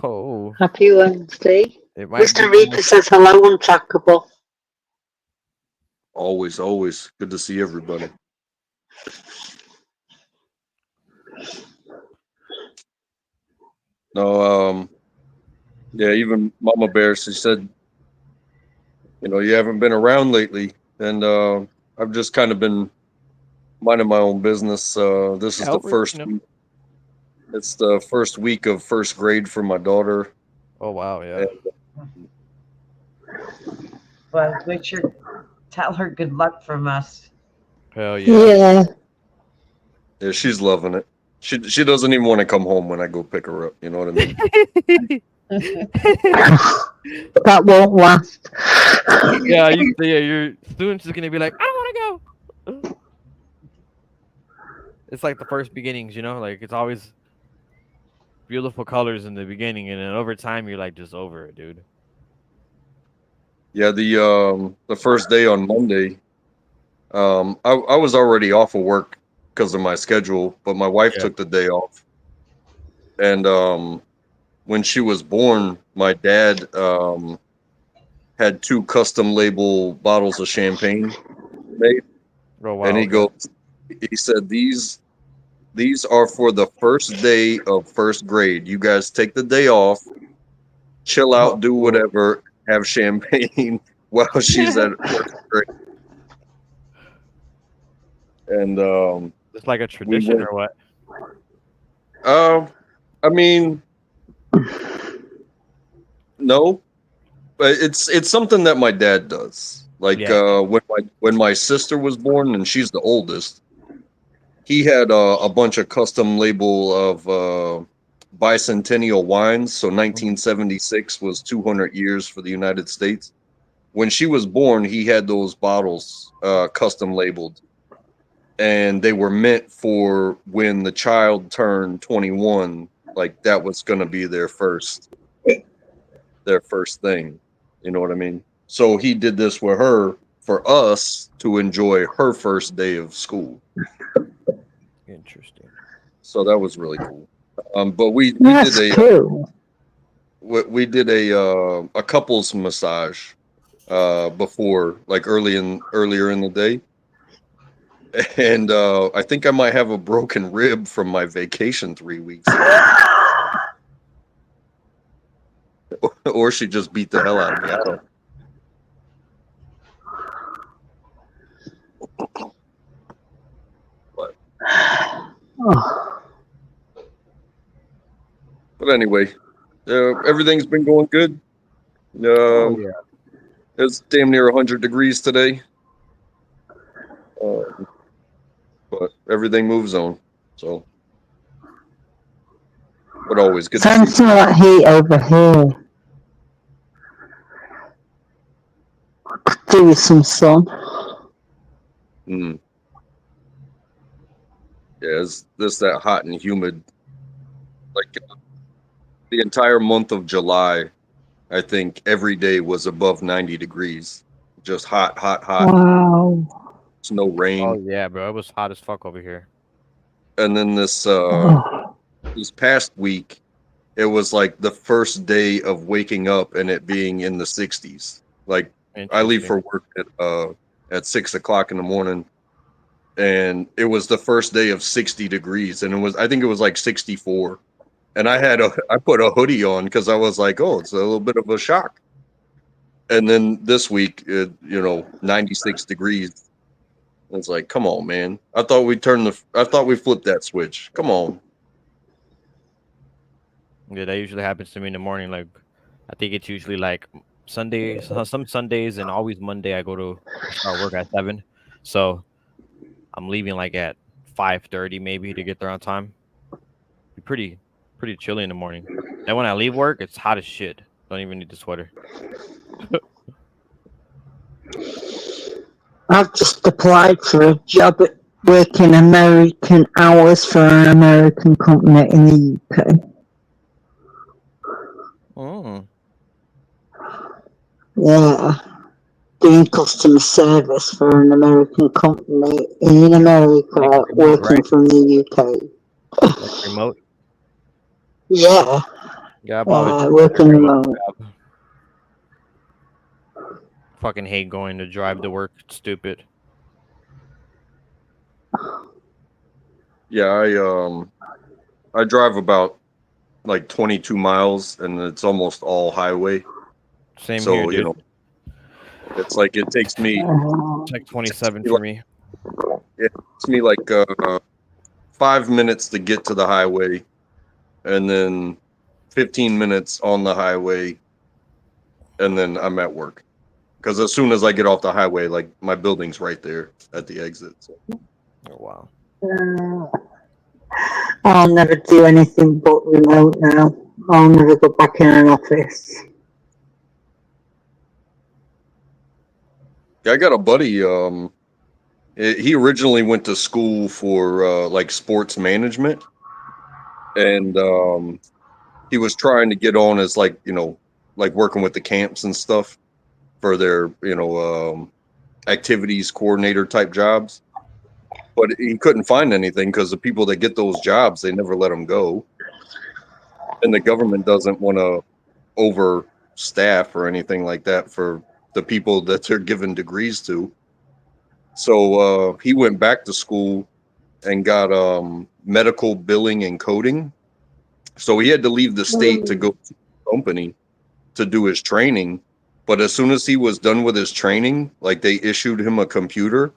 Oh. Happy Wednesday. It might Mr. be Reaper says hello, Untrackable. Always good to see everybody. No, yeah, even Mama Bear, she said, you haven't been around lately, and I've just kind of been minding my own business. This is the first week. It's the first week of first grade for my daughter. Oh wow, yeah. Well, tell her good luck from us. Hell yeah. Yeah, she's loving it. She doesn't even want to come home when I go pick her up. You know what I mean? That won't last. Yeah, your students is gonna be like, I don't want to go. It's like the first beginnings, like it's always beautiful colors in the beginning, and then over time you're like just over it, dude. Yeah, the first day on Monday, I was already off of work because of my schedule, but my wife took the day off. And when she was born, my dad had 2 custom label bottles of champagne made. Oh, wow, and he said, these are for the first day of first grade. You guys take the day off, chill out, do whatever, have champagne while she's at first grade. And it's like a tradition or what? I mean, no, but it's something that my dad does. Like when my sister was born, and she's the oldest, he had a bunch of custom label of bicentennial wines. So 1976 was 200 years for the United States. When she was born, he had those bottles custom labeled, and they were meant for when the child turned 21. Like that was going to be their first thing. You know what I mean? So he did this with her for us to enjoy her first day of school. Interesting. So that was really cool. But we did a couples massage before, like earlier in the day. And I think I might have a broken rib from my vacation 3 weeks ago. Or she just beat the hell out of me. I don't. But anyway, everything's been going good. Oh, yeah. It's damn near 100 degrees today. But everything moves on. So, but always good to Sounds see. like heat over here. Could do with some sun. Mm. Yeah, it's this that hot and humid. Like the entire month of July, I think every day was above 90 degrees. Just hot, hot, hot. Wow. It's no rain. Oh yeah, bro. It was hot as fuck over here. And then this past week, it was like the first day of waking up and it being in the 60s. Like I leave for work at 6 o'clock in the morning, and it was the first day of 60 degrees, and I think it was like 64. And I put a hoodie on because I was like, oh, it's a little bit of a shock. And then this week, 96 degrees. It's like, come on, man. I thought we flipped that switch. Come on. Yeah, that usually happens to me in the morning. Like, I think it's usually like Sundays, some Sundays, and always Monday. I start work at 7, so I'm leaving like at 5:30 maybe to get there on time. Be pretty chilly in the morning. And when I leave work, it's hot as shit. Don't even need the sweater. I've just applied for a job at working American hours for an American company in the UK. Oh. Yeah. Doing customer service for an American company in America, remote, working right? from the UK. Like remote? Yeah. Yeah, I've always working remote. job. Fucking hate going to drive to work. It's stupid. Yeah, I drive about like 22 miles, and it's almost all highway. Same so, here, dude. It's like it takes me It's like 27 for me. It takes me like 5 minutes to get to the highway, and then 15 minutes on the highway, and then I'm at work. Because as soon as I get off the highway, like my building's right there at the exit. So. Oh wow. I'll never do anything but remote now. I'll never go back in an office. Yeah, I got a buddy. He originally went to school for like sports management, and he was trying to get on as like working with the camps and stuff for their activities coordinator type jobs. But he couldn't find anything because the people that get those jobs, they never let them go, and the government doesn't want to overstaff or anything like that for the people that they're giving degrees to. So he went back to school and got medical billing and coding. So he had to leave the state to go to the company to do his training. But as soon as he was done with his training, like they issued him a computer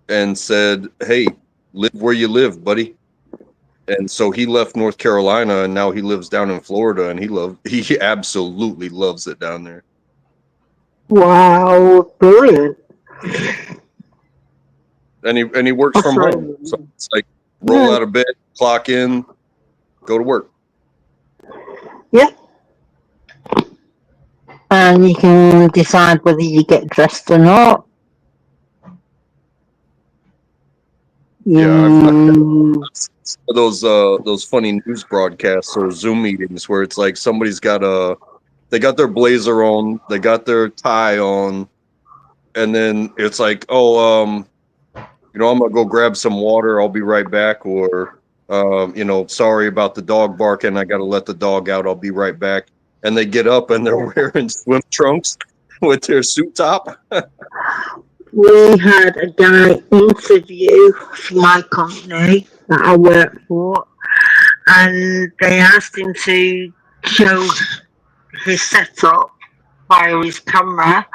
and said, hey, live where you live, buddy. And so he left North Carolina, and now he lives down in Florida, and he absolutely loves it down there. Wow, brilliant. And he works from home. So it's like roll out of bed, clock in, go to work. Yeah. And you can decide whether you get dressed or not. Yeah, those funny news broadcasts or Zoom meetings where it's like somebody's they got their blazer on, they got their tie on, and then it's like, I'm gonna go grab some water, I'll be right back, or sorry about the dog barking, I gotta let the dog out, I'll be right back. And they get up and they're wearing swim trunks with their suit top. We had a guy interview for my company that I work for, and they asked him to show his setup via his camera,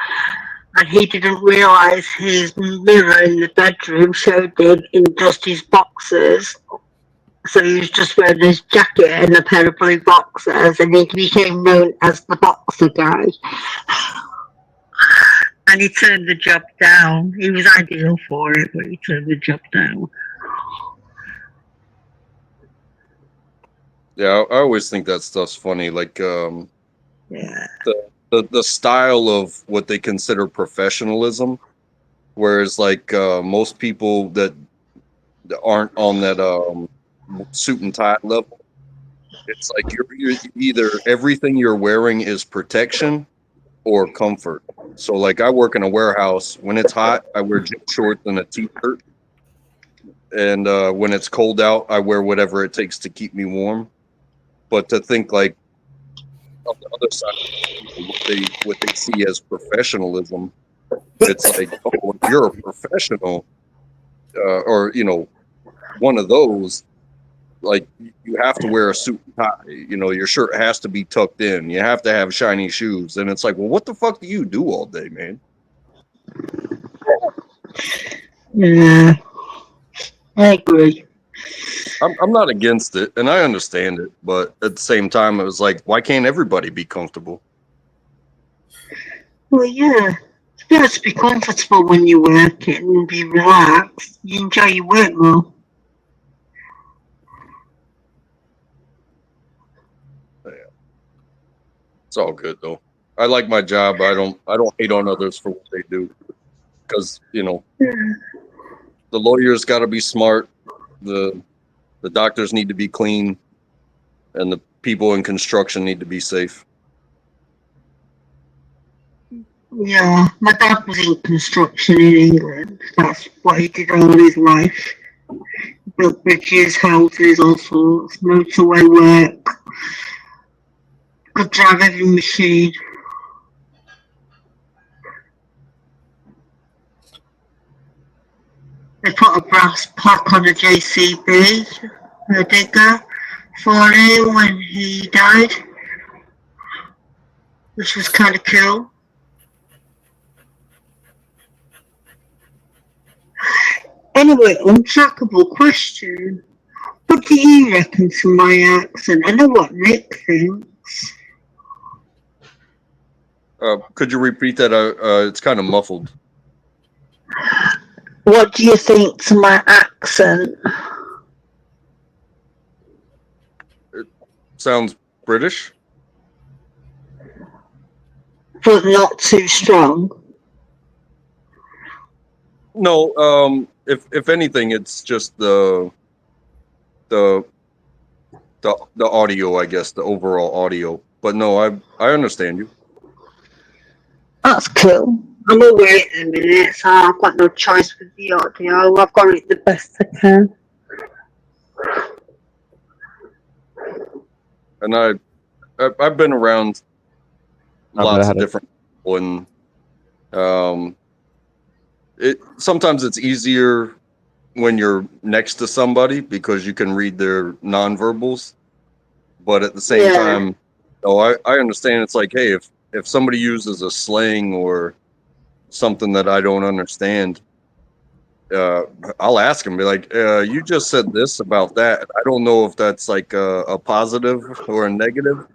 and he didn't realise his mirror in the bedroom showed him in just his boxers. So he was just wearing his jacket and a pair of blue boxers, and he became known as the boxer guy. And he turned the job down. He was ideal for it, but he turned the job down. Yeah, I always think that stuff's funny. Like, Yeah. the style of what they consider professionalism, whereas like most people that aren't on that suit and tie level, it's like you're either everything you're wearing is protection or comfort. So like I work in a warehouse. When it's hot, I wear gym shorts and a t-shirt, and when it's cold out, I wear whatever it takes to keep me warm. But to think like on the other side of what they see as professionalism, it's like, oh, if you're a professional, or you know, one of those, like you have to wear a suit and tie. You know, your shirt has to be tucked in. You have to have shiny shoes, and it's like, well, what the fuck do you do all day, man? Yeah, I agree. I'm not against it, and I understand it, but at the same time, it was like, why can't everybody be comfortable? Well, yeah. You have to be comfortable when you work it and be relaxed. You enjoy your work more. Yeah. It's all good though. I like my job. I don't hate on others for what they do, because you know, the lawyers got to be smart. The doctors need to be clean, and the people in construction need to be safe. Yeah, my dad was in construction in England. That's what he did all his life. Built bridges, houses, all sorts, motorway work. Could drive every machine. They put a brass plaque on a JCB, a digger, for him when he died, which was kind of cool. Anyway, untrackable question. What do you reckon to my accent? I know what Nick thinks. Could you repeat that? It's kind of muffled. What do you think to my accent? It sounds British, but not too strong. No, if anything, it's just the audio, I guess, the overall audio. But no, I understand you. That's cool. I'm away in a minute, so I've got no choice with the audio. I've got it the best I can. And I've been around lots of different people, and sometimes it's easier when you're next to somebody because you can read their nonverbals. But at the same time, I understand. It's like, hey, if somebody uses a slang or something that I don't understand, I'll ask them, be like, you just said this about that. I don't know if that's like a positive or a negative.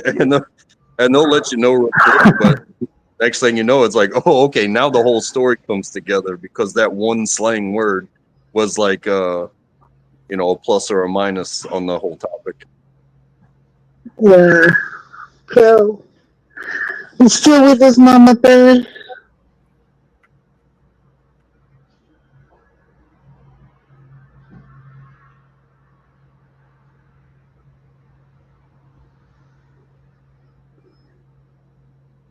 and they'll let you know real quick, but next thing you know, it's like, oh, okay, now the whole story comes together because that one slang word was like, a plus or a minus on the whole topic. Yeah. Cool. You still with us, Mama Bear?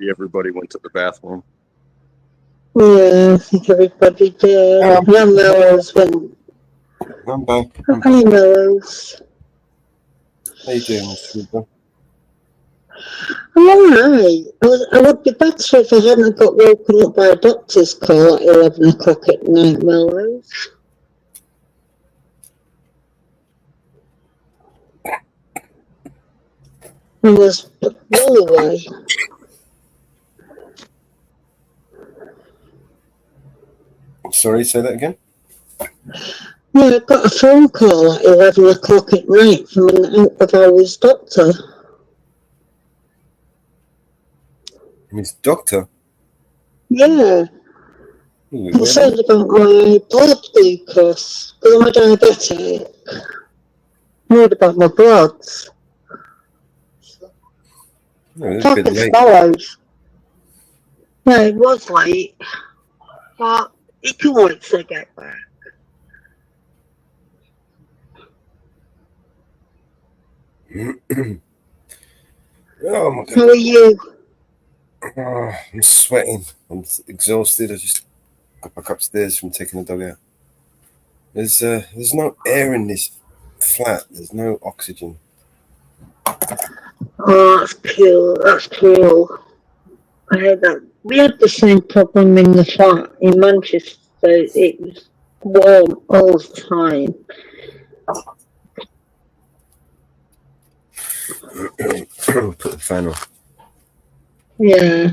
Everybody went to the bathroom. Yeah, I think everybody did. Mellows went. I'm back. Hi, Mellows. How you doing, Mr. Rubin? I'm alright. I would be better if I hadn't got woken up by a doctor's call at 11 o'clock at night, Mellows. I was well away. Sorry, say that again? Yeah, I got a phone call at 11 o'clock at night from an out-of-hours doctor. His doctor? Yeah. Ooh, He said about my blood glucose, because I'm a diabetic. Worried about my bloods. No, it's a bit Talking late. swallows. Yeah, it was late. But he can wait till I get back. Oh my How are you? Oh, I'm sweating. I'm exhausted. I just got back upstairs from taking the dog out. There's no air in this flat. There's no oxygen. Oh, that's cool. That's cool. I heard that. We had the same problem in the flat in Manchester. It was warm all the time. Put the fan on. Yeah.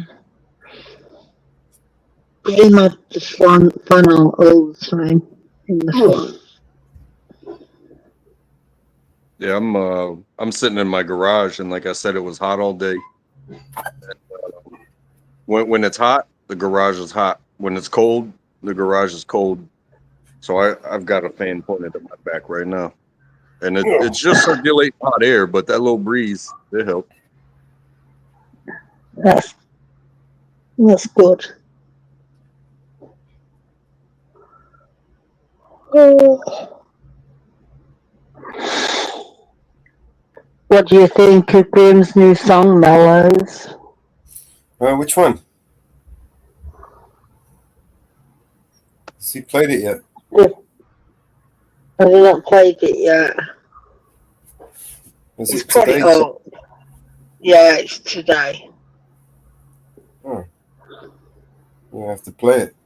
He had the fan on all the time in the flat. Yeah, I'm sitting in my garage, and like I said, it was hot all day. When it's hot, the garage is hot. When it's cold, the garage is cold. So I've got a fan pointed at my back right now, and it's just circulating hot air, but that little breeze, it helps. That's good. What do you think of Graham's new song, Mellows? Which one? Has he played it yet? Have you not played it yet? Is It's it put it today? up. Yeah, it's today. Oh. You have to play it.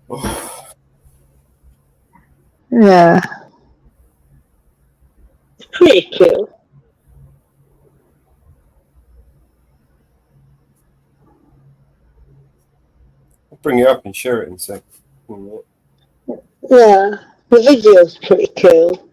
Oh. Yeah. It's pretty cool. I'll bring it up and share it in a sec. Yeah. The video's pretty cool.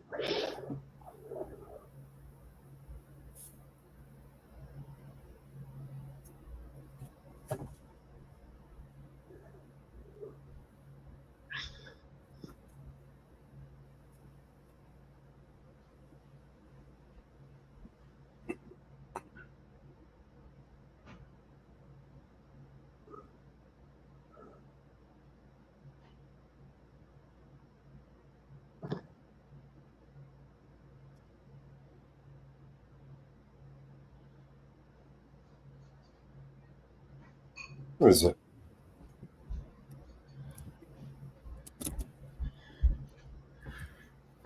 What is it?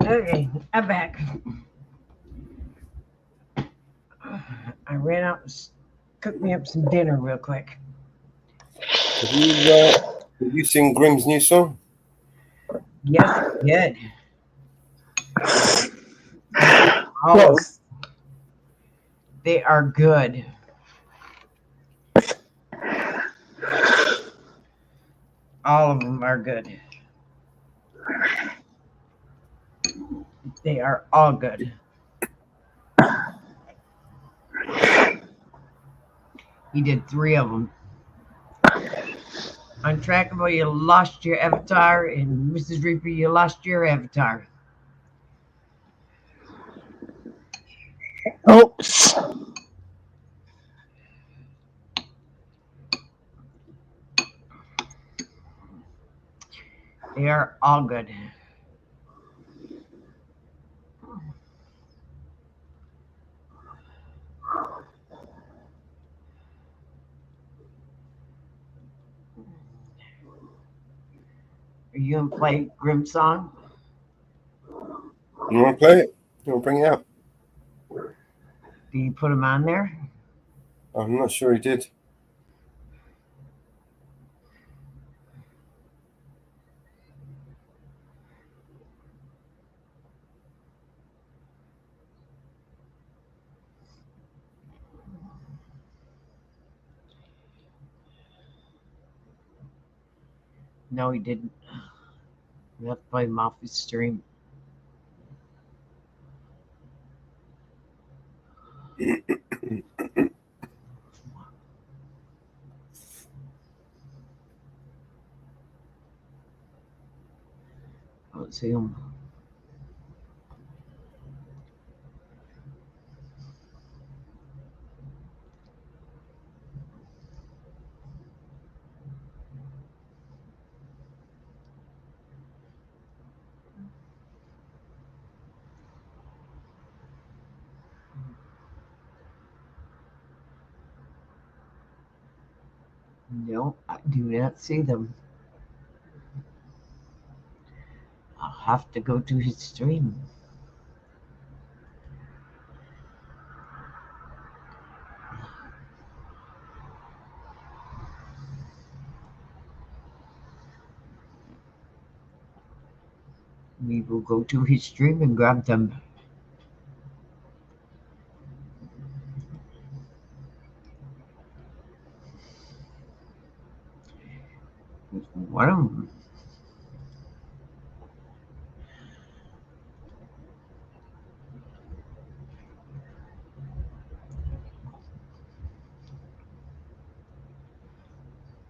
Okay, I'm back. I ran out and cooked me up some dinner real quick. Have you seen Grimm's new song? Yes, good. They are good. All of them are good. They are all good. He did 3 of them. Untrackable, you lost your avatar, and Mrs. Reaper, you lost your avatar. Oops. They are all good. Are you gonna play Grim Song? You want to play it? You want to bring it up? Do you put them on there? I'm not sure he did. No, he didn't. We have to play him off his stream. Let's see him. No, I do not see them. I'll have to go to his stream. We will go to his stream and grab them. One of them.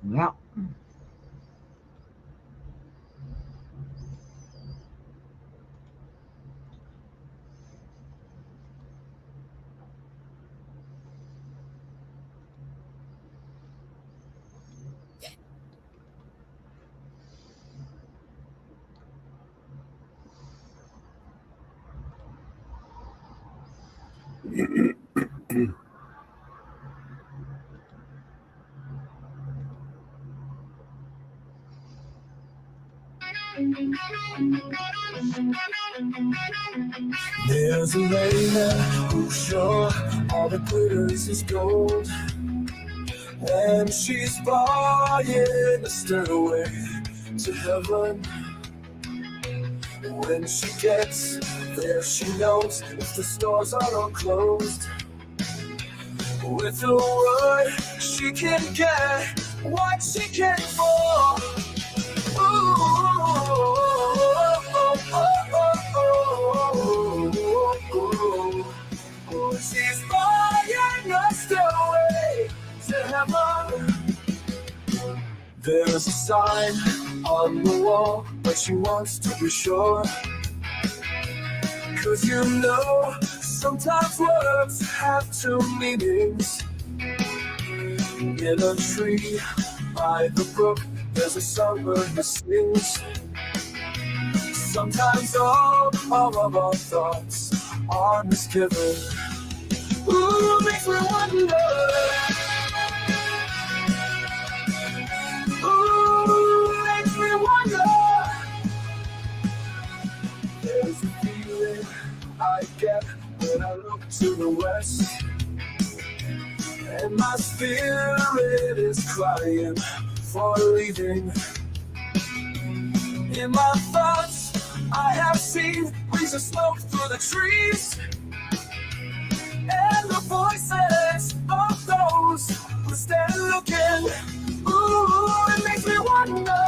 Well. There's a lady who's sure all that glitters is gold, and she's buying a stairway to heaven. When she gets there, she knows if the stores are all closed, with a word she can get what she can for. She's buying a stairway to heaven. There's a sign on the wall, but she wants to be sure. 'Cause you know, sometimes words have two meanings. In a tree by the brook, there's a songbird who sings. Sometimes all of our thoughts are misgiven. Ooh, makes me wonder. Ooh, makes me wonder. There's a feeling I get when I look to the west, and my spirit is crying for leaving. In my thoughts, I have seen rings of smoke through the trees, and the voices of those who stand looking. Ooh, it makes me wonder.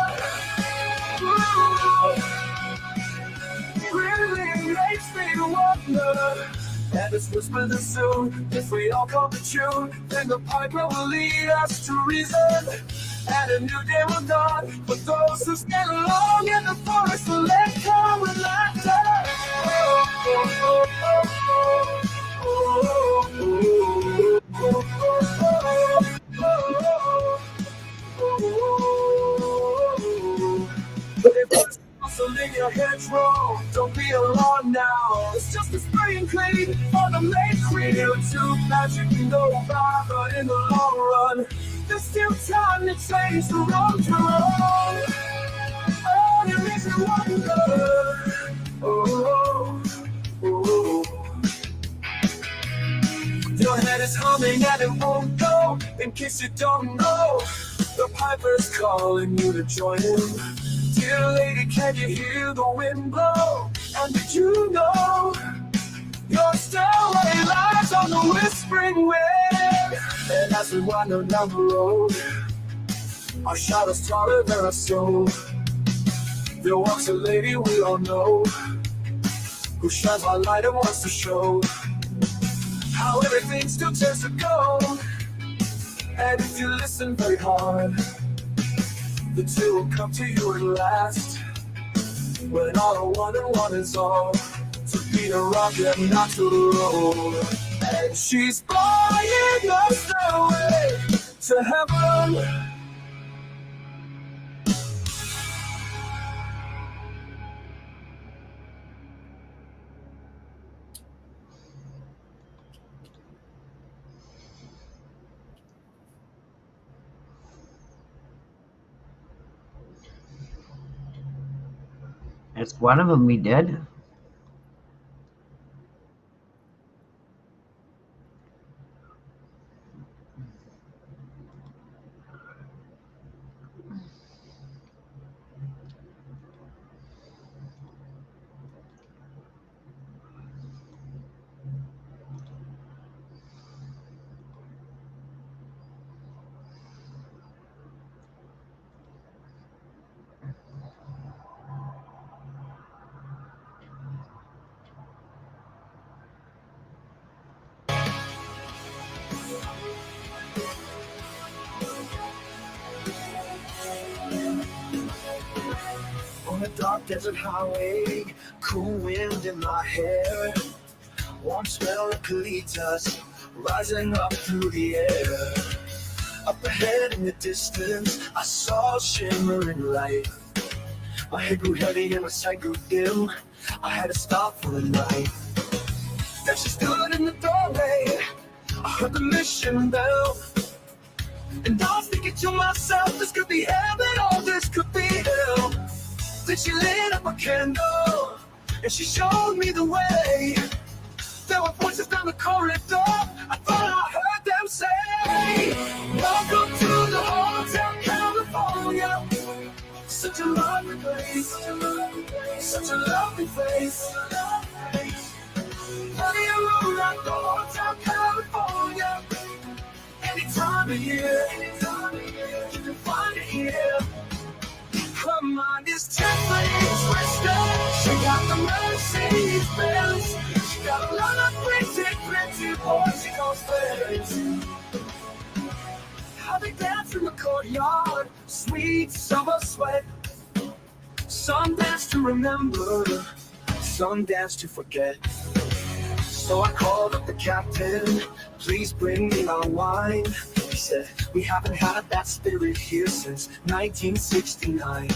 Ooh, it really makes me wonder. And it's whispered that soon, if we all come to tune, then the piper will lead us to reason, and a new day will dawn for those who stand along in the forest to let come with laughter. In your hedgerow, don't be alarmed now. It's just a spring clean for the main queen. You're too magic, no bother in the long run. There's still time to change the road you're on. Oh, it makes me wonder. Oh, oh. Your head is humming and it won't go. In case you don't know, the piper's calling you to join him. Dear lady, can you hear the wind blow? And did you know your stairway lies on the whispering wind? And as we wander down the road, Our shadows taller than our soul. There walks a lady we all know, who shines my light and wants to show how everything still turns to gold. And if you listen very hard, the two will come to you at last. When all the one and one is all, to be the rock and not to roll. And she's buying us the way to heaven. That's one of them we did. On a dark desert highway, cool wind in my hair, warm smell of colitas rising up through the air. Up ahead in the distance, I saw a shimmering light. My head grew heavy and my sight grew dim. I had to stop for the night. Then she stood in the doorway. I heard the mission bell, and I was thinking to myself, this could be heaven or this could be hell. Then she lit up a candle, and she showed me the way. There were voices down the corridor, I thought I heard them say, welcome to the Hotel California. Such a lovely place, such a lovely place. Plenty of room at the Hotel California. Any time of year, you can find it here. Her mind is templates twisted. She got the Mercedes Benz. She got a lot of pretty boys she calls friends. How they dance in the courtyard, sweet summer sweat. Some dance to remember, some dance to forget. So I called up the captain, please bring me my wine. He said, we haven't had that spirit here since 1969.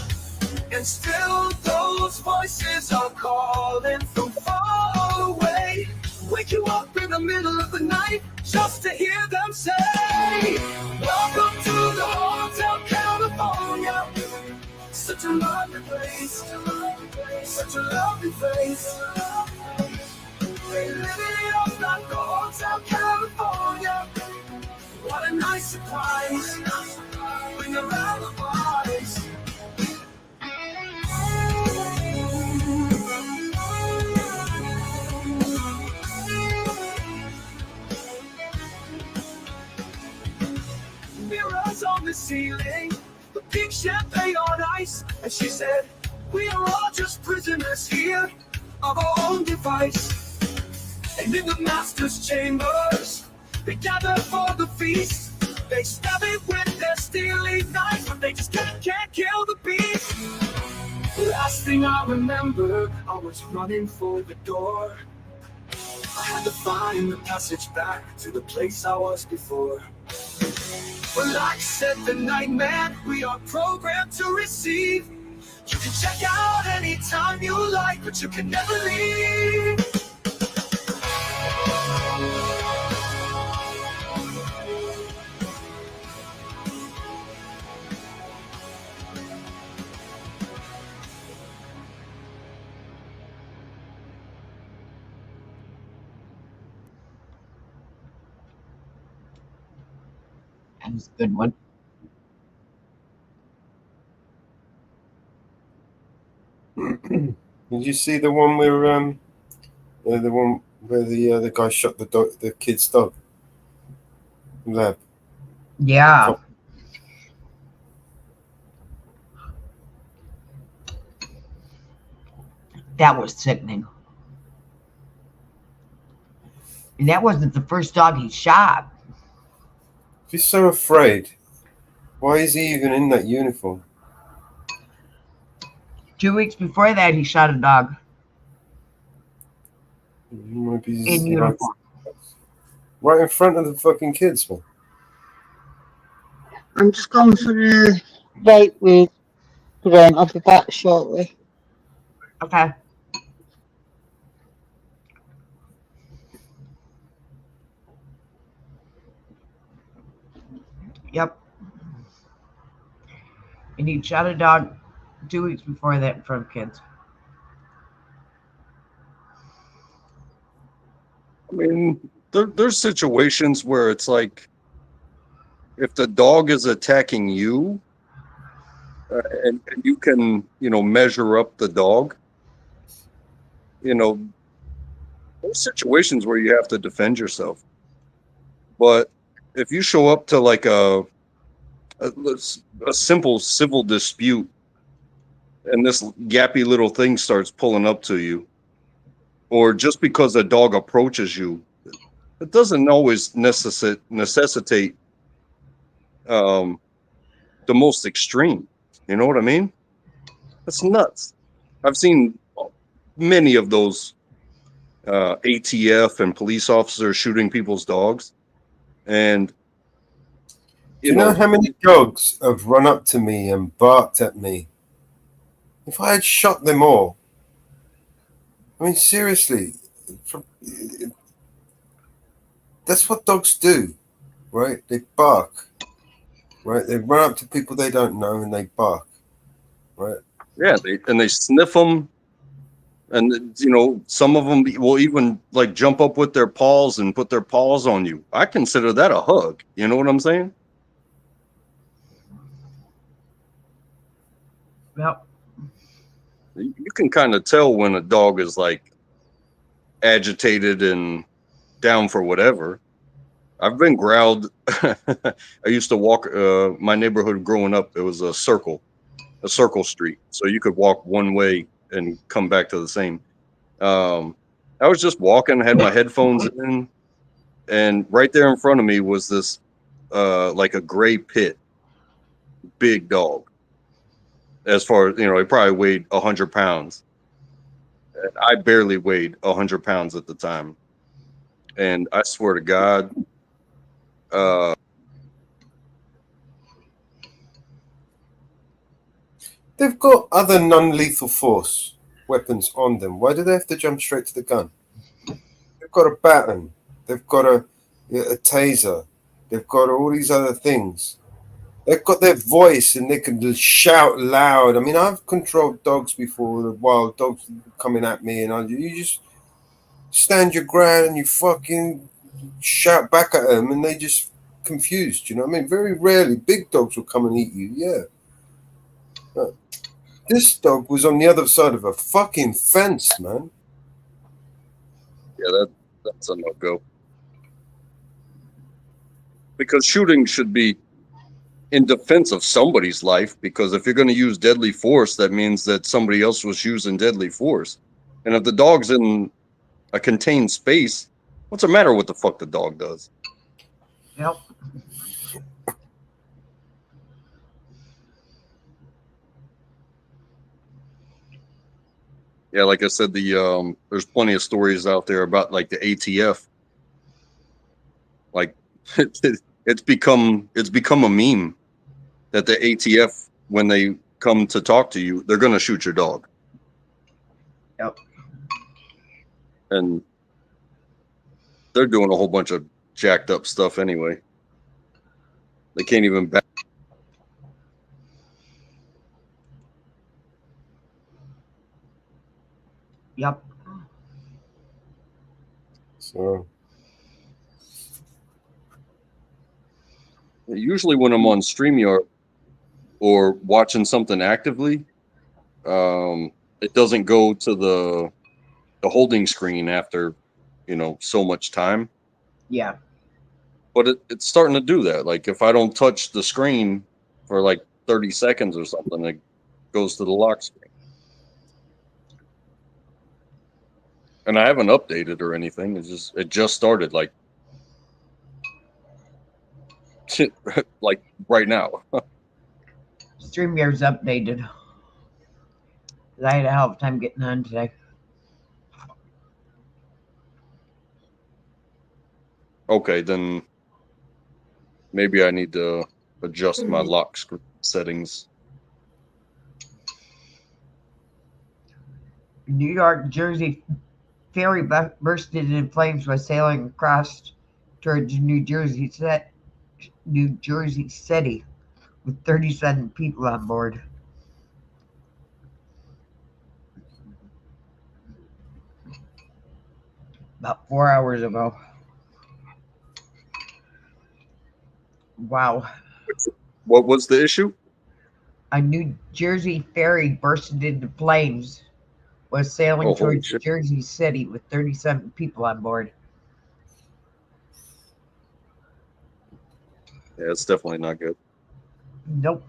And still those voices are calling from far away. Wake you up in the middle of the night just to hear them say, welcome to the Hotel California. Such a lovely place, such a lovely place. They live it up like the Hotel California. What a nice surprise, bring around the boys. Mirrors on the ceiling, the pink champagne on ice. And she said, we are all just prisoners here of our own device. And in the master's chambers, they gather for the feast. They stab it with their steely knives, but they just can't kill the beast. Last thing I remember, I was running for the door. I had to find the passage back to the place I was before. Well, like said the nightman, we are programmed to receive. You can check out anytime you like, but you can never leave. That was a good one. Did you see the one where the one where the guy shot the kid's dog? Lab. Yeah. That was sickening. And that wasn't the first dog he shot. If he's so afraid, why is he even in that uniform? 2 weeks before that, he shot a dog Maybe in uniform. Right in front of the fucking kids, man. I'm just going for a break with Graham. I'll be back shortly. Okay. Yep. And he shot a dog 2 weeks before that in front of kids. I mean, there's situations where it's like, if the dog is attacking you, and you can, measure up the dog, there's situations where you have to defend yourself. But if you show up to like a simple civil dispute, and this yappy little thing starts pulling up to you, or just because a dog approaches you, it doesn't always necessitate the most extreme. You know what I mean? That's nuts. I've seen many of those ATF and police officers shooting people's dogs. And Do you know how many dogs have run up to me and barked at me? If I had shot them all, I mean, seriously, that's what dogs do, right? They bark, right? They run up to people they don't know and they bark, right? Yeah, they sniff them, and some of them will even like jump up with their paws and put their paws on you. I consider that a hug. You know what I'm saying? Yep. You can kind of tell when a dog is like agitated and down for whatever. I've been growled. I used to walk my neighborhood growing up. It was a circle street, so you could walk one way and come back to the same. I was just walking, had my headphones in, and right there in front of me was this like a gray pit, big dog. As far as he probably weighed 100 pounds. I barely weighed 100 pounds at the time, and I swear to God, they've got other non-lethal force weapons on them. Why do they have to jump straight to the gun? They've got a baton. They've got a taser. They've got all these other things. They've got their voice and they can just shout loud. I mean, I've controlled dogs before, the wild dogs coming at me, and you just stand your ground and you fucking shout back at them, and they just confused. You know what I mean? Very rarely big dogs will come and eat you. Yeah. But this dog was on the other side of a fucking fence, man. yeah, that's a no-go. Because shooting should be in defense of somebody's life, because if you're going to use deadly force, that means that somebody else was using deadly force. And if the dog's in a contained space, what's the matter what the fuck the dog does? Yep. Yeah, like I said, there's plenty of stories out there about like the ATF. Like it's become a meme that the ATF, when they come to talk to you, they're going to shoot your dog. Yep. And they're doing a whole bunch of jacked up stuff anyway. They can't even back. Yep. So Usually when I'm on StreamYard or watching something actively, it doesn't go to the holding screen after, so much time. Yeah. But it's starting to do that. Like if I don't touch the screen for like 30 seconds or something, it goes to the lock screen. And I haven't updated or anything. It just started like like right now. StreamYard's updated. I had a hell of a time getting on today. Okay, then maybe I need to adjust my lock screen settings. New York Jersey ferry bursted in flames while sailing across towards New Jersey City with 37 people on board. About 4 hours ago. Wow. What was the issue? A New Jersey ferry bursted into flames was sailing Oh, holy towards shit. Jersey City with 37 people on board. Yeah, it's definitely not good. Nope.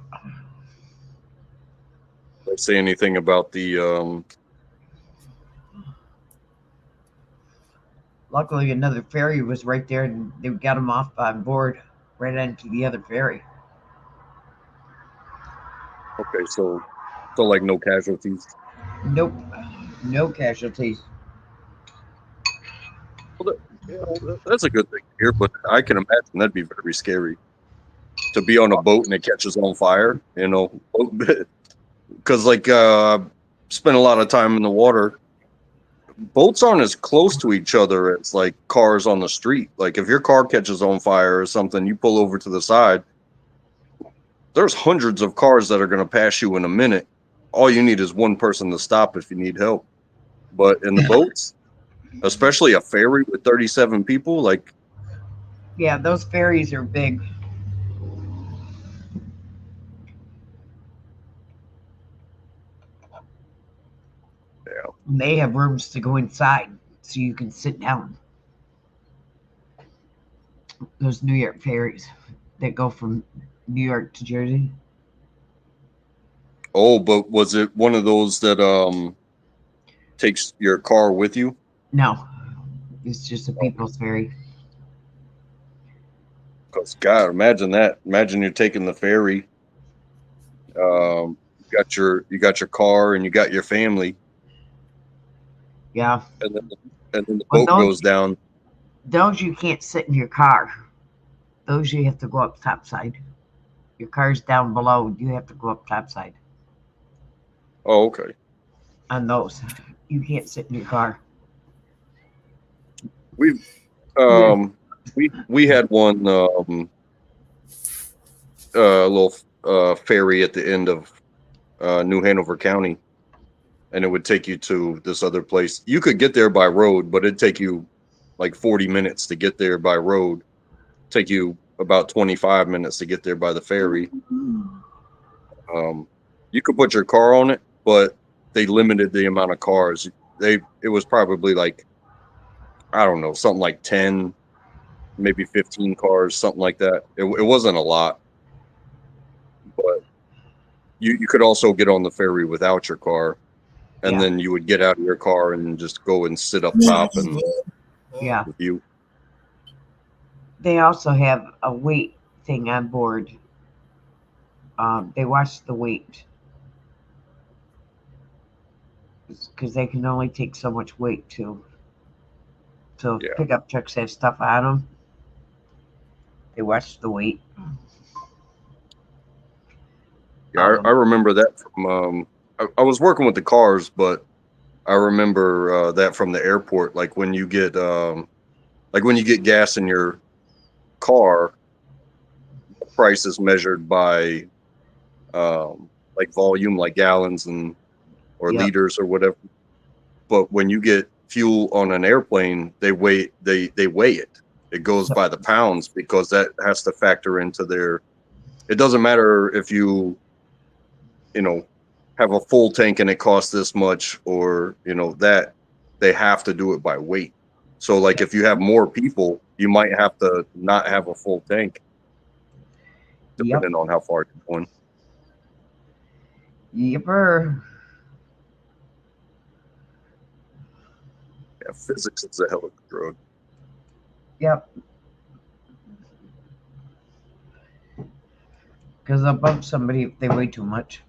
They say anything about the Luckily, another ferry was right there, and they got them off on board right onto the other ferry. okay, so like no casualties. Nope. No casualties. Well, that's a good thing to hear, but I can imagine that'd be very scary to be on a boat and it catches on fire, because like spend a lot of time in the water. Boats aren't as close to each other as like cars on the street. Like if your car catches on fire or something, you pull over to the side, there's hundreds of cars that are going to pass you in a minute. All you need is one person to stop if you need help. But in the boats, especially a ferry with 37 people, like, Yeah, those ferries are big. yeah. They have rooms to go inside so you can sit down. Those New York ferries that go from New York to Jersey. Oh, but was it one of those that takes your car with you? No, it's just a people's ferry. Because God, imagine that. Imagine you're taking the ferry. You got your car and you got your family. Yeah. And then the Well, boat goes down. Those you can't sit in your car. Those you have to go up topside. Your car's down below. You have to go up topside. Oh, okay. On those, you can't sit in your car. We had one little ferry at the end of New Hanover County, and it would take you to this other place. You could get there by road, but it'd take you like 40 minutes to get there by road. Take you about 25 minutes to get there by the ferry. You could put your car on it, but they limited the amount of cars. It was probably like, I don't know, something like 10, maybe 15 cars, something like that. It wasn't a lot, but you could also get on the ferry without your car, and then you would get out of your car and just go and sit up top and with you. They also have a weight thing on board. They watch the weight because they can only take so much weight too. So if pickup trucks have stuff on them, they watch the weight. Yeah, I remember that from. I was working with the cars, but I remember that from the airport. Like when you get gas in your car, the price is measured by like volume, like gallons or liters or whatever. But when you get fuel on an airplane, they weigh it. It goes by the pounds because that has to factor into their. It doesn't matter if you have a full tank and it costs this much, or that they have to do it by weight. So like if you have more people, you might have to not have a full tank, depending on how far you're going. Yepper. Yeah, physics is a hell of a drug. Yep. Because I'll bump somebody if they weigh too much.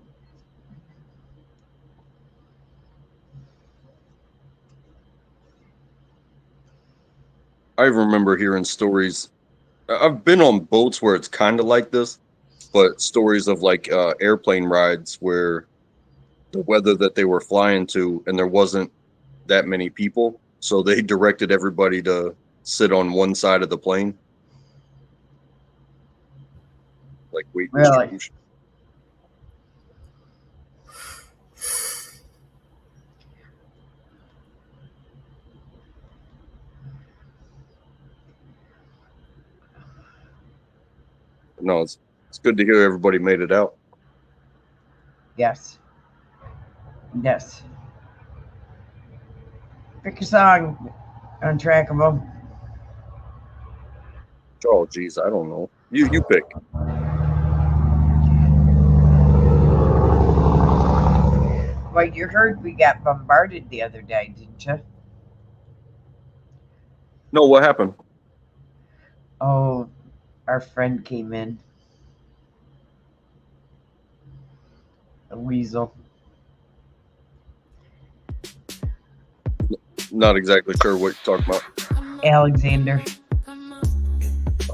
I remember hearing stories. I've been on boats where it's kind of like this, but stories of like airplane rides where the weather that they were flying to and there wasn't that many people, so they directed everybody to sit on one side of the plane. Like weight distribution. No, it's good to hear everybody made it out. Yes. Yes. Pick a song, Untrackable. Oh, geez, I don't know. You pick. Well, you heard we got bombarded the other day, didn't you? No, what happened? Oh, our friend came in. A weasel. Not exactly sure what you're talking about. Alexander.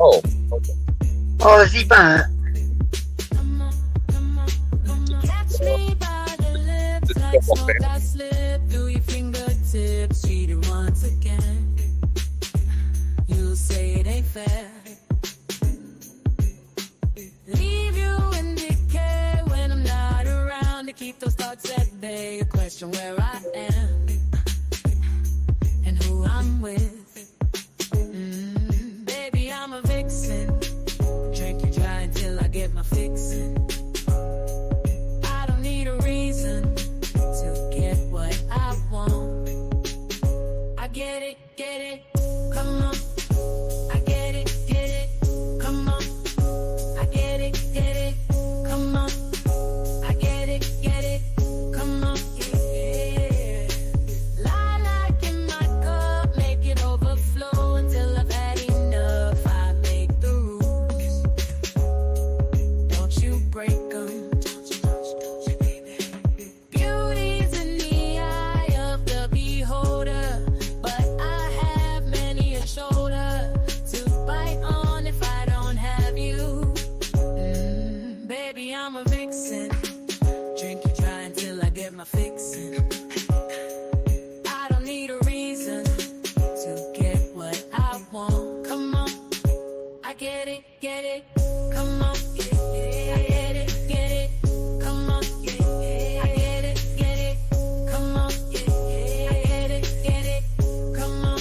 Oh, okay. Oh, is he back? Catch me by the lips, like smoke I slip through your fingertips, cheated once again. You say it ain't fair. Leave you in decay when I'm not around to keep those thoughts at bay. You question where I am and who I'm with. Baby, I'm a vixen. Drink you dry until I get my fixin'. I don't need a reason to get what I want. I get it, come on. I get it, come on. I get it, come on. I get it, come on. Yeah. Lie like in my cup, make it overflow until I've had enough. I make the rules. Don't you break them. Beauty's in the eye of the beholder, but I have many a shoulder to bite on if I don't have you. Baby, I'm a vixen. Drink you dry until I get my fixin'. I don't need a reason to get what I want. Come on, I get it, come on. I get it, come on. I get it, come on. I get it, come on.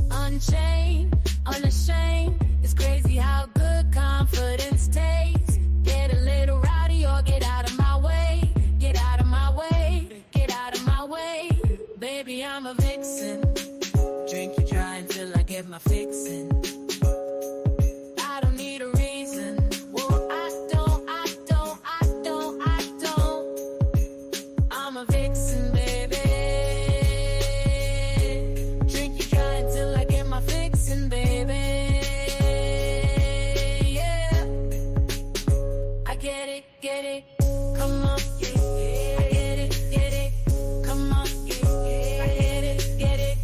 Unchained, unashamed. It's crazy how good confidence tastes. Get a little rowdy or get out of my way. Get out of my way. Get out of my way. Baby, I'm a vixen. Drink you dry until I get my fixin'. I don't need a reason. Well, I don't. I'm a vixen, baby. Drink you dry until I get my fixin', baby. Yeah. I get it, come on. I get it, come on. I get it,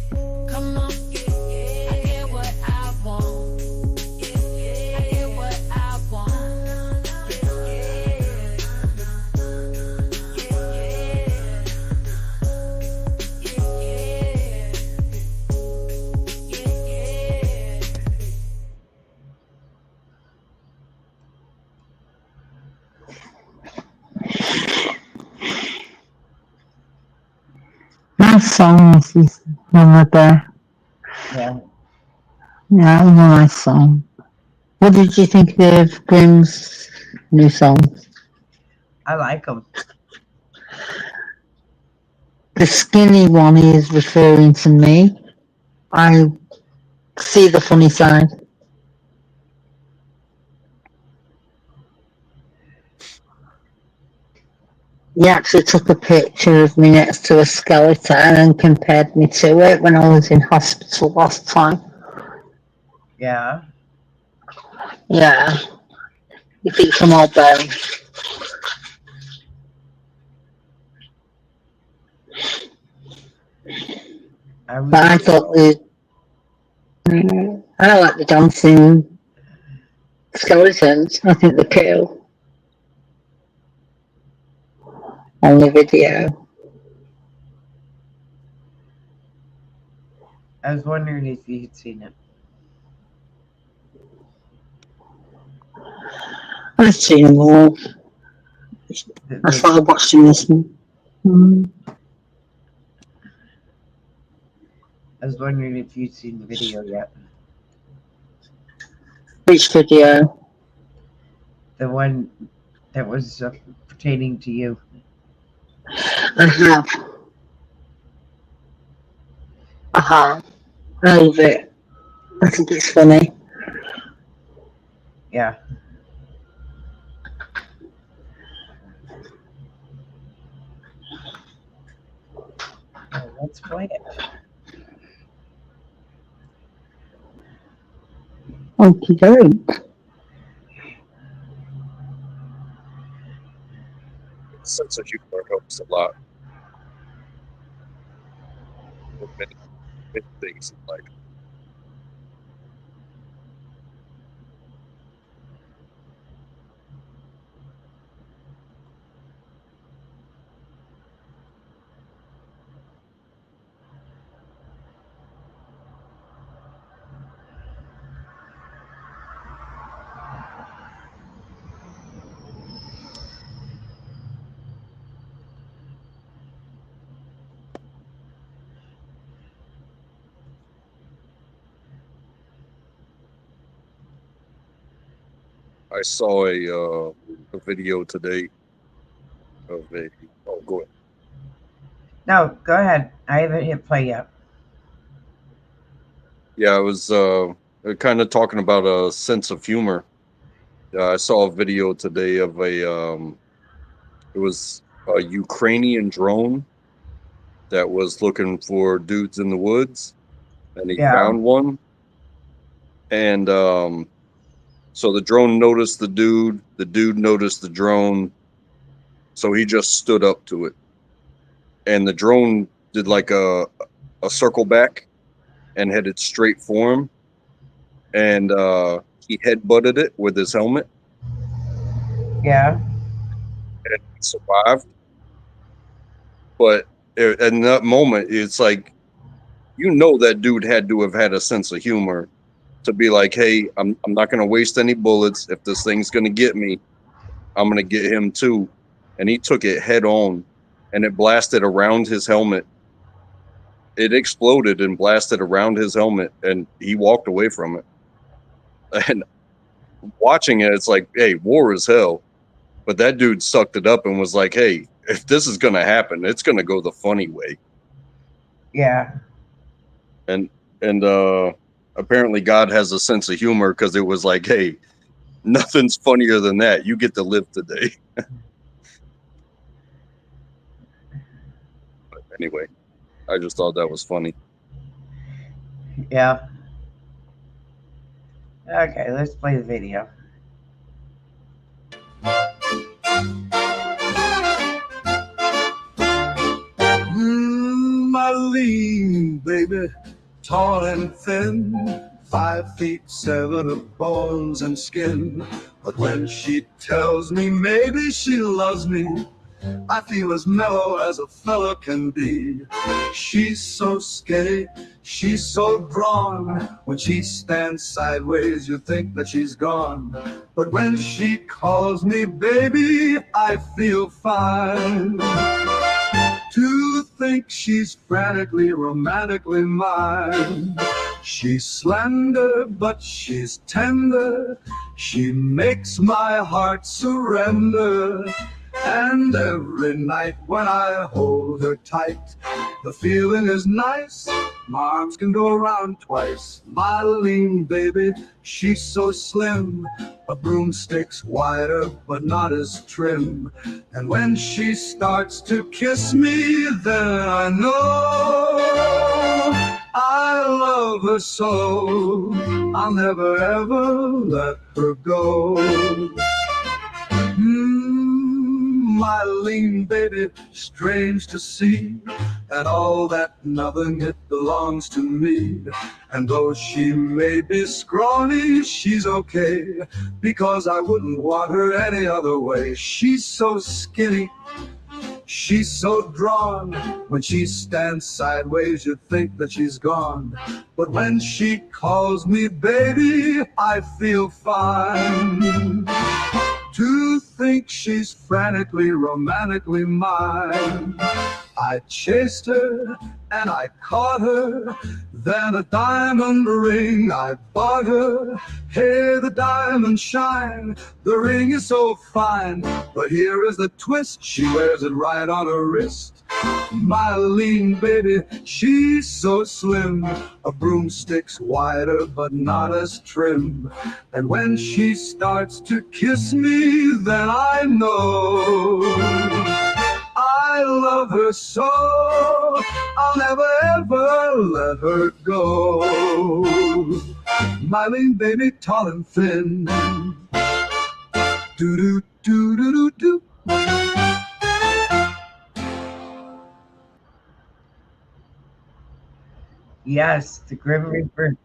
come on. I get what I want. I get what I want. Nice song, Mrs. Mama Bear. Yeah. Yeah, it was a nice song. What did you think of Grimm's new song? I like them. The skinny one is referring to me. I see the funny side. He actually took a picture of me next to a skeleton and compared me to it when I was in hospital last time. Yeah. Yeah. He thinks I'm all bone. But I thought I like the dancing skeletons. I think they're cool. On the video. I was wondering if you had seen it. I've seen them all. That's why I watched them this one. I was wondering if you'd seen the video yet. Which video? The one that was pertaining to you. I have. I love it. I think it's funny. Yeah. Well, let's play it. Okie doke. Sense of humor helps a lot. With many things in life. I saw a video today of a. Oh, go ahead. No, go ahead. I haven't hit play yet. Yeah, I was kind of talking about a sense of humor. I saw a video today of it was a Ukrainian drone that was looking for dudes in the woods, and he found one. And so the drone noticed the dude noticed the drone, so he just stood up to it. And the drone did like a circle back and headed straight for him. And he headbutted it with his helmet. Yeah. And he survived. But in that moment, it's like, you know, that dude had to have had a sense of humor to be like, hey, I'm not going to waste any bullets. If this thing's going to get me, I'm going to get him too. And he took it head on, and it blasted around his helmet. It exploded and blasted around his helmet, and he walked away from it. And watching it, it's like, hey, war is hell. But that dude sucked it up and was like, hey, if this is going to happen, it's going to go the funny way. Yeah. And apparently God has a sense of humor, because it was like, hey, nothing's funnier than that. You get to live today. But anyway, I just thought that was funny. Yeah. Okay, let's play the video. Marlene, baby, tall and thin, 5'7" of bones and skin. But when she tells me maybe she loves me, I feel as mellow as a fella can be. She's so skinny, she's so drawn. When she stands sideways, you think that she's gone. But when she calls me baby, I feel fine. To think she's frantically, romantically mine. She's slender, but she's tender. She makes my heart surrender. And every night when I hold her tight, the feeling is nice, My arms can go around twice. My lean baby, she's so slim. A broomstick's wider, but not as trim. And when she starts to kiss me, then I know I love her so. I'll never ever let her go. My lean baby, strange to see, and all that nothing, it belongs to me. And though she may be scrawny, she's okay, because I wouldn't want her any other way. She's so skinny, she's so drawn. When she stands sideways, you'd think that she's gone. But when she calls me baby, I feel fine. To think she's frantically, romantically mine. I chased her and I caught her, then a diamond ring I bought her. Hey, the diamonds shine, the ring is so fine, but here is the twist, she wears it right on her wrist. My lean baby, she's so slim, a broomstick's wider but not as trim. And when she starts to kiss me, then I know I love her so. I'll never ever let her go. My lean baby, tall and thin. Do do do do do do. Yes, the Grim Reaper.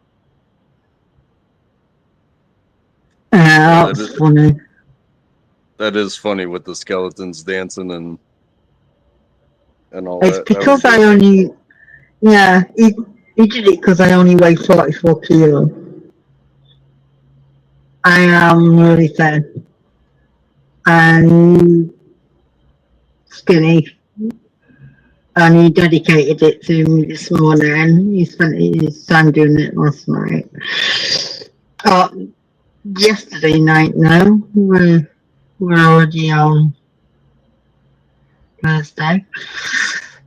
That's funny. That is funny with the skeletons dancing and all It's that. because I only, yeah, he did it because I only weigh 44 kilo. I am really thin and skinny, and he dedicated it to me this morning. He spent his time doing it last night. Yesterday night now. We're already on Thursday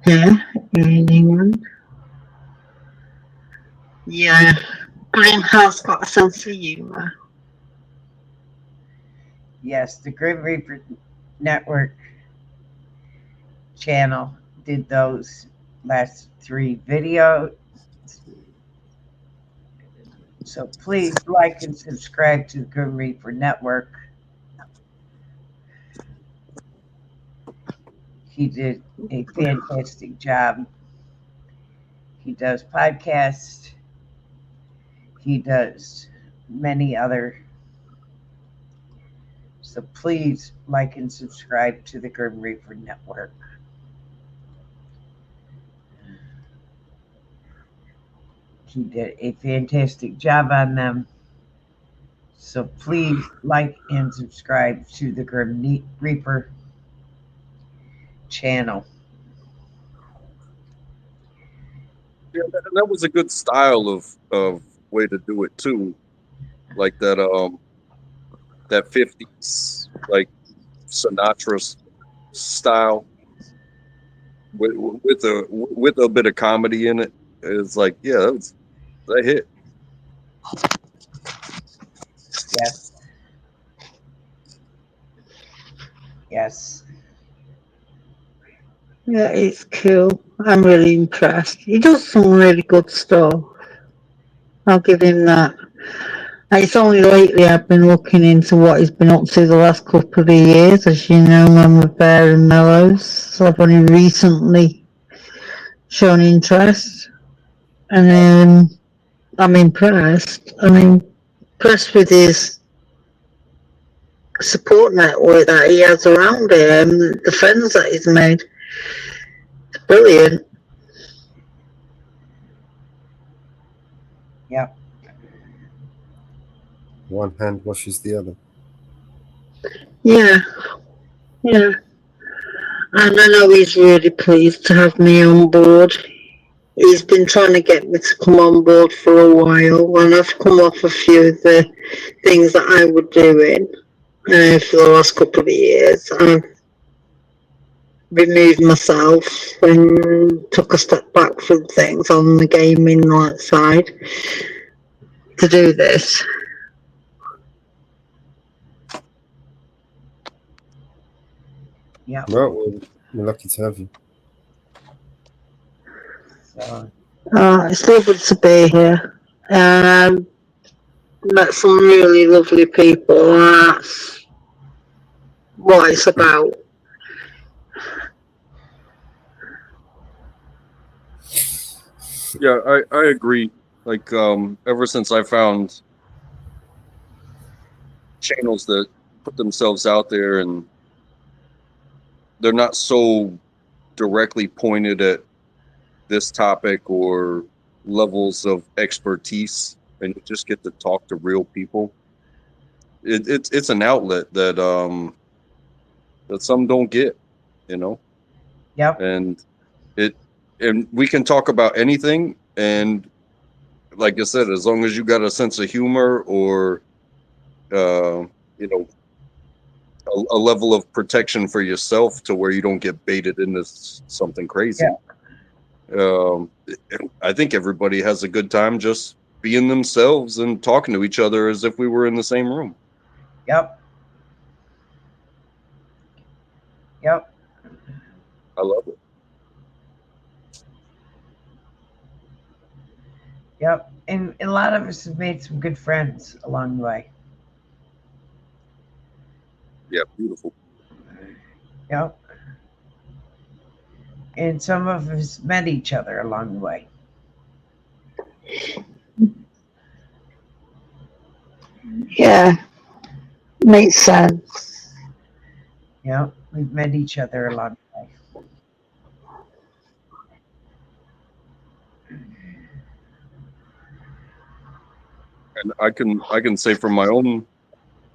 here in England. Yeah, Graham has got a sense of humour. Yes, the Grim Reaper Network channel did those last 3 videos. So please like and subscribe to the Grim Reaper Network. He did a fantastic job. He does podcasts. He does many other. So please like and subscribe to the Grim Reaper Network. He did a fantastic job on them. So please like and subscribe to the Grim Reaper channel. Yeah, that was a good style of way to do it too, like that 50s like Sinatra style with a bit of comedy in it. It's like, yeah, that hit. Yes. Yes. Yeah, it's cool. I'm really impressed. He does some really good stuff. I'll give him that. And it's only lately I've been looking into what he's been up to the last couple of years. As you know, I'm with Bear and Mellows, so I've only recently shown interest. And I'm impressed. I'm impressed with his support network that he has around him, the friends that he's made. It's brilliant. Yep. One hand washes the other. Yeah. And I know he's really pleased to have me on board. He's been trying to get me to come on board for a while, and I've come off a few of the things that I was doing for the last couple of years. I've removed myself and took a step back from things on the gaming side to do this. Yeah. Well, we're lucky to have you. So. It's lovely to be here. Met some really lovely people. That's what it's about. Yeah, I agree. Like, ever since I found channels that put themselves out there and they're not so directly pointed at this topic or levels of expertise, and you just get to talk to real people. It's an outlet that that some don't get, you know. Yep. And we can talk about anything, and like I said, as long as you got a sense of humor or you know, a level of protection for yourself to where you don't get baited into something crazy. Yeah. I think everybody has a good time just being themselves and talking to each other as if we were in the same room. Yep. Yep. I love it. Yep. And a lot of us have made some good friends along the way. Yeah, beautiful. Yep. And some of us met each other along the way. Yeah, makes sense. Yep. We've met each other along the way. And I can say from my own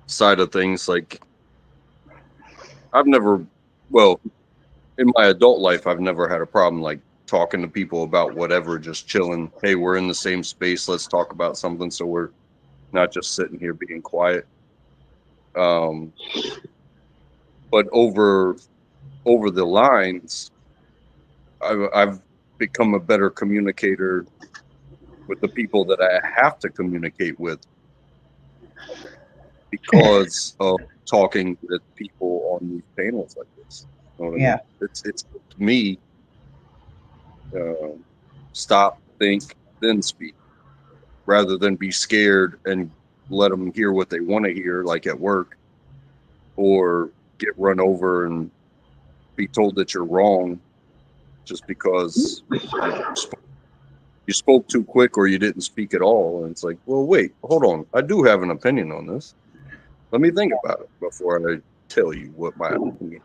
side of things, like I've never, well, in my adult life, I've never had a problem like talking to people about whatever, just chilling. Hey, we're in the same space. Let's talk about something. So we're not just sitting here being quiet. But over the lines, I've become a better communicator with the people that I have to communicate with because of talking with people on these panels like this. You know what I mean? It's me. Stop, think, then speak, rather than be scared and let them hear what they want to hear, like at work, or get run over and be told that you're wrong just because you spoke too quick or you didn't speak at all. And it's like, well, wait, hold on. I do have an opinion on this. Let me think about it before I tell you what my opinion.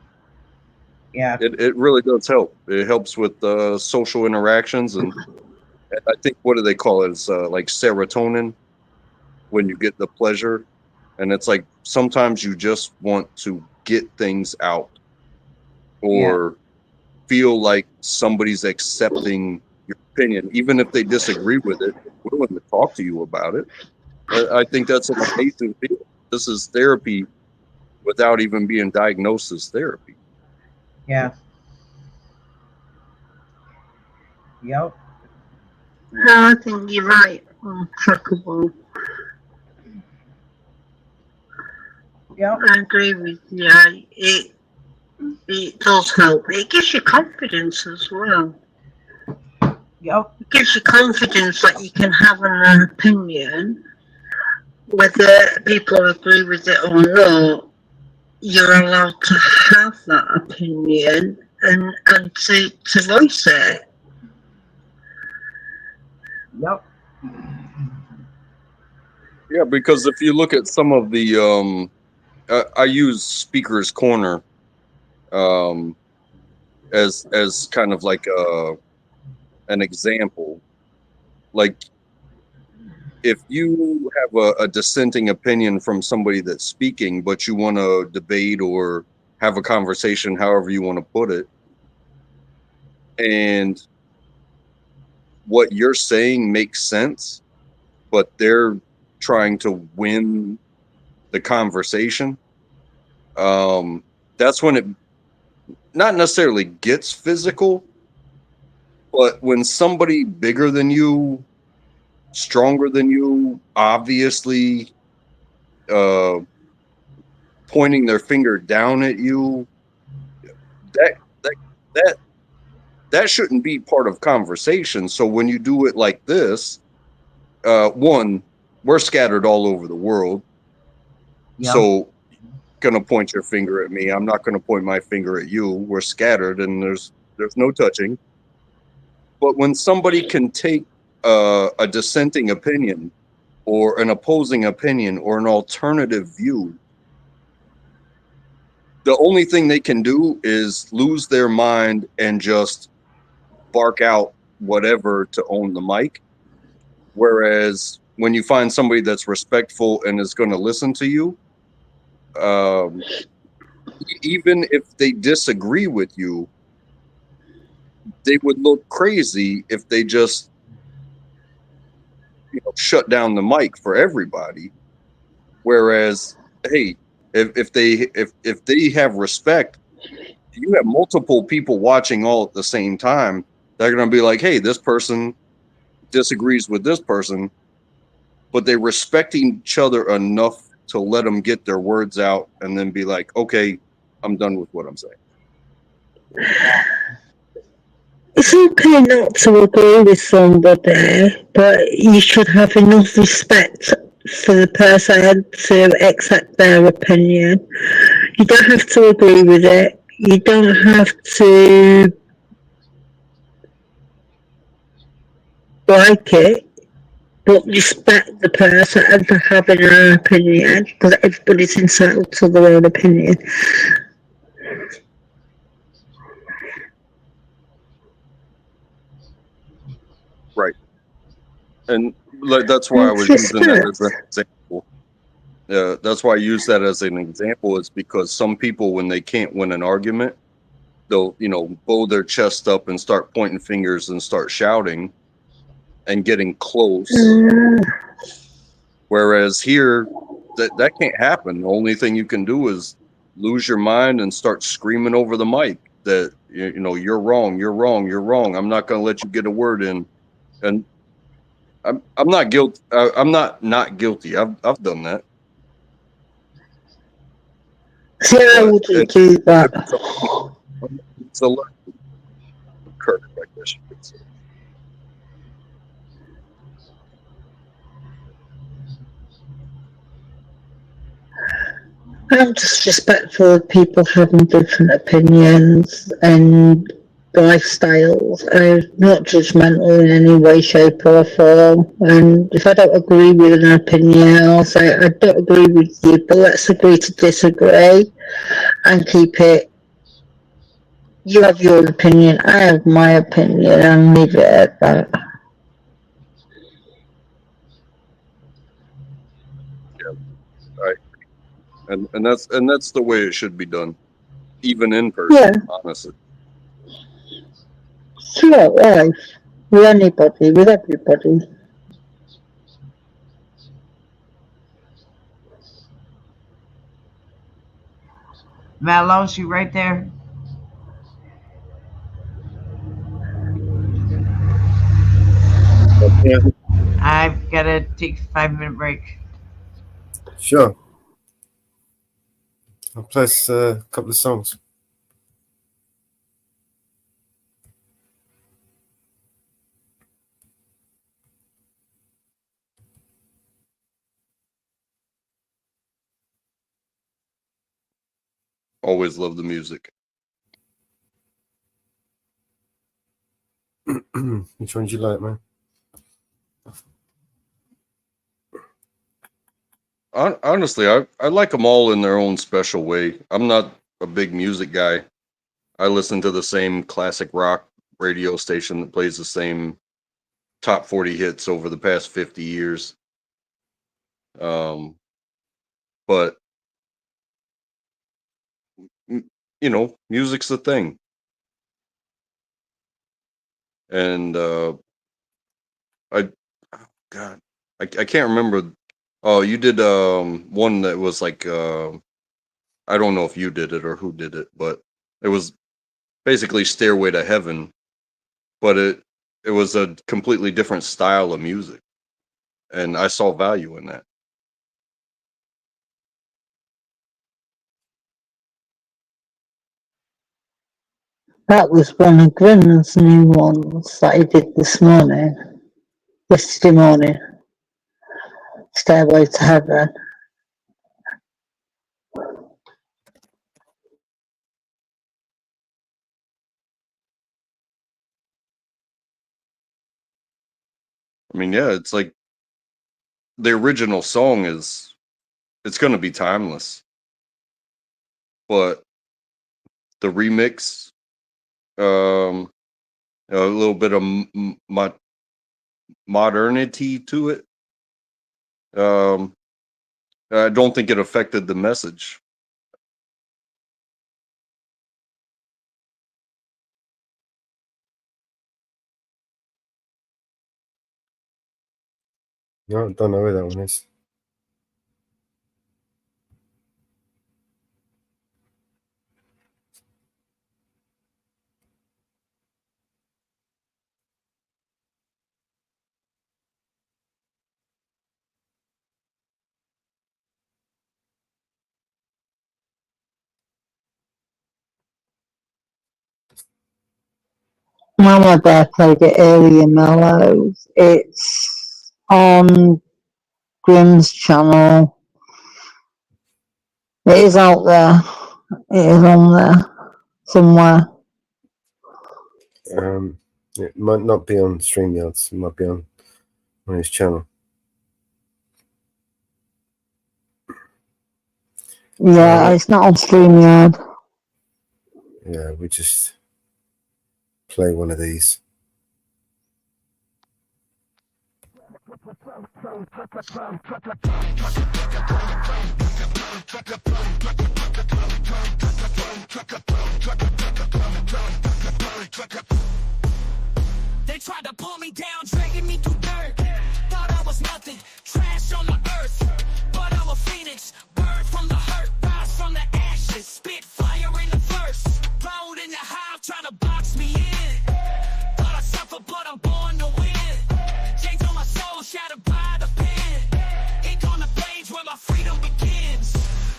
Yeah. It really does help. It helps with social interactions, and I think, what do they call it? It's like serotonin when you get the pleasure. And it's like sometimes you just want to get things out or feel like somebody's accepting your opinion, even if they disagree with it, willing to talk to you about it. I think that's an amazing feeling. This is therapy without even being diagnosed as therapy. Yeah. Yep. No, I think you're right. Trackable. Yep. I agree with you. It does help. It gives you confidence as well. Yep. It gives you confidence that you can have an opinion, whether people agree with it or not. You're allowed to have that opinion and to voice it. Yep. Yeah, because if you look at some of the, I use Speaker's Corner as kind of like an example. Like, if you have a dissenting opinion from somebody that's speaking, but you want to debate or have a conversation, however you want to put it, and what you're saying makes sense, but they're trying to win the conversation, that's when not necessarily gets physical, but when somebody bigger than you, stronger than you, obviously pointing their finger down at you, that that that shouldn't be part of conversation. So when you do it like this, one, we're scattered all over the world. Yeah. So gonna point your finger at me. I'm not gonna point my finger at you. We're scattered and there's no touching. But when somebody can take a dissenting opinion or an opposing opinion or an alternative view, the only thing they can do is lose their mind and just bark out whatever to own the mic. Whereas when you find somebody that's respectful and is going to listen to you, even if they disagree with you, they would look crazy if they just shut down the mic for everybody. Whereas, hey, if they have respect, you have multiple people watching all at the same time. They're going to be like, hey, this person disagrees with this person, but they respect each other enough to let them get their words out and then be like, okay, I'm done with what I'm saying. It's okay not to agree with somebody, but you should have enough respect for the person to accept their opinion. You don't have to agree with it. You don't have to like it, but respect the person for having their opinion, because everybody's entitled to their own opinion. Right. And that's why I was using that as an example. That's why I use that as an example, is because some people, when they can't win an argument, they'll, bow their chest up and start pointing fingers and start shouting and getting close. Whereas here, that can't happen. The only thing you can do is lose your mind and start screaming over the mic that, you're wrong, you're wrong, you're wrong. I'm not going to let you get a word in. And I'm not guilty. I'm not guilty. I've done that. See, I wouldn't do that. It's a learning curve, I guess you could say. I'm just respectful of people having different opinions and lifestyles. I'm not judgmental in any way, shape or form. And if I don't agree with an opinion, I'll say, I don't agree with you, but let's agree to disagree and keep it. You have your opinion, I have my opinion, and leave it at that. Yeah, right. And that's the way it should be done, even in person, honestly. Throughout life, with anybody, with everybody. Mellows, you right there? Yeah. I've got to take a 5-minute break. Sure. I'll play a couple of songs. Always love the music. Which one do you like, man? Honestly, I like them all in their own special way. I'm not a big music guy. I listen to the same classic rock radio station that plays the same top 40 hits over the past 50 years. But music's the thing. And I can't remember. Oh, you did one that was like I don't know if you did it or who did it, but It was basically Stairway to Heaven, but it was a completely different style of music, and I saw value in that. That was one of Grenon's new ones that he did yesterday morning. Stairway to Heaven. I mean, yeah, it's like the original song it's going to be timeless, but the remix, a little bit of modernity to it. I don't think it affected the message. No, I don't know where that one is. Mama Bear played it earlier, Mellows. It's on Grimm's channel. It is out there. It is on there somewhere. It might not be on StreamYards. It might be on his channel. Yeah, it's not on StreamYard. Yeah, we just play one of these. They tried to pull me down, dragging me through dirt. Thought I was nothing, trash on the earth. But I'm a phoenix, bird from the hurt, rise from the ashes, spit fire in the verse. Bound in the hive, trying to box me in. Thought I suffered, but I'm born to win. Chains on my soul, shattered by the pen. Ink on the page where my freedom begins.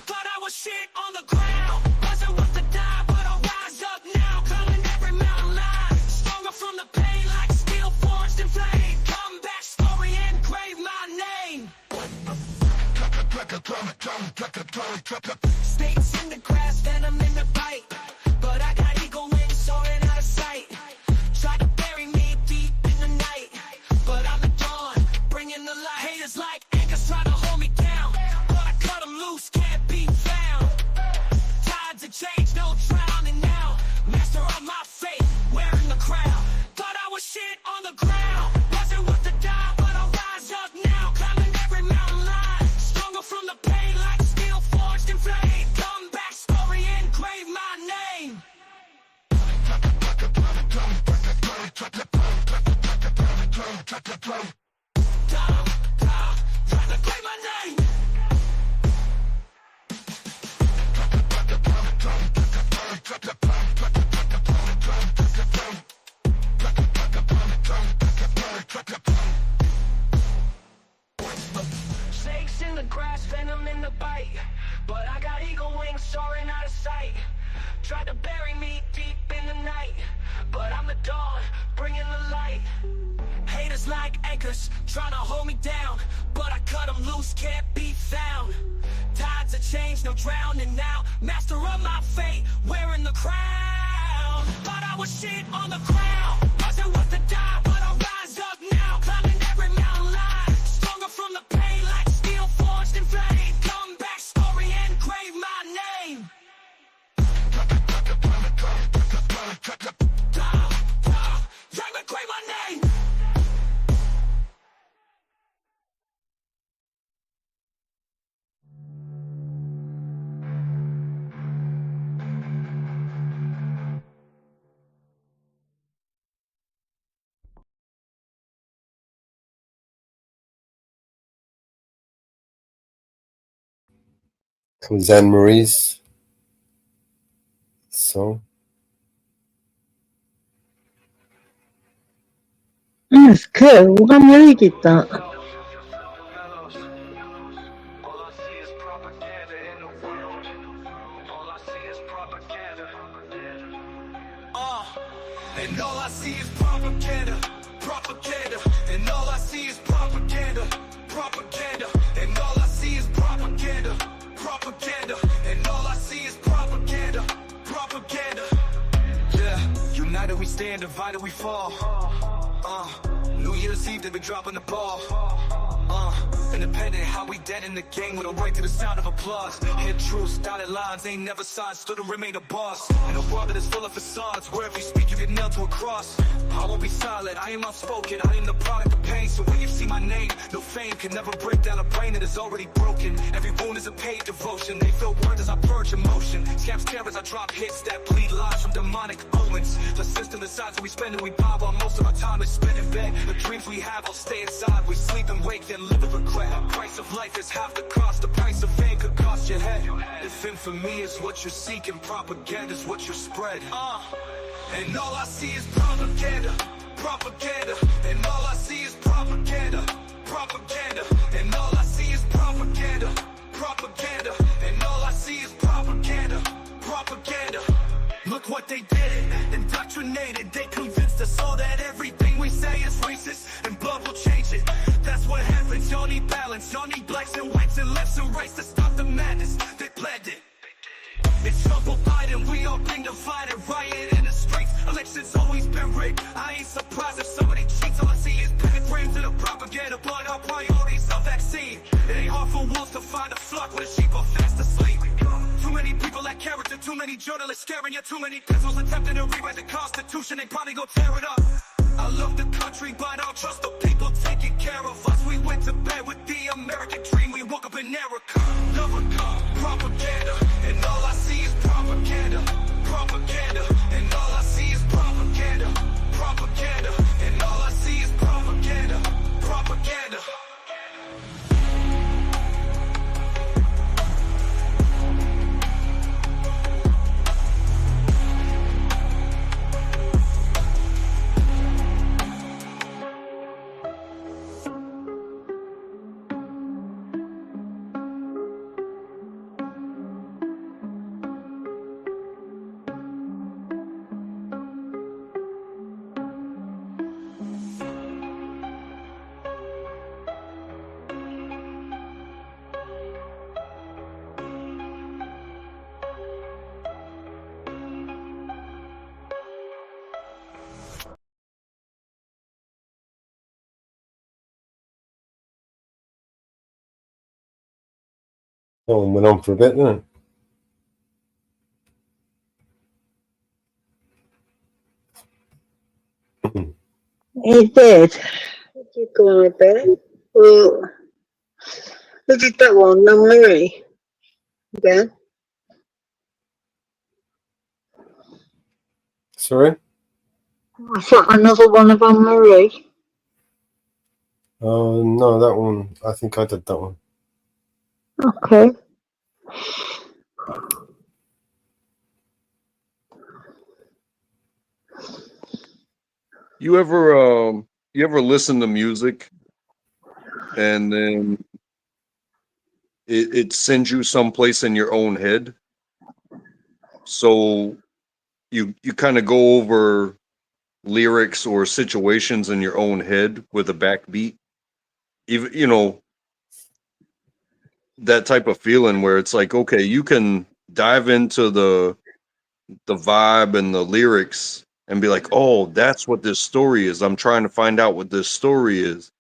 Thought I was shit on the ground. Wasn't worth to die, but I'll rise up now. Climbing every mountain line, stronger from the pain, like steel forged in flame. Come back, story, engrave my name. Snakes in the grass, venom in the bite. But I got eagle wings soaring out of sight. Try to bury me deep in the night, but I'm the dawn, bringing the light. Haters like anchors try to hold me down, but I cut them loose, can't be found. Tides of change, no drowning now. Master of my fate, wearing the crown. Thought I was shit on the ground. Wasn't worth to die, but I'll rise up now. Climbing every mountain line, stronger from the pain, like steel forged in flame. Come back, story, engrave my name. Try to claim my name. Snakes in the grass, venom in the bite. But I got eagle wings soaring out of sight. Tried to bury me deep in the night, but I'm the dawn, bringing the light. Haters like anchors, trying to hold me down, but I cut them loose, can't be found. Tides of change, no drowning now. Master of my fate, wearing the crown. Thought I was shit on the ground. Wasn't worth to die, but I'll rise up now. Climbing every mountain line, stronger from the pain, like steel forged in flame. Come back, story, engrave my name. Engrave my name. Comes Anne Marie's song. That's cool. I'm really good at that. And all I see is propaganda, propaganda. And all I see is propaganda, propaganda. And all I see is propaganda, propaganda. And all I see is propaganda, propaganda. Yeah, united we stand, divided we fall. New Year's Eve, they've been dropping the ball. Independent, how we dead in the game with a right to the sound of applause. Hit truths, dotted lines, ain't never signed, stood and remain a boss. In a world that is full of facades, wherever you speak, you get nailed to a cross. I won't be silent, I am outspoken, I am the product of pain. So when you see my name, no fame can never break down a brain that is already broken. Every wound is a paid devotion, they feel words as I purge emotion. Scams care as I drop hits that bleed lies from demonic omens. The system decides what we spend and we buy while most of our time is spent in bed. The dreams we have all stay inside, we sleep and wake, then live with regret. Price of life is half the cost, the price of fame could cost your head. If infamy is what you're seeking, propaganda is what you spread. And all I see is propaganda, propaganda. And all I see is propaganda, propaganda. And all I see is propaganda, propaganda. And all I see is propaganda, propaganda. Look what they did, indoctrinated. They convinced us all that everything we say is racist and blood will change it. That's what happens, y'all need balance. Y'all need blacks and whites and lefts and rights to stop the madness. They planned it. It's trouble Biden, we all been divided. Riot in the streets, elections always been rigged. I ain't surprised if somebody cheats. All I see is pentagrams and a propaganda. But our priorities are vaccine. It ain't hard for wolves to find a flock with a sheep are fast asleep. Too many people lack character, too many journalists scaring you, too many pencils attempting to rewrite the Constitution. They probably go tear it up. I love the country, but I don't trust the people taking care of us. We went to bed with the American dream. We woke up in America. Propaganda, and all I see is propaganda, propaganda. And all I see is propaganda, propaganda. And all I see is propaganda, propaganda. Oh, and went on for a bit, didn't it? It did. It did go on a bit. Well, who did that one? No, Marie. Again? Sorry? I thought another one of Anne Marie. No, that one. I think I did that one. Okay. You ever listen to music and then it sends you someplace in your own head? So you kind of go over lyrics or situations in your own head with a backbeat. Even that type of feeling where it's like, okay, you can dive into the vibe and the lyrics and be like, oh, that's what this story is. I'm trying to find out what this story is.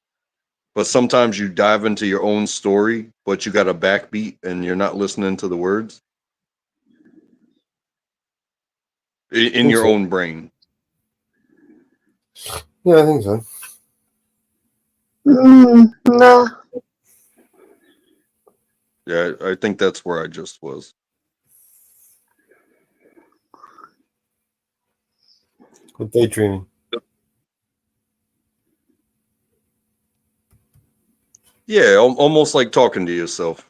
But sometimes you dive into your own story, but you got a backbeat and you're not listening to the words in your own brain. Yeah, I think so. No. Yeah, I think that's where I just was. Good daydreaming. Yeah, almost like talking to yourself.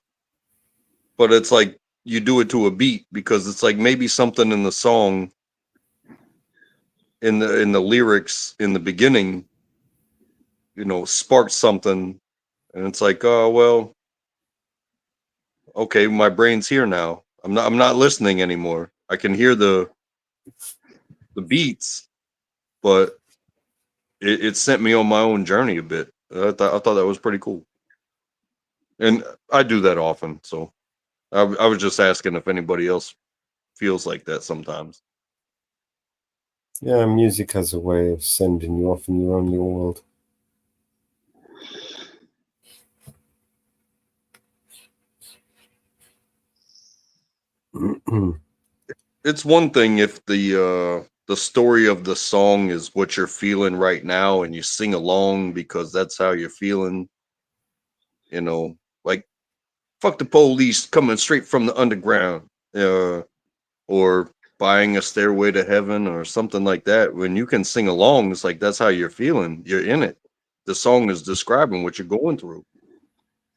But it's like you do it to a beat because it's like maybe something in the song, in the lyrics in the beginning sparked something, and it's like, oh well, okay, my brain's here now. I'm not listening anymore. I can hear the beats, but it sent me on my own journey a bit. I thought that was pretty cool, and I do that often. So I was just asking if anybody else feels like that sometimes. Yeah, music has a way of sending you off in your own little world. It's one thing if the story of the song is what you're feeling right now and you sing along because that's how you're feeling, like fuck the police coming straight from the underground, or buying a stairway to heaven or something like that. When you can sing along, it's like that's how you're feeling. You're in it. The song is describing what you're going through.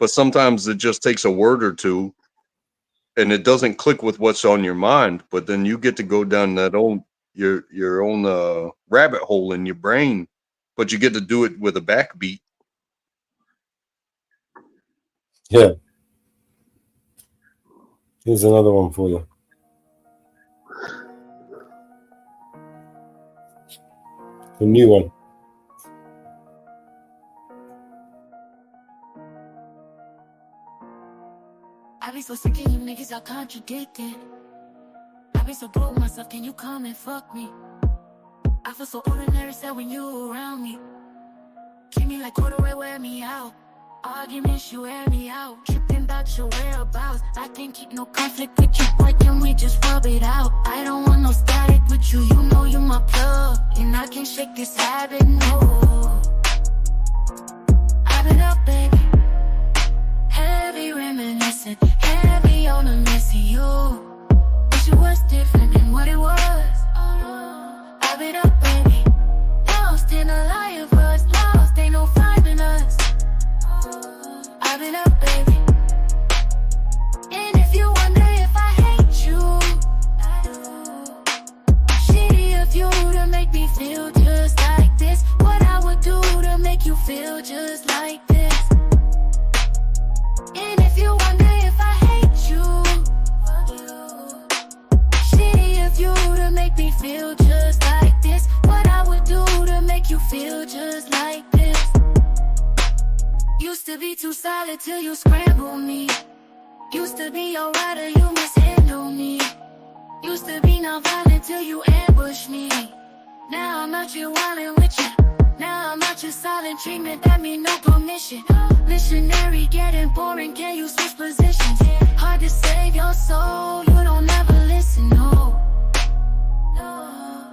But sometimes it just takes a word or two and it doesn't click with what's on your mind, but then you get to go down that your own rabbit hole in your brain, but you get to do it with a backbeat. Yeah. Here's another one for you. A new one. I be so sick of you niggas, I contradicted. I be so broke myself, can you come and fuck me? I feel so ordinary, sad when you around me. Keep me like corduroy, wear me out. Arguments, you wear me out. Tripping about your whereabouts. I can't keep no conflict with you, boy, can we just rub it out? I don't want no static with you, you know you my plug. And I can't shake this habit, no. I've been up, baby. Heavy reminiscing, heavy on the messy you. Wish it was different than what it was. I've been up, baby. Lost in a lie of us, lost, ain't no finding us. I've been up, baby. And if you wonder if I hate you, I do. Shitty of you to make me feel just like this. What I would do to make you feel just like this. And if you wonder if I hate you, fuck you. Shitty of you to make me feel just like this. What I would do to make you feel just like this. Used to be too solid till you scramble me. Used to be your rider, you mishandle me. Used to be non-violent till you ambush me. Now I'm out here wildin' with you. Now I'm out here silent treatment, that mean no permission. Missionary getting boring, can you switch positions? Hard to save your soul, you don't ever listen, no.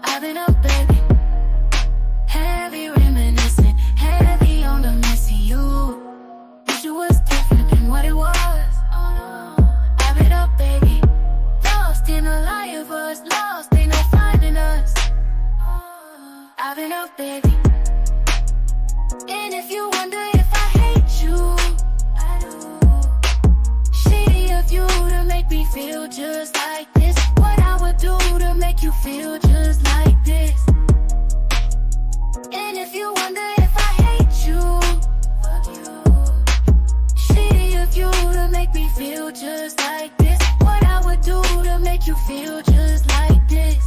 I've been up, baby. Heavy reminiscing, heavy on the messy you. Wish it was different than what it was. I've been up, baby. Lost in a lie of us, lost, ain't no finding us. I've been up, baby. And if you wonder if I hate you, I do. Shitty of you to make me feel just like this. What I would do to make you feel just like this. And if you wonder if I hate you, fuck you. Shitty of you to make me feel just like this. What I would do to make you feel just like this.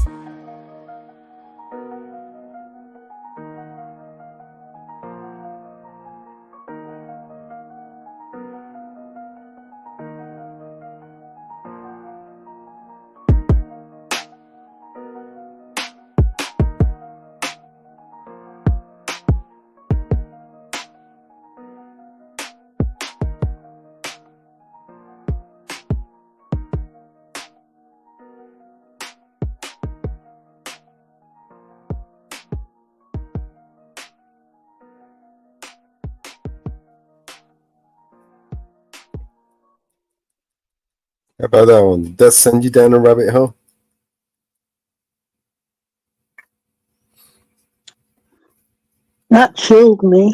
How about that one? Did that send you down a rabbit hole? That chilled me.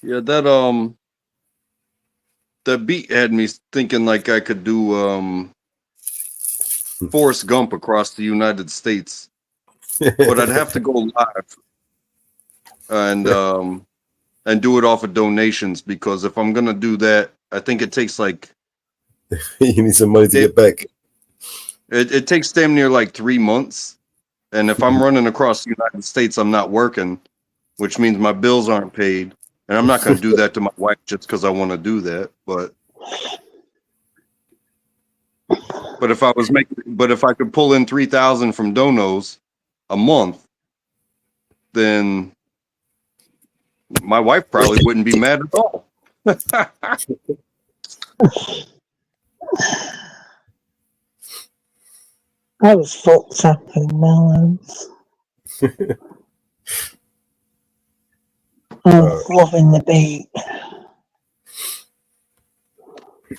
Yeah, that beat had me thinking like I could do Forrest Gump across the United States, but I'd have to go live. and do it off of donations, because if I'm gonna do that, I think it takes like you need some money to get back. It takes damn near like 3 months, and if I'm running across the United States, I'm not working, which means my bills aren't paid, and I'm not gonna do that to my wife just because I want to do that, but if I could pull in 3,000 from donos a month, then my wife probably wouldn't be mad at all. I was fucked up in melons. I was loving the beat.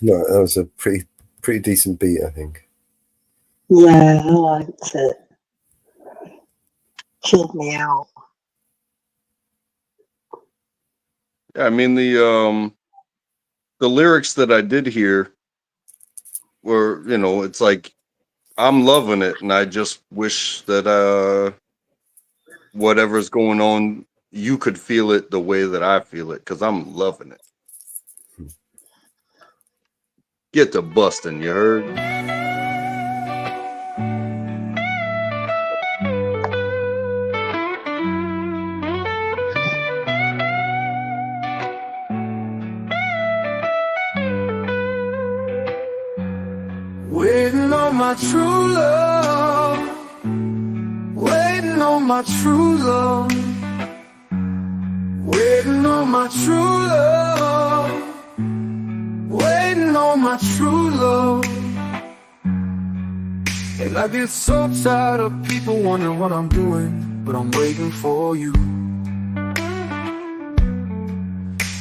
No, that was a pretty decent beat, I think. Yeah, I liked it. Chilled me out. Yeah, I mean the lyrics that I did hear were, it's like I'm loving it, and I just wish that whatever's going on, you could feel it the way that I feel it, because I'm loving it. Get to busting, you heard? Waiting on my true love. Waiting on my true love. Waiting on my true love. Waiting on my true love. And I get so tired of people wondering what I'm doing, but I'm waiting for you.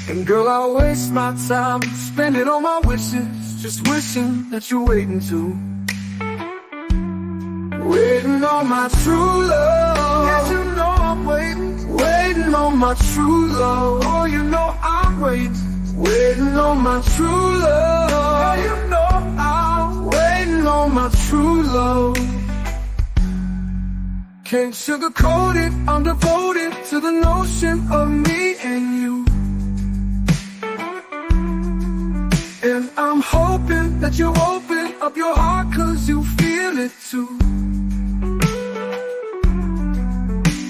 And girl, I waste my time, spend it on my wishes, just wishing that you're waiting too. Waiting on my true love. Yes, you know I'm waiting. Waiting on my true love. Oh, you know I'm waiting. Waiting on my true love. Yeah, you know I'm waiting on my true love. Can't sugarcoat it, I'm devoted to the notion of me and you. And I'm hoping that you open up your heart, 'cause you feel it too.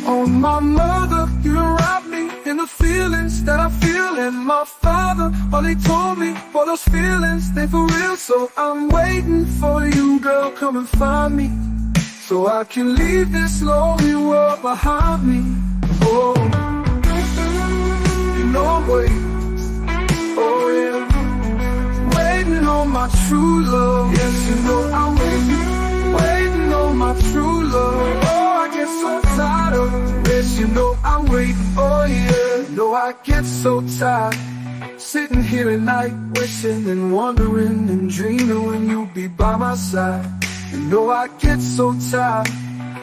Oh, my mother, you wrap me in the feelings that I feel. And my father, all he told me, for those feelings, they for real. So I'm waiting for you, girl, come and find me, so I can leave this lonely world behind me. Oh, you know I'm waiting. Oh, yeah. Waiting on my true love. Yes, you know I'm waiting. Waiting on my true love. Oh, I get so tired of this. You know I'm waiting. Oh, yeah. No, I get so tired, sitting here at night, wishing and wondering and dreaming when you'll be by my side. You know I get so tired,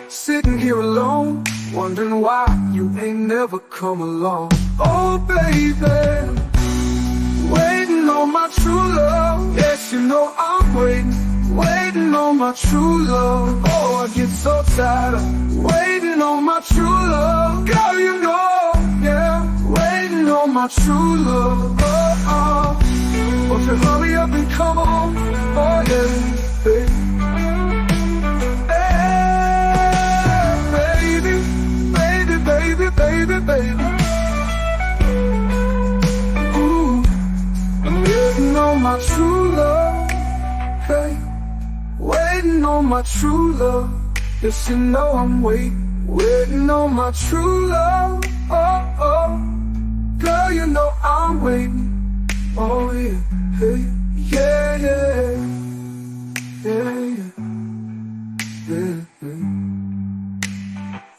sitting here alone, wondering why you ain't never come along. Oh, baby, waiting on my true love. Yes, you know I'm waiting. Waiting on my true love. Oh, I get so tired of waiting on my true love. Girl, you know, yeah, waiting on my true love. Oh, oh, won't you hurry up and come on? Oh, yeah, baby. Hey, baby, baby, baby, baby, baby. Ooh, I'm waiting on my true love. Hey. Waiting on my true love. Yes, you know I'm waiting on my true love. Oh, oh, girl, you know I'm waiting. Oh, yeah, hey, yeah, yeah, yeah, yeah, yeah,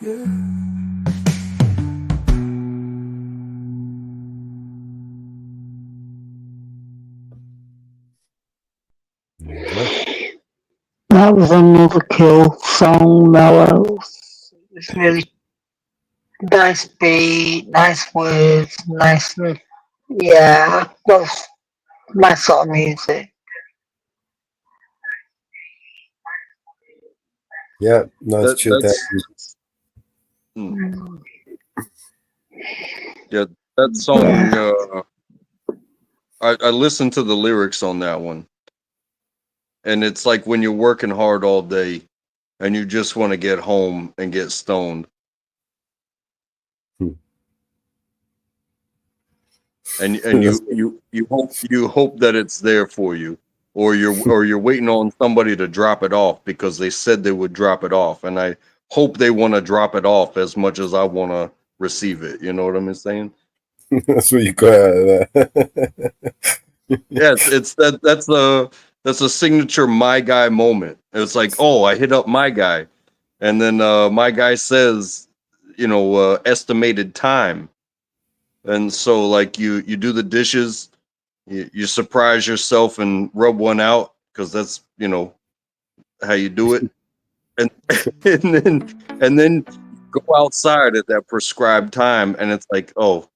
yeah. That was another cool song, Mellows. It's really nice beat, nice words, nice. Yeah, that's my sort of music. Yeah, nice chilled out. That song, I listened to the lyrics on that one. And it's like when you're working hard all day and you just want to get home and get stoned. And you hope that it's there for you, or you're waiting on somebody to drop it off because they said they would drop it off, and I hope they want to drop it off as much as I want to receive it. You know what I'm saying? That's what you got out of that. Yeah, that's a signature my guy moment. It's like, oh, I hit up my guy, and then my guy says, estimated time. And so, like, you do the dishes, you surprise yourself and rub one out because that's how you do it, and and then go outside at that prescribed time, and it's like, oh,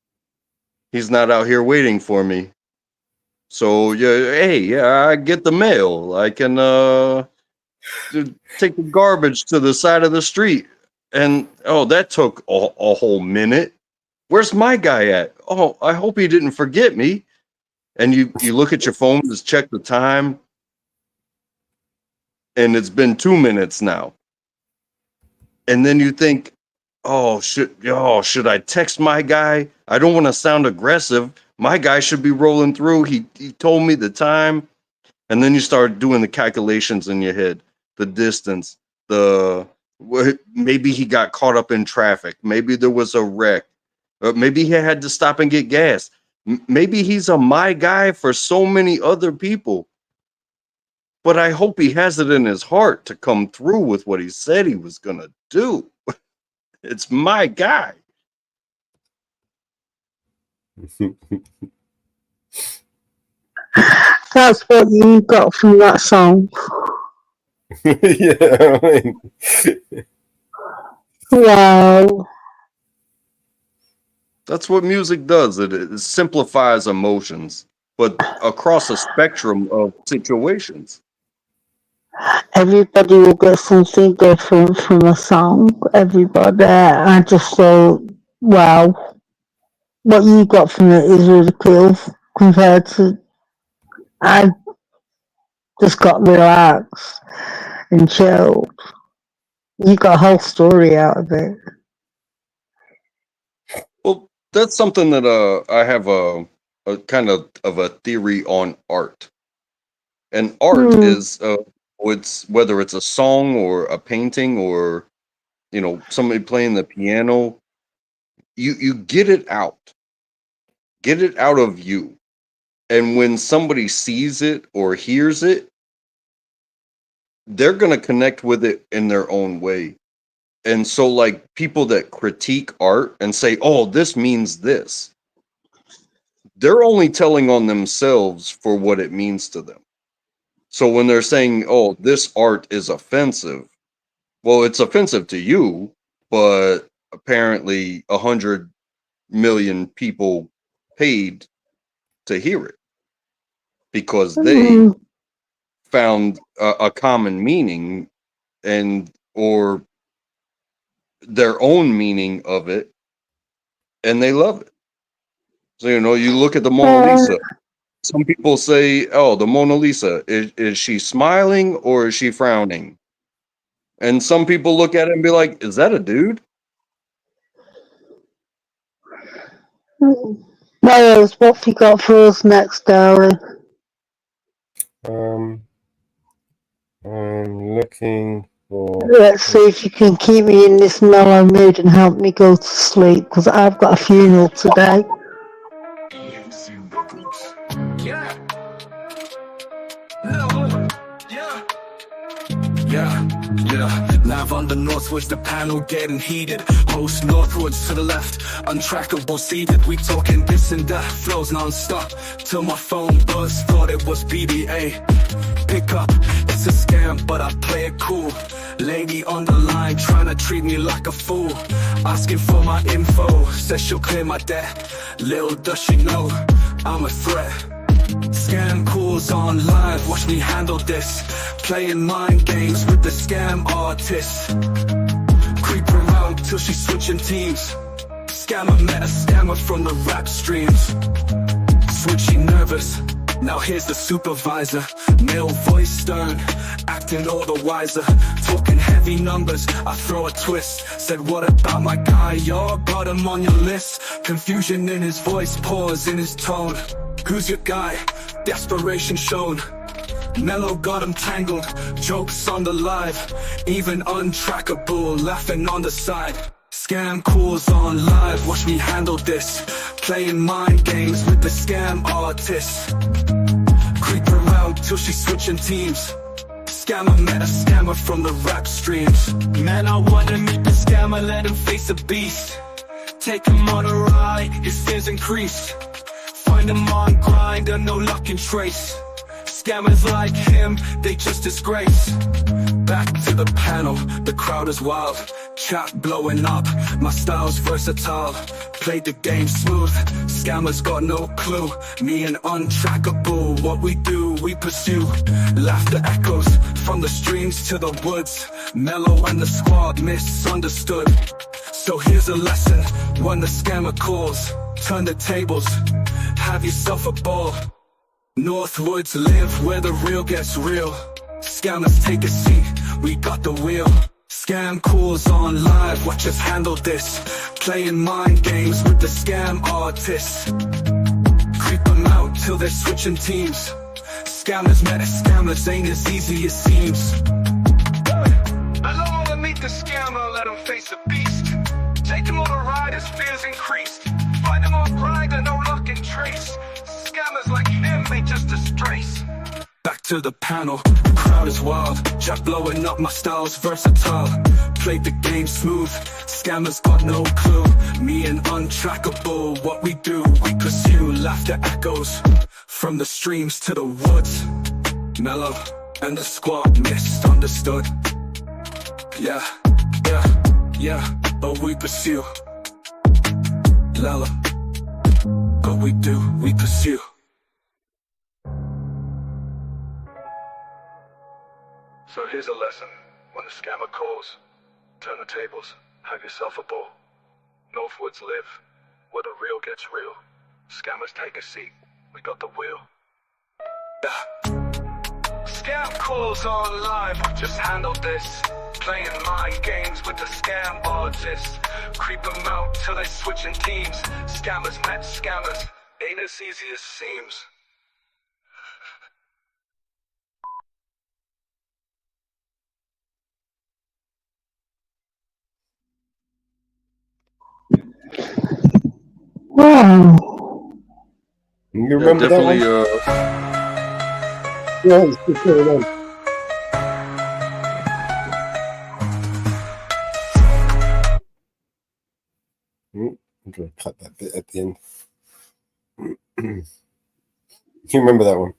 he's not out here waiting for me. So I get the mail. I can take the garbage to the side of the street, and that took a whole minute. Where's my guy at? Oh, I hope he didn't forget me. And you look at your phone to check the time, and it's been 2 minutes now. And then you think, should I text my guy? I don't want to sound aggressive. My guy should be rolling through. He told me the time. And then you start doing the calculations in your head, the distance, maybe he got caught up in traffic. Maybe there was a wreck. Maybe he had to stop and get gas. Maybe he's a my guy for so many other people. But I hope he has it in his heart to come through with what he said he was going to do. It's my guy. That's what you got from that song. Yeah, I mean. Wow. That's what music does. It simplifies emotions, but across a spectrum of situations. Everybody will get something different from a song. Everybody. I just thought, wow, what you got from it is really cool compared to. I just got relaxed and chilled. You got a whole story out of it. Well, that's something that I have a kind of a theory on art. And art is it's whether it's a song or a painting or somebody playing the piano, you get it out of you. And when somebody sees it or hears it, they're going to connect with it in their own way. And so, like, people that critique art and say, oh, this means this, they're only telling on themselves for what it means to them. So when they're saying, oh, this art is offensive, well, it's offensive to you, but apparently 100 million people paid to hear it because they found a common meaning or their own meaning of it, and they love it. So, you look at the Mona Lisa. Some people say, oh, the Mona Lisa, is she smiling or is she frowning? And some people look at it and be like, is that a dude? Miles, what have you got for us next, darling? I'm looking for. Let's see if you can keep me in this mellow mood and help me go to sleep, because I've got a funeral today. Yeah. Live on the northwards, the panel getting heated. Host northwards to the left, untrackable seated. We talking this and that, flows non-stop. Till my phone buzz, thought it was BBA. Pick up, it's a scam, but I play it cool. Lady on the line, trying to treat me like a fool. Asking for my info, says she'll clear my debt. Little does she know, I'm a threat. Scam calls online, watch me handle this. Playing mind games with the scam artist. Creep around till she's switching teams. Scammer met a scammer from the rap streams. Switchy nervous, now here's the supervisor. Male voice stern, acting all the wiser. Talking heavy numbers, I throw a twist. Said what about my guy, y'all got him on your list. Confusion in his voice, pause in his tone. Who's your guy? Desperation shown. Mellow got him tangled, jokes on the live. Even untrackable, laughing on the side. Scam calls on live, watch me handle this. Playing mind games with the scam artist. Creep around till she's switching teams. Scammer met a scammer from the rap streams. Man, I wanna meet the scammer, let him face a beast. Take him on a ride, his fears increased. Find him on Grindr, no luck and trace. Scammers like him, they just disgrace. Back to the panel, the crowd is wild. Chat blowing up, my style's versatile. Played the game smooth, scammers got no clue. Me and untrackable, what we do, we pursue. Laughter echoes from the streams to the woods. Mellow and the squad misunderstood. So here's a lesson, when the scammer calls, turn the tables, have yourself a ball. Northwoods live where the real gets real. Scammers take a seat, we got the wheel. Scam calls on live, watch us handle this. Playing mind games with the scam artists. Creep them out till they're switching teams. Scammers met scammers, ain't as easy as seems. I don't wanna meet the scammer, let him face a beast. Take him on a ride, his fears increased. Find him on Grindr, no luck and trace. Scammers like him, they just disgrace. Back to the panel, the crowd is wild. Chat blowing up, my style's versatile. Played the game smooth, scammers got no clue. Me and untrackable, what we do, we pursue. Laughter echoes from the streams to the woods. Mellow and the squad misunderstood. Yeah, but we pursue. Lala, but we do, we pursue. So here's a lesson, when the scammer calls, turn the tables, have yourself a ball. Northwoods live, where the real gets real. Scammers take a seat, we got the wheel. Scam calls on live, just handle this. Playing mind games with the scam artists. Creep them out till they switching teams. Scammers met scammers, ain't as easy as seems. Wow. You remember that one? Yeah, it's just going on. I'm going to cut that bit at the end. You remember that one?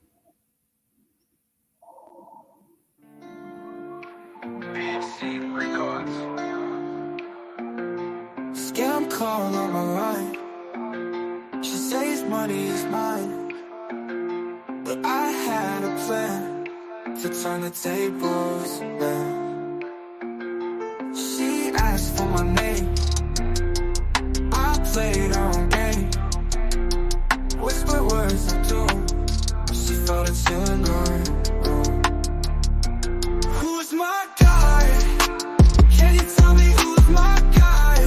Scam call on my line. She says money is mine, but I had a plan to turn the tables back. She asked for my name, I played her own game. Whisper words of doom, she felt it tonight. Who's my guy? Can you tell me who's my guy?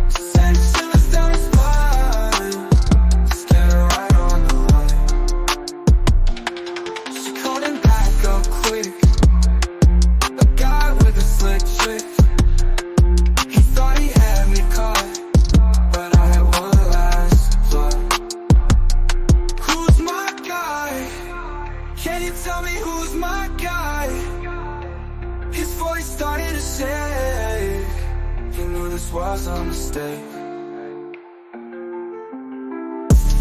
Send shivers down his spine, just get her right on the line. She called him back up quick, the guy with the slick trick. He thought he had me caught, but I had one last flight. Who's my guy? Can you tell me who's my guy? His voice started to shake. He knew this was a mistake.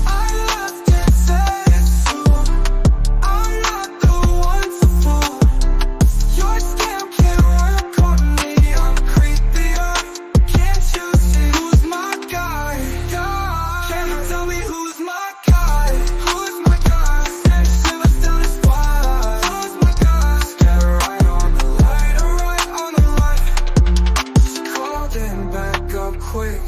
I left it said so. I'm not the one to fool. Your scam can't work on me. I'm creepier. Can't you see who's my guy? Can you tell me who's my guy? Who's my guy? Send shivers down his spine. Who's my guy? Get right on the light, right on the light. She called him back up quick,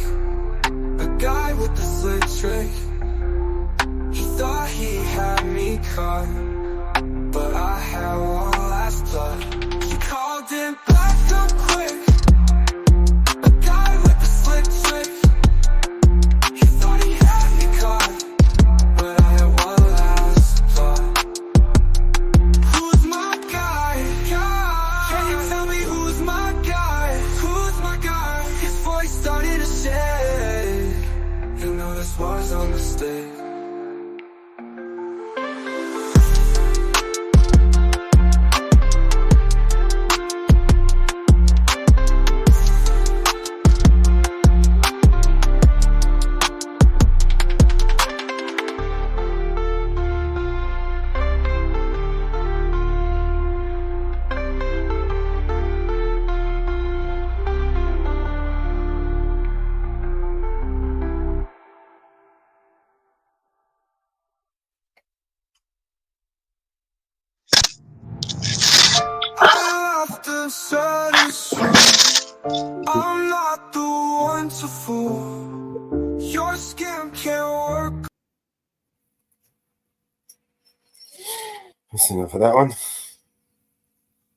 That's enough of that one.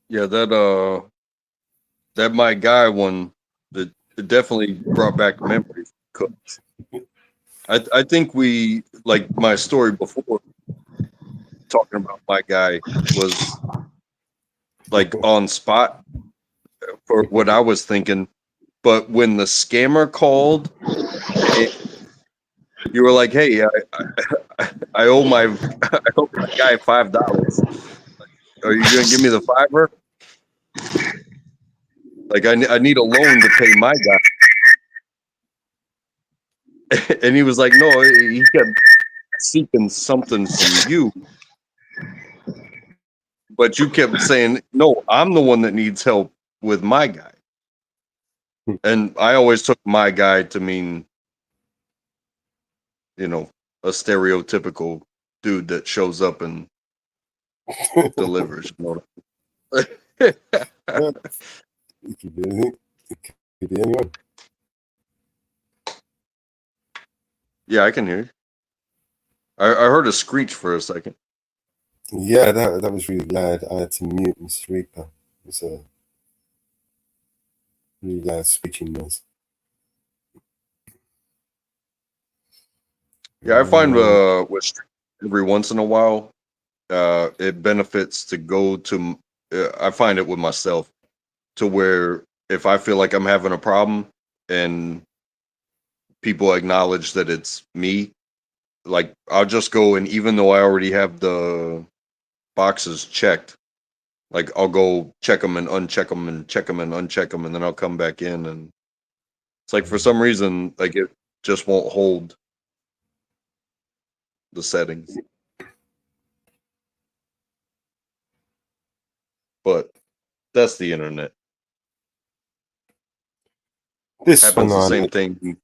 Yeah, that my guy one, that it definitely brought back memories. I think we, like my story before, talking about my guy was like on spot for what I was thinking. But when the scammer called, you were like, "Hey, I owe my guy $5. Are you gonna give me the $5? Like I need a loan to pay my guy." And he was like, "No, he kept seeking something from you, but you kept saying, no, I'm the one that needs help with my guy." And I always took my guy to mean, you know, a stereotypical dude that shows up and delivers. You know? It could be anything. It could be anyone. Yeah, I can hear you. I heard a screech for a second. Yeah, that was really loud. I had to mute Mr. Reaper. It was a really loud screeching noise. Yeah, I find with every once in a while, it benefits to go to. I find it with myself to where if I feel like I'm having a problem and people acknowledge that it's me, like I'll just go, and even though I already have the boxes checked, like I'll go check them and uncheck them and check them and uncheck them, and then I'll come back in, and it's like for some reason like it just won't hold the settings. But that's the internet. This happens the one, same thing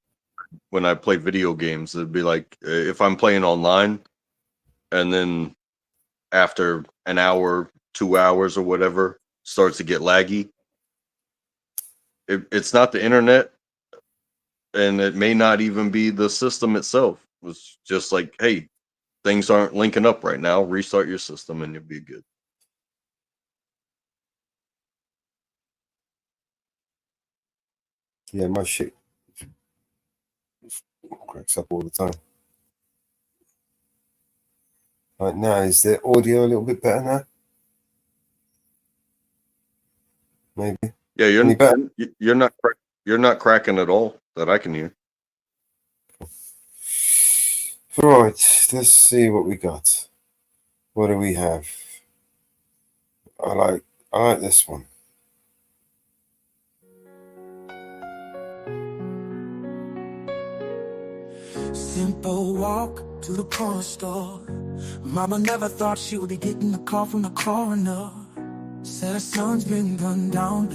when I play video games. It'd be like if I'm playing online and then after an hour, 2 hours or whatever starts to get laggy, it's not the internet, and it may not even be the system itself. It's just like, hey, things aren't linking up right now. Restart your system and you'll be good. Yeah, my shit cracks up all the time. Right now, is the audio a little bit better now? Maybe. Yeah, you're not cracking at all that I can hear. Right, let's see what we got. What do we have? I like this one. Simple walk to the corner store. Mama never thought she would be getting a call from the coroner. Said her son's been gunned down,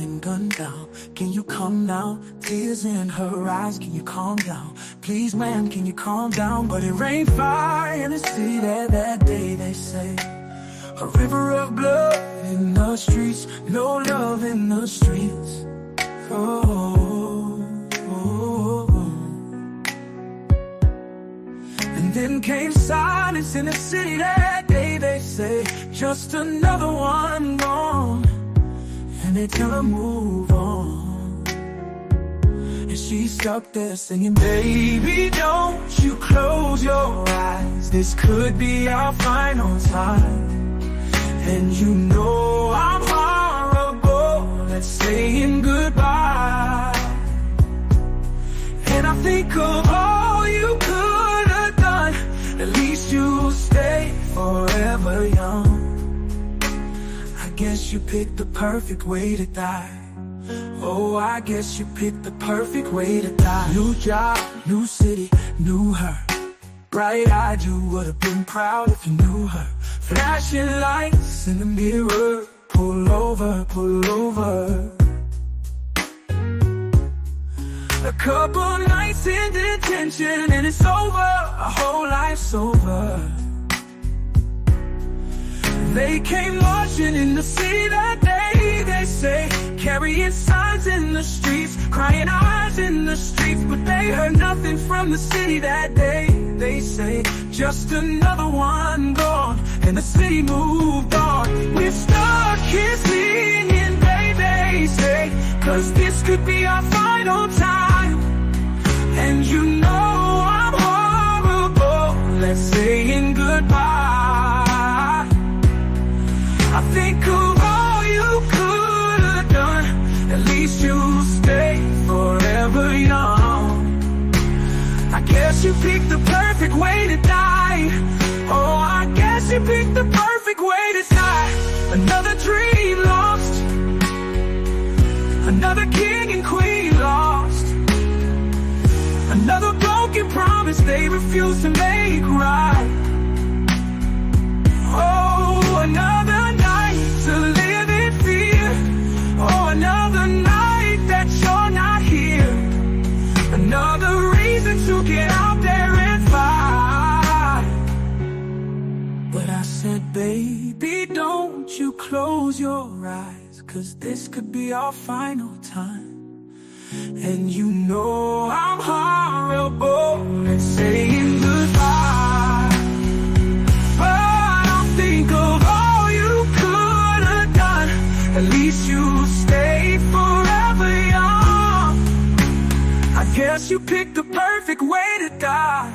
Can you come now? Tears in her eyes, can you calm down? Please, man, can you calm down? But it rained fire in the city that day, they say. A river of blood in the streets, no love in the streets. And then came silence in the city that day, they say. Just another one gone, and they tell her move on. And she's stuck there singing, baby, don't you close your eyes. This could be our final time. And you know I'm horrible at saying goodbye. And I think of all you could have done. At least you'll stay forever young. I guess you picked the perfect way to die. Oh, I guess you picked the perfect way to die. New job, new city, knew her. Bright-eyed, you would have been proud if you knew her. Flashing lights in the mirror. Pull over, pull over. A couple nights in detention and it's over. Our whole life's over. They came marching in the city that day, they say. Carrying signs in the streets, crying eyes lives in the streets, but they heard nothing from the city that day. They say, just another one gone, and the city moved on. We're stuck here singing, they say, 'cause this could be our final time. And you know I'm horrible, let's saying goodbye. I think of all you could have done, at least you'll stay forever young. I guess you picked the perfect way to die. Oh, I guess you picked the perfect way to die. Another dream lost, another king and queen lost, another broken promise they refuse to make right. Oh, another night to live in fear. Oh, another night that you're not here. Another reason to get out there and fight. But I said, baby, don't you close your eyes, 'cause this could be our final time. And you know I'm horrible at saying goodbye. But I'll think of all you could have done, at least you stay forever young. I guess you picked the perfect way to die.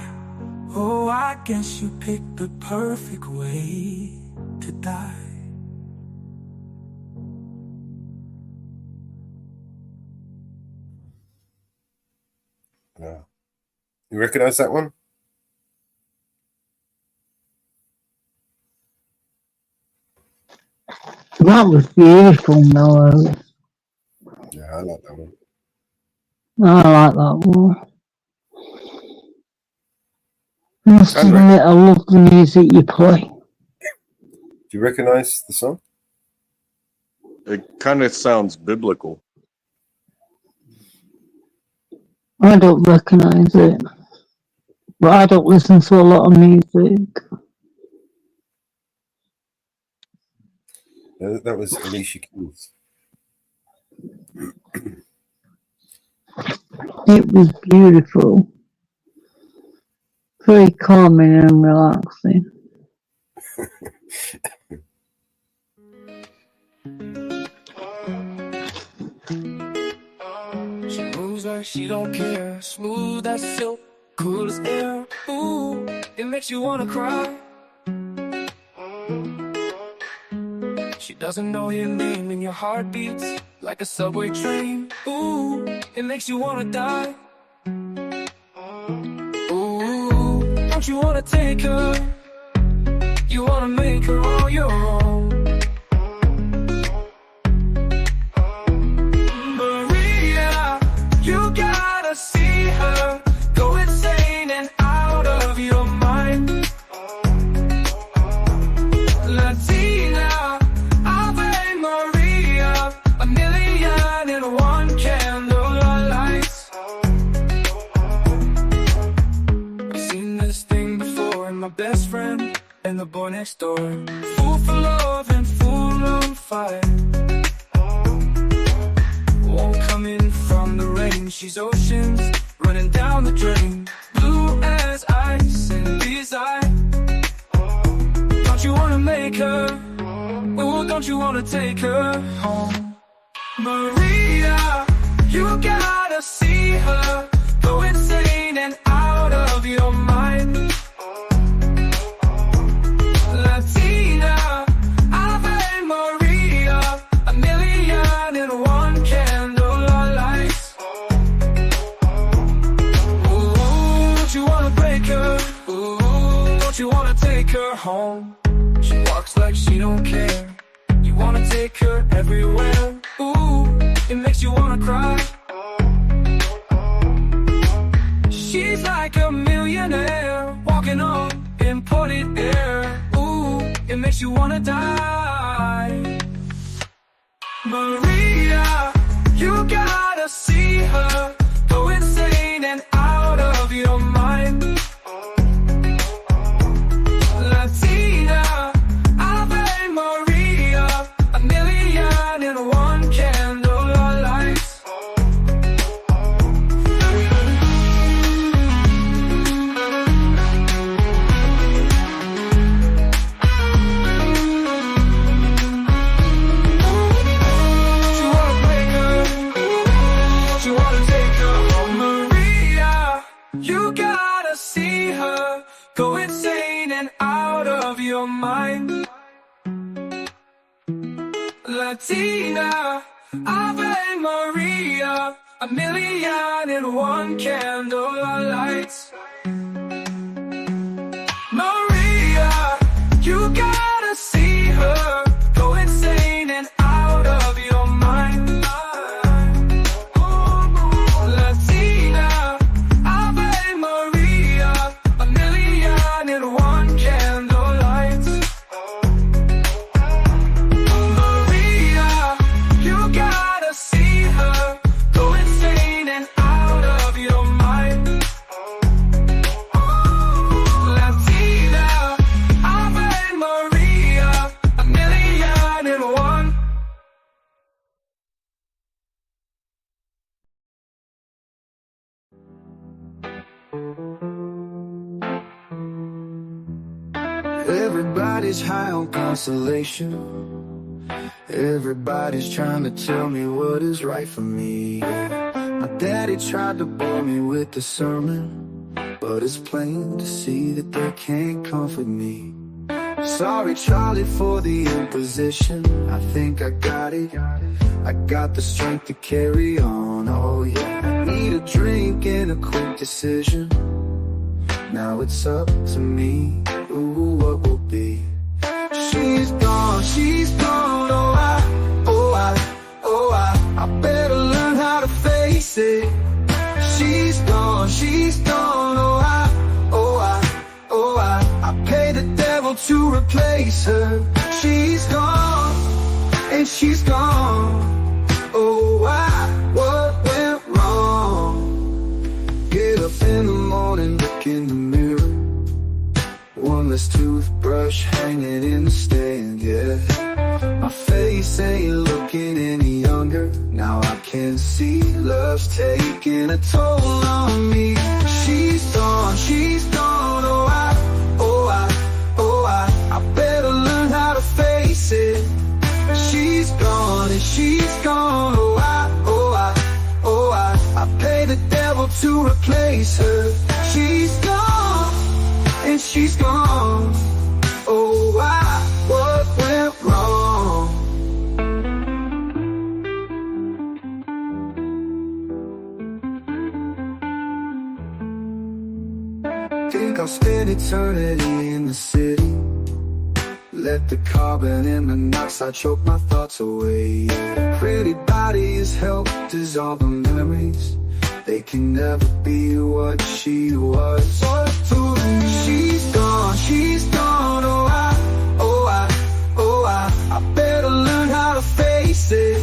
Oh, I guess you picked the perfect way to die. Yeah. You recognize that one? That was beautiful, Mellow. Yeah, I like that one. I like that one. Must admit, I love the music you play. Do you recognize the song? It kind of sounds biblical. I don't recognise it, but I don't listen to a lot of music. That was Alicia Keys. It was beautiful. Very calming and relaxing. She moves like she don't care, smooth as silk, cool as air. Ooh, it makes you wanna cry. She doesn't know your name and your heart beats like a subway train. Ooh, it makes you wanna die. Ooh, don't you wanna take her? You wanna make her all your own. Maria, you gotta see her, go insane and out of your mind. Latina, Ave Maria, a million and one candle lights. I've seen this thing before in my best friend and the boy next door. Fool for love and fool on fire. Won't come in from the rain. She's oceans running down the drain. Blue as ice and desire. Don't you wanna make her? Oh, don't you wanna take her home? Maria, you gotta see her, go insane and out of your mind. Latina, Ave Maria, a million and one candle lights. Ooh, don't you wanna break her? Ooh, don't you wanna take her home? She walks like she don't care. You wanna take her everywhere. Ooh, it makes you wanna cry. She's like a millionaire walking on imported air. Ooh, it makes you wanna die. Maria, you gotta see her, go insane and out of your mind. Latina, Ave Maria, a million and one candle lights. Latina, Ave Maria, a million and one candle lights. Maria, you gotta see her, go insane and out of your mind. Latina, Ave Maria, a million and one candle lights. Maria, you gotta see her, go insane and out of your mind. Latina, Ave Maria, a million and one. Everybody's high on consolation. Everybody's trying to tell me what is right for me. My daddy tried to bore me with the sermon, but it's plain to see that they can't comfort me. Sorry, Charlie, for the imposition. I think I got it. I got the strength to carry on. Oh yeah, I need a drink and a quick decision. Now it's up to me. Ooh, what will be? She's gone, oh I better learn how to face it. She's gone, oh I pay the devil to replace her. She's gone, and she's gone. Oh, what went wrong? Get up in the morning, look in the mirror. One less toothbrush hanging in the stand, yeah. My face ain't looking any younger. Now I can see love's taking a toll on me. She's gone, I better learn how to face it. She's gone, and she's gone, I pay the devil to replace her. She's gone, and she's gone. Oh, what went wrong? Think I'll spend eternity in the city. Let the carbon and monoxide choke my thoughts away. Pretty bodies help dissolve the memories. They can never be what she was. She's gone, I better learn how to face it.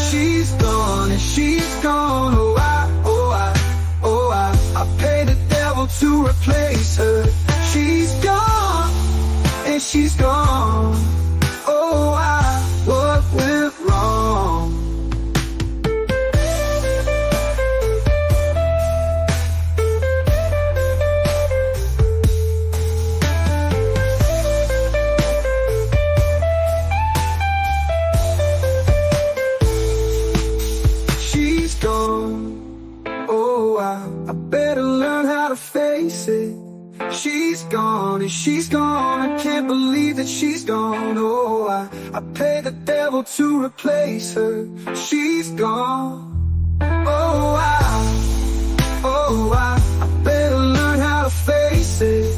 She's gone, and she's gone, I pay the devil to replace her. She's gone, and she's gone. Oh, what went wrong? She's gone. Oh, I better learn how to face it. She's gone, and she's gone. I can't believe that she's gone. Oh, I pay the devil to replace her. She's gone. Oh, I better learn how to face it.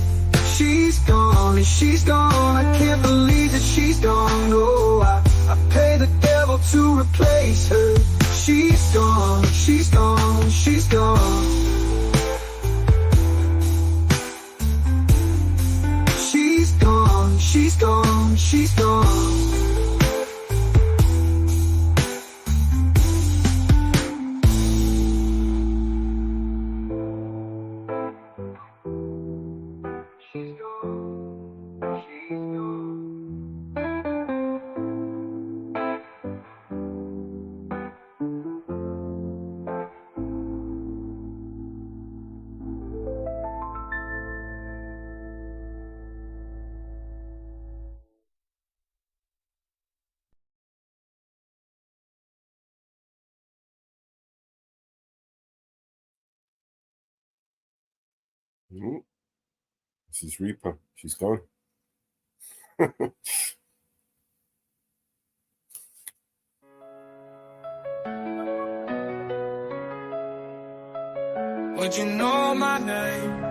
She's gone, and she's gone. I can't believe that she's gone. Oh, I pay the devil to replace her. She's gone, she's gone, she's gone. She's gone, she's gone, she's gone. Ooh, this is Reaper. She's gone. Would you know my name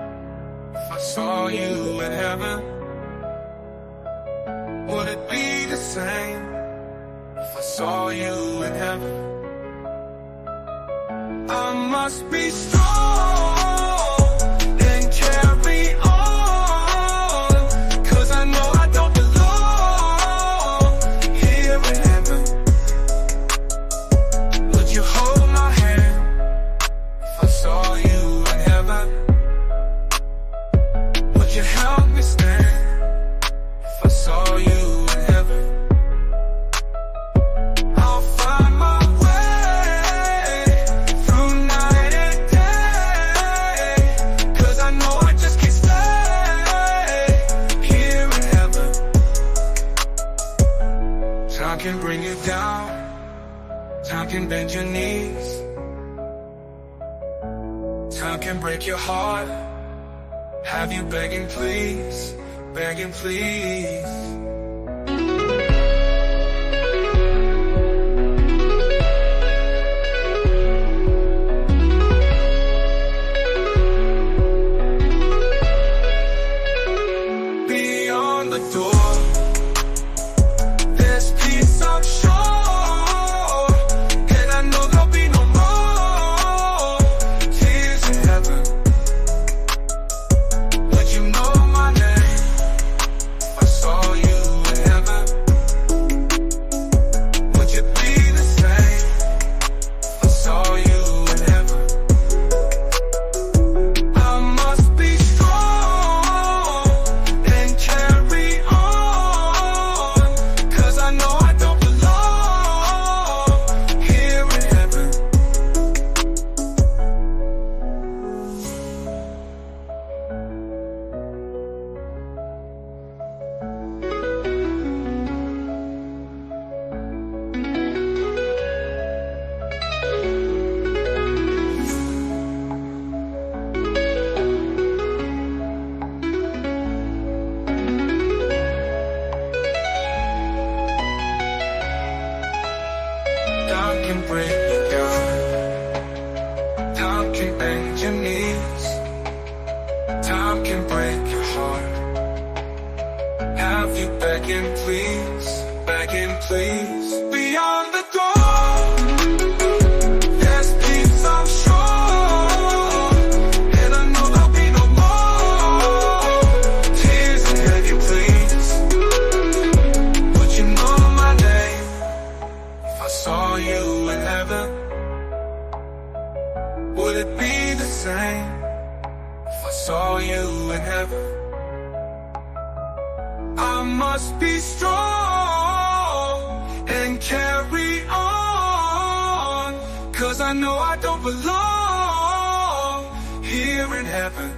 if I saw you in heaven? Would it be the same if I saw you in heaven? I must be strong and carry on, 'cause I know I don't belong here in heaven. Would you hold my hand if I saw you in heaven? Would you help me stand if I saw you in heaven? I'll find my way through night and day, 'cause I know I just can't stay here in heaven. Time can bring you down, time can bend your knees, time can break your heart, have you begging please, begging please. Beyond the door, there's peace I'm sure, and I know there'll be no more tears in heaven. Would you know my name if I saw you in heaven? Would you be the same if I saw you in heaven? I must be strong and carry on, 'cause I know I don't belong here in heaven. Time can break you down, time can bend your knees, time can break your heart, have you begging please, begging please. Beyond the door, there's peace I'm sure, and I know there'll be no more tears in heaven, please. Would you know my name if I saw you in heaven? Would it be the same if I saw you in heaven? I must be strong and carry on, 'cause I know I don't belong here in heaven.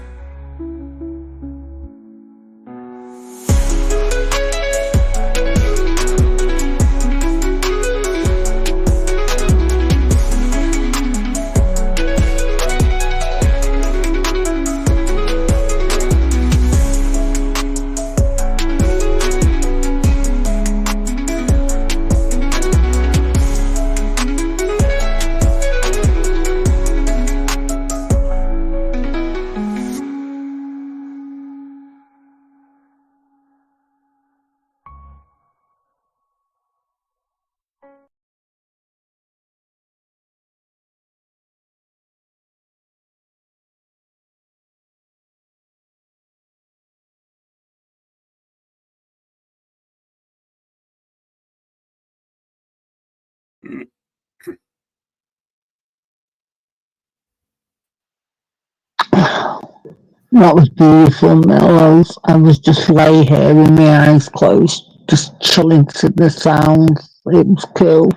That was beautiful, Melrose. I was just lay here with my eyes closed, just chilling to the sounds. It was cool.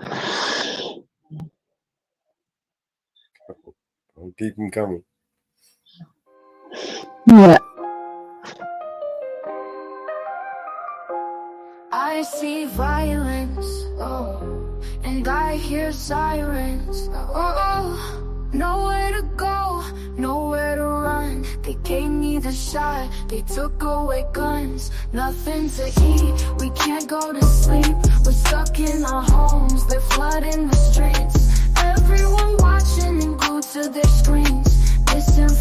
I'll keep them coming. Yeah. I see violence, oh, and I hear sirens, oh, nowhere to go, nowhere to run. They gave me the shot, they took away guns. Nothing to eat, we can't go to sleep. We're stuck in our homes, they're flooding the streets. Everyone watching and glued to their screens. Missing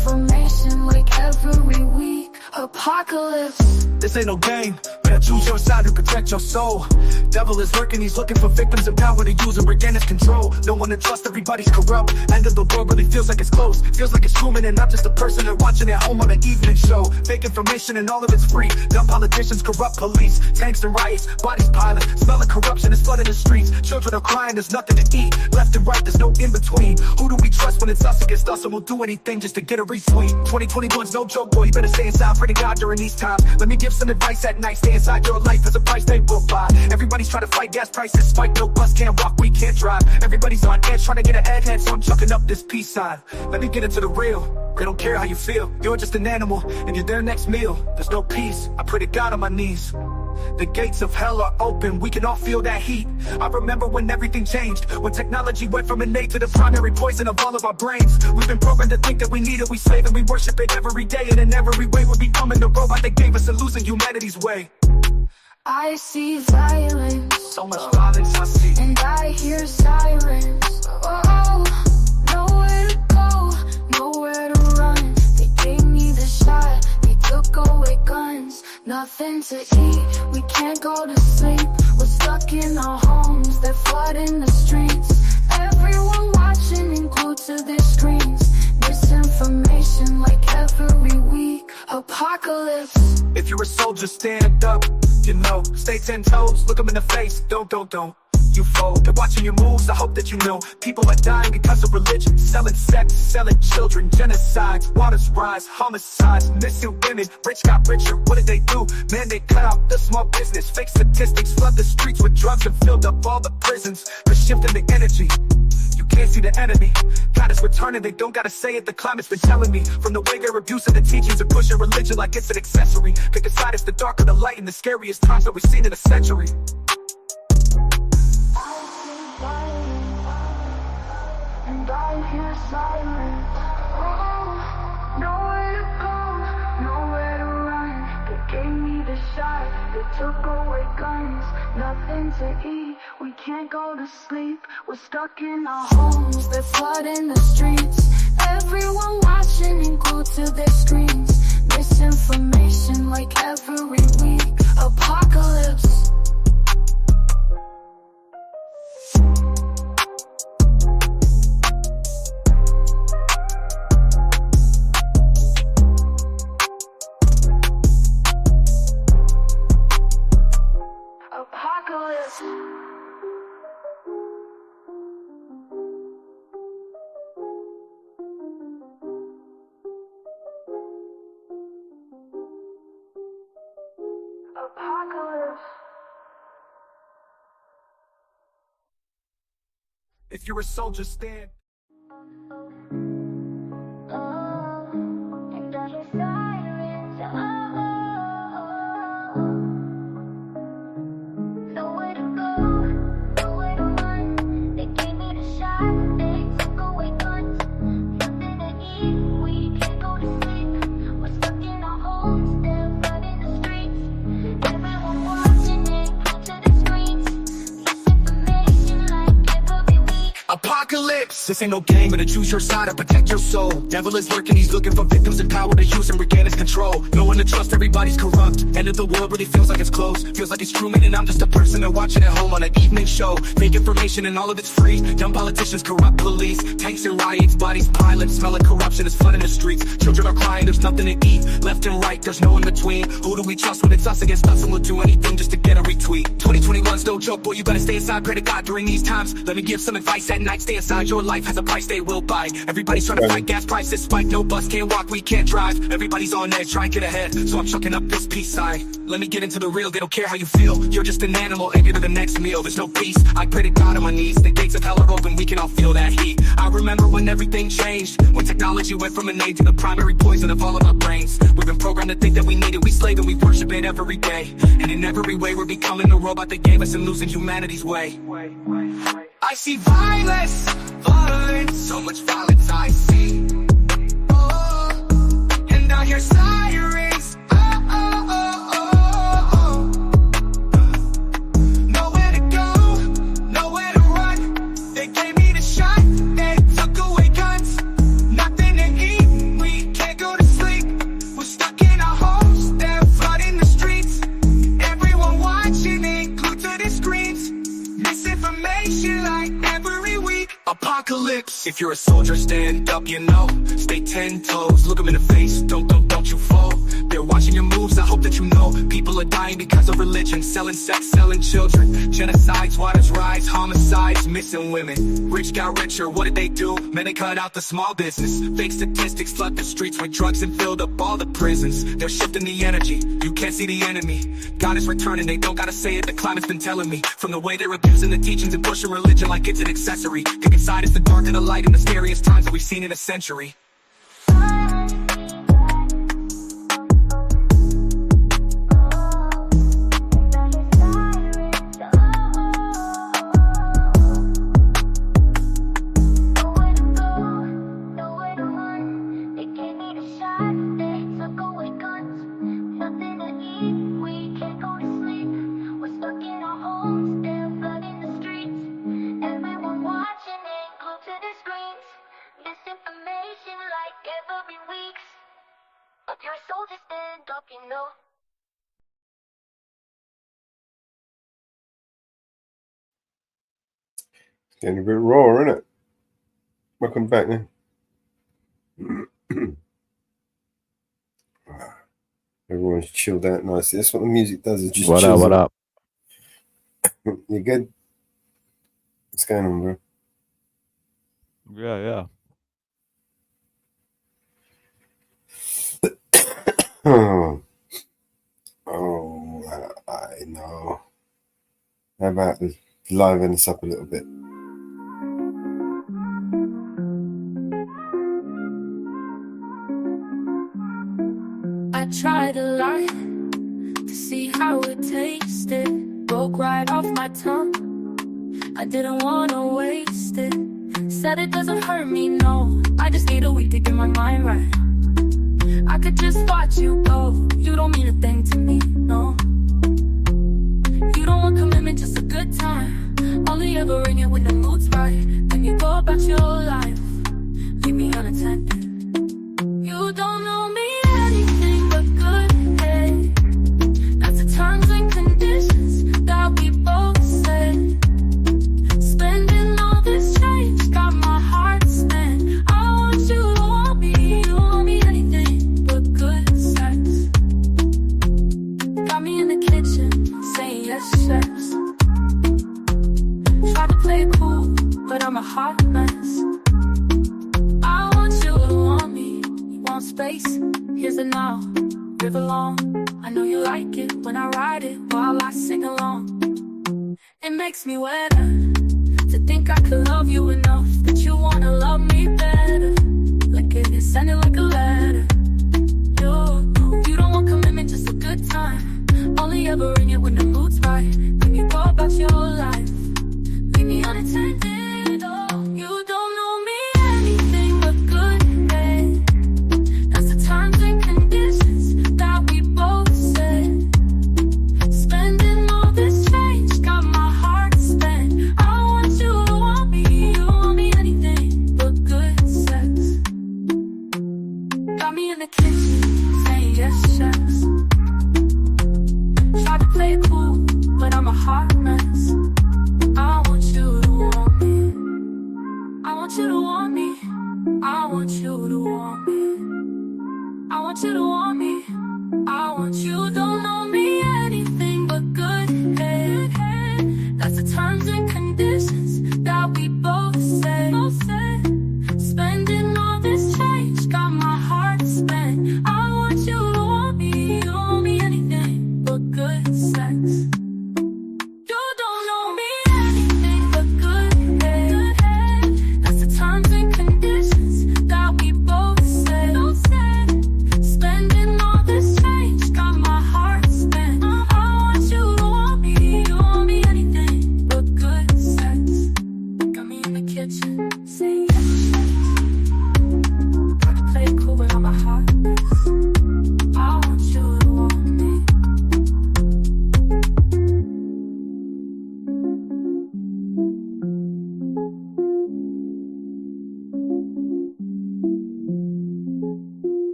every week. Apocalypse. This ain't no game. Better choose your side to protect your soul. Devil is lurking, he's looking for victims of power to use and regain his control. No one to trust, everybody's corrupt. End of the world really feels like it's close. Feels like it's Truman and not just a person they're watching at home on an evening show. Fake information and all of it's free. Dumb politicians, corrupt police, tanks and riots, bodies piling. Smell of corruption is flooding the streets. Children are crying, there's nothing to eat. Left and right, there's no in between. Who do we trust when it's us against us? And we'll do anything just to get a retweet. 2021's no joke, boy, you better stay inside. Pray to God during these times. Let me give some advice at night. Stay inside, your life has a price they will buy. Everybody's trying to fight gas prices spike. No bus can't walk, we can't drive. Everybody's on edge trying to get ahead, so I'm chucking up this peace sign. Let me get into the real. They don't care how you feel. You're just an animal and you're their next meal. There's no peace. I pray to God on my knees. The gates of hell are open, we can all feel that heat. I remember when everything changed, when technology went from innate to the primary poison of all of our brains. We've been programmed to think that we need it, we slave and we worship it every day. And in every way we're becoming the robot they gave us and losing humanity's way. I see violence, so much violence I see, and I hear sirens. Oh, nowhere to go, nowhere to run. They gave me the shot, they took away guns. Nothing to eat, we can't go to sleep. We're stuck in our homes, they're flooding the streets. Everyone watching and glued to their screens. Misinformation like every week. Apocalypse. If you're a soldier, stand up, you know. Stay 10 toes, look them in the face. Don't you fold. They're watching your moves, I hope that you know. People are dying because of religion. Selling sex, selling children. Genocides, waters rise, homicides. Missing women, rich got richer. What did they do? Man, they cut out the small business. Fake statistics, flood the streets with drugs and filled up all the prisons. They're shifting the energy. You can't see the enemy. God is returning, they don't gotta say it. The climate's been telling me. From the way they're abusing the teachings and pushing religion like it's an accessory. Pick a side, it's the dark or the light in the scariest times that we've seen in a century. And I hear silence. Oh, nowhere to go, nowhere to run. They gave me the shot, they took away guns. Nothing to eat, we can't go to sleep. We're stuck in our homes, they're flooding the streets. Everyone watching and glued to their screens. Misinformation like every week. Apocalypse. Apocalypse. Apocalypse. If you're a soldier, stand. And I hear sirens. Nowhere to go, nowhere to run. They gave me the shot, they took away guns. Nothing to eat, we can't go to sleep. We're stuck in our homes, they're flooding the streets. Everyone watching it, glued to the screens. Misinformation like every week. Apocalypse. This ain't no game, better choose your side and protect your soul. Devil is lurking, he's looking for victims and power to use and regain his control. No one to trust, everybody's corrupt. End of the world really feels like it's close. Feels like it's Truman and I'm just a person they're watching at home on an evening show. Fake information and all of it's free. Dumb politicians, corrupt police, tanks and riots, bodies piling. Smell of corruption is flooding the streets. Children are crying, there's nothing to eat. Left and right, there's no in between. Who do we trust when it's us against us? And we'll do anything just to get a retweet. 2021's no joke, boy, you better stay inside. Pray to God during these times. Let me give some advice at night. Stay inside, your life has a price they will buy. Everybody's trying to fight gas prices spike. No bus can't walk, we can't drive. Everybody's on edge, trying to get ahead, so I'm chucking up this peace sign. Let me get into the real, they don't care how you feel. You're just an animal and you're the next meal. There's no peace, I pray to God on my knees. The gates of hell are open, we can all feel that heat. I remember when everything changed, when technology went from innate to the primary poison of all of our brains. We've been programmed to think that we need it, we slave and we worship it every day. And in every way we're becoming the robot they gave us and losing humanity's way. I see violence, violence, so much violence I see. Oh, and I hear sirens. Oh, oh, oh, oh, oh. Nowhere to go, nowhere to run. They gave me the shot, they took away guns. Nothing to eat, we can't go to sleep. apocalypse. If you're a soldier, stand up, you know. Stay 10 toes, look them in the face, don't you fall. They're watching your moves, I hope that you know. People are dying because of religion, selling sex, selling children. Genocides, waters rise, homicides, missing women. Rich got richer, what did they do? Man, they cut out the small business. Fake statistics flood the streets with drugs and filled up all the prisons. They're shifting the energy, you can't see the enemy. God is returning, they don't gotta say it, the climate's been telling me. From the way they're abusing the teachings and pushing religion like it's an accessory. Kick inside is the dark and the light in the scariest times that we've seen in a century. Getting a bit raw, isn't it? Welcome back then. Everyone's chilled out nicely. That's what the music does. It just What chills up? What out. up? You good? What's going on, bro? Yeah. I know. How about to liven this up a little bit? I tried a lot to see how it tasted. Broke right off my tongue. I didn't wanna waste it. Said it doesn't hurt me, no. I just need a week to get my mind right. I could just watch you go. You don't mean a thing to me, no. You don't want commitment, just a good time. Only ever ring it when the mood's right. Then you go about your life, leave me unattended. You don't know me anything but good, hey. That's the terms and conditions that we both said. Spending all this change got my heart spent. I want you to want me, you don't want me anything but good sex. Got me in the kitchen, saying yes, chefs. Tried to play it cool, but I'm a hot mess. I want you to want me, you want space, here's the now, river long. I know you like it when I ride it while I sing along. It makes me wetter to think I could love you enough that you wanna love me better. Like it is sending like a letter. You don't want commitment, just a good time. Only ever ring it when the mood's right. Then you go about your life, leave me unattended. Oh, you don't know me anything but good, hey. That's the terms and conditions that we both said. Spending all this change got my heart spent. I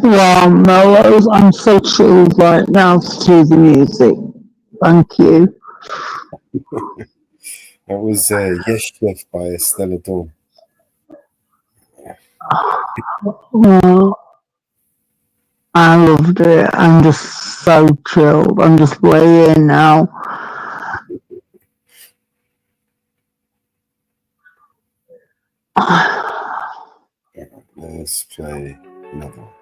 Wow, Mellows, I'm so chilled right now to the music. Thank you. That was Yes Chef by Stella Dawn. Well, I loved it. I'm just so chilled. I'm just laying now. Let's play another one.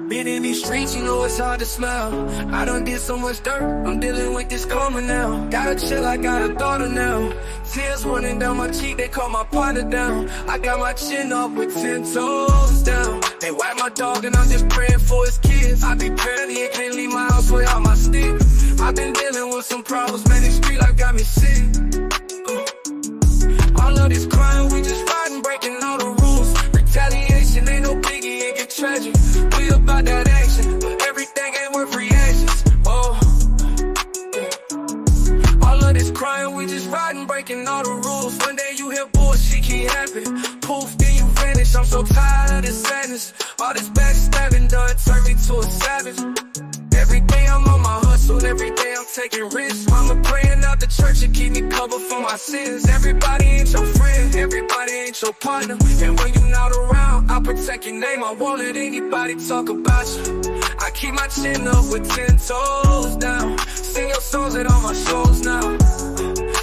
Been in these streets, you know it's hard to smell. I done did so much dirt, I'm dealing with this karma now. Gotta chill, I got a daughter now. Tears running down my cheek, they call my partner down. I got my chin up with 10 toes down. They wipe my dog and I'm just praying for his kids. I be praying he can't leave my house without my stick. I've been dealing with some problems, man, this street life got me sick. All of this crime, we just riding, breaking all the rules. Retaliation ain't no biggie, it get tragic. We about that action, but everything ain't worth reactions. Oh, yeah. All of this crime, we just riding, breaking all the rules. One day you hear bullshit keep happening. Poof, then you vanish. I'm so tired of this sadness. All this backstabbing done turned me to a savage. Every day I'm on my hustle, every day I'm taking risks. Mama praying out the church to keep me covered for my sins. Everybody ain't your friend, everybody ain't your partner. And when you not around, I protect your name. I won't let anybody talk about you. I keep my chin up with 10 toes down. Sing your songs at all my shows now.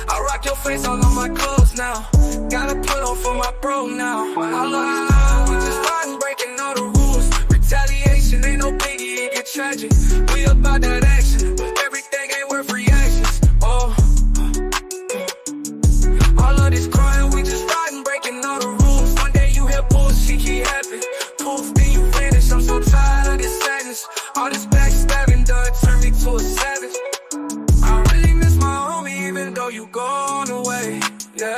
I rock your face all on my clothes now. Gotta put on for my bro now. All of this time, we just riding, breaking all the rules. Retaliation ain't no biggie, it get tragic. We about that action, but everything ain't worth reactions. Oh, all of this crime, we just riding, breaking all the rules. One day you hear bullshit keep happening. Poof, then you vanish. I'm so tired of this sadness. All this backstabbing done turned me to a savage. I really miss my homie, even though you gone away. Yeah.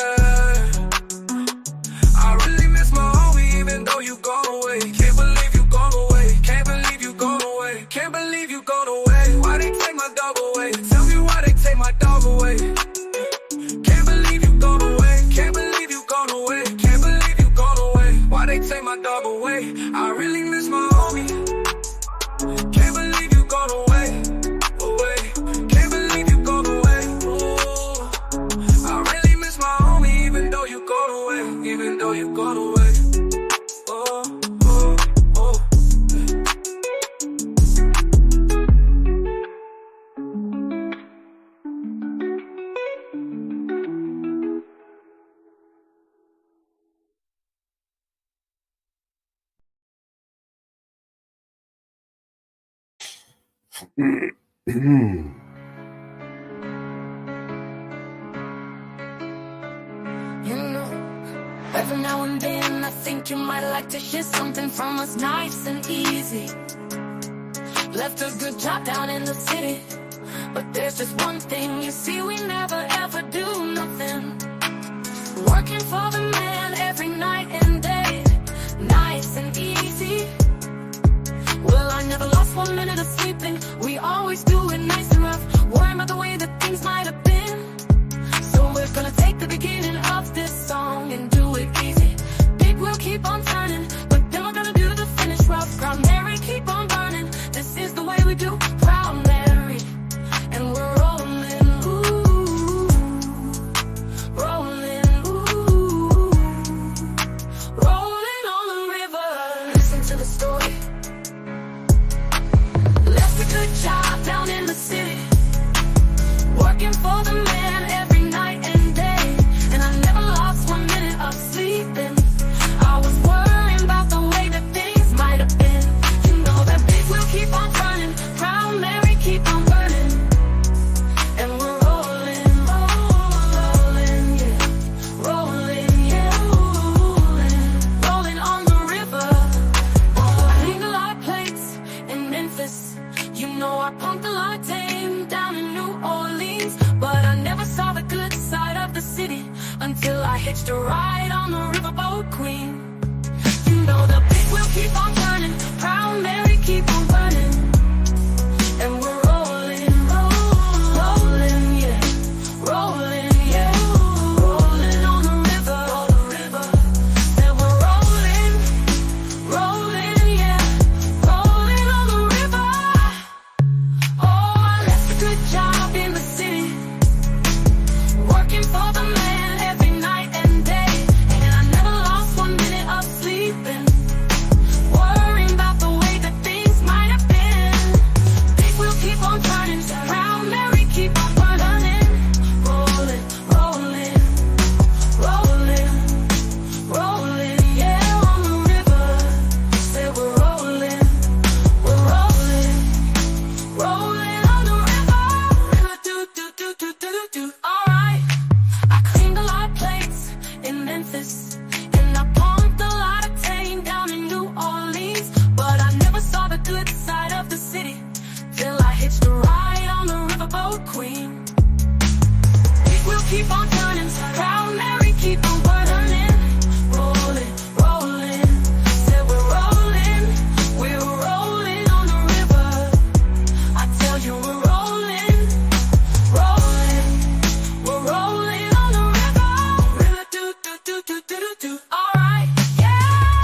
I really miss my homie, even though you gone away. Can't believe you gone away. Can't believe you gone away. Can't believe you gone away. Why they take my dog away? Tell me why they take my dog away. Can't believe you gone away. Can't believe you gone away. Can't believe you gone away. Why they take my dog away? I really miss my homie. Can't believe you gone away. Away. Can't believe you gone away. Ooh. I really miss my homie, even though you gone away. Even though you gone away. Oh, oh, oh. You know, every now and then I think you might like to hear something from us nice and easy. Left a good job down in the city, but there's just one thing, you see, we never ever do nothing. Working for the man every night and day, nice and easy. Well, I never lost 1 minute of sleeping. We always do it nice and rough, worrying about the way that things might have been. So we're gonna take the beginning of this song and do it easy. Big wheel keep on turning, but then we're gonna do the finish rough. Proud Mary, keep on burning. This is the way we do Proud Mary. And we're rolling, ooh, rolling, ooh, rolling on the river. Listen to the story. Left a good job down in the city, working for the man every night and day. And I never lost 1 minute of sleeping. I was worrying about the way that things might have been. You know that big wheel keep on turning, Proud Mary keep on burning. And we're rolling, rolling, yeah, rolling, yeah, rolling on the river. Oh, I hang a lot of plates in Memphis. You know I punked a lot of tame down in New Orleans, but I never saw the good side of the city until I hitched a ride on the riverboat queen. You know the big wheel keep on turning, Proud Mary keep on burning. And we're rolling, rolling, yeah, working for the man every night and day. And I never lost 1 minute of sleeping, worrying about the way that things might have been. Big wheel keep on turning, Proud Mary keep on burning. Rolling, rolling, rolling, rolling, yeah, on the river. Say we're rolling, rolling on the river. River do do do do do do do. Alright, I cleaned a lot of plates in Memphis, and I pumped a lot of tame down in New Orleans. But I never saw the good side of the city till I hitched a ride on the riverboat queen. Big wheel keep on turning, Proud Mary keep on burning. Rolling, rolling, said we're rolling on the river. I tell you we're rolling, we're rolling on the river. River do do do do do do do. Alright, yeah.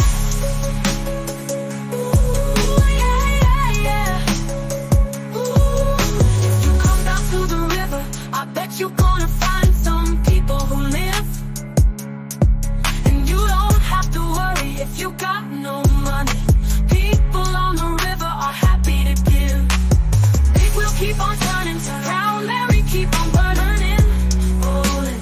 Ooh, yeah, yeah, yeah. Ooh, if you come down to the river, I bet you're gonna find some people who live. And you don't have to worry if you got no money. People on the river are happy to give. Big wheel keep on turning, Proud Mary keep on burning. Rolling.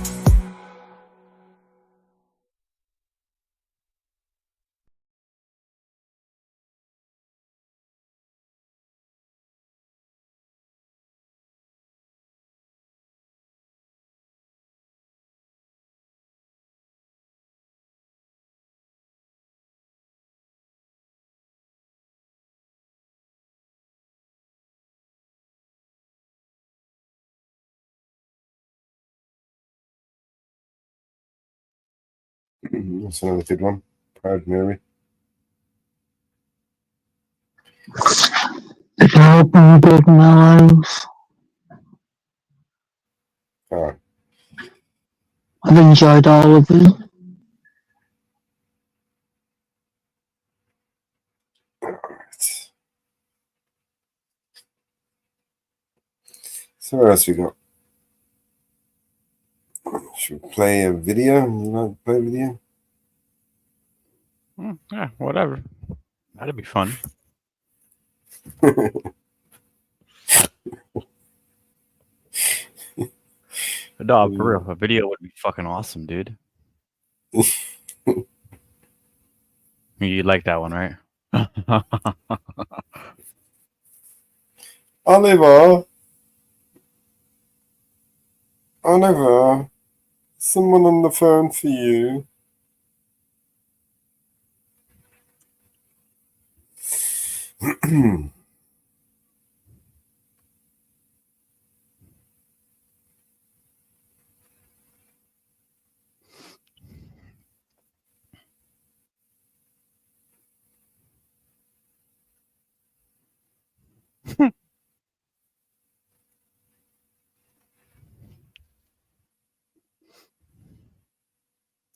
That's another good one. Proud Mary. Big album, Big Mellows. All right. I've enjoyed all of them. So what else we got? Should we play a video? You like to play a video? Yeah, whatever. That'd be fun. Dog, for real, a video would be fucking awesome, dude. You like that one, right? Oliver, someone on the phone for you.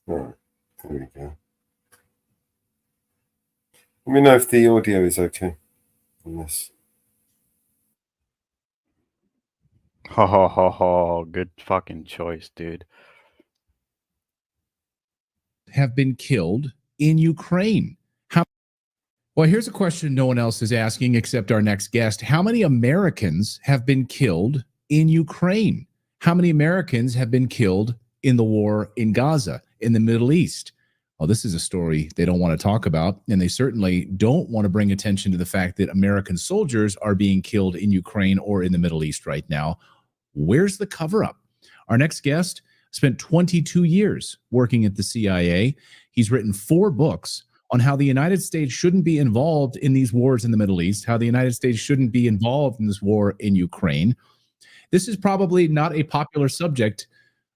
All right, there we go. Let me know if the audio is okay on this. Ho, good fucking choice, dude. Have been killed in Ukraine. Well, here's a question no one else is asking except our next guest. How many Americans have been killed in Ukraine? How many Americans have been killed in the war in Gaza, in the Middle East? Well, this is a story they don't want to talk about, and they certainly don't want to bring attention to the fact that American soldiers are being killed in Ukraine or in the Middle East right now. Where's the cover-up? Our next guest spent 22 years working at the CIA. He's written 4 books on how the United States shouldn't be involved in these wars in the Middle East, how the United States shouldn't be involved in this war in Ukraine. This is probably not a popular subject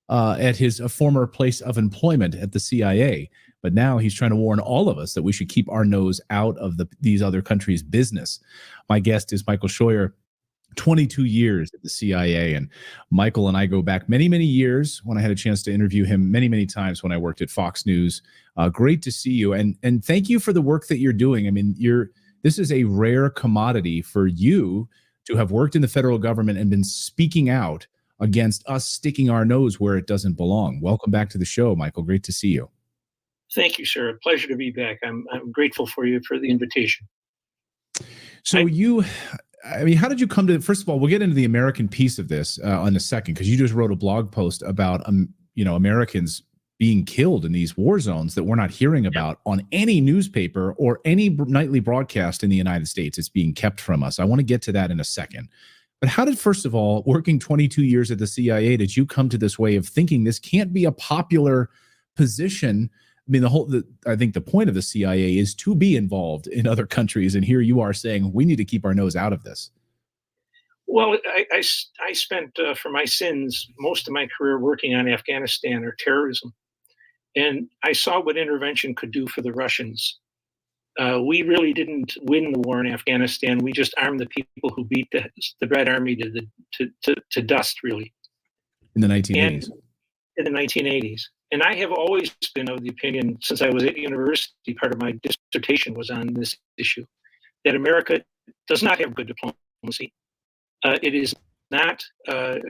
at his former place of employment at the CIA, but now he's trying to warn all of us that we should keep our nose out of these other countries' business. My guest is Michael Scheuer, 22 years at the CIA, and Michael and I go back many, many years when I had a chance to interview him many, many times when I worked at Fox News. Great to see you, and thank you for the work that you're doing. I mean, this is a rare commodity for you to have worked in the federal government and been speaking out against us sticking our nose where it doesn't belong. Welcome back to the show, Michael. Great to see you. Thank you, sir. A pleasure to be back. I'm grateful for you for the invitation. So how did you come to, first of all, we'll get into the American piece of this in a second, because you just wrote a blog post about, Americans being killed in these war zones that we're not hearing about on any newspaper or any nightly broadcast in the United States. It's being kept from us. I want to get to that in a second. But how did, first of all, working 22 years at the CIA, did you come to this way of thinking this can't be a popular position? I mean, I think the point of the CIA is to be involved in other countries, and here you are saying we need to keep our nose out of this. Well, I spent, for my sins, most of my career working on Afghanistan or terrorism. And I saw what intervention could do for the Russians. We really didn't win the war in Afghanistan. We just armed the people who beat the Red Army to dust, really. In the 1980s. In the 1980s. And I have always been of the opinion, since I was at university, part of my dissertation was on this issue, that America does not have good diplomacy. It is not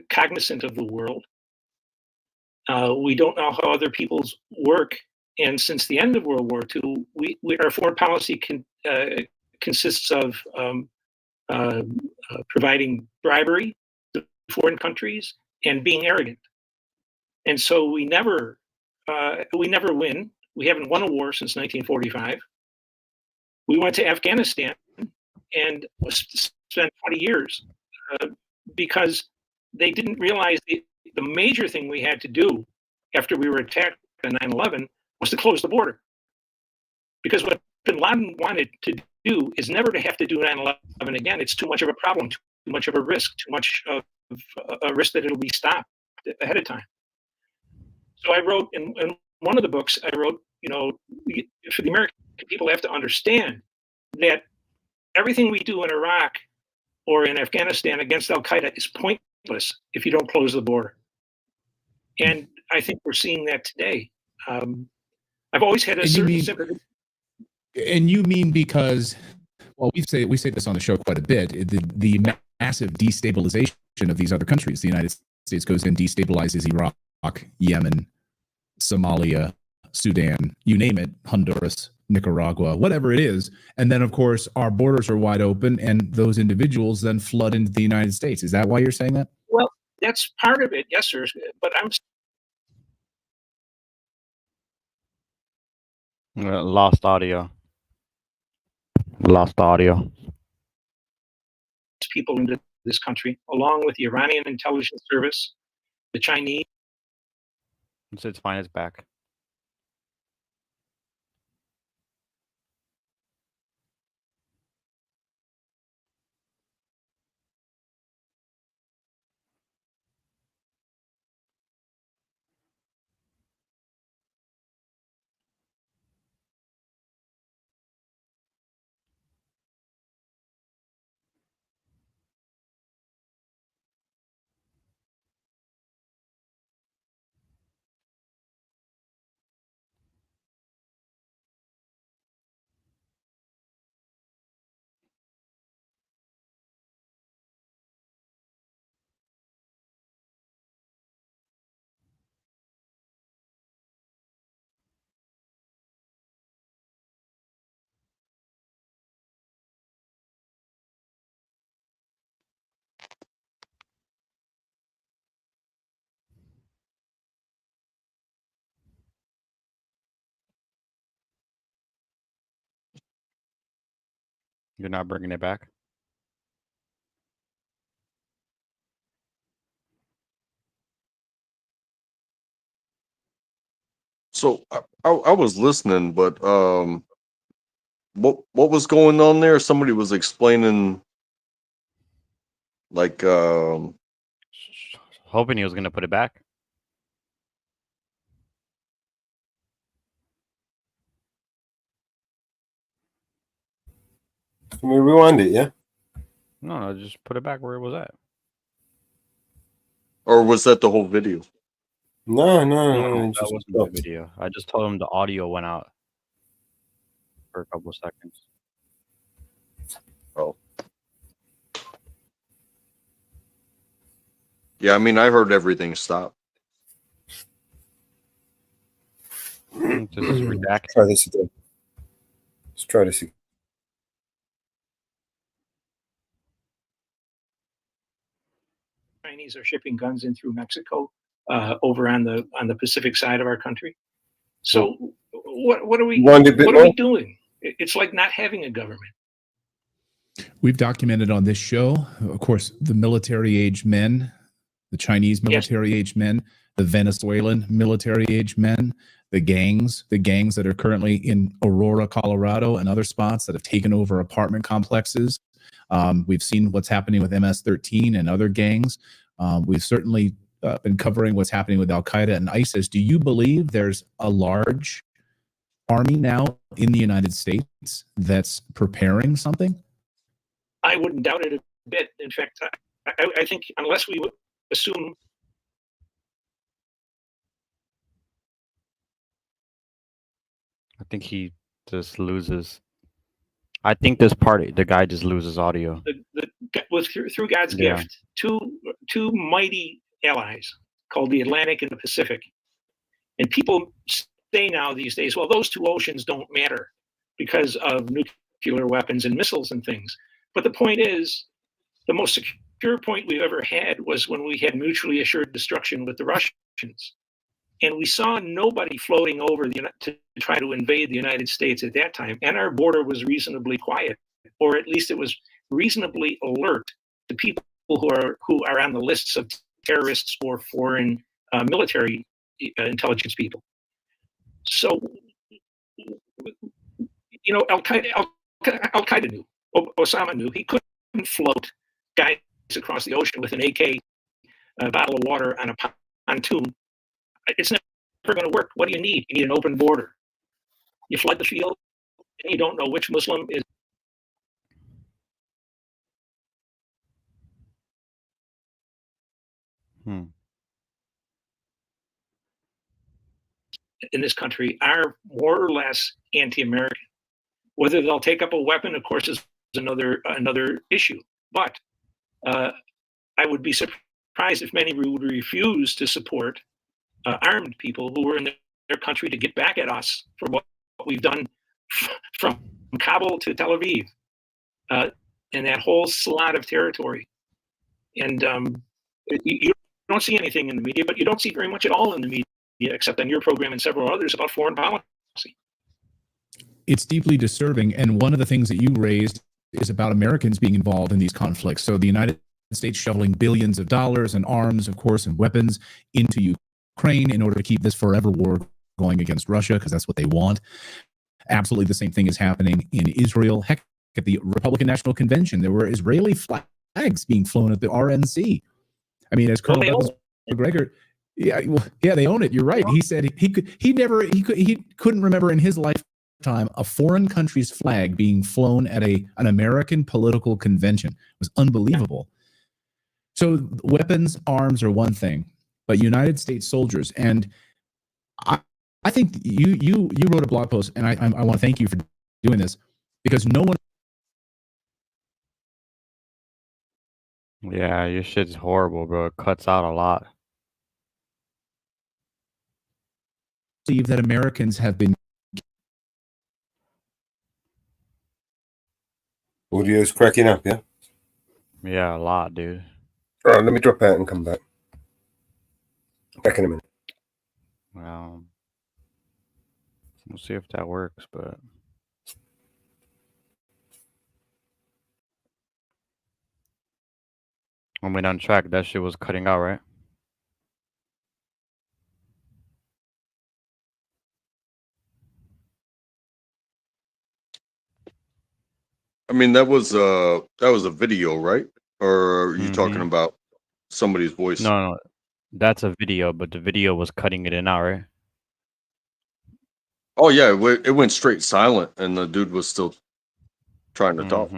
cognizant of the world. We don't know how other people's work. And since the end of World War II, our foreign policy consists of providing bribery to foreign countries and being arrogant. And so we never win. We haven't won a war since 1945. We went to Afghanistan and spent 20 years because they didn't realize the major thing we had to do after we were attacked on 9/11 was to close the border. Because what bin Laden wanted to do is never to have to do 9/11 again. It's too much of a problem, too much of a risk, too much of a risk that it'll be stopped ahead of time. So I wrote in one of the books, for the American people have to understand that everything we do in Iraq or in Afghanistan against Al-Qaeda is pointless if you don't close the border. And I think we're seeing that today. I've always had a certain sympathy. And you mean because, well, we say this on the show quite a bit, the massive destabilization of these other countries. The United States goes in, destabilizes Iraq, Yemen, Somalia, Sudan, you name it, Honduras, Nicaragua, whatever it is. And then, of course, our borders are wide open and those individuals then flood into the United States. Is that why you're saying that? Well, that's part of it, yes, sir. But I'm Lost audio. people into this country, along with the Iranian intelligence service, the Chinese. It's fine. It's back. You're not bringing it back? So I was listening, but what was going on there? Somebody was explaining, like hoping he was going to put it back. Can we rewind it? Yeah. No, just put it back where it was at. Or was that the whole video? No, That just wasn't the video. I just told him the audio went out for a couple of seconds. Oh. Yeah, I mean, I heard everything stop. Just redact. Try this again. Let's try this again. Chinese are shipping guns in through Mexico over on the Pacific side of our country. So what are we doing? It's like not having a government. We've documented on this show, of course, the military-age men, the Chinese military-age men, the Venezuelan military-age men, the gangs that are currently in Aurora, Colorado, and other spots that have taken over apartment complexes. We've seen what's happening with MS-13 and other gangs. We've certainly been covering what's happening with Al-Qaeda and ISIS. Do you believe there's a large army now in the United States that's preparing something? I wouldn't doubt it a bit. In fact, I think unless we would assume I think he just loses. I think this part, the guy just loses audio. through God's gift, two mighty allies called the Atlantic and the Pacific. And people say now these days, well, those two oceans don't matter because of nuclear weapons and missiles and things. But the point is, the most secure point we've ever had was when we had mutually assured destruction with the Russians. And we saw nobody floating over to try to invade the United States at that time. And our border was reasonably quiet, or at least it was reasonably alert to people who are on the lists of terrorists or foreign military intelligence people. So, Al-Qaeda knew, Osama knew he couldn't float guys across the ocean with an AK, a bottle of water on a pontoon. It's never going to work. What do you need? You need an open border. You flood the field, and you don't know which Muslim is. In this country are more or less anti-American. Whether they'll take up a weapon, of course, is another issue. But I would be surprised if many would refuse to support armed people who were in their country to get back at us for what we've done from Kabul to Tel Aviv, and that whole slot of territory. And you don't see anything in the media, but you don't see very much at all in the media, except on your program and several others, about foreign policy. It's deeply disturbing. And one of the things that you raised is about Americans being involved in these conflicts. So the United States shoveling billions of dollars and arms, of course, and weapons into Ukraine in order to keep this forever war going against Russia, because that's what they want. Absolutely the same thing is happening in Israel. Heck, at the Republican National Convention, there were Israeli flags being flown at the RNC. I mean, as Colonel Douglas McGregor, they own it. You're right. He said he couldn't remember in his lifetime a foreign country's flag being flown at an American political convention. It was unbelievable. So weapons, arms are one thing, but United States soldiers, and I think you wrote a blog post, and I want to thank you for doing this, because no one. Yeah, your shit's horrible, bro. It cuts out a lot. Believe that Americans have been. Audio's cracking up, yeah? Yeah, a lot, dude. All right, let me drop out and come back. Back in a minute. Well, we'll see if that works, but. When we on track, that shit was cutting out, right? I mean, that was a video, right? Or are you talking about somebody's voice? No, that's a video, but the video was cutting it in out, right? Oh yeah, it went straight silent, and the dude was still trying to talk.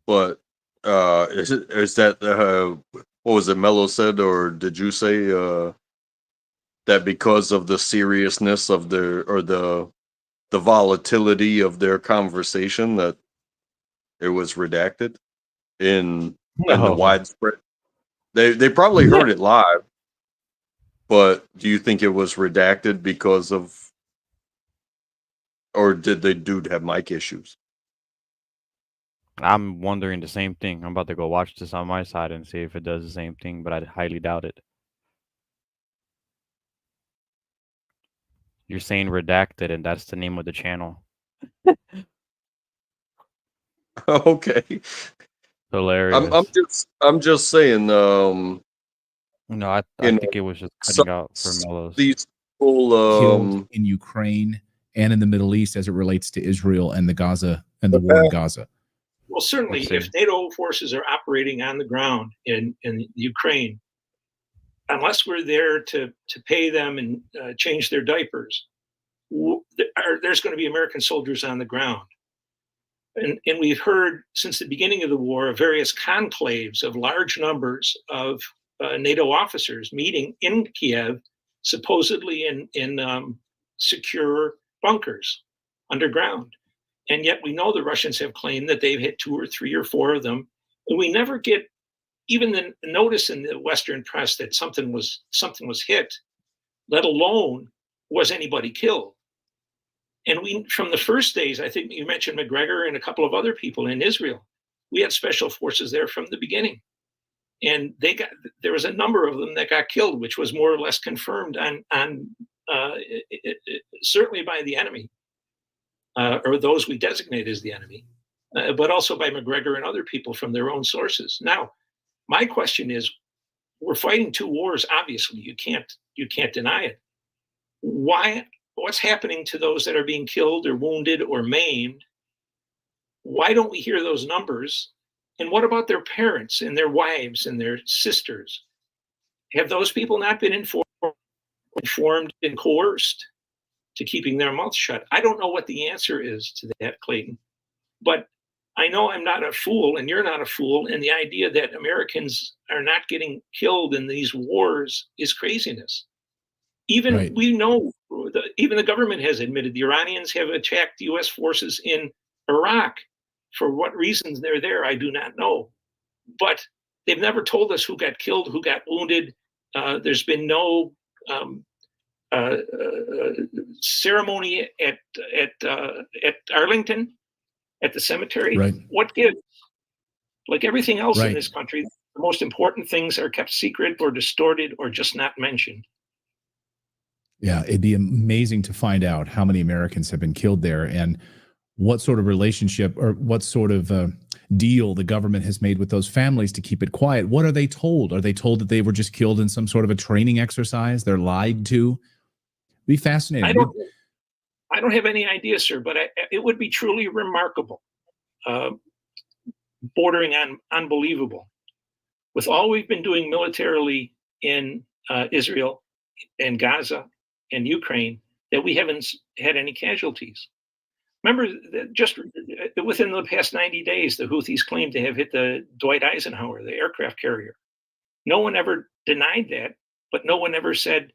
But is that what was it Mello said, or did you say that because of the seriousness of the volatility of their conversation that it was redacted in the widespread? They probably heard it live, but do you think it was redacted because of, or did the dude have mic issues? I'm wondering the same thing. I'm about to go watch this on my side and see if it does the same thing, but I highly doubt it. You're saying redacted, and that's the name of the channel. Okay. Hilarious. I'm just saying. No, I think it was just cutting out for Mellows. These people Killed in Ukraine and in the Middle East as it relates to Israel and the Gaza and the war in Gaza. Well, certainly, if NATO forces are operating on the ground in Ukraine, unless we're there to pay them and change their diapers, there's going to be American soldiers on the ground. And we've heard since the beginning of the war of various conclaves of large numbers of NATO officers meeting in Kiev, supposedly in secure bunkers underground. And yet we know the Russians have claimed that they've hit 2 or 3 or 4 of them. And we never get even the notice in the Western press that something was hit, let alone was anybody killed. And we, from the first days, I think you mentioned McGregor and a couple of other people in Israel, we had special forces there from the beginning. And there was a number of them that got killed, which was more or less confirmed certainly by the enemy. Or those we designate as the enemy, but also by McGregor and other people from their own sources. Now, my question is, we're fighting 2 wars. Obviously, you can't deny it. What's happening to those that are being killed or wounded or maimed? Why don't we hear those numbers? And what about their parents and their wives and their sisters? Have those people not been informed and coerced to keeping their mouths shut? I don't know what the answer is to that, Clayton, but I know I'm not a fool and you're not a fool. And the idea that Americans are not getting killed in these wars is craziness. Even we know, even the government has admitted the Iranians have attacked U.S. forces in Iraq. For what reasons they're there, I do not know. But they've never told us who got killed, who got wounded. There's been no ceremony at Arlington, at the cemetery. Right. What gives? Like everything else in this country, the most important things are kept secret or distorted or just not mentioned. Yeah, it'd be amazing to find out how many Americans have been killed there and what sort of relationship or what sort of deal the government has made with those families to keep it quiet. What are they told? Are they told that they were just killed in some sort of a training exercise? They're lied to? It'd be fascinating. I don't have any idea, sir, but it would be truly remarkable, bordering on unbelievable. With all we've been doing militarily in Israel and Gaza and Ukraine, that we haven't had any casualties. Remember, just within the past 90 days, the Houthis claimed to have hit the Dwight Eisenhower, the aircraft carrier. No one ever denied that, but no one ever said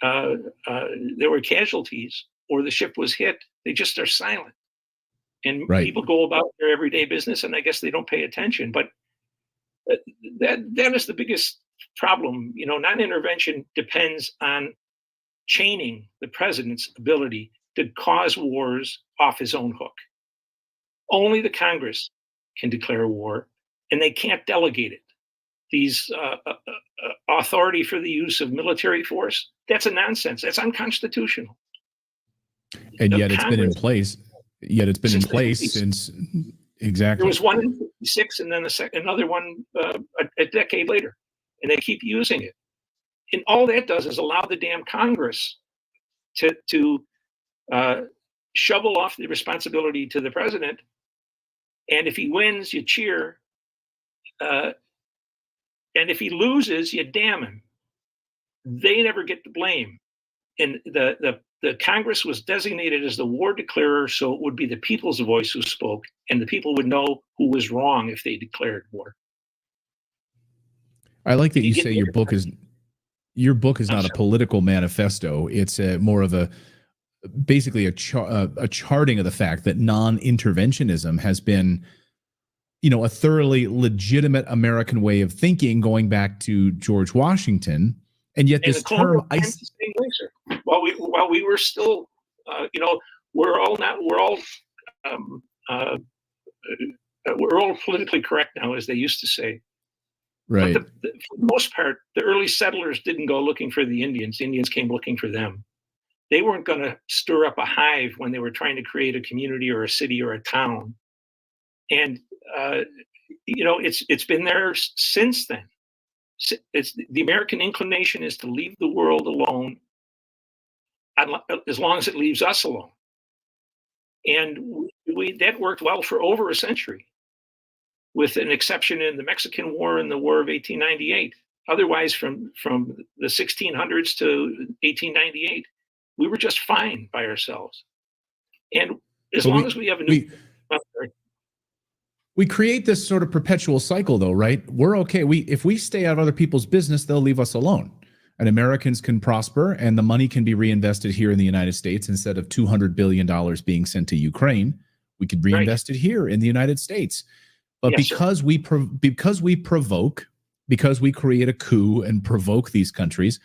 there were casualties or the ship was hit. They just are silent. And people go about their everyday business, and I guess they don't pay attention. But that is the biggest problem. You know, non-intervention depends on chaining the president's ability to cause wars off his own hook. Only the Congress can declare war, and they can't delegate it. These authority for the use of military force, that's a nonsense. That's unconstitutional. And yet it's been in place. Yet it's been in place since exactly. There was one in 56, and then another one a decade later, and they keep using it. And all that does is allow the damn Congress to shovel off the responsibility to the president. And if he wins, you cheer. And if he loses, you damn him. They never get the blame. And the Congress was designated as the war declarer, so it would be the people's voice who spoke, and the people would know who was wrong if they declared war. I like that you say your book is not a political manifesto. It's more of basically a charting of the fact that non-interventionism has been a thoroughly legitimate American way of thinking going back to George Washington. And yet this term, the same way, sir. While we were still, we're all politically correct now, as they used to say. Right. But for the most part, the early settlers didn't go looking for the Indians. The Indians came looking for them. They weren't going to stir up a hive when they were trying to create a community or a city or a town. And it's been there since then. It's the American inclination is to leave the world alone as long as it leaves us alone. And that worked well for over a century, with an exception in the Mexican War and the War of 1898. Otherwise, from the 1600s to 1898, we were just fine by ourselves. And as long as we have a new... We create this sort of perpetual cycle, though, right? We're okay. If we stay out of other people's business, they'll leave us alone. And Americans can prosper, and the money can be reinvested here in the United States. Instead of $200 billion being sent to Ukraine, we could reinvest it here in the United States. But because we provoke, because we create a coup and provoke these countries,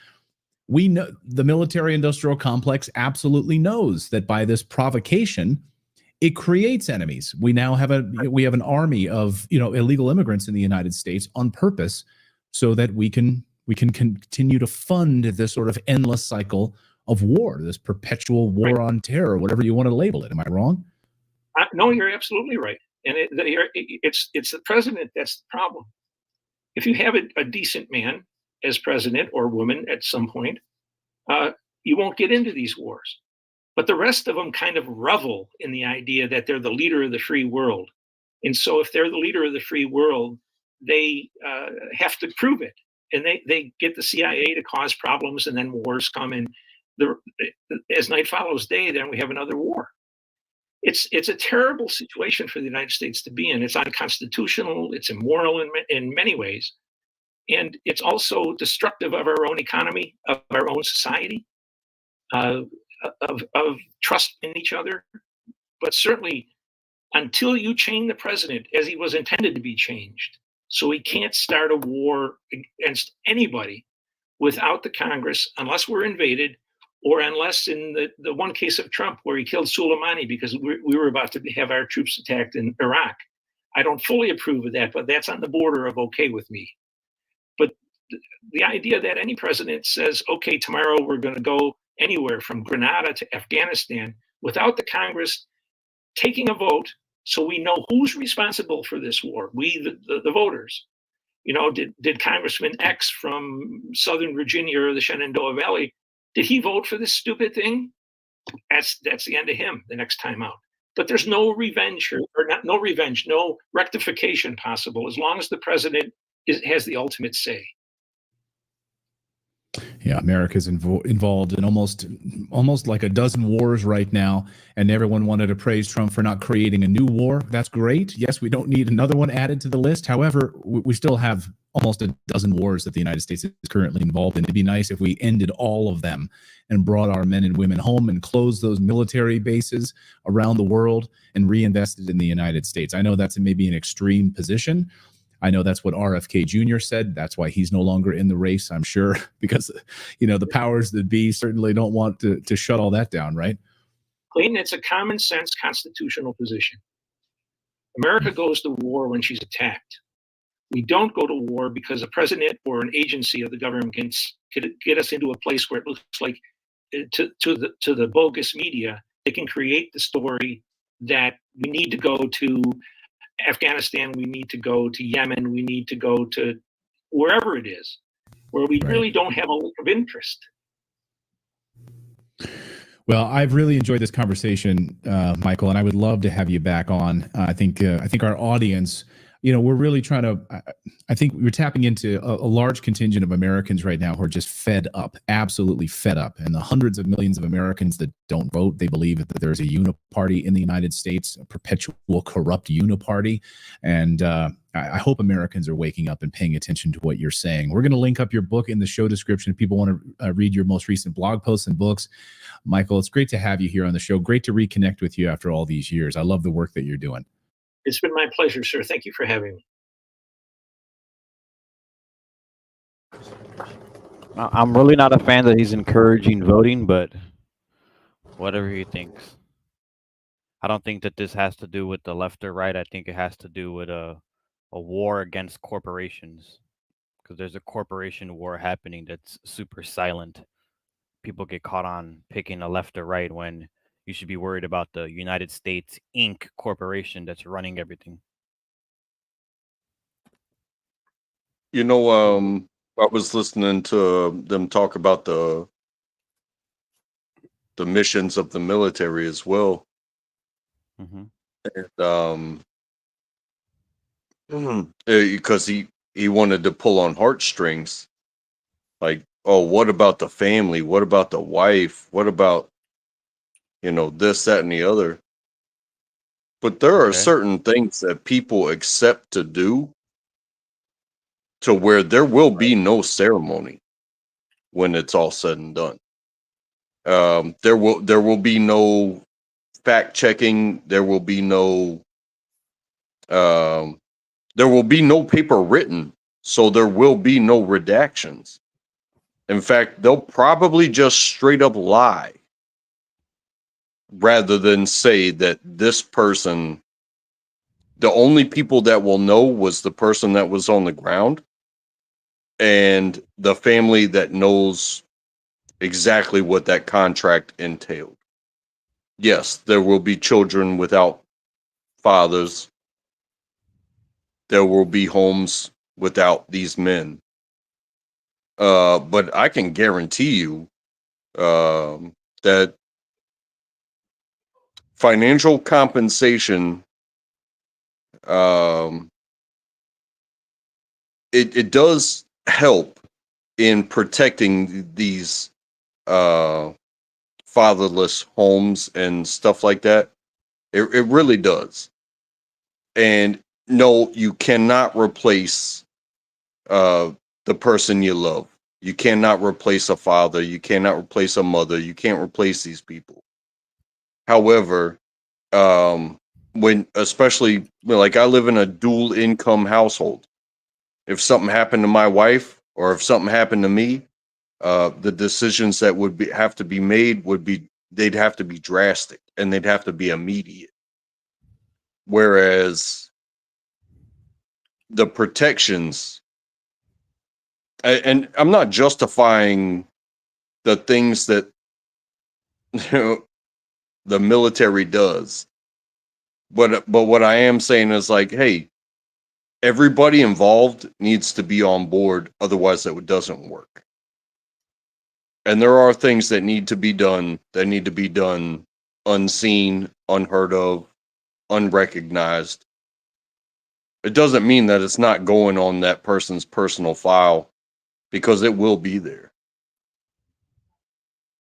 we know the military-industrial complex absolutely knows that by this provocation, it creates enemies. We now have an army of illegal immigrants in the United States on purpose, so that we can continue to fund this sort of endless cycle of war, this perpetual war on terror, whatever you want to label it. Am I wrong? No, you're absolutely right. And it's the president that's the problem. If you have a decent man as president or woman at some point, you won't get into these wars. But the rest of them kind of revel in the idea that they're the leader of the free world. And so if they're the leader of the free world, they have to prove it. And they get the CIA to cause problems, and then wars come. And as night follows day, then we have another war. It's a terrible situation for the United States to be in. It's unconstitutional. It's immoral in many ways. And it's also destructive of our own economy, of our own society, of trust in each other. But certainly, until you change the president as he was intended to be changed, so he can't start a war against anybody without the Congress, unless we're invaded, or unless in the one case of Trump where he killed Soleimani because we were about to have our troops attacked in Iraq. I don't fully approve of that, but that's on the border of okay with me. But the idea that any president says, okay, tomorrow we're going to go anywhere from Grenada to Afghanistan without the Congress taking a vote, so we know who's responsible for this war, we, the voters. Did Congressman X from Southern Virginia or the Shenandoah Valley, did he vote for this stupid thing? That's the end of him the next time out. But there's no revenge no rectification possible as long as the president has the ultimate say. Yeah, America's involved in almost like a dozen wars right now, and everyone wanted to praise Trump for not creating a new war. That's great. Yes, we don't need another one added to the list. However, we still have almost a dozen wars that the United States is currently involved in. It'd be nice if we ended all of them and brought our men and women home and closed those military bases around the world and reinvested in the United States. I know that's maybe an extreme position. I know that's what RFK Jr. said. That's why he's no longer in the race, I'm sure, because, the powers that be certainly don't want to shut all that down, right? Clayton, it's a common sense constitutional position. America goes to war when she's attacked. We don't go to war because a president or an agency of the government can get us into a place where it looks like to the bogus media, they can create the story that we need to go to Afghanistan, we need to go to Yemen, we need to go to wherever it is, where we really don't have a lot of interest. Well, I've really enjoyed this conversation, Michael, and I would love to have you back on. I think our audience, we're really trying to, I think we're tapping into a large contingent of Americans right now who are just fed up, absolutely fed up. And the hundreds of millions of Americans that don't vote, they believe that there's a uniparty in the United States, a perpetual corrupt uniparty. And I hope Americans are waking up and paying attention to what you're saying. We're going to link up your book in the show description if people want to read your most recent blog posts and books. Michael, it's great to have you here on the show. Great to reconnect with you after all these years. I love the work that you're doing. It's been my pleasure, sir. Thank you for having me. I'm really not a fan that he's encouraging voting, but whatever he thinks. I don't think that this has to do with the left or right. I think it has to do with a war against corporations, because there's a corporation war happening that's super silent. People get caught on picking a left or right when you should be worried about the United States Inc. corporation that's running everything. You know, I was listening to them talk about the missions of the military as well. Mm-hmm. And because he wanted to pull on heartstrings, like, oh, what about the family? What about the wife? What about, this, that, and the other? But there are certain things that people accept to do to where there will be no ceremony when it's all said and done. There will be no fact checking. There will be no paper written, so there will be no redactions. In fact, they'll probably just straight up lie rather than say that this person, the only people that will know was the person that was on the ground and the family that knows exactly what that contract entailed. Yes, there will be children without fathers. There will be homes without these men. But I can guarantee you that financial compensation, it does help in protecting these fatherless homes and stuff like that. It really does. And no, you cannot replace the person you love. You cannot replace a father. You cannot replace a mother. You can't replace these people. However, especially like I live in a dual income household. If something happened to my wife or if something happened to me, the decisions that have to be made they'd have to be drastic and they'd have to be immediate. Whereas the protections, and I'm not justifying the things that the military does, but what I am saying is like, hey, everybody involved needs to be on board, otherwise that doesn't work. And there are things that need to be done unseen, unheard of, unrecognized. It doesn't mean that it's not going on that person's personal file, because it will be there.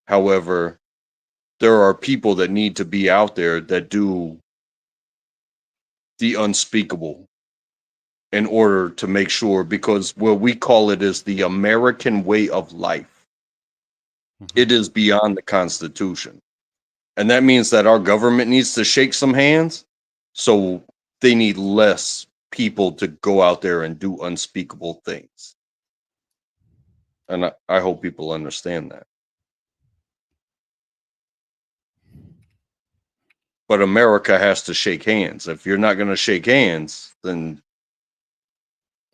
However, there are people that need to be out there that do the unspeakable in order to make sure, because what we call it is the American way of life. It is beyond the Constitution. And that means that our government needs to shake some hands. So they need less people to go out there and do unspeakable things. And I hope people understand that. But America has to shake hands. If you're not going to shake hands, then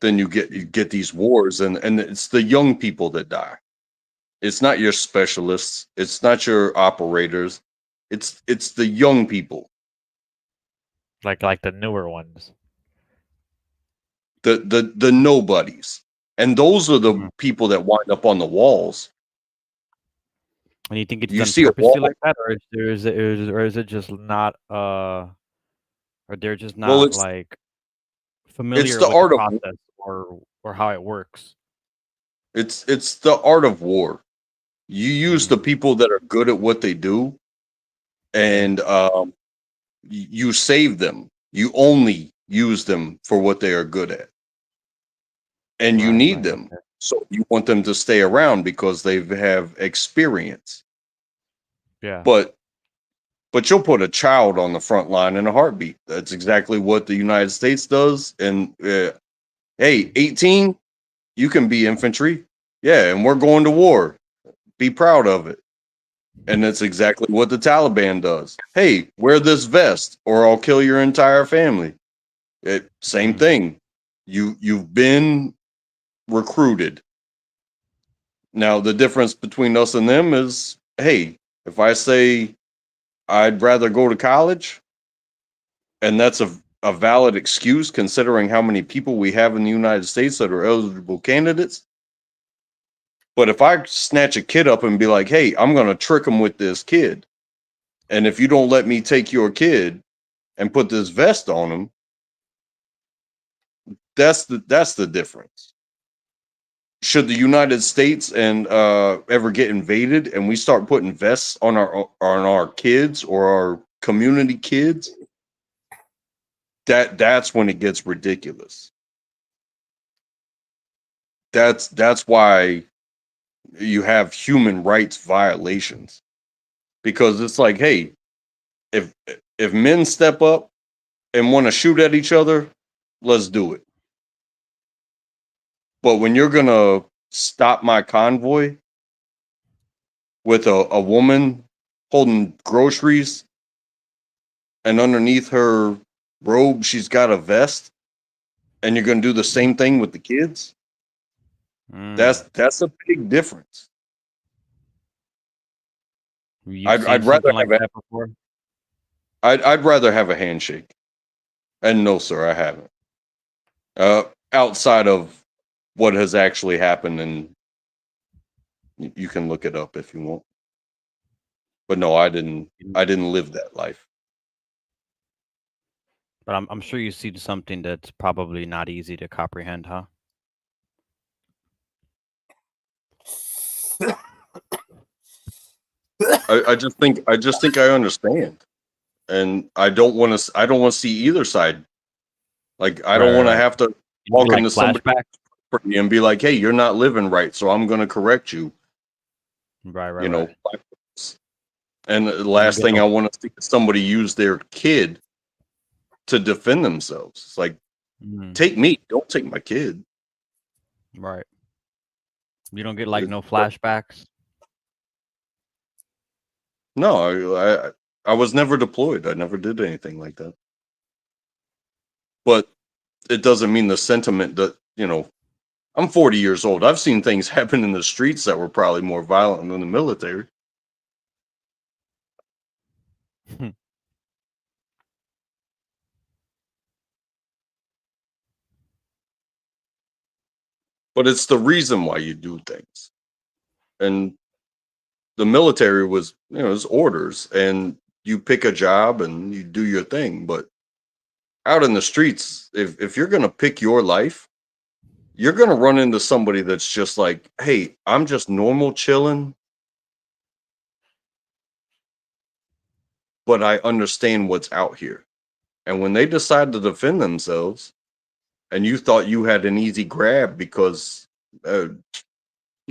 you get these wars, and it's the young people that die. It's not your specialists. It's not your operators. It's the young people. Like the newer ones. The nobodies. And those are the people that wind up on the walls. And you think it's You done see a purposely wall- like that, or is it just not or they're just Well, not it's- like familiar the with art the of- process or how it works? It's the art of war. You use the people that are good at what they do, and you save them. You only use them for what they are good at, and you need them. So you want them to stay around because they have experience. Yeah. But but you'll put a child on the front line in a heartbeat. That's exactly what the United States does. And hey, 18, you can be infantry. Yeah, and we're going to war. Be proud of it. And that's exactly what the Taliban does. Hey, wear this vest or I'll kill your entire family. Same thing. You've been recruited. Now the difference between us and them is, hey, if I say I'd rather go to college, and that's a valid excuse considering how many people we have in the United States that are eligible candidates. But if I snatch a kid up and be like, hey, I'm going to trick him with this kid, and if you don't let me take your kid and put this vest on him, that's the difference. Should the United States and ever get invaded and we start putting vests on our kids or our community kids, that's when it gets ridiculous. That's why you have human rights violations, because it's like, hey, if men step up and want to shoot at each other, let's do it. But when you're gonna stop my convoy with a woman holding groceries and underneath her robe she's got a vest, and you're gonna do the same thing with the kids, that's a big difference. I'd rather have that before. I'd rather have a handshake. And no, sir, I haven't. Outside of what has actually happened, and you can look it up if you want. But no, I didn't live that life. But I'm sure you see something that's probably not easy to comprehend, huh? I just think I understand, and I don't want to see either side. Like I don't want to have to walk into somebody and be like, "Hey, you're not living right, so I'm going to correct you." Right. You know. And the last thing I want to see is somebody use their kid to defend themselves. It's like, take me, don't take my kid. Right. You don't get like no flashbacks. No, I was never deployed. I never did anything like that. But it doesn't mean the sentiment that, I'm 40 years old. I've seen things happen in the streets that were probably more violent than the military. But it's the reason why you do things. And the military was, it's orders, and you pick a job and you do your thing. But out in the streets, if you're going to pick your life, you're going to run into somebody that's just like, hey, I'm just normal chilling, but I understand what's out here. And when they decide to defend themselves, and you thought you had an easy grab because you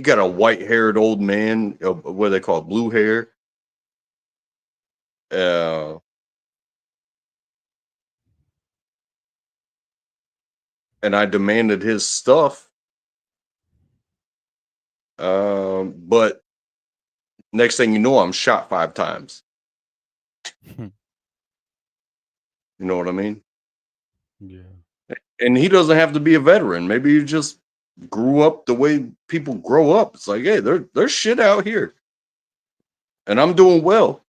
got a white-haired old man, what they call blue hair, and I demanded his stuff. But next thing you know, I'm shot 5 times. You know what I mean? Yeah. And he doesn't have to be a veteran. Maybe he just grew up the way people grow up. It's like, hey, there's shit out here, and I'm doing well.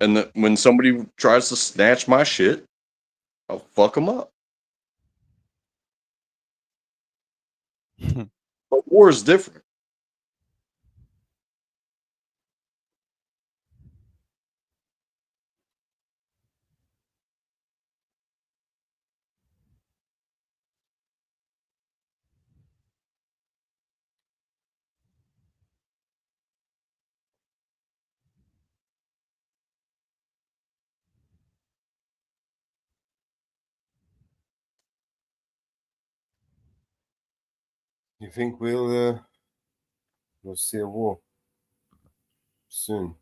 And when somebody tries to snatch my shit, I'll fuck them up. But war is different. You think we'll We'll see a war soon.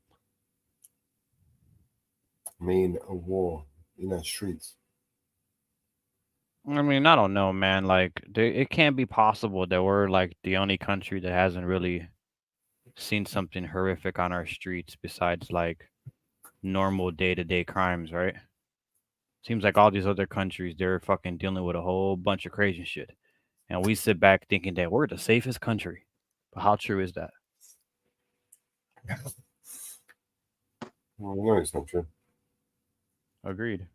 I mean, a war in our streets. I mean, I don't know, man. Like, it can't be possible that we're like the only country that hasn't really seen something horrific on our streets besides like normal day-to-day crimes, right? Seems like all these other countries, they're fucking dealing with a whole bunch of crazy shit. And we sit back thinking that we're the safest country. But how true is that? Well, no, it's not true. Agreed.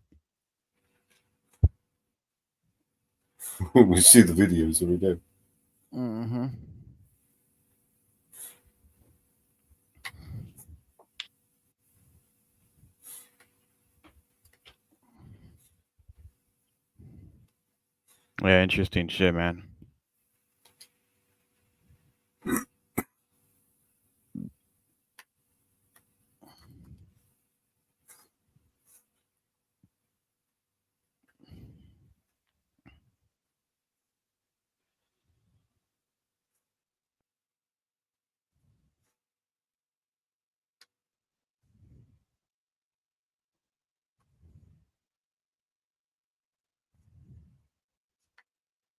We see the videos every day. Mm-hmm. Yeah, interesting shit, man.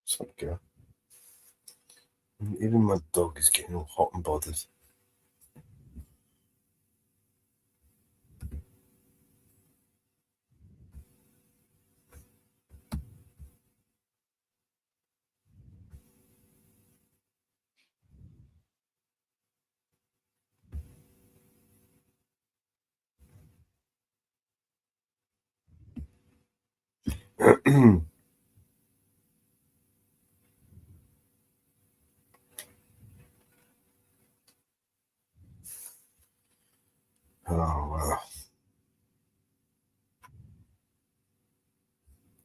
What's up, girl? Even my dog is getting all hot and bothered. Oh, wow.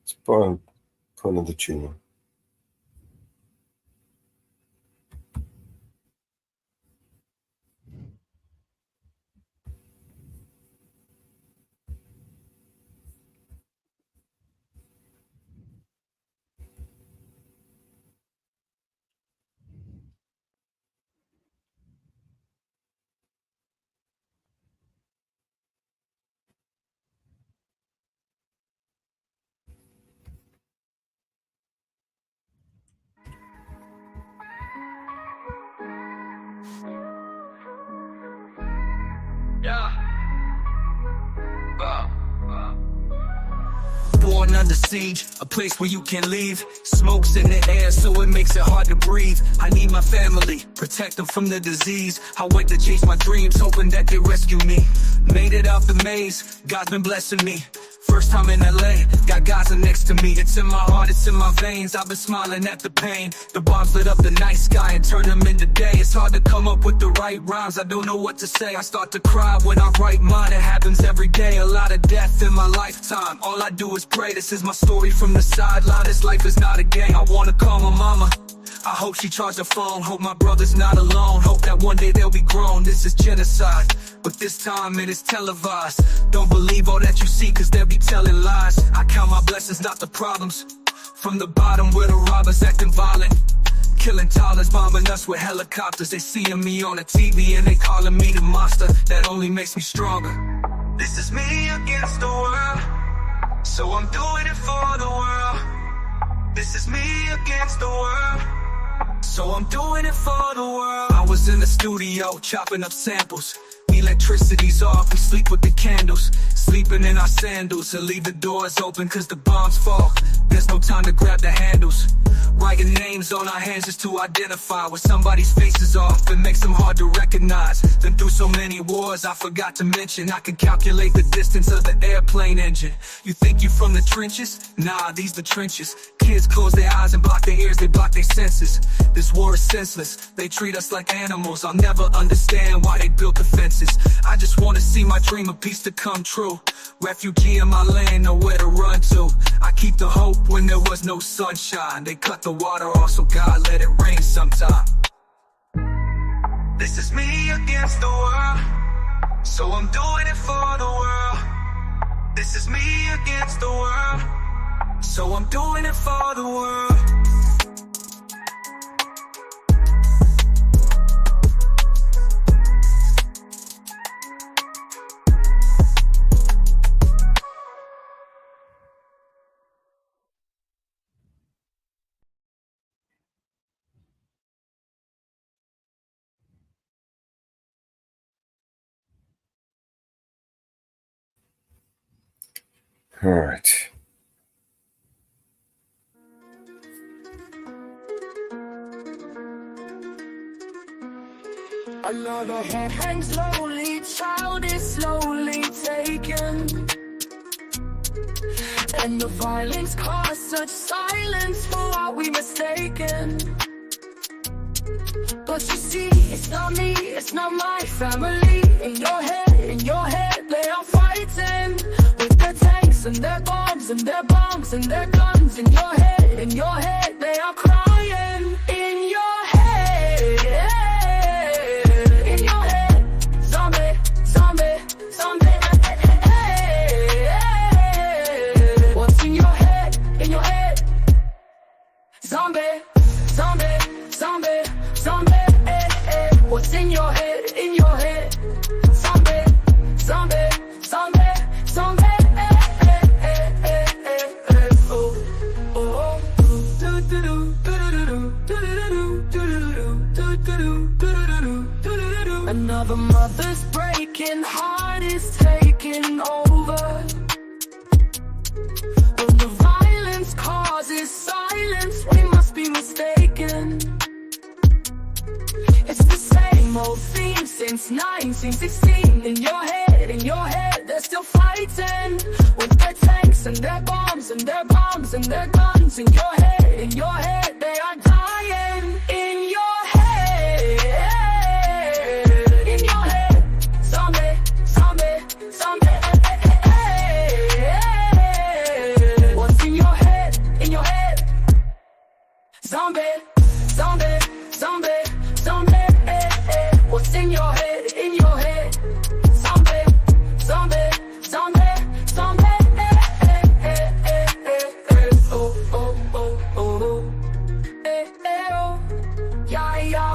Let's put another tune on. Born under siege, a place where you can't leave. Smoke's in the air, so it makes it hard to breathe. I need my family, protect them from the disease. I wait to chase my dreams, hoping that they rescue me. Made it out the maze, God's been blessing me. First time in LA, got Gaza next to me. It's in my heart, it's in my veins. I've been smiling at the pain. The bombs lit up the night sky and turned them into day. It's hard to come up with the right rhymes, I don't know what to say. I start to cry when I write mine. It happens every day, a lot of death in my lifetime. All I do is pray, this is my story from the sideline. This life is not a game, I wanna call my mama. I hope she charged her phone, hope my brother's not alone. Hope that one day they'll be grown, this is genocide. But this time it is televised. Don't believe all that you see, cause they'll be telling lies. I count my blessings, not the problems. From the bottom where the robbers acting violent. Killing toddlers, bombing us with helicopters. They seeing me on the TV and they calling me the monster. That only makes me stronger. This is me against the world, so I'm doing it for the world. This is me against the world, so I'm doing it for the world. I was in the studio chopping up samples. Electricity's off, we sleep with the candles. Sleeping in our sandals and leave the doors open cause the bombs fall. There's no time to grab the handles. Writing names on our hands just to identify where somebody's face is off. It makes them hard to recognize. Been through so many wars I forgot to mention I can calculate the distance of the airplane engine. You think you from the trenches? Nah, these the trenches. Kids close their eyes and block their ears, they block their senses. This war is senseless, they treat us like animals. I'll never understand why they built the fences. I just wanna see my dream of peace to come true. Refugee in my land, nowhere to run to. I keep the hope when there was no sunshine. They cut the water off, so God let it rain sometime. This is me against the world, so I'm doing it for the world. This is me against the world, so I'm doing it for the world. All right. Another head hangs slowly, child is slowly taken. And the violence caused such silence, for are we mistaken? But you see, it's not me, it's not my family. In your head, they are fighting with their tanks and their bombs and their bombs and their guns. In your head, they are crying. In your head. Zombie, zombie, zombie. What's in your head? In your head. Zombie, zombie, zombie, zombie. What's in your head? In your head. Zombie, zombie, zombie, zombie. Oh, oh, do do do do do do. Another mother's breaking heart is taking over. When the violence causes silence, we must be mistaken. It's the same old theme since 1916. In your head, they're still fighting with their tanks and their bombs and their bombs and their guns. In your head, they are dying. In your head. Zombie, zombie, zombie. What's in your head? In your head. Zombie, zombie, zombie, zombie. What's in your head? In your head. Zombie, zombie, zombie, zombie. Oh, oh, oh, oh. Oh. Yeah, yeah.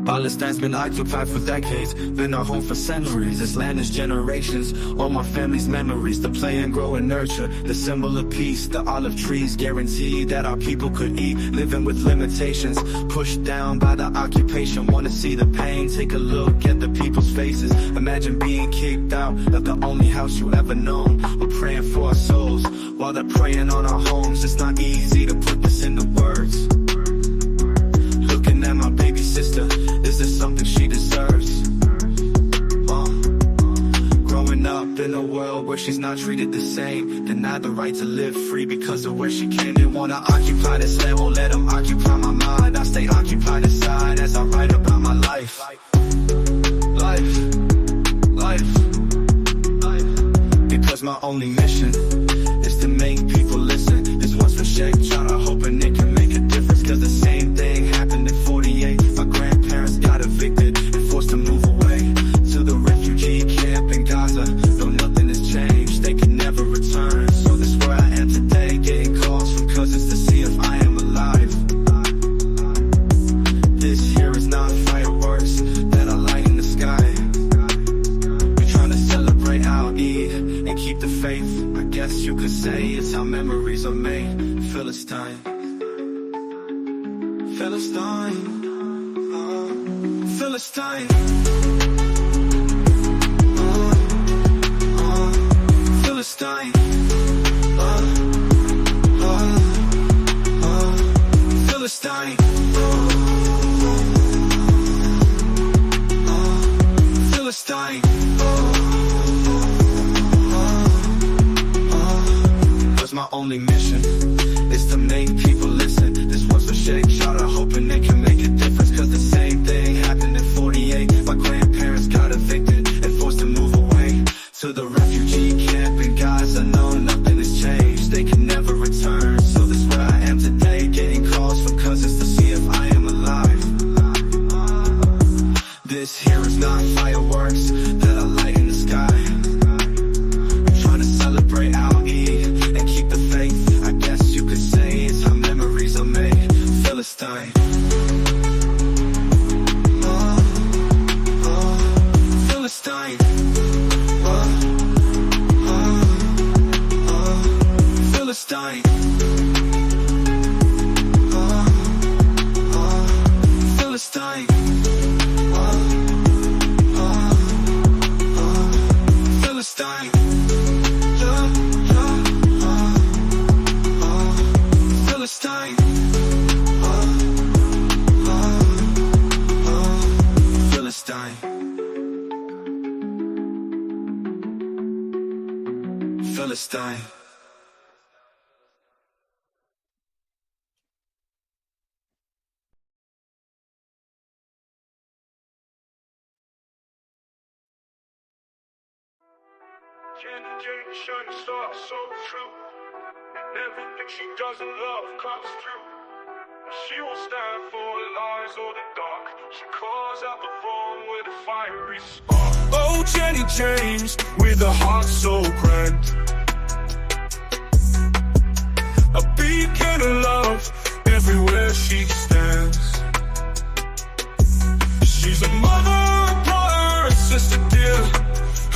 Palestine's been occupied for decades, been our home for centuries. This land is generations, all my family's memories. The play and grow and nurture, the symbol of peace. The olive trees guarantee that our people could eat, living with limitations, pushed down by the occupation. Wanna see the pain, take a look at the people's faces. Imagine being kicked out of the only house you ever known. We're praying for our souls while they're praying on our homes. It's not easy to put this into words. Looking at my baby sister, is this something she deserves? Growing up in a world where she's not treated the same, denied the right to live free because of where she came. They wanna occupy this land, won't let them occupy my mind. I stay occupied inside as I write about my life. Life, life, life. Because my only mission is to make people listen. This one's for Sheikh Chana, hoping it can make a difference. Cause the same thing happened in 48. My grandparents got evicted and forced to move away to the refugee camp in Gaza. Though nothing has changed, they can never return. So this is where I am today, getting calls from Philistine. Philistine. Philistine. Philistine. Cause my only mission is to make people listen. This one's for Shake Shatter, hoping they can make a difference. Cause the same thing happened in 48. My grandparents got evicted and forced to move away to the refugee camp. And guys, I know nothing has changed. They can never return. So this is where I am today, getting calls from cousins to see if I am alive. This here is not fireworks that I light in the sky. I'm trying to celebrate our Eid and keep the faith. I guess you could say it's how memories are made. Philistine. Philistine. Philistine. Philistine. Philistine. Philistine. Philistine. Philistine. Jenny Jane, shining star, so true. And everything she does in love comes through. She won't stand for lies or the dark. She calls out the wrong with a fiery spark. Oh, Jenny James, with a heart so grand, a beacon of love everywhere she stands. She's a mother, a brother, a sister dear.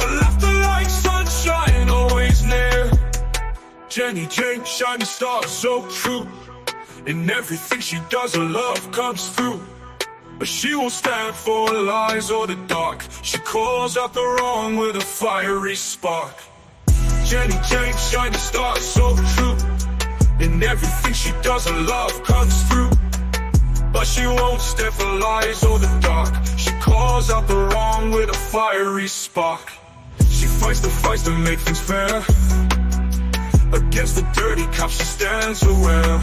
Her laughter like sunshine, always near. Jenny James, shining star, so true. In everything she does, her love comes through. But she won't stand for lies or the dark. She calls out the wrong with a fiery spark. Jenny James, shining star, so true. In everything she does, her love comes through. But she won't stand for lies or the dark. She calls out the wrong with a fiery spark. She fights the fights to make things fair. Against the dirty cops she stands her well.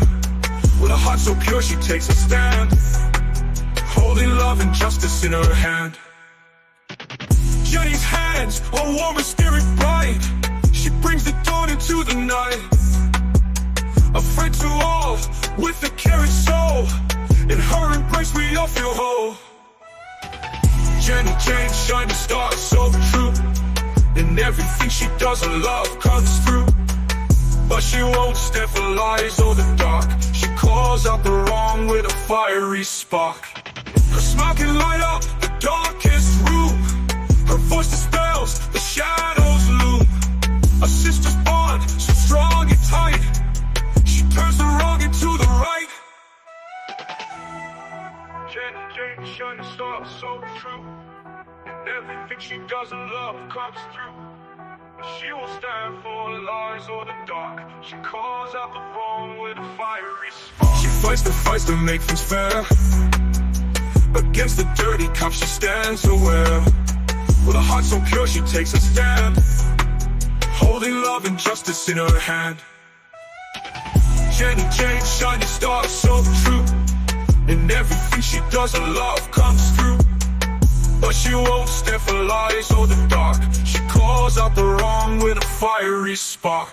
With a heart so pure she takes a stand, holding love and justice in her hand. Jenny's hands are warm and spirit bright. She brings the dawn into the night. A friend to all with a caring soul. In her embrace we all feel whole. Jenny Jane, shining star, so true. In everything she does, her love comes through. But she won't stand for lies or the dark. She calls out the wrong with a fiery spark. Her smile can light up the darkest room. Her voice dispels the shadows loom. A sister's bond, so strong and tight. She turns the wrong into the right. Jenny Jane, shining star, so true. And everything she does in love comes through. But she won't stand for lies or the dark. She calls out the wrong with a fiery spark. She fights the fights to make things fair. Against the dirty cops she stands her well. With a heart so pure she takes a stand, holding love and justice in her hand. Jenny Jane, shining star, so true. In everything she does, her love comes through. But she won't stand for lies or the dark. She calls out the wrong with a fiery spark.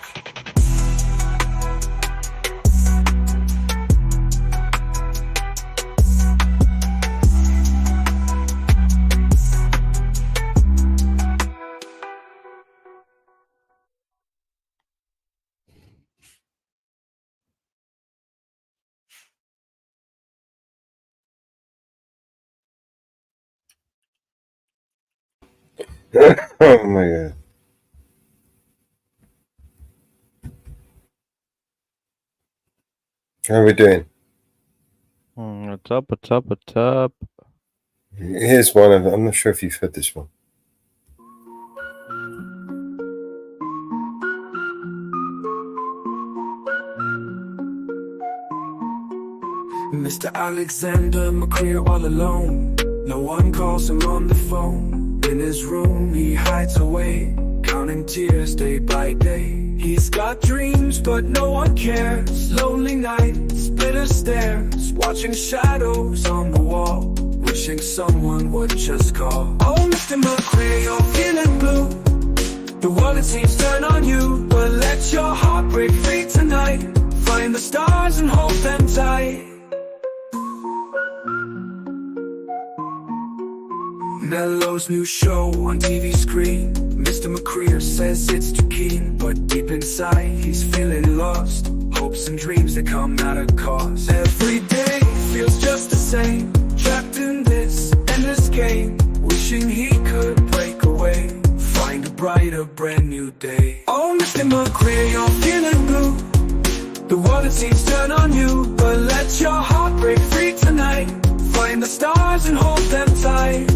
Oh my god. How are we doing? What's up? What's up? What's up? Here's one. I'm not sure if you've heard this one. Mr. Alexander McQueer all alone. No one calls him on the phone. In his room he hides away, counting tears day by day. He's got dreams but no one cares. Lonely nights, bitter stares, watching shadows on the wall, wishing someone would just call. Oh, Mr. McQueer, you're feeling blue. The world it seems turn on you, but let your heart break free tonight. Find the stars and hold them tight. Mello's new show on TV screen. Mr. McQueer says it's too keen, but deep inside he's feeling lost. Hopes and dreams that come at a cost. Every day feels just the same, trapped in this endless game, wishing he could break away, find a brighter brand new day. Oh, Mr. McQueer, you're feeling blue. The world it seems turn on you, but let your heart break free tonight. Find the stars and hold them tight.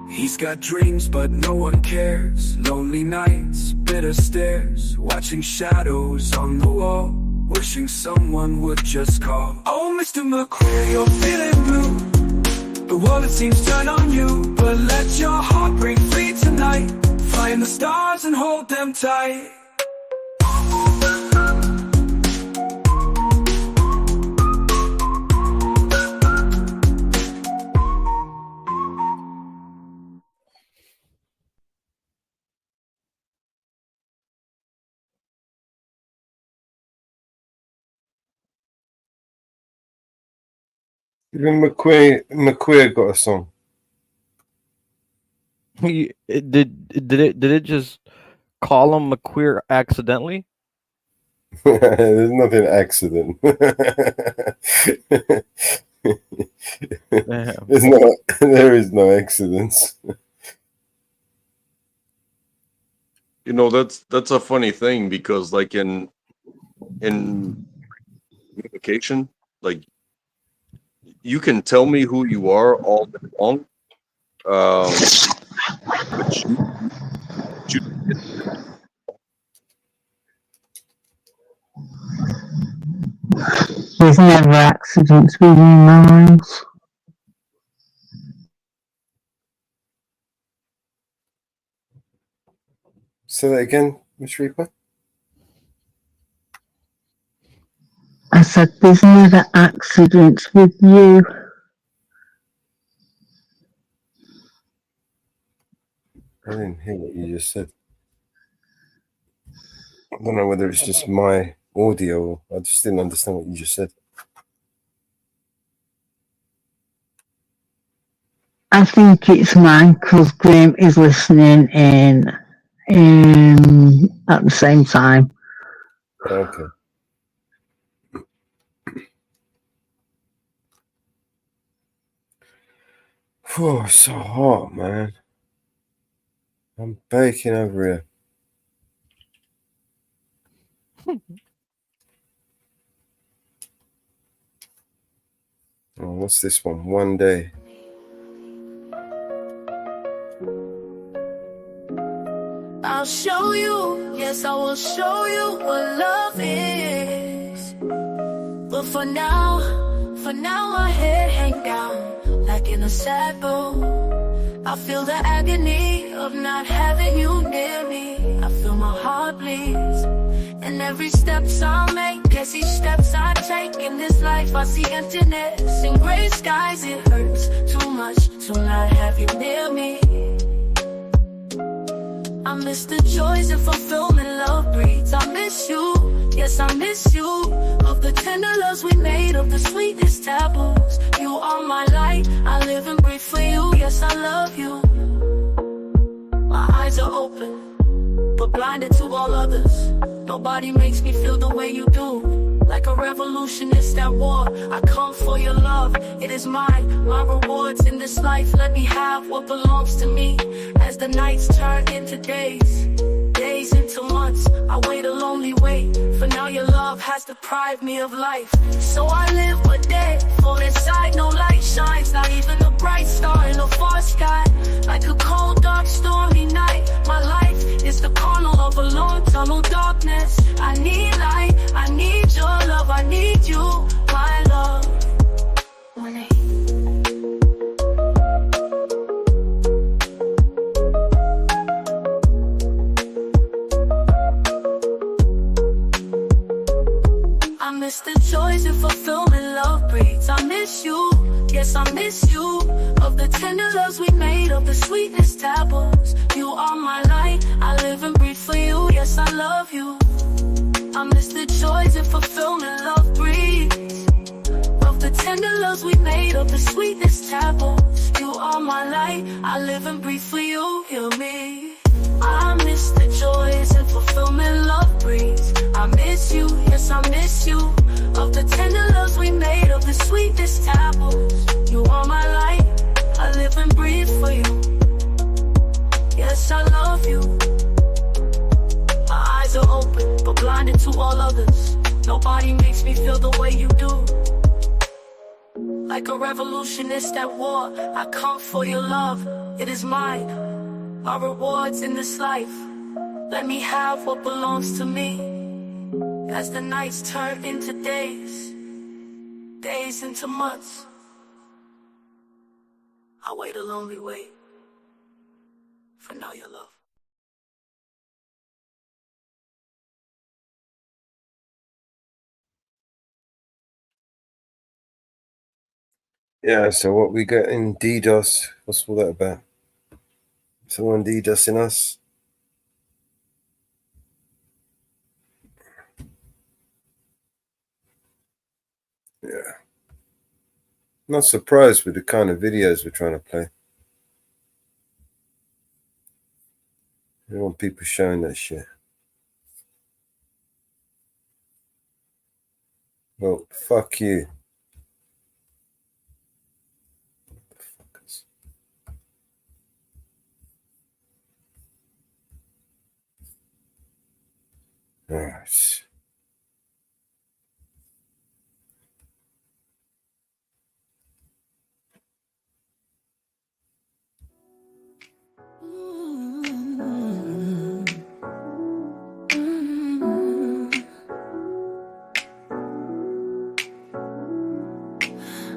He's got dreams but no one cares. Lonely nights, bitter stares, watching shadows on the wall, wishing someone would just call. Oh, Mr. McQueer, you're feeling blue. The world it seems turn on you, but let your heart break free tonight. Find the stars and hold them tight. Even McQueer got a song. Did it just call him McQueer accidentally? There's nothing accident. There is no accidents. You know, that's a funny thing, because like in communication, like, you can tell me who you are all day long, but you There's never accidents with you, Miles. Say that again, Miss Reaper. I said there's never accidents with you. I didn't hear what you just said. I don't know whether it's just my audio or I just didn't understand what you just said. I think it's mine because Graham is listening in at the same time. Okay. Oh, it's so hot, man. I'm baking over here. Oh, what's this one? One Day. I'll show you, yes, I will show you what love is. But for now my head hang down like in a sad boat. I feel the agony of not having you near me. I feel my heart bleeds, and every steps I make, guess each steps I take in this life, I see emptiness in gray skies. It hurts too much to not have you near me. I miss the joys and fulfillment love breeds. I miss you, yes, I miss you. Of the tender loves we made, of the sweetest taboos. You are my light, I live and breathe for you. Yes, I love you. My eyes are open, but blinded to all others. Nobody makes me feel the way you do. Like a revolutionist at war, I come for your love. It is mine, my rewards in this life. Let me have what belongs to me. As the nights turn into days, days into months, love has deprived me of life. So I live for dead, for inside no light shines, not even a bright star in a far sky. Like a cold, dark, stormy night, my life is the corner of a long tunnel darkness. I need light, I need your love, I need you, my love. I miss the joys and fulfillment love breeds. I miss you, yes I miss you. Of the tender loves we made, of the sweetness tables. You are my light, I live and breathe for you, yes I love you. I miss the joys and fulfillment love breeds. Of the tender loves we made, of the sweetness tables. You are my light, I live and breathe for you, hear me. I miss the joys and fulfillment love breeds. I miss you, yes I miss you. Of the tender loves we made, of the sweetest tables. You are my light, I live and breathe for you. Yes I love you. My eyes are open, but blinded to all others. Nobody makes me feel the way you do. Like a revolutionist at war, I come for your love, it is mine. Our rewards in this life, let me have what belongs to me. As the nights turn into days, days into months, I wait a lonely wait for now your love. Yeah, so what we got in DDoS, what's all that about? Someone DDoSing us? Yeah. Not surprised with the kind of videos we're trying to play. We want people showing that shit. Well, fuck you. Alright.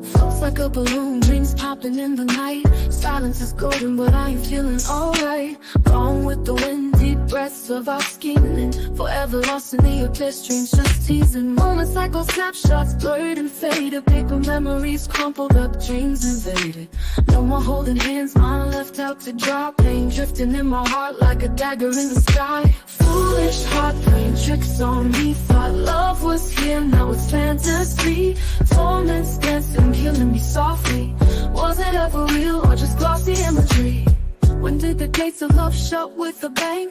Floats like a balloon, dreams popping in the night. Silence is golden, but I ain't feeling alright. Gone with the wind, deep breaths of our scheming. Forever lost in the abyss, dreams just teasing. Moments like old snapshots, blurred and faded. Paper memories crumpled up, dreams invaded. No more holding hands, mine left out to dry. Pain drifting in my heart like a dagger in the sky. Foolish heart playing tricks on me. Thought love was here, now it's fantasy. Torments dancing, killing me softly. Was it ever real or just glossy imagery? When did the gates of love shut with a bang?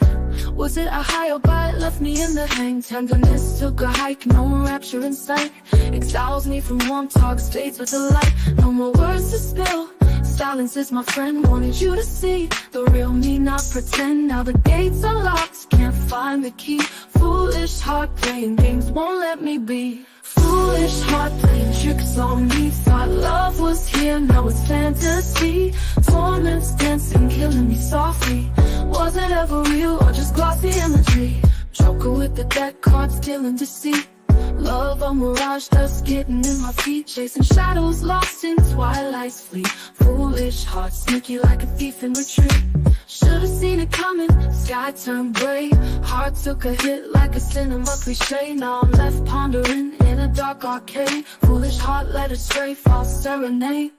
Was it a high or bite left me in the hang? Tenderness took a hike, no rapture in sight. Exiles me from warm talks, fades with the light. No more words to spill. Silence is my friend, wanted you to see the real me, not pretend. Now the gates are locked, can't find the key. Foolish heart playing games, won't let me be. Foolish heart playing tricks on me. Thought love was here, now it's fantasy. Torments dancing, killing me softly. Was it ever real or just glossy imagery? Joker with the deck cards, stealing deceit. Love a mirage, dust getting in my feet. Chasing shadows, lost in twilight's fleet. Foolish heart, sneaky like a thief in retreat. Should've seen it coming, sky turned gray. Heart took a hit like a cinema cliche. Now I'm left pondering in a dark arcade. Foolish heart led astray, false serenade.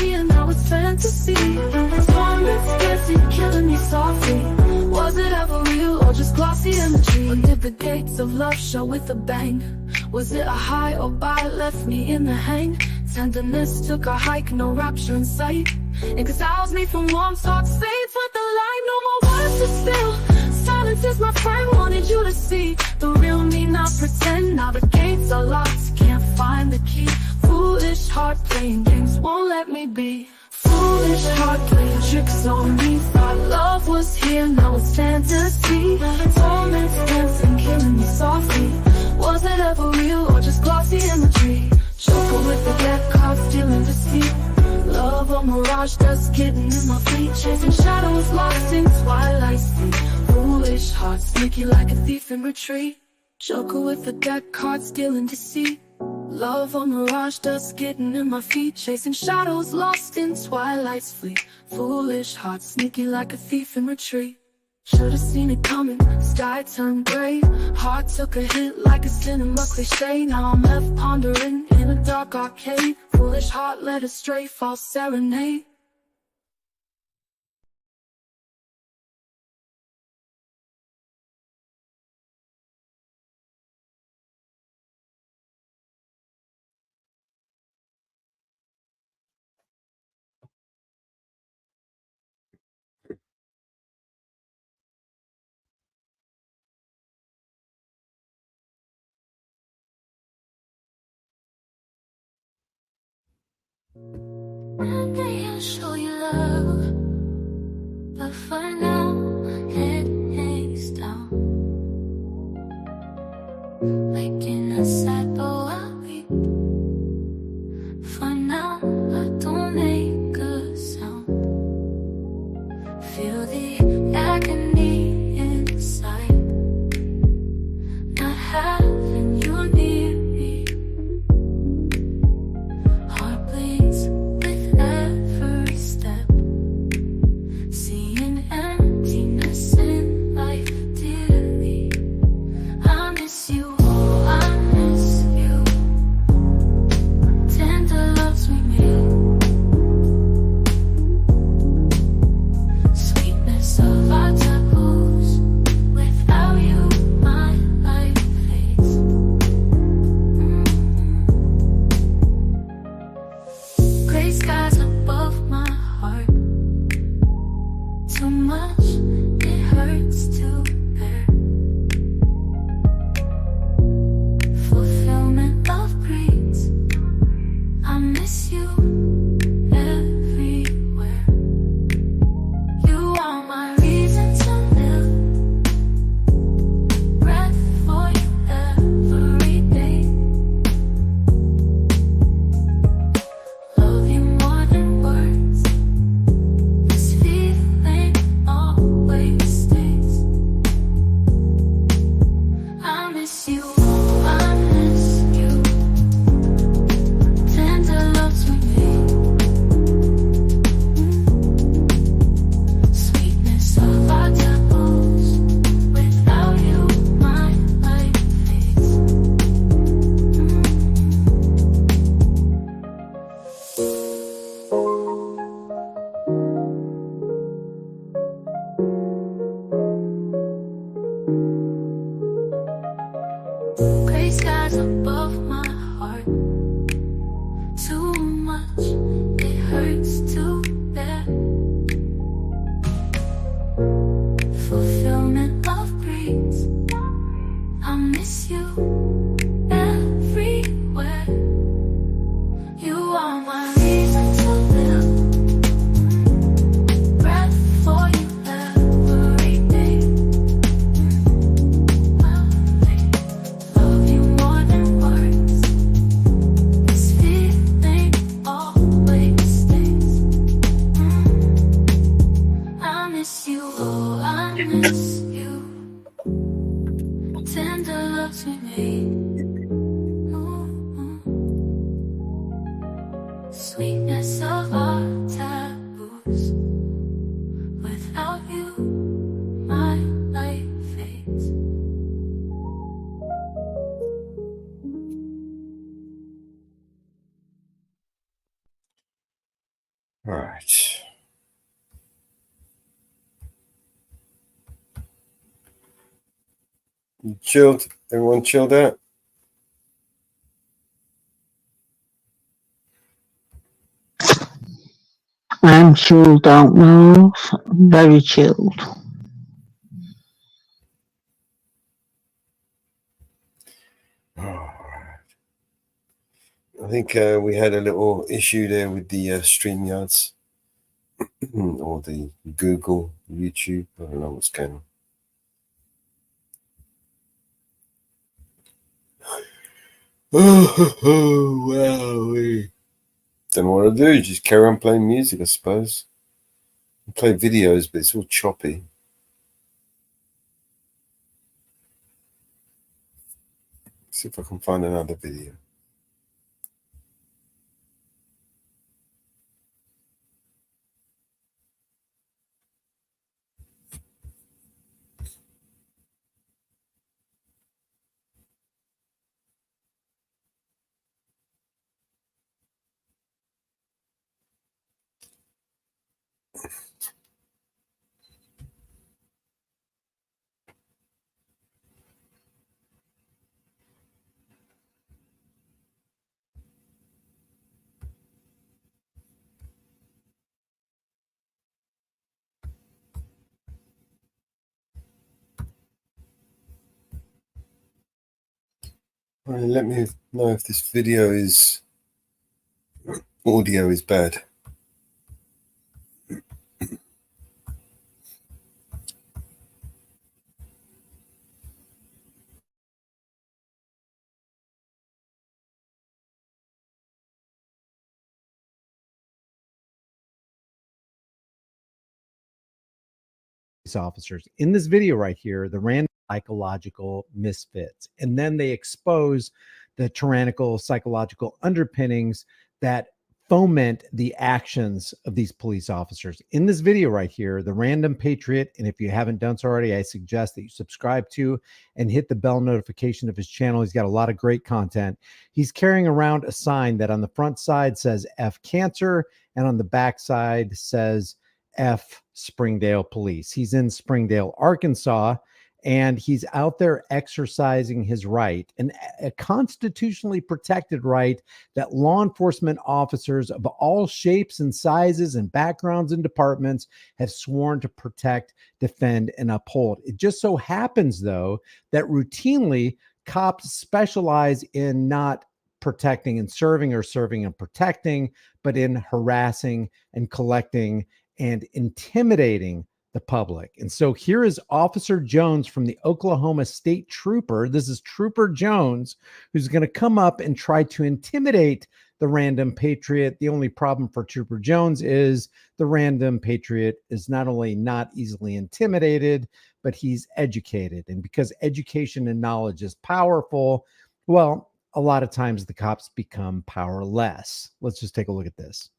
And now it's fantasy. Torments dancing, killing me softly. Was it ever real or just glossy imagery? Or did the gates of love show with a bang? Was it a high or bite left me in the hang? Tenderness took a hike, no rapture in sight. Exiles me from warm thoughts, fades with the light. No more words to spill. Silence is my friend, wanted you you to see the real me, not pretend. Now the gates are locked, can't find the key. Foolish heart playing games won't let me be. Foolish heart playing tricks on me. Thought love was here, now it's fantasy. Torments dancing, killing me softly. Was it ever real or just glossy imagery? Joker with the deck card, stealing deceit. Love or mirage, dust getting in my feet. Chasing shadows lost in twilight sleep. Foolish heart, sneaky like a thief in retreat. Joker with the deck card, stealing deceit. Love or mirage, dust getting in my feet. Chasing shadows lost in twilight's fleet. Foolish heart, sneaky like a thief in retreat. Should've seen it coming, sky turned gray. Heart took a hit like a cinema cliche. Now I'm left pondering in a dark arcade. Foolish heart led astray, false serenade. One day I'll show you love, but for now, head hangs down. Making a sad bow, I'll weep. For now, I don't make a sound. Feel the agony inside, not having you near me. Heart bleeds with every step, seeing emptiness in life dearly. I miss you, oh, I miss you. Tender loves we made, sweetness of our taboos. Without you, my life fades. Gray skies above my heart. Too much, it hurts to bear. Fulfillment of dreams. I miss you everywhere. You are my reason to live. Breath for you every day. Love you more than words. This feeling always stays. I miss you, oh, I miss you. Tender loves we made, sweetness of our taboos. Without you, my life fades. Gray skies above my heart. Too much, it hurts to bear. Fulfillment of dreams. I miss you everywhere. You are my reason to live. Breath for you every day. Love you more than words. This feeling always stays. I miss you, oh, I miss you. Tender loves we made. Sweetness of our taboos. Without you, my life fades. All right. You chilled? Everyone chilled out? I'm chilled, don't move. Very chilled. I think we had a little issue there with the StreamYards or the Google, YouTube. I don't know what's going on. Oh, well, don't know what to do. Just carry on playing music, I suppose. I play videos, but it's all choppy. See if I can find another video. All right, let me know if this audio is bad. Officers in this video right here, the random psychological misfits, and then they expose the tyrannical psychological underpinnings that foment the actions of these police officers. In this video right here, the random patriot, and if you haven't done so already, I suggest that you subscribe to and hit the bell notification of his channel. He's got a lot of great content. He's carrying around a sign that on the front side says F cancer and on the back side says F Springdale Police. He's in Springdale, Arkansas, and he's out there exercising his right, a constitutionally protected right that law enforcement officers of all shapes and sizes and backgrounds and departments have sworn to protect, defend, and uphold. It just so happens, though, that routinely cops specialize in not protecting and serving or serving and protecting, but in harassing and collecting and intimidating the public. And so here is Officer Jones from the Oklahoma State Trooper. This is Trooper Jones, who's going to come up and try to intimidate the random patriot. The only problem for Trooper Jones is the random patriot is not only not easily intimidated, but he's educated. And because education and knowledge is powerful, well, a lot of times the cops become powerless. Let's just take a look at this.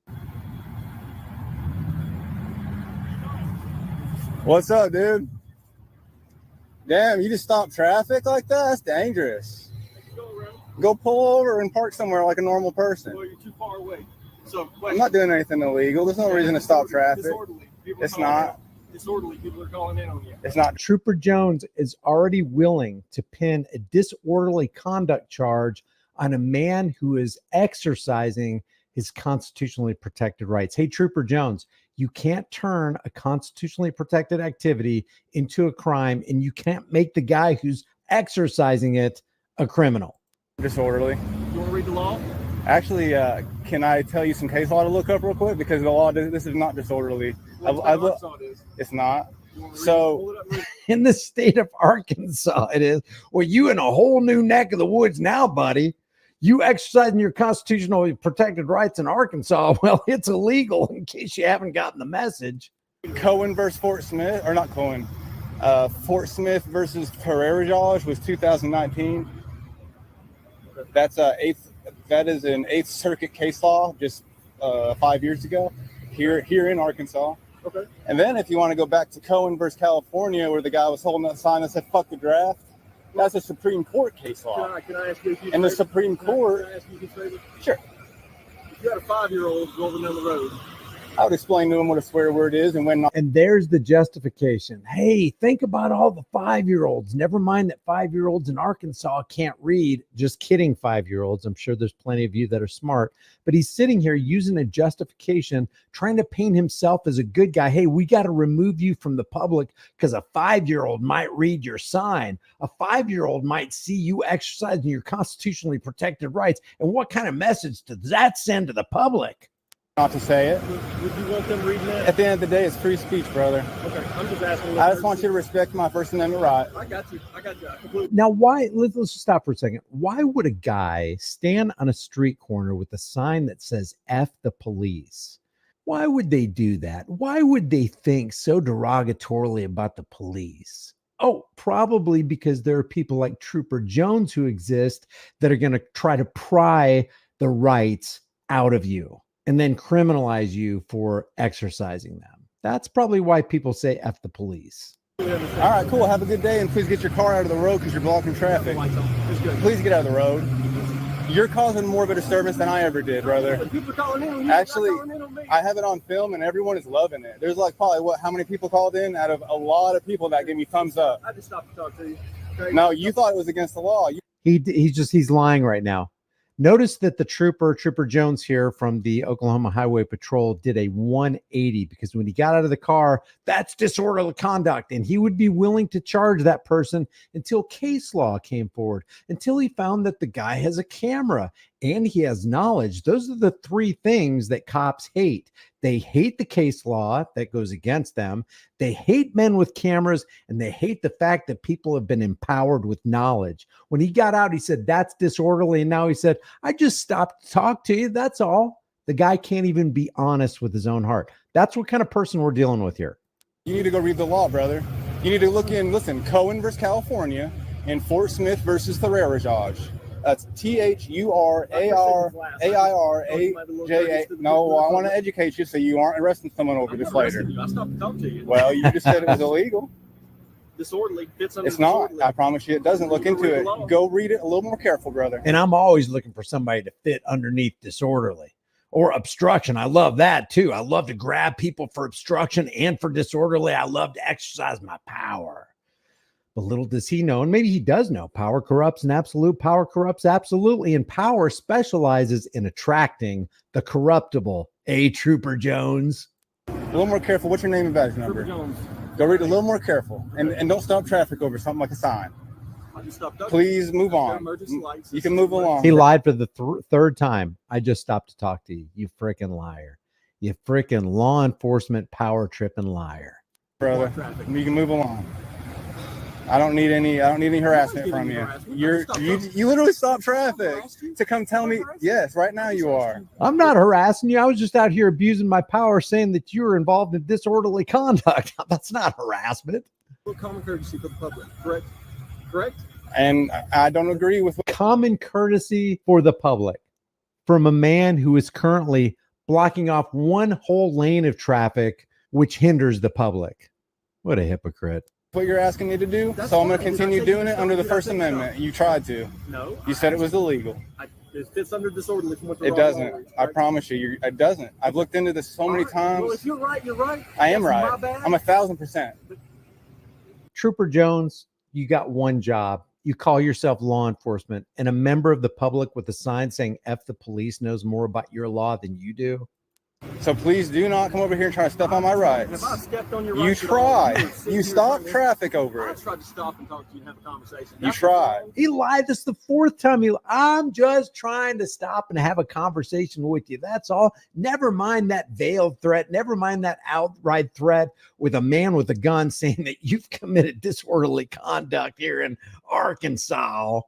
What's up, dude? Damn, you just stopped traffic like that? That's dangerous. Go pull over and park somewhere like a normal person. Well, you're too far away. So I'm not doing anything illegal. There's no reason to stop traffic. It's not. Disorderly people are calling in on you. It's not. Trooper Jones is already willing to pin a disorderly conduct charge on a man who is exercising his constitutionally protected rights. Hey, Trooper Jones, you can't turn a constitutionally protected activity into a crime, and you can't make the guy who's exercising it a criminal. Disorderly. You want to read the law? Actually, can I tell you some case law to look up real quick? Because the law, this is not disorderly. It's not. So in the state of Arkansas, it is. Well, you in a whole new neck of the woods now, buddy. You exercising your constitutionally protected rights in Arkansas, well, it's illegal in case you haven't gotten the message. Cohen versus Fort Smith, or not Cohen, Fort Smith versus Pereira was 2019. That is an 8th Circuit case law just 5 years ago here in Arkansas. Okay. And then if you want to go back to Cohen versus California, where the guy was holding that sign that said "fuck the draft," that's a Supreme Court case law. Can I ask you a few And the favors? Supreme Court. Can I ask you a few favors? Sure. If you had a 5-year-old rolling down the road I would explain to them what a swear word is and when not. And there's the justification. Hey, think about all the 5-year-olds. Never mind that 5-year-olds in Arkansas can't read. Just kidding, 5-year-olds. I'm sure there's plenty of you that are smart. But he's sitting here using a justification, trying to paint himself as a good guy. Hey, we got to remove you from the public because a 5-year-old might read your sign. A 5-year-old might see you exercising your constitutionally protected rights. And what kind of message does that send to the public? Not to say it. Would you want them reading that? At the end of the day, it's free speech, brother. Okay, I'm just asking. I just want you to respect my First Amendment right. I got you. I got you. I completely. Now, why? Let's just stop for a second. Why would a guy stand on a street corner with a sign that says "F the police"? Why would they do that? Why would they think so derogatorily about the police? Oh, probably because there are people like Trooper Jones who exist that are going to try to pry the rights out of you and then criminalize you for exercising them. That's probably why people say F the police. All right, cool. Have a good day, and please get your car out of the road because you're blocking traffic. Please get out of the road. You're causing more of a disturbance than I ever did, brother. People calling in on you. Actually, I have it on film, and everyone is loving it. There's like probably how many people called in out of a lot of people that give me thumbs up. I just stopped to talk to you. Okay? No, you thought it was against the law. He's lying right now. Notice that the Trooper Jones here from the Oklahoma Highway Patrol did a 180 because when he got out of the car, that's disorderly conduct. And he would be willing to charge that person until case law came forward, until he found that the guy has a camera and he has knowledge. Those are the three things that cops hate. They hate the case law that goes against them. They hate men with cameras, and they hate the fact that people have been empowered with knowledge. When he got out, he said, that's disorderly. And now he said, I just stopped to talk to you. That's all. The guy can't even be honest with his own heart. That's what kind of person we're dealing with here. You need to go read the law, brother. You need to look in, listen, Cohen versus California and Fort Smith versus Thorera Judge. That's THURAIRAJA. No, I want to educate you so you aren't arresting someone over this later. I stopped to talk to you. Well, you just said it was illegal. Disorderly fits under. It's not. Disorderly. I promise you it doesn't. Look into it. Go read it a little more careful, brother. And I'm always looking for somebody to fit underneath disorderly or obstruction. I love that too. I love to grab people for obstruction and for disorderly. I love to exercise my power. But little does he know, and maybe he does know, power corrupts and absolute power corrupts absolutely. And power specializes in attracting the corruptible. Trooper Jones. A little more careful. What's your name and badge number? Trooper Jones. Go read a little more careful. And don't stop traffic over something like a sign. I just stopped talking. Please move on. Emergency lights. You can move along. He lied for the third time. I just stopped to talk to you. You freaking liar. You freaking law enforcement power tripping liar. Brother, you can move along. I don't need any harassment from you. You literally stopped traffic to come tell me. Yes, right now you are. I'm not harassing you. I was just out here abusing my power, saying that you were involved in disorderly conduct. That's not harassment. Common courtesy for the public, correct? Correct? And I don't agree with common courtesy for the public from a man who is currently blocking off one whole lane of traffic, which hinders the public. What a hypocrite. What you're asking me to do, so I'm going to continue doing it under the First Amendment. You tried to. No. You said it was illegal. It fits under disorderly from what the It law doesn't. requires, I promise you, it doesn't. I've looked into this so many times. Well, if you're right, you're right. I am That's right. my bad. I'm 1,000%. Trooper Jones, you got one job. You call yourself law enforcement, and a member of the public with a sign saying F the police knows more about your law than you do. So please do not come over here and try to step on my rights. If I stepped on your You rights, tried. You stopped traffic over I it. tried to stop and talk to you and have a conversation. You tried. He lied. This is the fourth time. I'm just trying to stop and have a conversation with you. That's all. Never mind that veiled threat. Never mind that outright threat with a man with a gun saying that you've committed disorderly conduct here in Arkansas.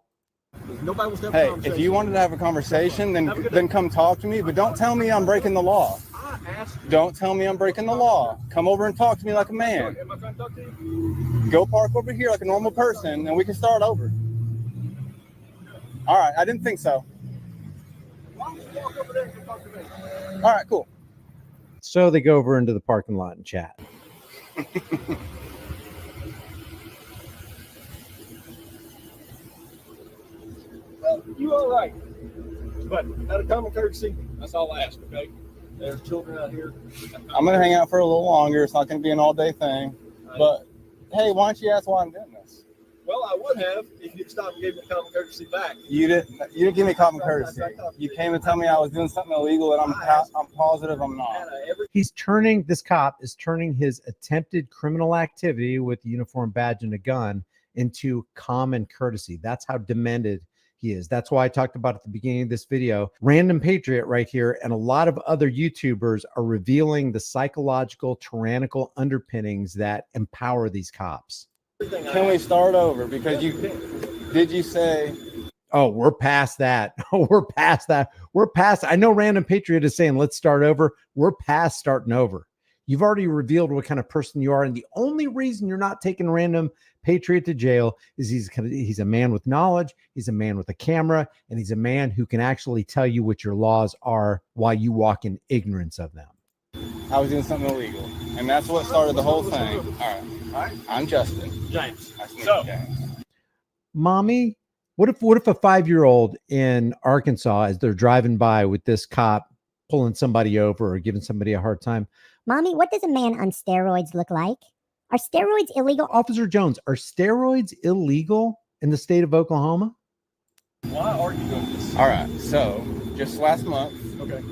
Nobody wants to have a Hey, conversation. if you wanted to have a conversation, then come talk to me. But don't tell me I'm breaking the law. Don't tell me I'm breaking the law. Come over and talk to me like a man. Am I trying to talk to you? Go park over here like a normal person, and we can start over. All right, I didn't think so. Why don't you walk over there and come talk to me? All right, cool. So they go over into the parking lot and chat. Well, you all right. But out of common courtesy, that's all I ask, okay? There's children out here. I'm gonna hang out for a little longer. It's not gonna be an all-day thing. But hey, why don't you ask why I'm doing this? Well, I would have if you'd stopped and gave me common courtesy back. You didn't give me common courtesy. You came and tell me I was doing something illegal, and I'm positive I'm not. This cop is turning his attempted criminal activity with a uniform badge and a gun into common courtesy. That's how demented he is. That's why I talked about at the beginning of this video. Random Patriot right here and a lot of other YouTubers are revealing the psychological, tyrannical underpinnings that empower these cops. Can we start over? Because did you say? Oh, we're past that. Oh, we're past that. We're past. I know Random Patriot is saying, let's start over. We're past starting over. You've already revealed what kind of person you are. And the only reason you're not taking Random Patriot to jail is he's a man with knowledge. He's a man with a camera, and he's a man who can actually tell you what your laws are while you walk in ignorance of them. I was doing something illegal, and that's what started the whole thing. All right. I'm Justin. James. Nice to meet you, James. Mommy, what if a 5-year-old in Arkansas, as they're driving by with this cop pulling somebody over or giving somebody a hard time, Mommy, what does a man on steroids look like? Are steroids illegal? Officer Jones, are steroids illegal in the state of Oklahoma? Why are you doing this? All right. So just last month, Okay.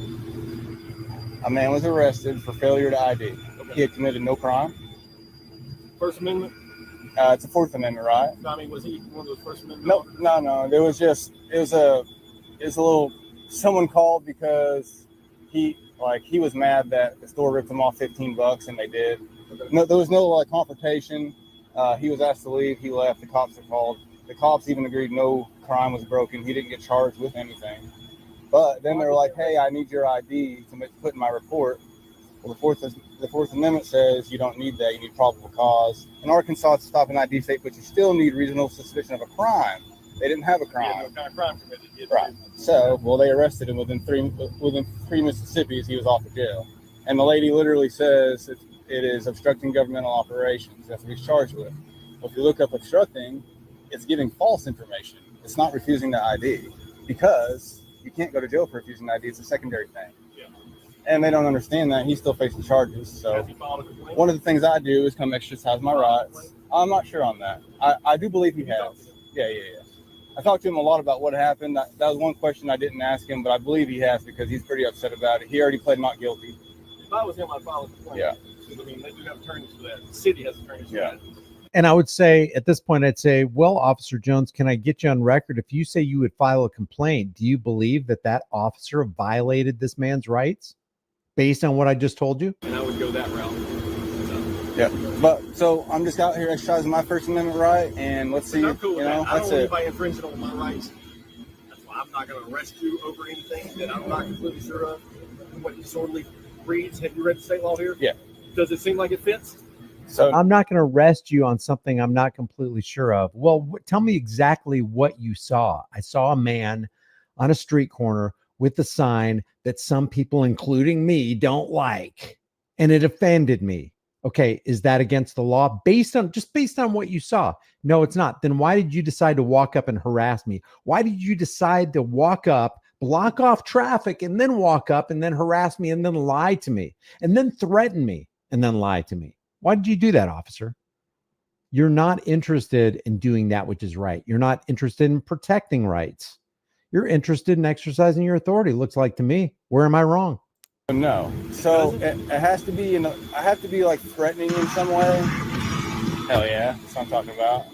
a man was arrested for failure to ID. He had committed no crime. First Amendment? It's a Fourth Amendment, right? I mean, was he one of those First Amendment? No. It was a little. Someone called because he was mad that the store ripped him off $15, and they did. Okay. No, there was no confrontation. He was asked to leave. He left. The cops are called. The cops even agreed no crime was broken. He didn't get charged with anything. But then they were like, "Hey, I need your ID to put in my report." Well, the Fourth Amendment says you don't need that. You need probable cause. In Arkansas, it's a stop an ID state, but you still need reasonable suspicion of a crime. They didn't have a crime. Yeah, no kind of crime committed. Right. So, they arrested him within three Mississippis. He was off of jail, and the lady literally says it is obstructing governmental operations. That's what he's charged with. Well, if you look up obstructing, it's giving false information. It's not refusing the ID, because you can't go to jail for refusing the ID. It's a secondary thing. Yeah. And they don't understand that. He's still facing charges. So Has he filed a complaint? one of the things I do is come exercise my rights. I'm not sure on that. I do believe he has. Yeah. I talked to him a lot about what happened. That was one question I didn't ask him, but I believe he has, because he's pretty upset about it. He already pled not guilty. If I was him, I'd file a complaint. Yeah. I mean, they do have attorneys for that. The city has attorneys for that. And I would say at this point, I'd say, well, Officer Jones, can I get you on record? If you say you would file a complaint, do you believe that officer violated this man's rights based on what I just told you? And I would go that route. Yeah. But so I'm just out here exercising my First Amendment right, and let's see. I'm cool with that. I don't That's want it. anybody infringing on my rights. That's why I'm not going to arrest you over anything that I'm not completely sure of. What disorderly breeds? Have you read the state law here? Yeah. Does it seem like it fits? So I'm not going to arrest you on something I'm not completely sure of. Well, tell me exactly what you saw. I saw a man on a street corner with a sign that some people, including me, don't like, and it offended me. Okay, is that against the law? Based on what you saw? No, it's not. Then why did you decide to walk up and harass me? Why did you decide to walk up, block off traffic, and then walk up and then harass me and then lie to me and then threaten me and then lie to me? Why did you do that, officer? You're not interested in doing that which is right. You're not interested in protecting rights. You're interested in exercising your authority, looks like to me. Where am I wrong? No. So it has to be I have to be like threatening in some way. Hell yeah, that's what I'm talking about.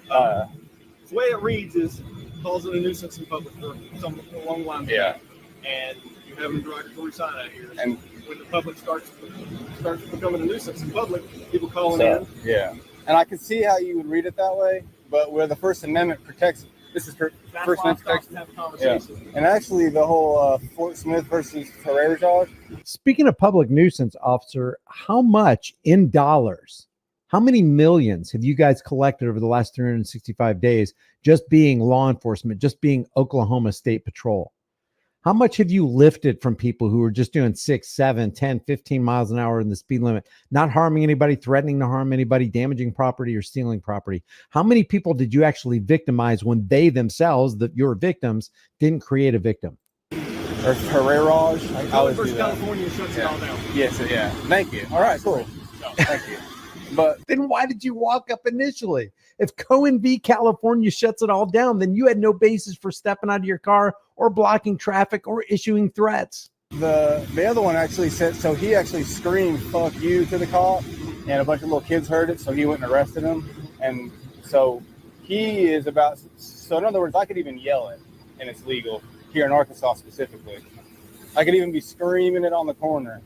The way it reads is causing a nuisance in public for some along the lines. Yeah. And you have a derogatory sign out here. And when the public starts becoming a nuisance in public, people calling in. Yeah. And I can see how you would read it that way, but where the First Amendment protects, this is First Amendment protection. Have a conversation. Yeah. And actually, the whole Fort Smith versus Herrera charge. Speaking of public nuisance, officer, how much in dollars, how many millions have you guys collected over the last 365 days just being law enforcement, just being Oklahoma State Patrol? How much have you lifted from people who are just doing 6, 7, 10, 15 miles an hour in the speed limit, not harming anybody, threatening to harm anybody, damaging property or stealing property? How many people did you actually victimize when they themselves, your victims, didn't create a victim? or Herrerage. I always do Versus that. California shuts it all down. Yes, Yeah. Thank you. All right, cool. Thank you. But then why did you walk up initially? If Cohen v. California shuts it all down, then you had no basis for stepping out of your car or blocking traffic or issuing threats. the other one actually said, so he actually screamed "fuck you" to the cop, and a bunch of little kids heard it, so he went and arrested him. And so he is about. So in other words, I could even yell it, and it's legal here in Arkansas specifically. I could even be screaming it on the corner.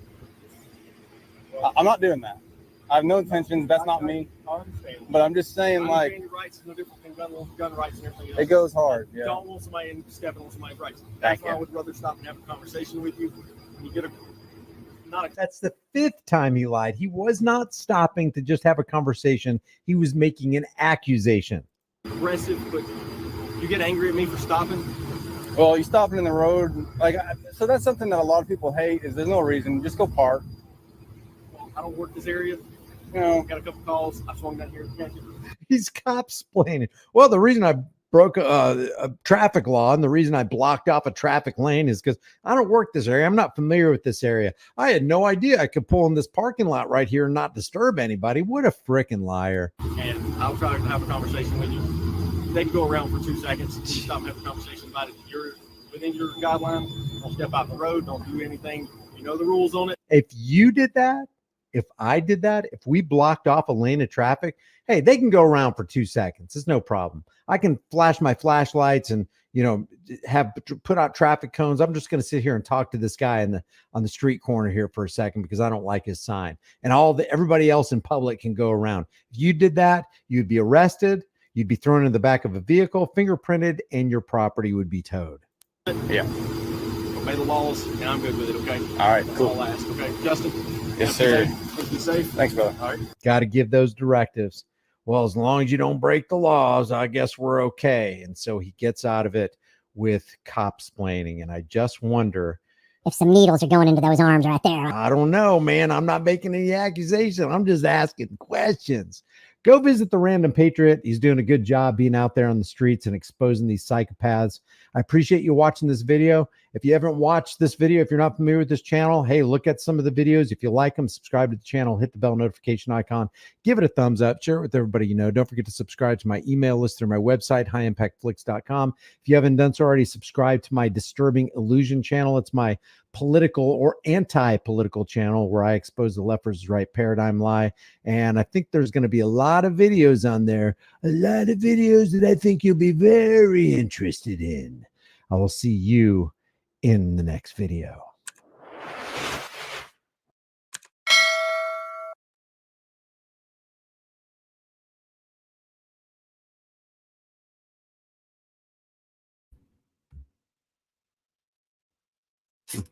I'm not doing that. I have no intentions. That's not me. But I'm just saying, like, your rights is no different than gun rights and everything else. it goes hard. Yeah. Don't want somebody stepping on somebody's rights. Thank That's why you. I would rather stop and have a conversation with you. When you get a That's the 5th time he lied. He was not stopping to just have a conversation. He was making an accusation. aggressive, but you get angry at me for stopping. Well, you stopping in the road, like, so that's something that a lot of people hate. Is there's no reason, just go park. Well, I don't work this area. You know, got a couple calls. I swung down here. He's cop-splaining. Well, the reason I broke a traffic law and the reason I blocked off a traffic lane is because I don't work this area. I'm not familiar with this area. I had no idea I could pull in this parking lot right here and not disturb anybody. What a freaking liar. And I'll try to have a conversation with you. They can go around for 2 seconds. You stop and have a conversation about it. You're within your guidelines. Don't step out the road. Don't do anything. You know the rules on it. If you did that, if I did that, if we blocked off a lane of traffic, hey, they can go around for 2 seconds. It's no problem. I can flash my flashlights and, you know, have put out traffic cones. I'm just going to sit here and talk to this guy on the street corner here for a second because I don't like his sign. And everybody else in public can go around. If you did that, you'd be arrested. You'd be thrown in the back of a vehicle, fingerprinted, and your property would be towed. Yeah. Obey the laws, and I'm good with it, okay? All right, That's cool. all I ask, okay? Justin? Yes, sir. Be safe. Thanks, brother. All right. Got to give those directives. Well, as long as you don't break the laws, I guess we're okay. And so he gets out of it with cop-splaining. And I just wonder If some needles are going into those arms right there. I don't know, man. I'm not making any accusation. I'm just asking questions. Go visit the Random Patriot. He's doing a good job being out there on the streets and exposing these psychopaths. I appreciate you watching this video. If you haven't watched this video, if you're not familiar with this channel, hey, look at some of the videos. If you like them, subscribe to the channel, hit the bell notification icon, give it a thumbs up, share it with everybody you know. Don't forget to subscribe to my email list through my website, highimpactflix.com. If you haven't done so already, subscribe to my Disturbing Illusion channel. It's my political or anti-political channel where I expose the left versus right paradigm lie. And I think there's going to be a lot of videos on there, a lot of videos that I think you'll be very interested in. I will see you in the next video.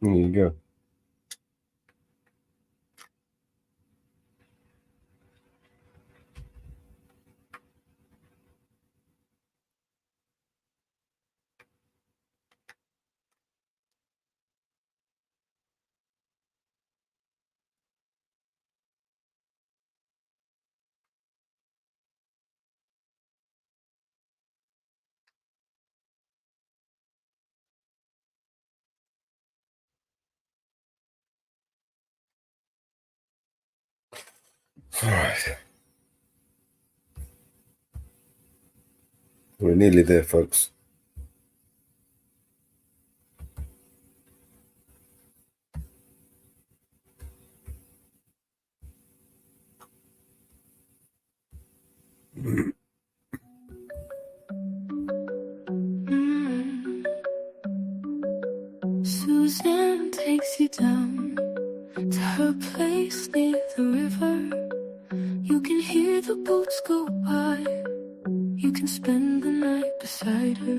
There you go. All right. We're nearly there, folks. Suzanne takes you down to her place near the river. You can hear the boats go by. You can spend the night beside her.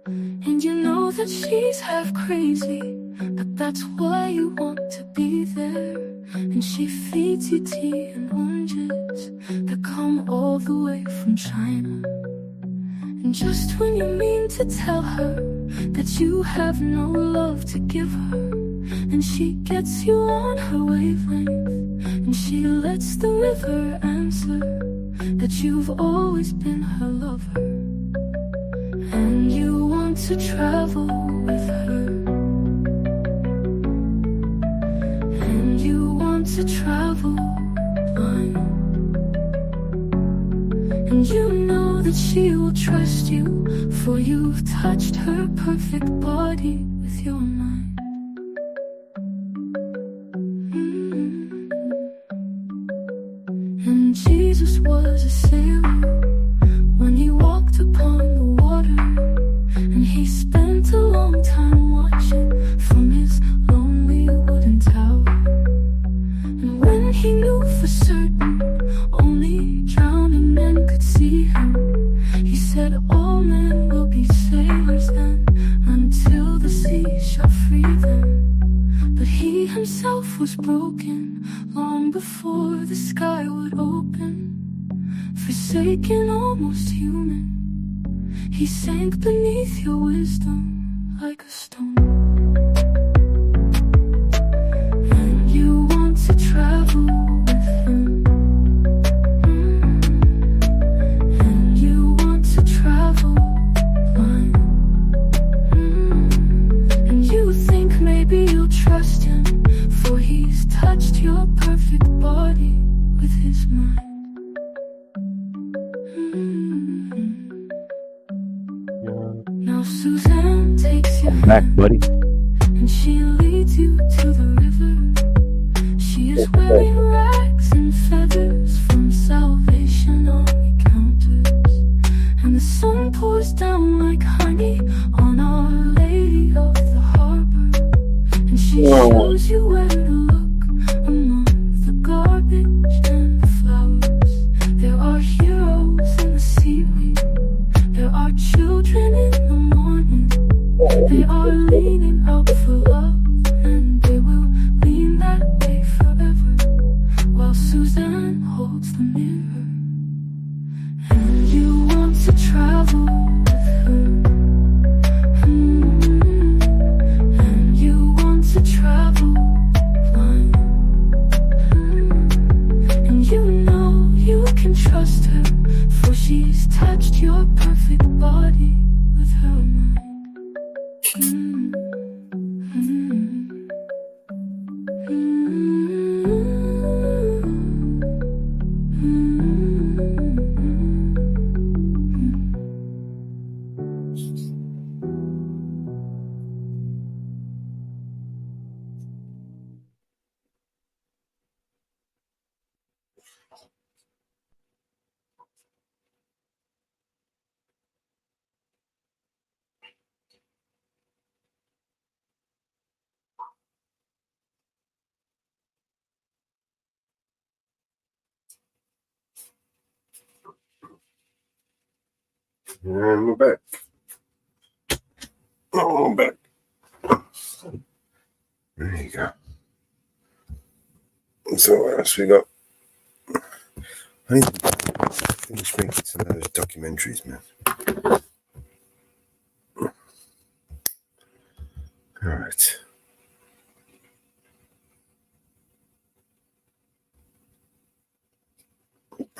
And you know that she's half crazy, but that's why you want to be there. And she feeds you tea and oranges that come all the way from China. And just when you mean to tell her that you have no love to give her, and she gets you on her wavelength, and she lets the river answer that you've always been her lover. And you want to travel with her. that she will trust you, for you've touched her perfect body with your mind. And Jesus was a sailor when he walked upon the water, and he spent a long time watching from his lonely wooden tower. And when he knew for certain only drowning men could see him, he said all men will be sailors then, until the sea shall free them. But he himself was broken long before the sky would open. Forsaken, almost human, he sank beneath your wisdom like a stone. And you want to travel with him, and you want to travel blind, and you think maybe you'll trust him, for he's touched your perfect body with his mind. Now Suzanne takes your Back, hand, buddy. and she leads you to the river. She is wearing rags and feathers from Salvation Army counters, and the sun pours down like honey on Our Lady of the Harbor. And she shows you where to look among the garbage and the flowers. There are heroes in the seaweed, there are children in the morning. They are leaning out for love, and they will lean that way forever, while Suzanne holds the mirror. And you want to travel with her, and you want to travel blind, and you know you can trust her, for she's touched your perfect body with her mind. And we're back. Oh, I'm back. There you go. So what else we got? I need to finish making some of those documentaries, man. All right.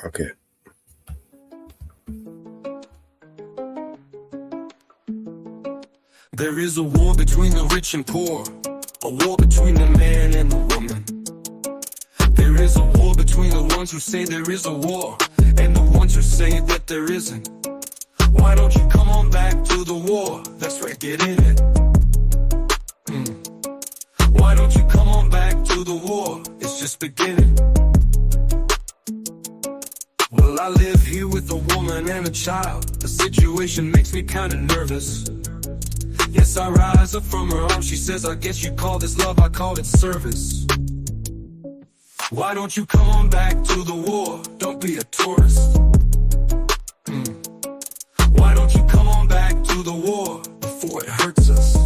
Okay. There is a war between the rich and poor, a war between the man and the woman. There is a war between the ones who say there is a war and the ones who say that there isn't. Why don't you come on back to the war? That's right, get in it. Why don't you come on back to the war? It's just beginning. Well, I live here with a woman and a child. The situation makes me kinda nervous. Yes, I rise up from her arms. She says, I guess you call this love, I call it service. Why don't you come on back to the war? Don't be a tourist. Why don't you come on back to the war before it hurts us?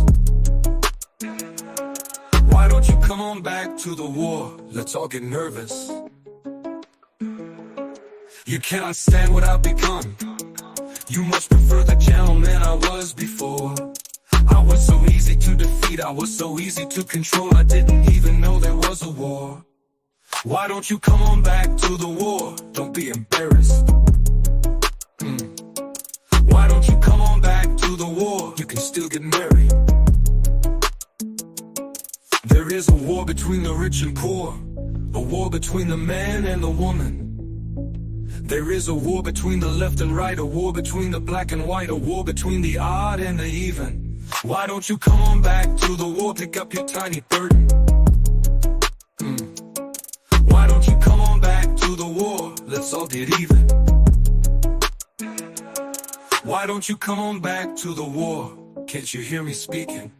Why don't you come on back to the war? Let's all get nervous. You cannot stand what I've become. You much prefer the gentleman I was before. I was so easy to defeat, I was so easy to control, I didn't even know there was a war. Why don't you come on back to the war? Don't be embarrassed. Why don't you come on back to the war? You can still get married. There is a war between the rich and poor, a war between the man and the woman. There is a war between the left and right, a war between the black and white, a war between the odd and the even. Why don't you come on back to the war, pick up your tiny burden? Why don't you come on back to the war, let's all get even. Why don't you come on back to the war, can't you hear me speaking?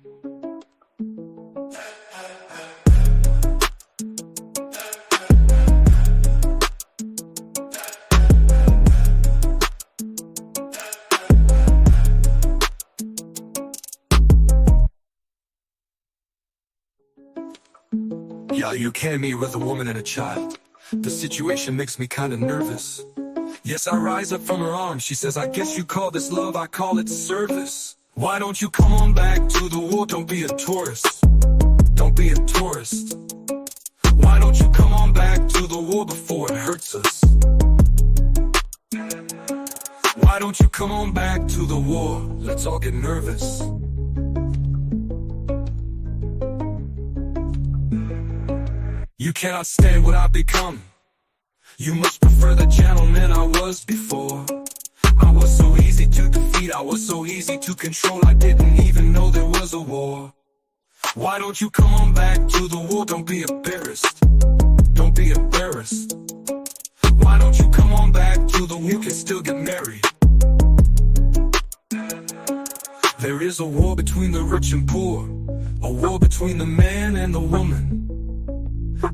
Yeah, you came me with a woman and a child. The situation makes me kinda nervous. Yes, I rise up from her arms. She says, I guess you call this love, I call it service. Why don't you come on back to the war? Don't be a tourist. Don't be a tourist. Why don't you come on back to the war before it hurts us? Why don't you come on back to the war? Let's all get nervous. You cannot stand what I've become. You must prefer the gentleman I was before. I was so easy to defeat, I was so easy to control, I didn't even know there was a war. Why don't you come on back to the war? Don't be embarrassed. Don't be embarrassed. Why don't you come on back to the war? You can still get married. There is a war between the rich and poor, a war between the man and the woman.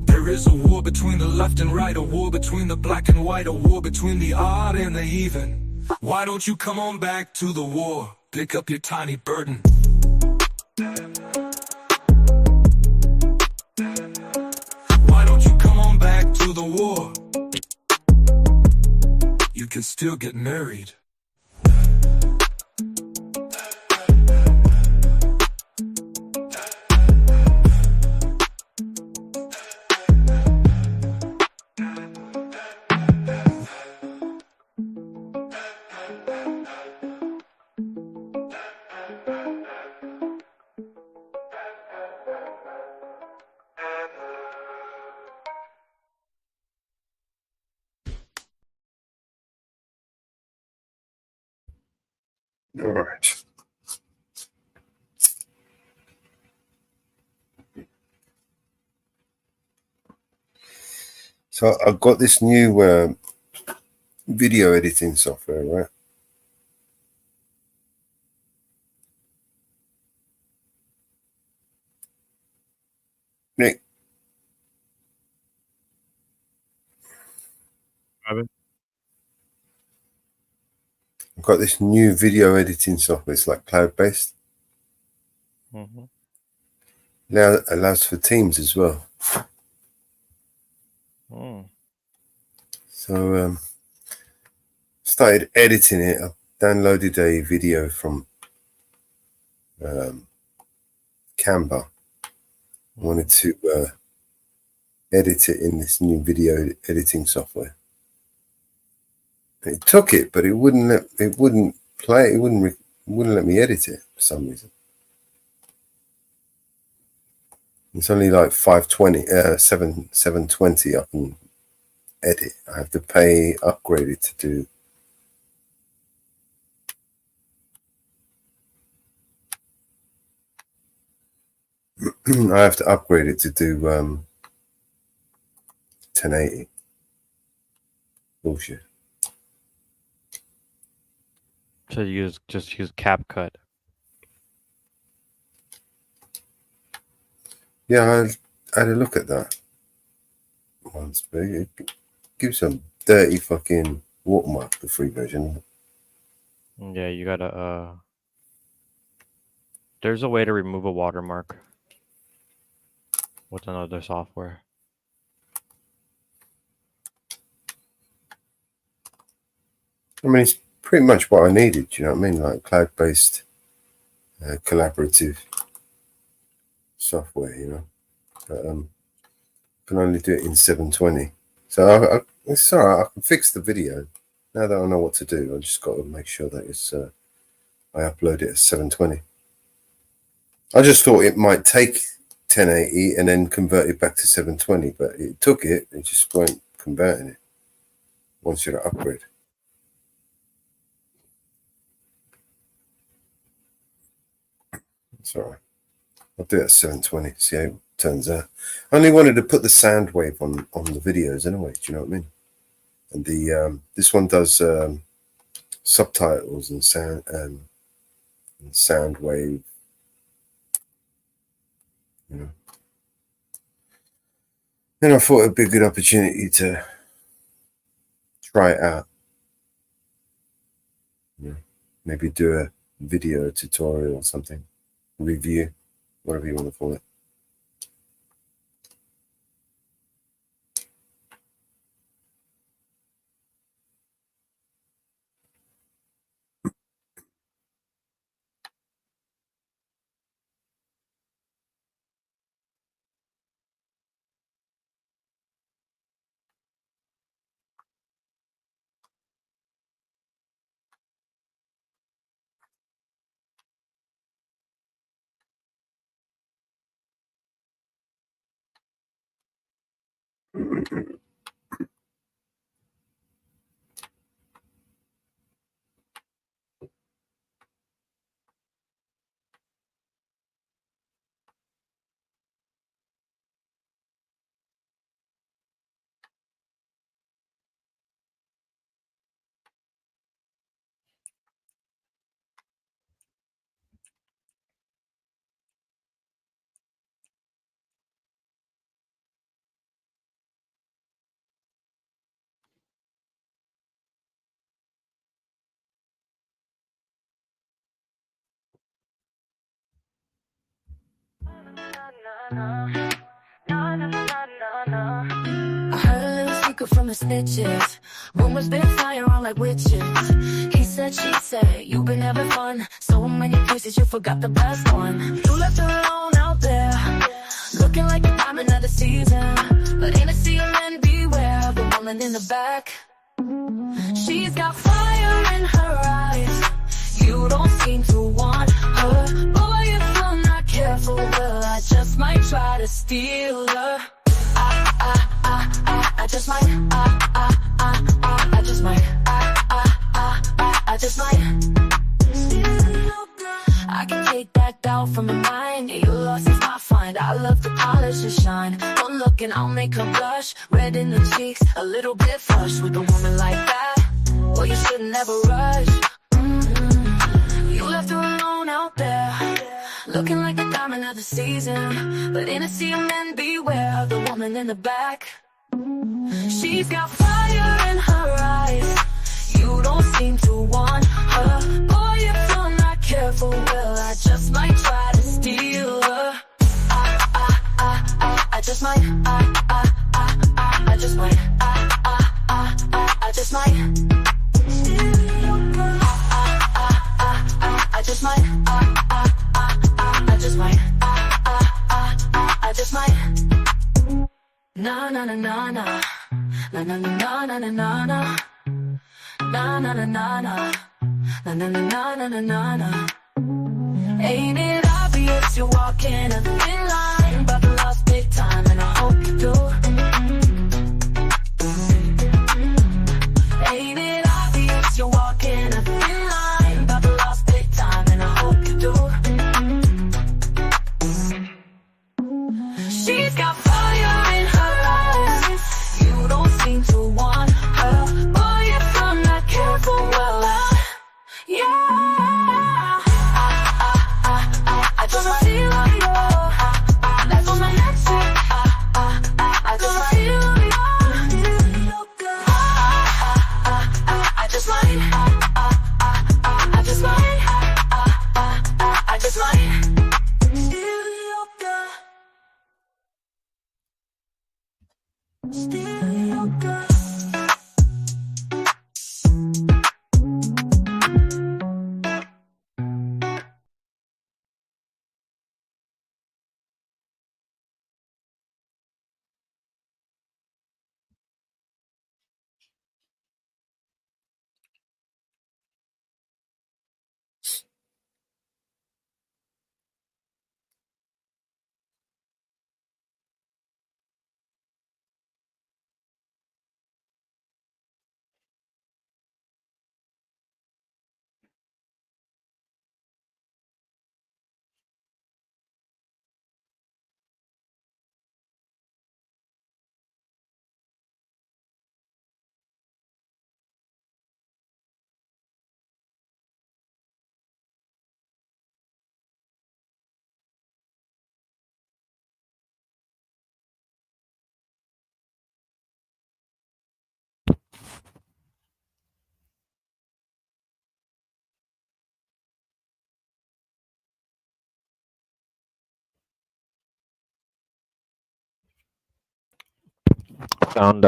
There is a war between the left and right, a war between the black and white, a war between the odd and the even. Why don't you come on back to the war? Pick up your tiny burden. Why don't you come on back to the war? You can still get married. All right. So I've got this new video editing software, right? Nick. I've got this new video editing software. It's like cloud-based. Now allows for Teams as well. So started editing it. I downloaded a video from Canva. I wanted to edit it in this new video editing software. It took it, but it wouldn't let me edit it for some reason. It's only like 720 I can edit. I have to pay upgraded to do. I have to upgrade it to do 1080. Bullshit. So just use CapCut. Yeah, I had a look at that once, but it gives some dirty fucking watermark, the free version. Yeah, you gotta there's a way to remove a watermark with another software. I mean, it's pretty much what I needed, you know what I mean? Like cloud-based collaborative software, you know. But can only do it in 720. So it's all right, I can fix the video. Now that I know what to do, I just got to make sure that it's I upload it as 720. I just thought it might take 1080 and then convert it back to 720, but it took it. It just weren't converting it. wants you to upgrade. It's all right. I'll do it at 720, see how it turns out. I only wanted to put the sound wave on the videos anyway, do you know what I mean? And the this one does subtitles and sound wave, you know. And I thought it'd be a good opportunity to try it out. Yeah. Maybe do a video tutorial or something, review, whatever you want to call it. I heard a little secret from the snitches. Rumors been flying around like witches. He said, she said, you've been having fun. So many places, you forgot the best one. You left her alone out there, looking like a diamond of the season. But ain't a sea of men, beware the woman in the back. She's got fire in her eyes. You don't seem to want her. Boy, if you're not careful, well, I just might try to steal her. I just might, I just might, I just might. I can take that doubt from your mind. Your loss is my find. I love to polish and shine. One look and I'll make her blush. Red in the cheeks, a little bit flushed. With a woman like that, well, you should never rush. You left her alone out there, looking like a diamond of the season. But in a sea of men, beware of the woman in the back. She's got fire in her eyes. You don't seem to want her. Boy, if you're not careful, well, I just might try to steal her. I just might, I just might, I just might. I just might, I just might, I just might. Na na na na na, na na na na na na na, na na na na na, na na na na na na na. Ain't it obvious you're walking a thin line? But the lost big time, and I hope you do. Ain't it obvious you're walking a thin line? But the lost big time, and I hope you do. She's got fire in her eyes. You don't seem to want her. Boy, if you're not careful, well, yeah. I just feel like you. Found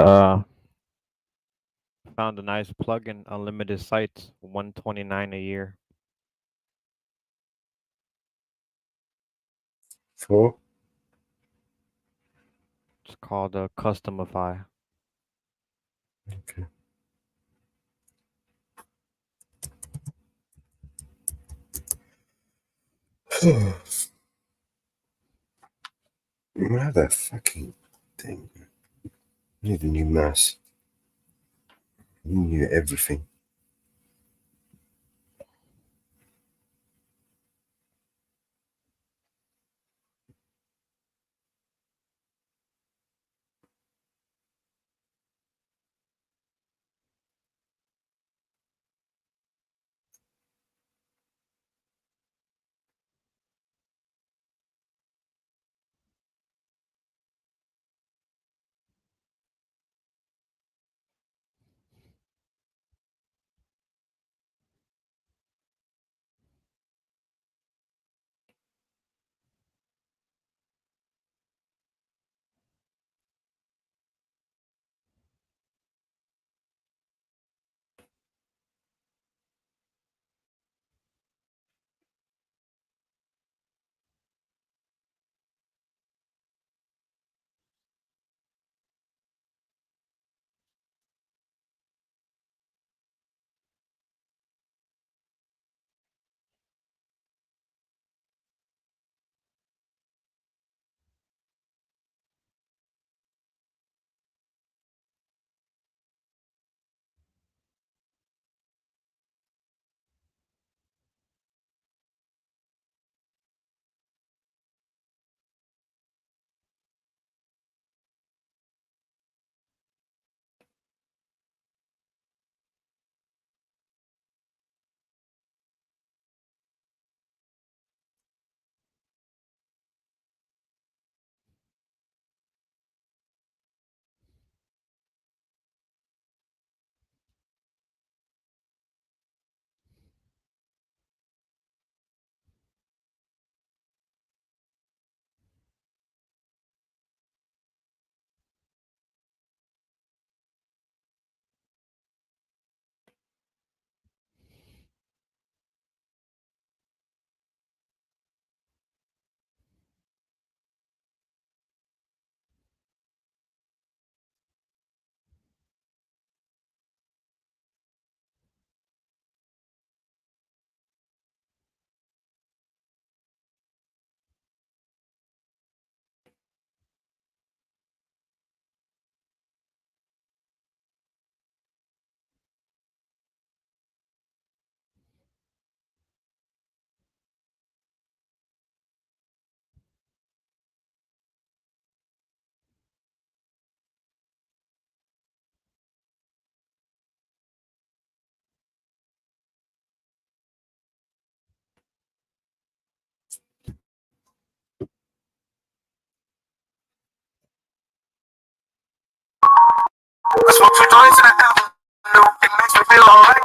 found a nice plugin, unlimited sites, 129 a year. For It's called Customify. okay. Where the fucking thing? Need a new mouse. New everything. I smoke 2 joints in an avenue. It makes me feel alright.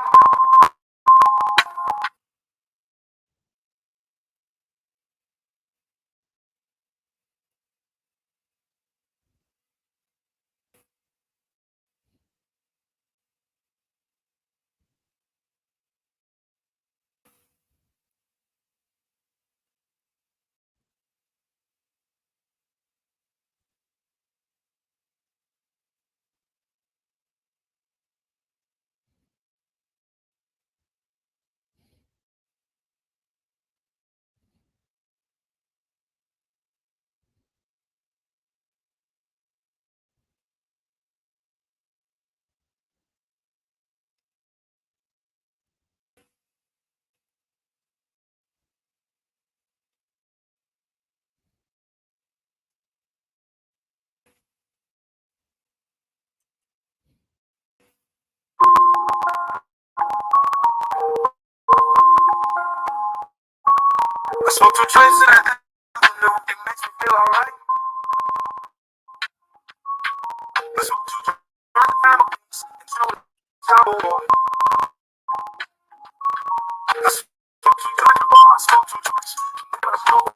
I smoke 2 joints in an avenue. It makes me feel alright. I smoke 2 joints and chill with Cowboy Boy. I smoke 2 joints, I smoke 2 joints. I smoke.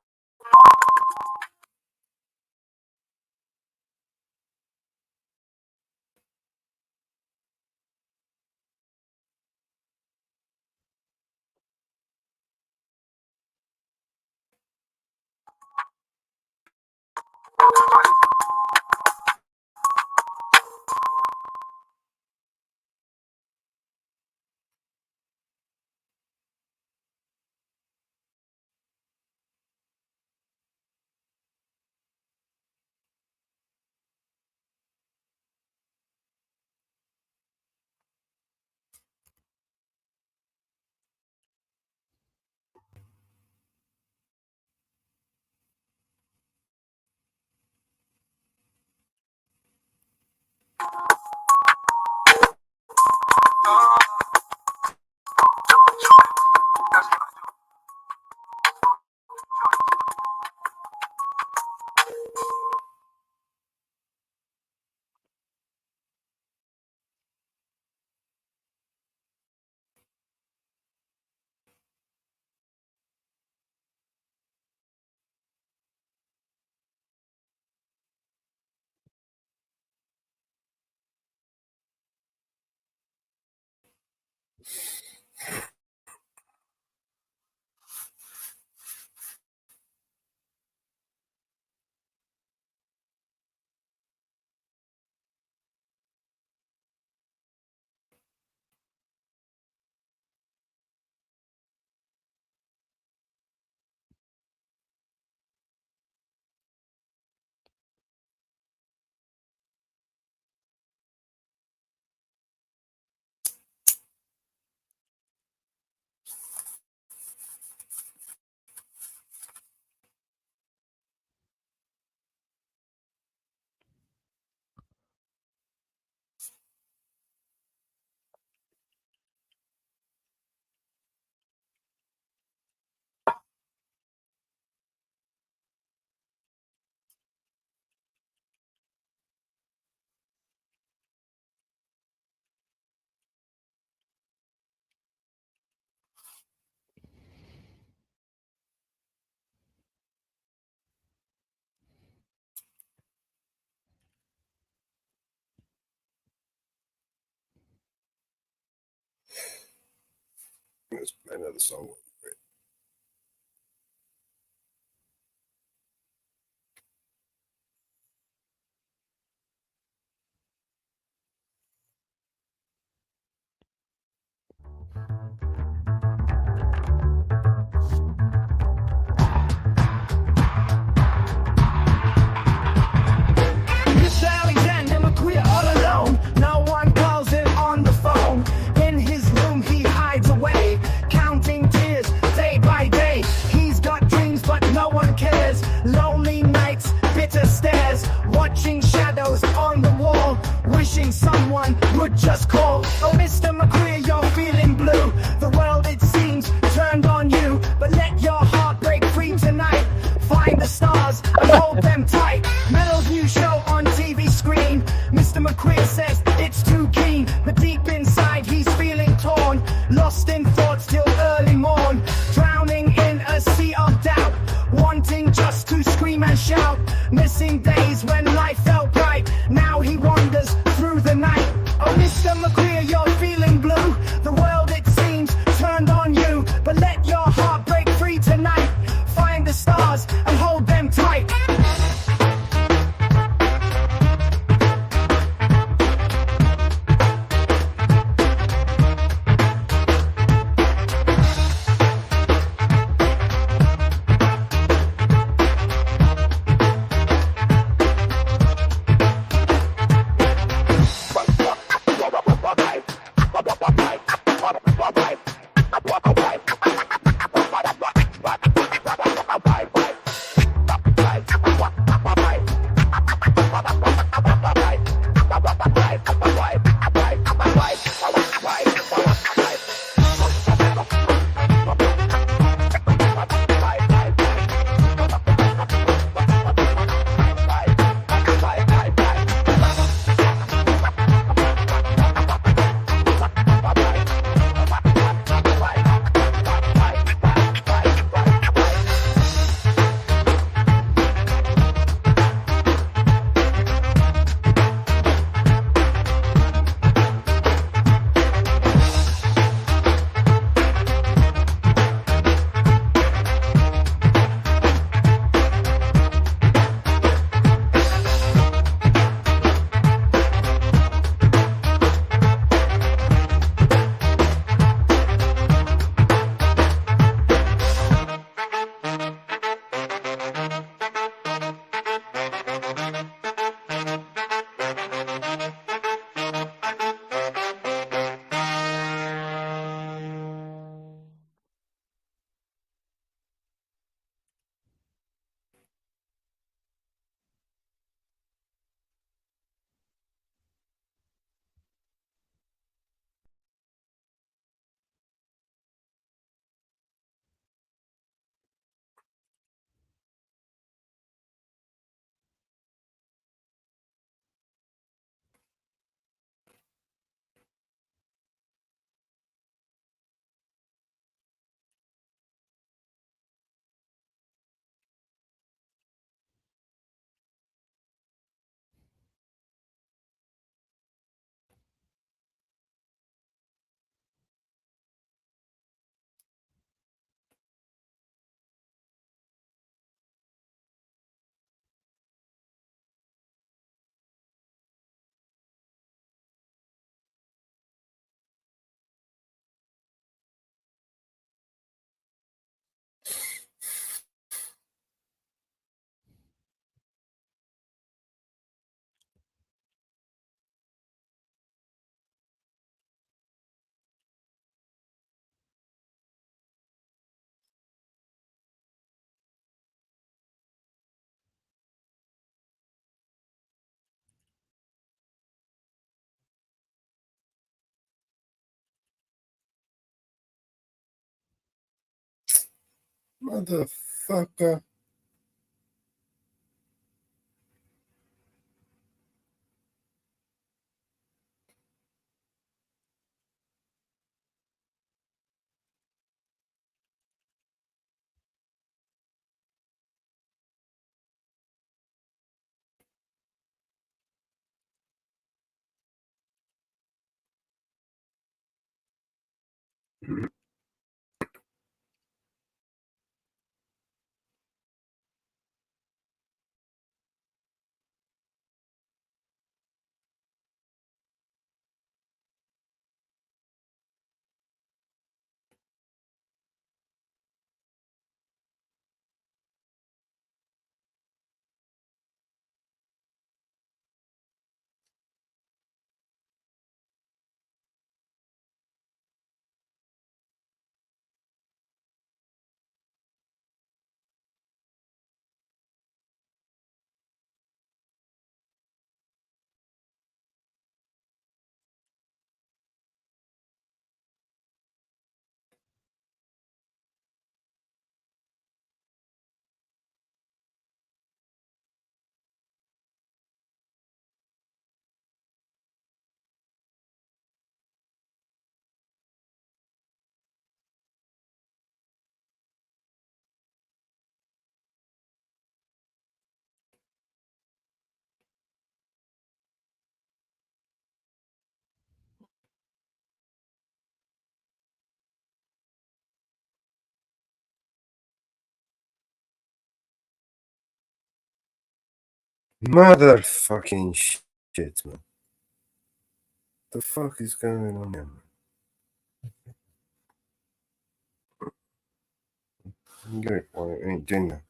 Let's play another song. Miss Alexander McQueen all alone. No one calls him on the phone. In his room he hides away, counting tears day by day. He's got dreams but no one cares. Lonely nights, bitter stares, watching shadows on the wall, wishing someone would just call. Oh, Mr. McQueen, you're feeling blue. The world, it seems, turned on you. But let your heart break free tonight. Find the stars and hold them tight. Metal's new show on TV screen. Mr. McQueen says it's too keen, but deep inside he's feeling torn. Lost in thoughts till early morn, drowning in a sea of doubt, wanting just to scream and shout. Missing days when life felt bright. Now he wanders through the night. Oh, Mr. McQueen, you're feeling blue. The world, it seems, turned on you. But let your heart break free tonight. Find the stars and hold them tight. Motherfucker. Motherfucking shit, man. The fuck is going on here, man? You get it, boy. I ain't doing that.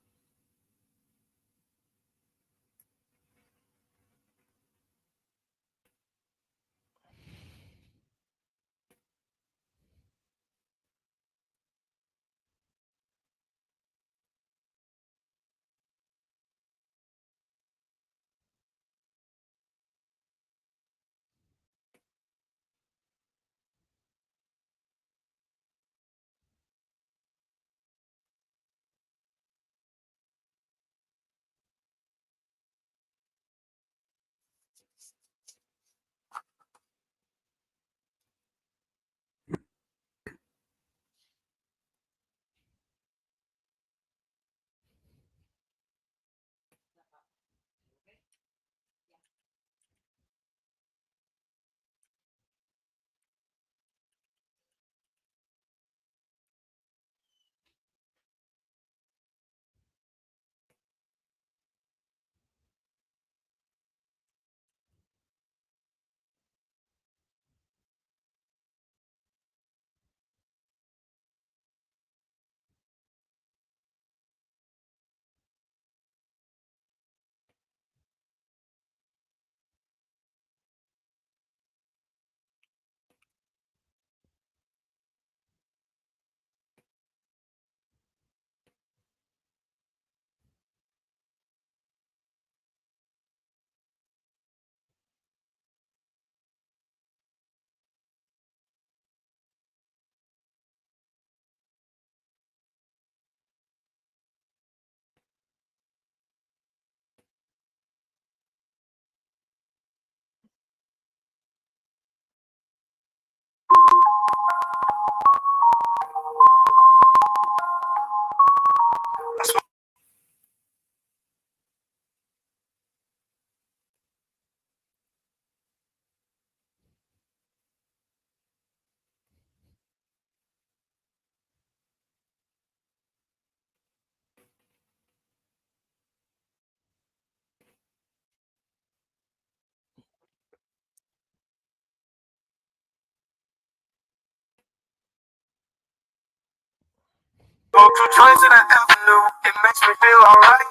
Smoke two joints in the avenue, it makes me feel alright.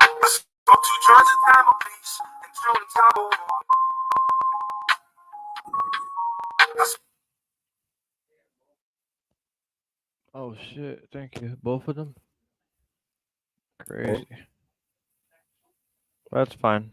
I smoke two joints in time of peace, and two in time of war. Oh shit! Thank you. Both of them. Crazy. That's fine.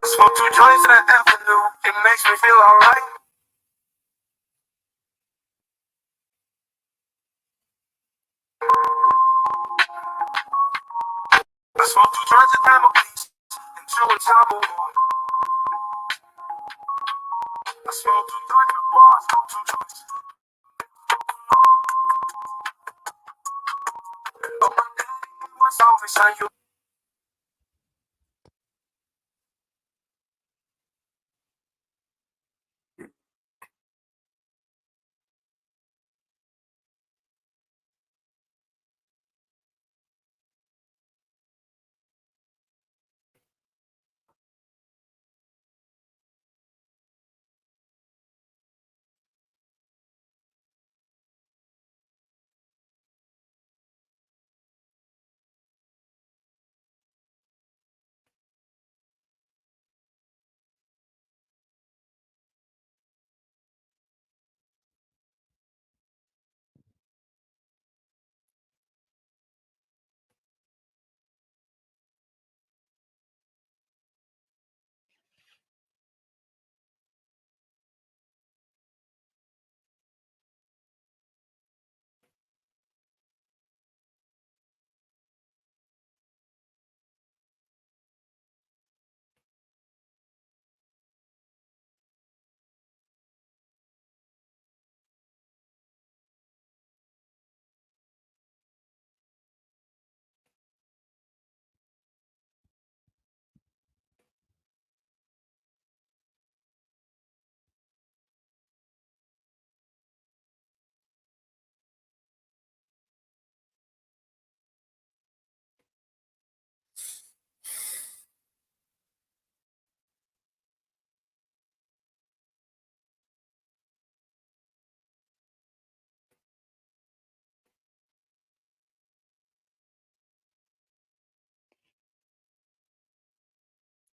Smoke 2 joints in the avenue, it makes me feel alright. I smoke 2 joints of Damocles into a tumble. I smoke 2 joints before I smoke 2 joints. Oh, my daddy, what's always on you?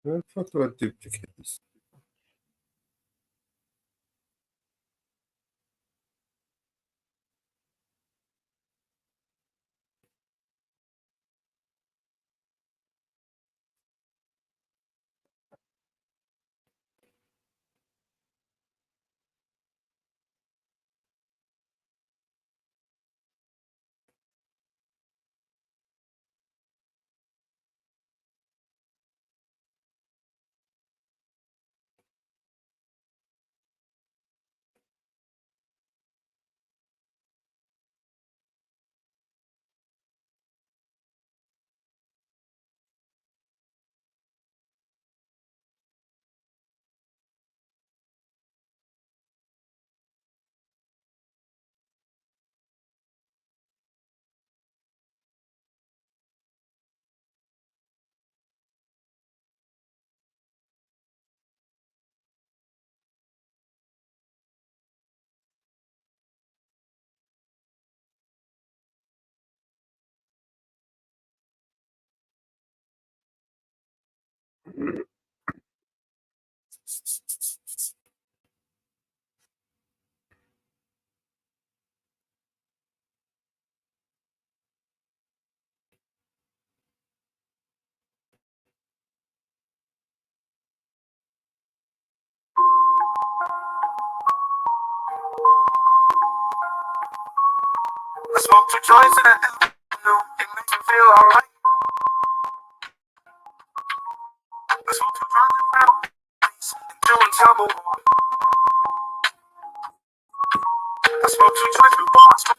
Where the fuck do I duplicate this? I smoke 2 joints and I do. It makes me feel alright. I smoke 2 joints and feel peace and doing tumble. I smoke 2 joints before I smoke.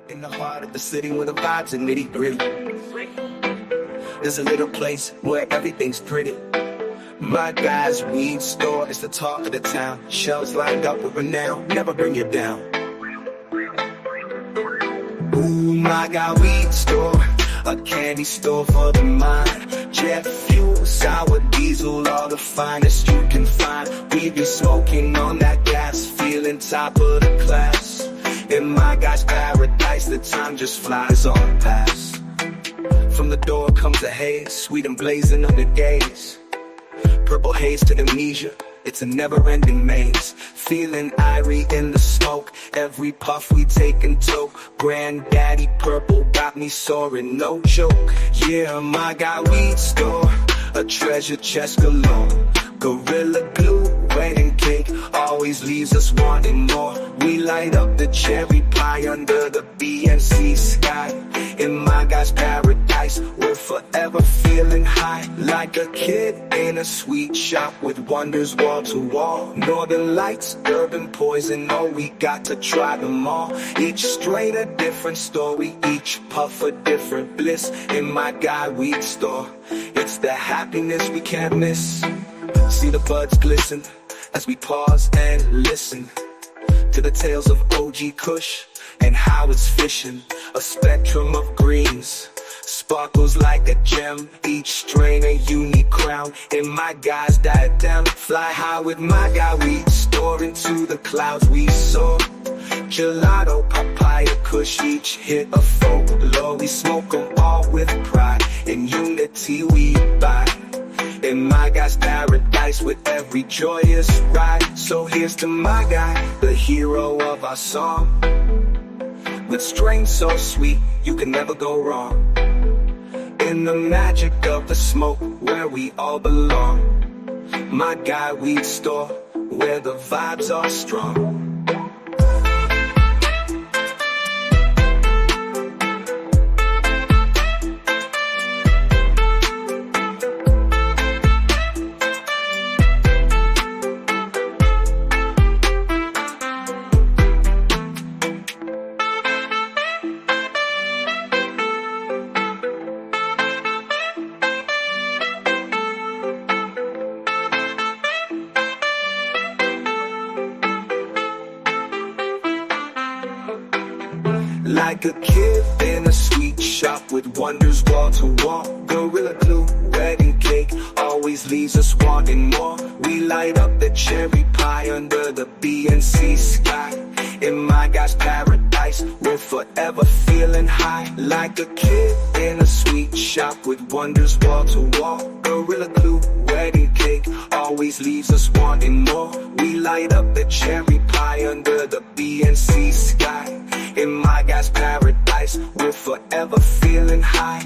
In the heart of the city where the vibes are nitty gritty. There's a little place where everything's pretty. My guy's weed store is the talk of the town. Shelves lined up with renown, never bring you down. Ooh, my guy weed store, a candy store for the mind. Jet fuel, sour diesel, all the finest you can find. We be smoking on that gas, feeling top of the class. In my guy's paradise, the time just flies on past. From the door comes the haze, sweet and blazing under gaze. Purple haze to amnesia, it's a never-ending maze. Feeling irie in the smoke, every puff we take and toke. Granddaddy purple got me soaring, no joke. Yeah, my guy weed store, a treasure chest galore. Gorilla glue, wedding cake, always leaves us wanting more. We light up the cherry pie under the BNC sky. In my guy's paradise, we're forever feeling high. Like a kid in a sweet shop with wonders wall to wall. Northern lights, urban poison, oh we got to try them all. Each strain a different story, each puff a different bliss. In my guy weed store, it's the happiness we can't miss. See the buds glisten as we pause and listen to the tales of OG Kush and how it's fishing. A spectrum of greens, sparkles like a gem. Each strain a unique crown. In my guy's diadem, fly high with my guy weed store. Into the clouds we soar. Gelato, papaya, Kush, each hit a folklore. We smoke them all with pride. In unity we buy. In my guy's paradise with every joyous ride. So here's to my guy, the hero of our song. with strain so sweet, you can never go wrong. In the magic of the smoke, where we all belong. My guy weed store, where the vibes are strong. Like a kid in a sweet shop with wonders wall to wall. Gorilla glue, wedding cake, always leaves us wanting more. We light up the cherry pie under the BNC sky. In my guy's paradise, we're forever feeling high. Like a kid in a sweet shop with wonders wall to wall. Gorilla glue, wedding cake, always leaves us wanting more. We light up the cherry pie under the BNC sky. In my guy's paradise, we're forever feeling high.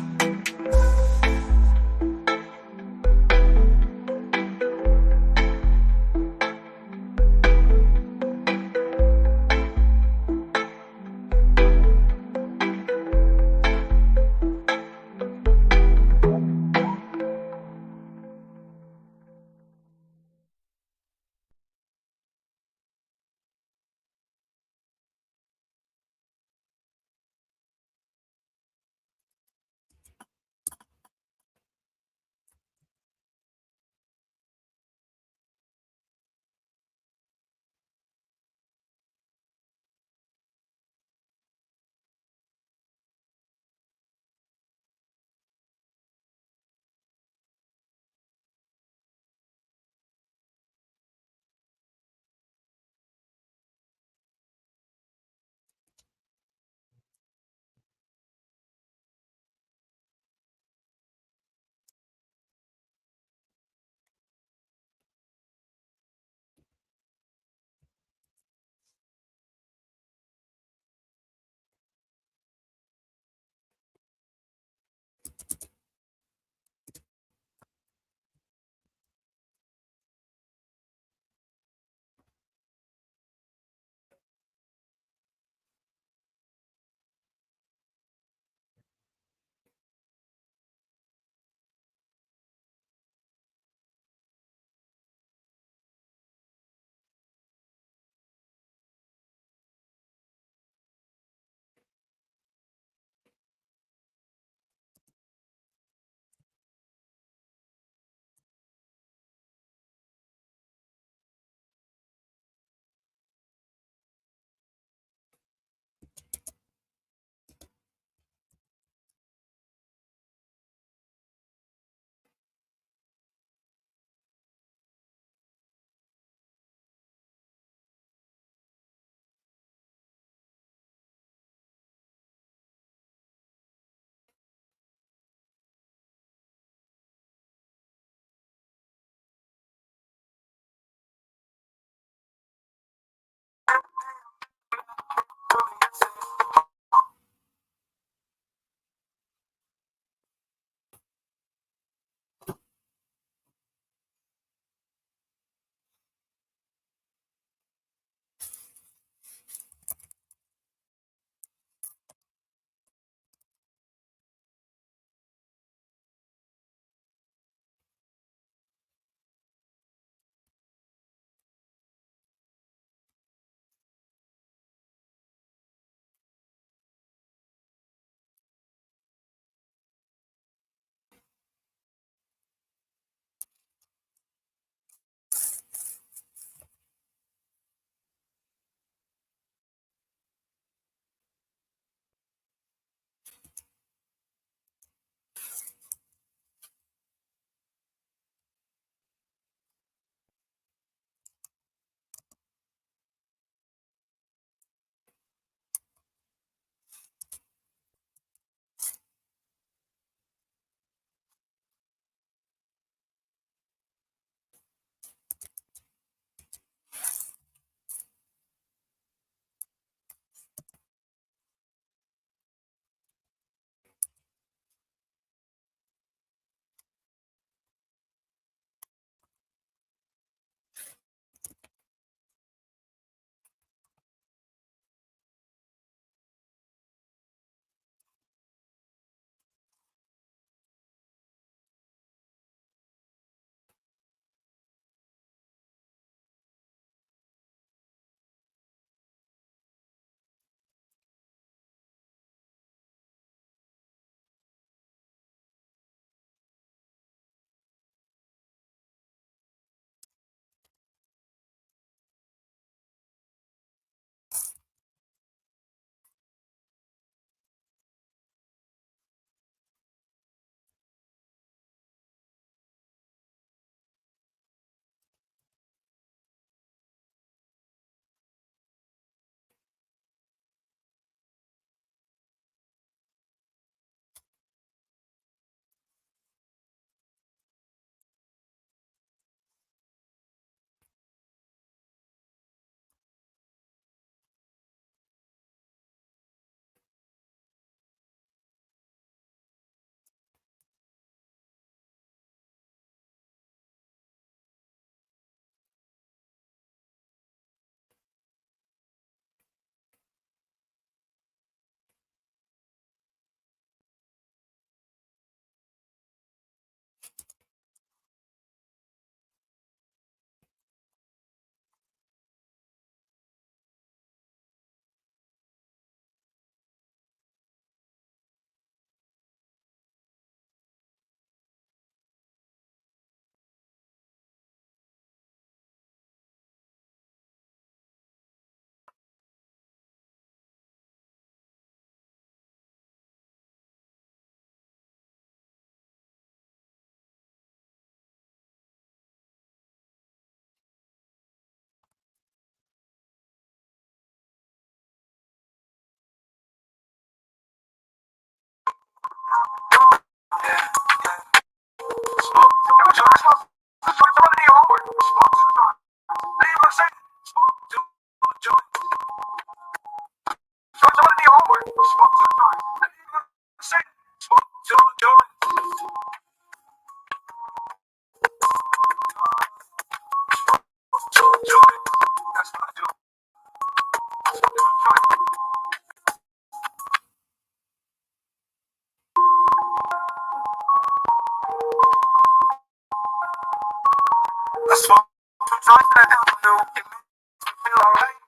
I smoke two joints in the afternoon, it makes me feel alright.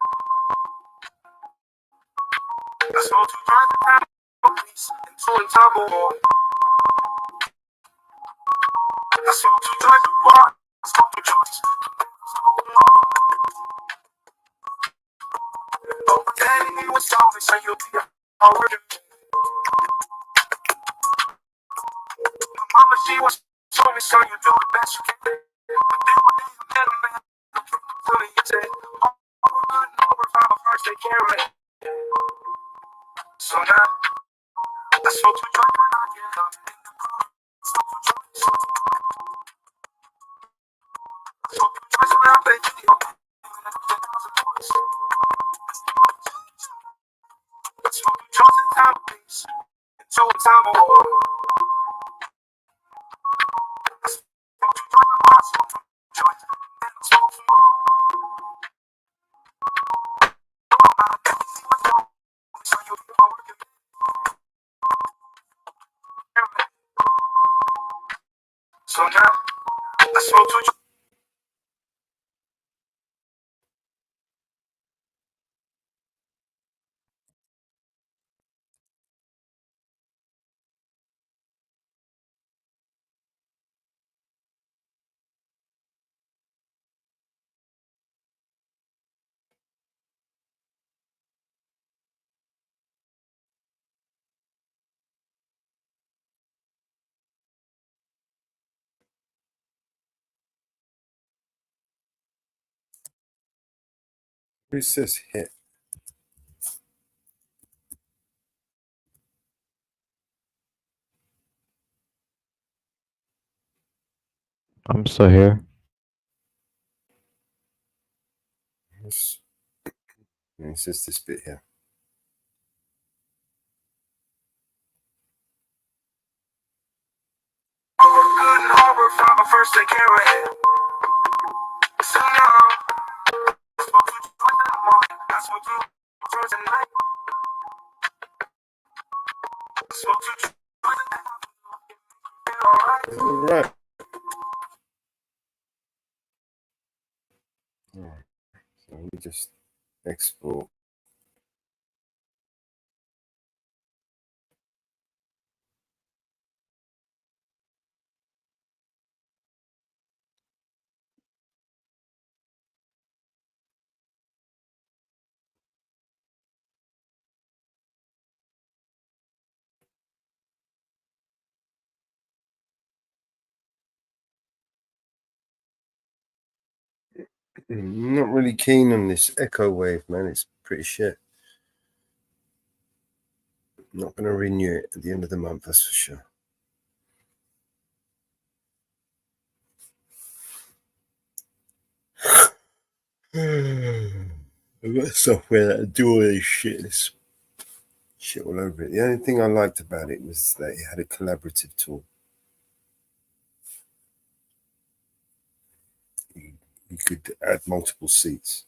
I smoke two joints in the police and two in time more. I smoke two joints in the bar, I smoke two joints. Oh, my daddy was always saying you'll be all working. My mama, she was told me, son, you do the best you can. But then one day I met a man, I came to tell me, he said, oh, we're good and over, I'm a first take care of it. So now, I smoke two joints when I get up. Smoke two joints. Smoke two joints when I play video. Smoke two joints in time, please. And two in time more. Smoke two joints when I smoke two joints. And I smoke some more. So now, I smoke two joints. Who says hit? I'm still here. Yes. It says this bit here. Good and harbor from a first take care of it. So now, I smoke two joints in the morning. I smoke two joints at night. I smoke two joints at night. Feel alright. All right. So let me just export. I'm not really keen on this echo wave, man. It's pretty shit. I'm not going to renew it at the end of the month, that's for sure. I've got software that'll do all this shit. This shit all over it. The only thing I liked about it was that it had a collaborative tool. You could add multiple seats.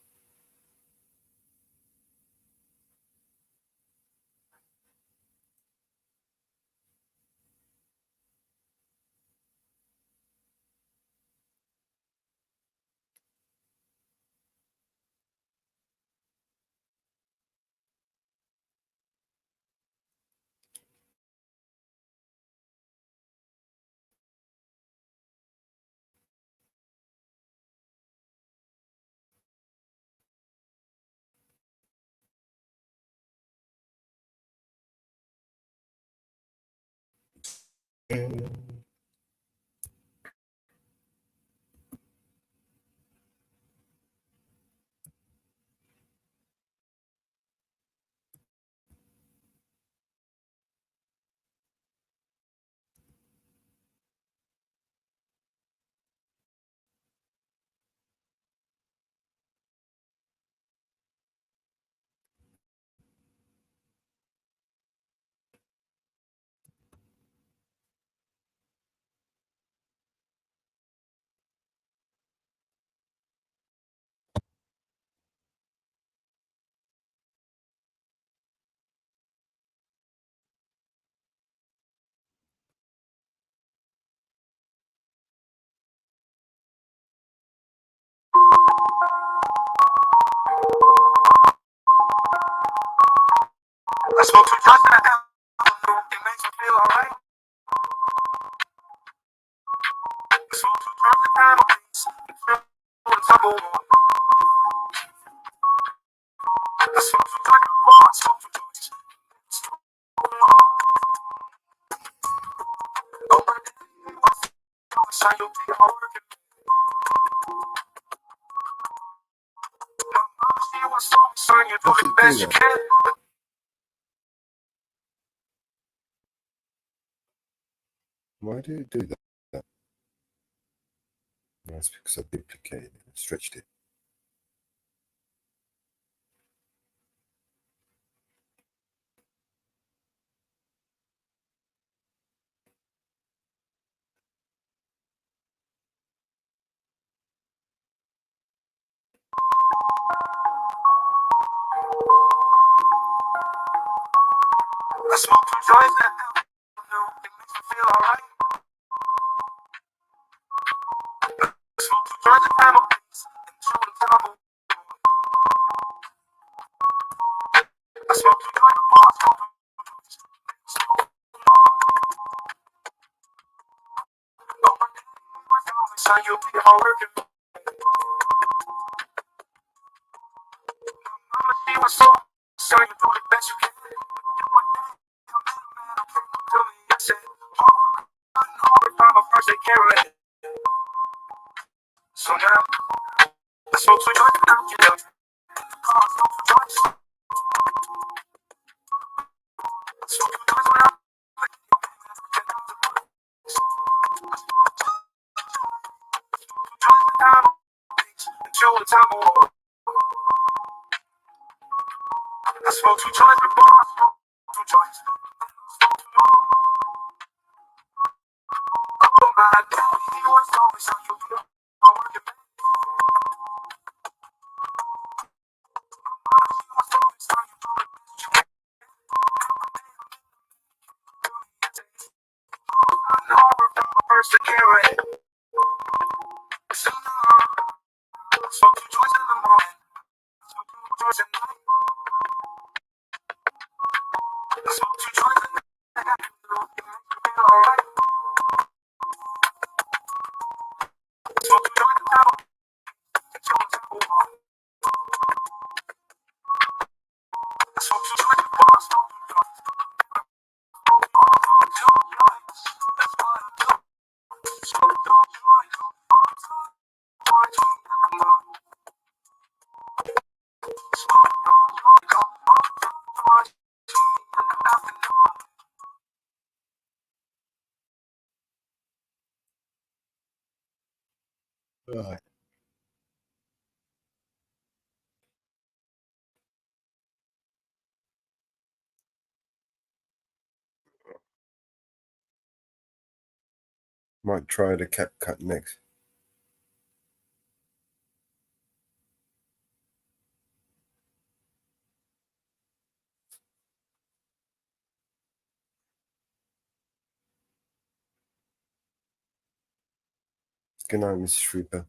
smoke two joints and I it makes me feel alright. I smoke two joints and I'm on top of one. I smoke two joints before I smoke two joints. Oh my God, shine your big hard. She was so son, you do the best you can. Why do you do that? That's because I duplicated it and stretched it. I smoke two joints and it makes me feel alright. I smoke two joints and I'm on top of one. I smoke two joints before I smoke two joints. Oh my God, son, you be hard working. Mama, she was so son, you do the best you can. To me, I said, hard from a first they can't relate. So now, I smoke two joints and I'm killing. I smoke two joints. I smoke two joints when I'm until the time of war. I smoke two joints before I smoke two joints. Oh my God, he was always on you. First to carry it. So now, I smoke two joints in the morning. I smoke two joints at night. I smoke two joints at night. It makes me feel alright. I smoke two joints at night. Until the time of war. I smoke two joints before I smoke two joints. That's what I do. Smoke two joints. Right. Might try the cap cut next. Good night, Mrs. Reaper.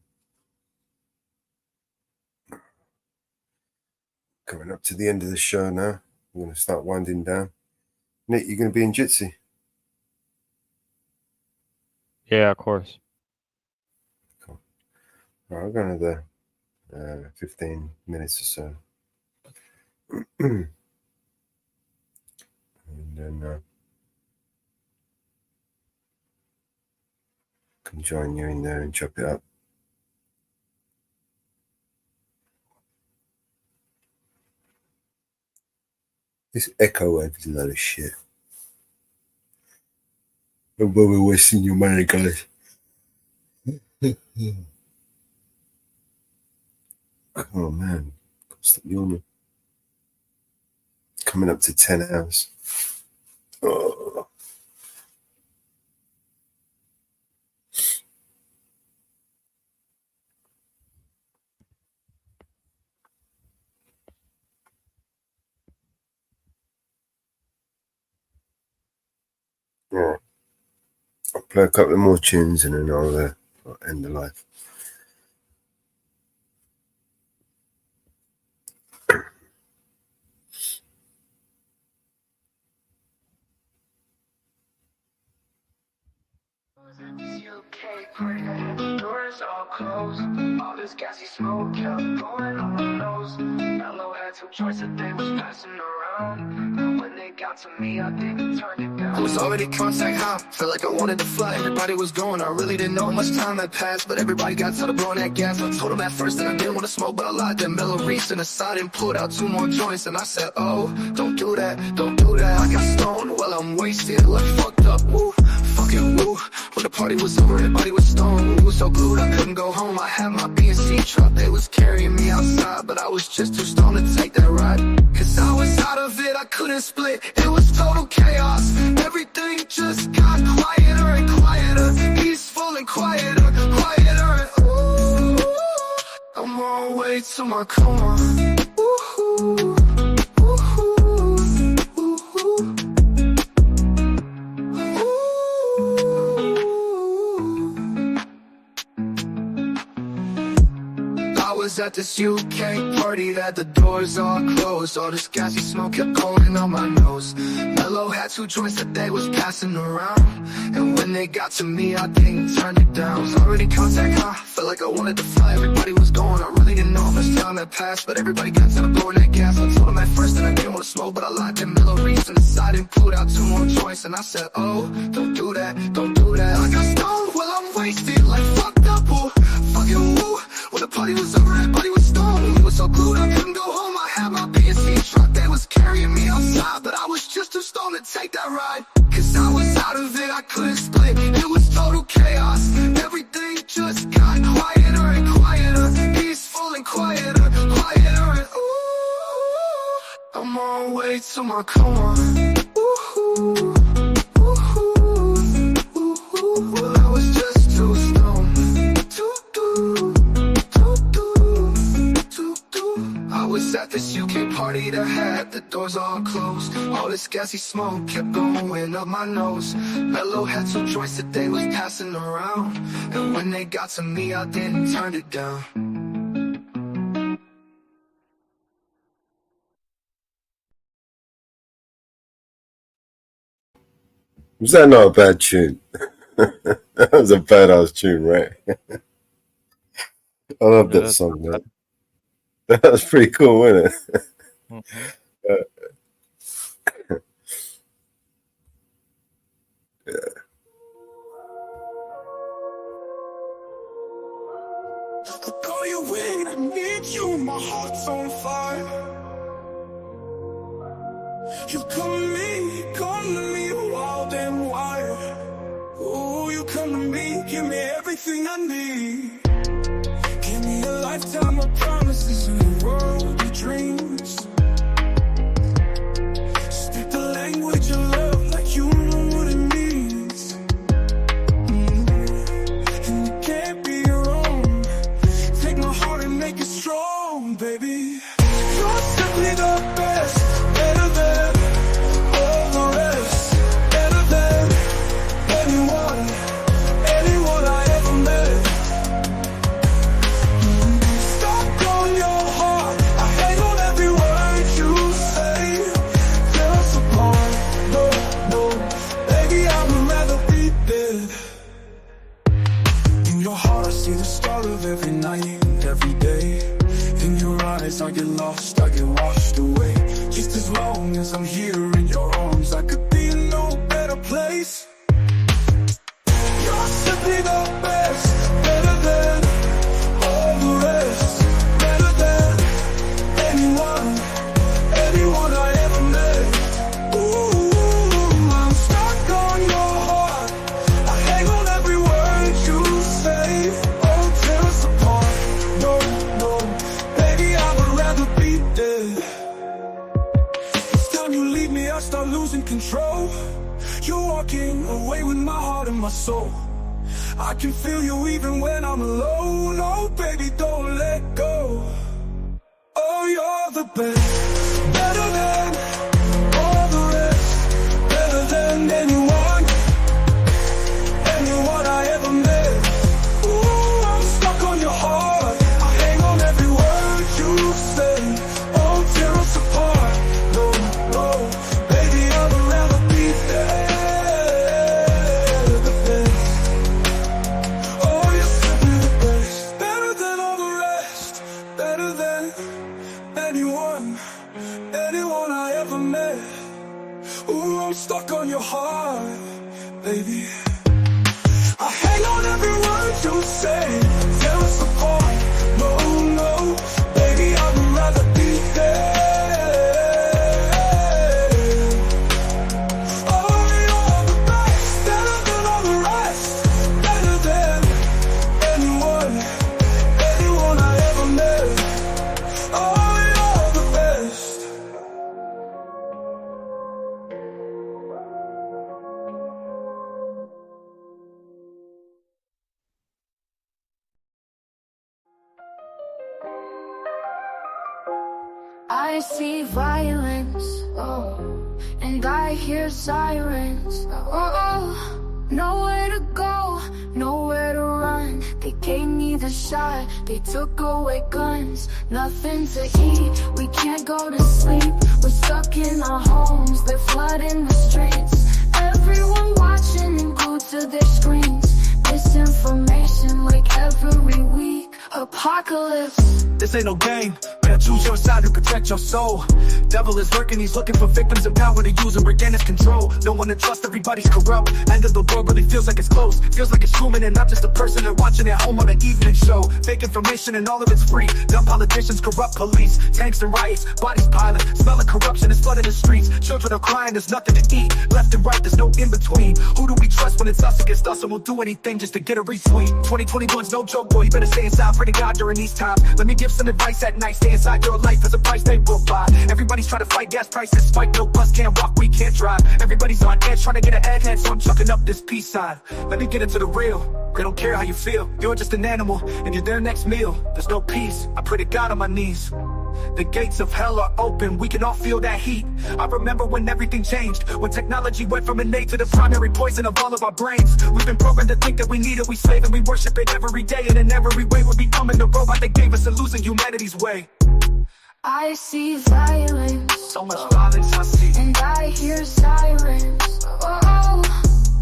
Coming up to the end of the show now. We're going to start winding down. Nick, you're going to be in Jitsi? Yeah, of course. Cool. All right, we're going to the 15 minutes or so. And then can join you in there and chop it up. This echo wave is a load of shit. Don't bother wasting your money, guys. Oh man, stop yawning. Coming up to 10 hours. Oh. Yeah. I'll play a couple of more tunes and then I'll end the live. Doors all closed, all this gassy smoke kept going on my nose. Mellow had two choices, they was passing around. And when they got to me, I didn't turn it down. I was already contact high, felt like I wanted to fly. Everybody was going, I really didn't know how much time had passed. But everybody got tired of blowing that gas. I told them at first that I didn't want to smoke, but I lied. Then Mellow reached in the side and pulled out 2 more joints. And I said, oh, don't do that, don't do that. I got stoned, well I'm wasted, like fucked up, woo. Fucking woo, when the party was over, everybody was stoned. We was so glued, I couldn't go home. I had my B&C truck, they was carrying me outside, but I was just too stoned to take that ride. Cause I was out of it, I couldn't split, it was total chaos. Everything just got quieter and quieter, peaceful and quieter, quieter and ooh, I'm on my way to my coma. Ooh. Was at this UK party that the doors all closed. All this gassy smoke kept going on my nose. Mellow had 2 joints that they was passing around. And when they got to me, I didn't turn it down. I was already contact high, felt like I wanted to fly. Everybody was going, I really didn't know how much time had passed. But everybody got tired of blowing that gas. I told them at first that I didn't want to smoke, but I lied. Then Mellow reached in the side and pulled out 2 more joints. And I said, oh, don't do that, don't do that. I got stoned, well I'm wasted, like fucked up, oh, fucking woo. When the party was over, everybody was stoned. We was so glued, I couldn't go home. I had my B&C truck, they was carrying me outside, but I was just too stoned to take that ride. Cause I was out of it, I couldn't split, it was total chaos. Everything just got quieter and quieter, peaceful and quieter, quieter and ooh, I'm on my way to my coma. Ooh, well I was just too stoned to do. I was at this UK party that had the doors all closed. All this gassy smoke kept going up my nose. Mellow had 2 joints that they was passing around. And when they got to me, I didn't turn it down. Was that not a bad tune? That was a badass tune, right? I love that song, man. That was pretty cool, wasn't it? Yeah. I call you in, I need you, my heart's on fire. You come to me wild and wild. Ooh, you come to me, give me everything I need. Give me a lifetime of promises in a world of dreams. Speak the language of love like you know what it means. And it can't be wrong. Take my heart and make it strong, baby. You're simply the best, better than all the rest, better than anyone I ever met. Stuck on your heart, I hang on every word you say. Tear us apart, no, baby, I would rather be dead. In your heart, I see the start of every night and every day. In your eyes, I get lost, I get washed away. Just as long as I'm here in your arms, I could be in no better place. You're simply the best, better than all the rest, better than anyone I ever met. Ooh, I'm stuck on your heart, I hang on every word you say. Oh, tear us apart, no, baby, I would rather be dead. Each time you leave me, I start losing control. You're walking away with my heart and my soul. I can feel you even when I'm alone. Oh, baby, don't let go. Oh, you're the best, better than all the rest, better than anyone I ever met. Ooh, I'm stuck on your heart, I hang on every word you say. Oh, tear us apart, no, baby, I would rather be there. The best, baby. I hang on every word you say. Never support, no, no. Baby, I would rather be there. Oh, you're the best, better than all the rest. Better than anyone I ever met. Oh, you're the best. I see violence, oh, and I hear sirens, oh, nowhere to go, nowhere to run. They gave me the shot, they took away guns. Nothing to eat, we can't go to sleep. We're stuck in our homes, they're flooding the streets. Everyone watching and glued to their screens. Misinformation like every week. Apocalypse. This ain't no game. Better choose your side to protect your soul. Devil is lurking, he's looking for victims in power to use and regain his control. No one to trust, everybody's corrupt. End of the world really feels like it's close. Feels like it's human and not just a person they're watching at home on an evening show. Fake information and all of it's free. Dumb politicians, corrupt police, tanks and riots, bodies piling. Smell of corruption is flooding the streets. Children are crying, there's nothing to eat. Left and right, there's no in between. Who do we trust when it's us against us? And we'll do anything just to get a retweet. 2021's no joke, boy, you better stay inside. Pray to God during these times. Let me give some advice at night. Stay inside your life as a price they will buy. Everybody's trying to fight gas prices. Spike, no bus, can't walk, we can't drive. Everybody's on edge trying to get ahead, so I'm chucking up this peace sign. Let me get into the real. I don't care how you feel. You're just an animal and you're their next meal. There's no peace. I pray to God on my knees. The gates of hell are open, we can all feel that heat. I remember when everything changed, when technology went from innate to the primary poison of all of our brains. We've been programmed to think that we need it, we slave and we worship it every day. And in every way we're becoming the robot that gave us and losing humanity's way. I see violence, so much violence I see, and I hear sirens. Oh,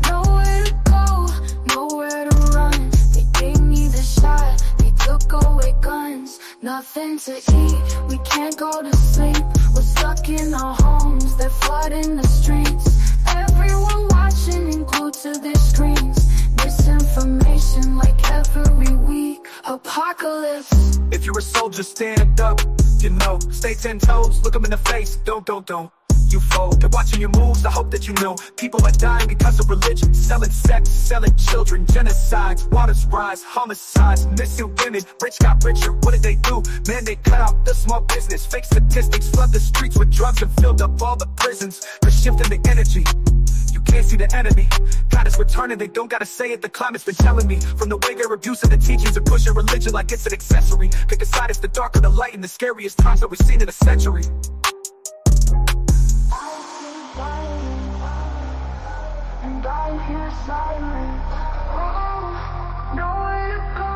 nowhere to go, nowhere to run. They gave me the shot, they took away guns. Nothing to eat, we can't go to sleep. We're stuck in our homes, they're flooding the streets. Everyone watching and glued to their screens. Misinformation like every week. Apocalypse. If you're a soldier, stand up. You know, stay 10 toes, look them in the face. Don't you fold. They're watching your moves, I hope that you know. People are dying because of religion. Selling sex, selling children. Genocides, waters rise, homicides. Missing women, rich got richer. What did they do? Man, they cut out the small business. Fake statistics, flood the streets with drugs and filled up all the prisons. They're shifting the energy. You can't see the enemy. God is returning, they don't gotta say it. The climate's been telling me. From the way they're abusing the teachings and pushing religion like it's an accessory. Pick a side, it's the dark or the light in the scariest times that we've seen in a century. And I hear sirens. Oh, nowhere to go,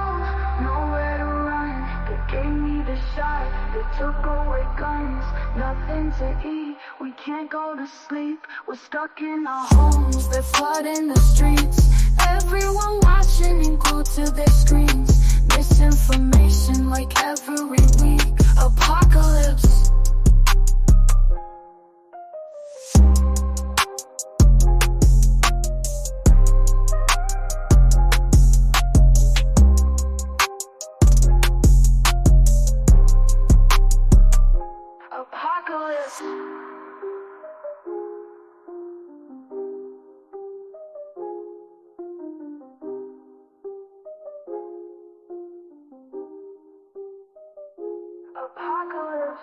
nowhere to run. They gave me the shot, they took away guns. Nothing to eat, we can't go to sleep. We're stuck in our homes, they're flooding the streets. Everyone watching and glued to their screens. Misinformation like every week. Apocalypse. Apocalypse. Apocalypse.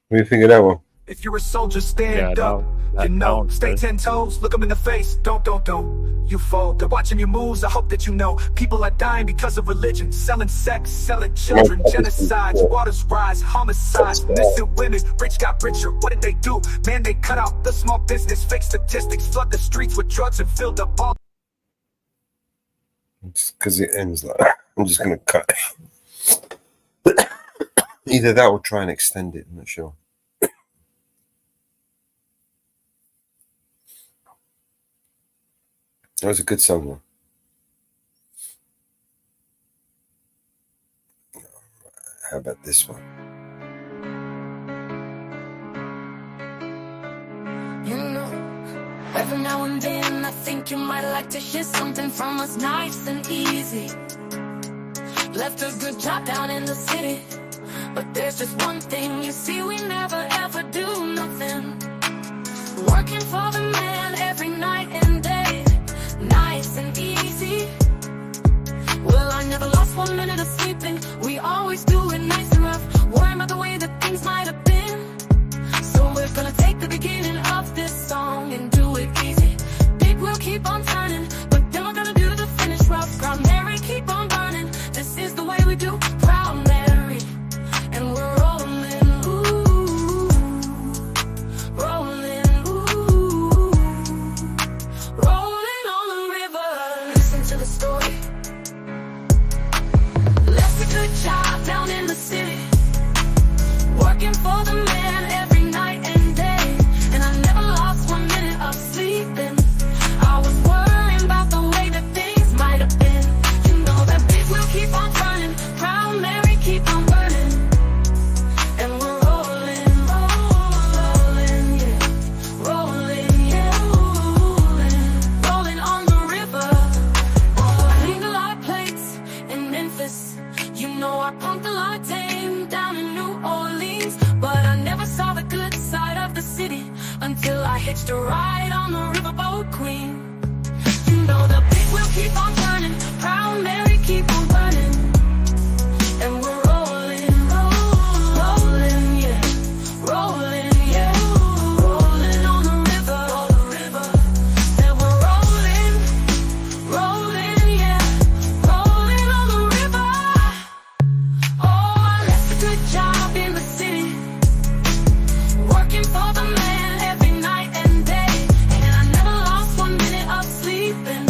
What do you think of that one? If you're a soldier, stand up. You know, stay 10 toes, look them in the face. Don't you fold. They're watching your moves, I hope that you know. People are dying because of religion. Selling sex, selling children. Genocides, waters rise, homicides. Missing women, rich got richer. What did they do? Man, they cut out the small business. Fake statistics, flood the streets with drugs and filled up all. Just because it ends like that, I'm just going to cut it. Either that or try and extend it, I'm not sure. That was a good song, though. How about this one? You know Every now and then I think you might like to hear something from us nice and easy. Left a good job down in the city, but there's just one thing, you see, we never ever do nothing. Working for the man every night and day, nice and easy. Well, I never lost 1 minute of sleeping. We always do it nice and rough, worrying about the way that things might have been. So we're gonna take the beginning of this song and do it easy. Big wheel keep on turning, but then we're gonna do the finish rough. Proud Mary, keep on burning. This is the way we do Proud Mary, and we're rolling, ooh, rolling, ooh, rolling on the river. Listen to the story. Left a good job down in the city, working for the man every night and day, and I never lost 1 minute of sleeping. I was worrying about the way that things might have been. You know that big wheel keep on turning, Proud Mary keep on burning, and we're rolling, rolling, yeah, rolling, yeah, rolling on the river. Oh, I hang a lot of plates in Memphis. You know I pumped a lot of tame down in New Orleans, but I never saw the good side of the city until I hitched a ride on the riverboat Queen. You know the big wheel keep on turning, Proud Mary keep on burning, and we're rolling, rolling, yeah, rolling, yeah, rolling on the river, and we're rolling, rolling, yeah, rolling on the river. Oh, I left a good job in the city, working for the man every night and day, and I never lost 1 minute of sleeping,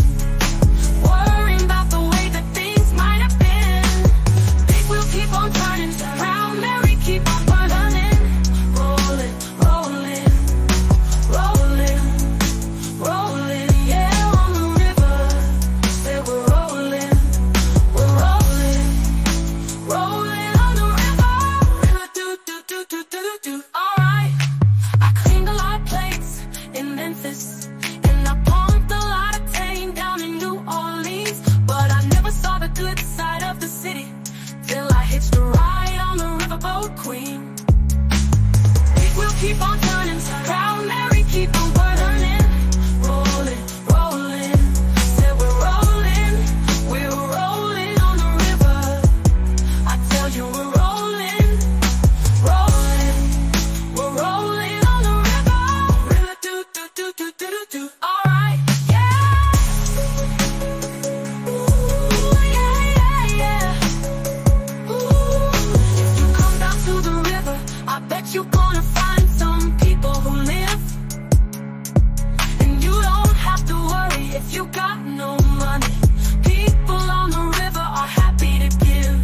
worrying about the way that things might have been. Big wheel keep on turning, Proud Mary keep on burning, rolling, rolling, rolling, rolling, yeah, on the river. Say we're rolling, rolling on the river. River do do do do do do do. Alright, I cleaned a lot of plates in Memphis, and I pumped a lot of tame down in New Orleans, but I never saw the good side of the city till I hitched a ride on the riverboat Queen. Big wheel keep on turning, Proud Mary keep on burning, rolling, rolling. Said we're rolling on the river. I tell you we're rolling, rolling, we're rolling on the river. River do do do do do do do. Alright, yeah. Ooh, yeah, yeah, yeah. Ooh, if you come down to the river, I bet you're gonna find some people who live, and you don't have to worry if you got no money. People on the river are happy to give.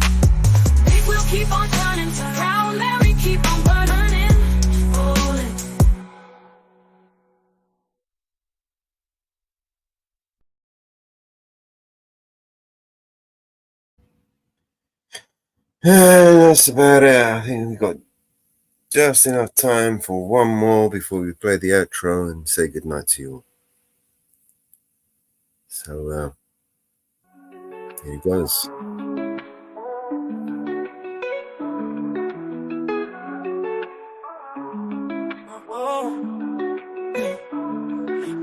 Big wheel keep on turning, Proud Mary keep on burning, rolling. And that's about it. I think we've got just enough time for one more before we play the outro and say goodnight to you all. So, here it goes.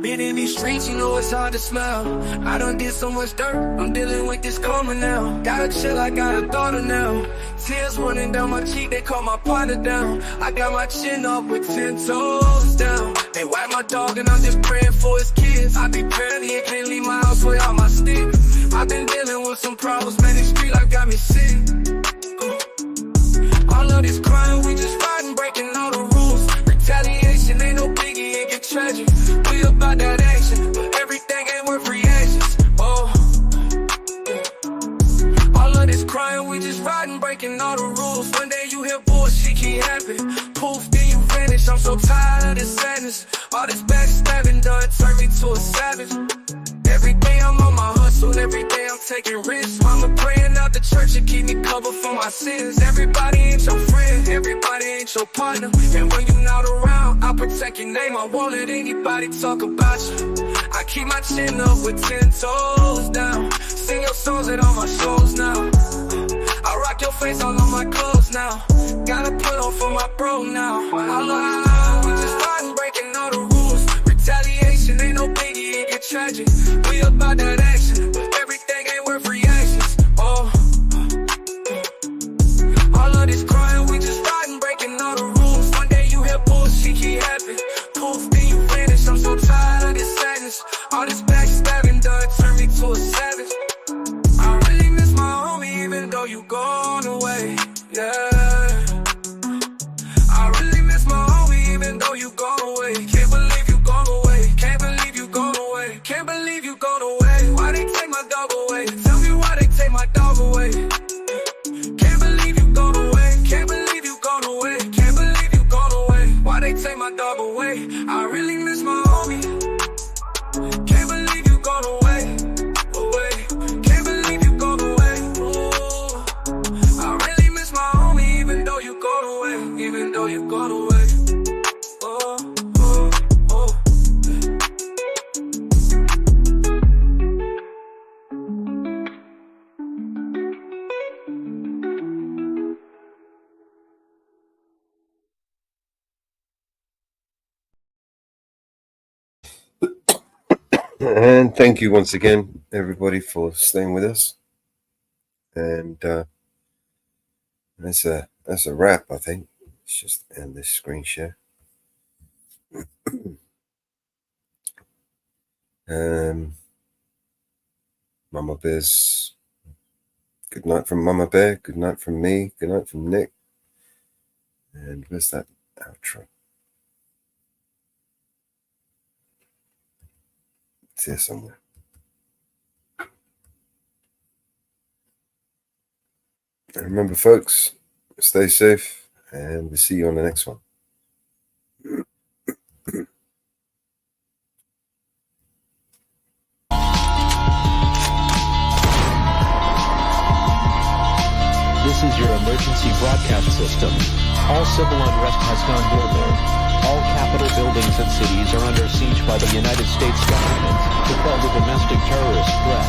Been in these streets, you know it's hard to smell. I done did so much dirt, I'm dealing with this karma now. Gotta chill, I got a daughter now. Tears running down my cheek, they call my partner down. I got my chin up with 10 toes down. They wipe my dog and I'm just praying for his kids. I be barely and can't leave my house without my stick. I've been dealing with some problems, man, this street life got me sick. All of this crime, we just riding, breaking all the rules. Retaliation ain't no biggie, it get tragic. We about that action, but everything ain't worth reactions. Oh, yeah. All of this crime, we just riding, breaking all the rules. One day you hear bullshit keep happening. Poof, then you vanish. I'm so tired of this sadness. All this backstabbing done turned me to a savage. Every day I'm on my hustle, every day I'm taking risks. Mama praying out the church to keep me covered for my sins. Everybody ain't your friend, everybody ain't your partner. And when you not around, I I'll protect your name, I won't let anybody talk about you. I keep my chin up with 10 toes down. Sing your songs at all my shows now. I rock your face all on my clothes now. Gotta put on for my bro now. We just riding, breaking all the rules. Retaliation ain't no biggie, it get tragic. We about that action, but everything ain't worth reactions. Oh, all of this crying, we just riding, breaking all the rules. One day you hear bullshit keep happening. Poof, then you vanish. I'm so tired of this sadness. All this backstabbing done turned me to a savage. I really miss my homie, even though you gone away. Yeah, I really miss my homie, even though you gone away. Can't believe you gone away. Can't believe you gone away. Can't believe you gone away. Why they take my dog away? Tell me why they take my dog away. Can't believe you gone away. Can't believe you gone away. Can't believe you gone away. Why they take my dog away? I really miss my homie. Can't believe you gone away. Can't believe you gone away. Ooh. I really miss my homie, even though you gone away. Even though you gone away. Oh, oh, oh. And thank you once again, everybody, for staying with us. And that's a wrap, I think. Let's just end this screen share. Mama Bear's good night from Mama Bear, good night from me, good night from Nick. And where's that outro? It's here somewhere. And remember, folks, stay safe, and we'll see you on the next one. This is your emergency broadcast system. All civil unrest has gone global. All capital buildings and cities are under siege by the United States government to quell the domestic terrorist threat.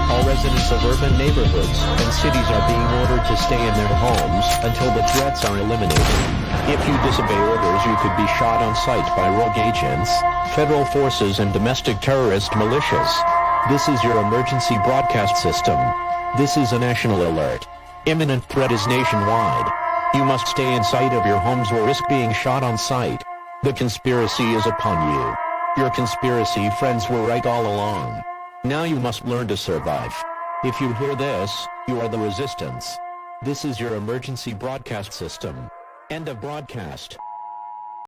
All residents of urban neighborhoods and cities are being ordered to stay in their homes until the threats are eliminated. If you disobey orders, you could be shot on sight by rogue agents, federal forces, and domestic terrorist militias. This is your emergency broadcast system. This is a national alert. Imminent threat is nationwide. You must stay in sight of your homes or risk being shot on sight. The conspiracy is upon you. Your conspiracy friends were right all along. Now you must learn to survive. If you hear this, you are the resistance. This is your emergency broadcast system. End of broadcast.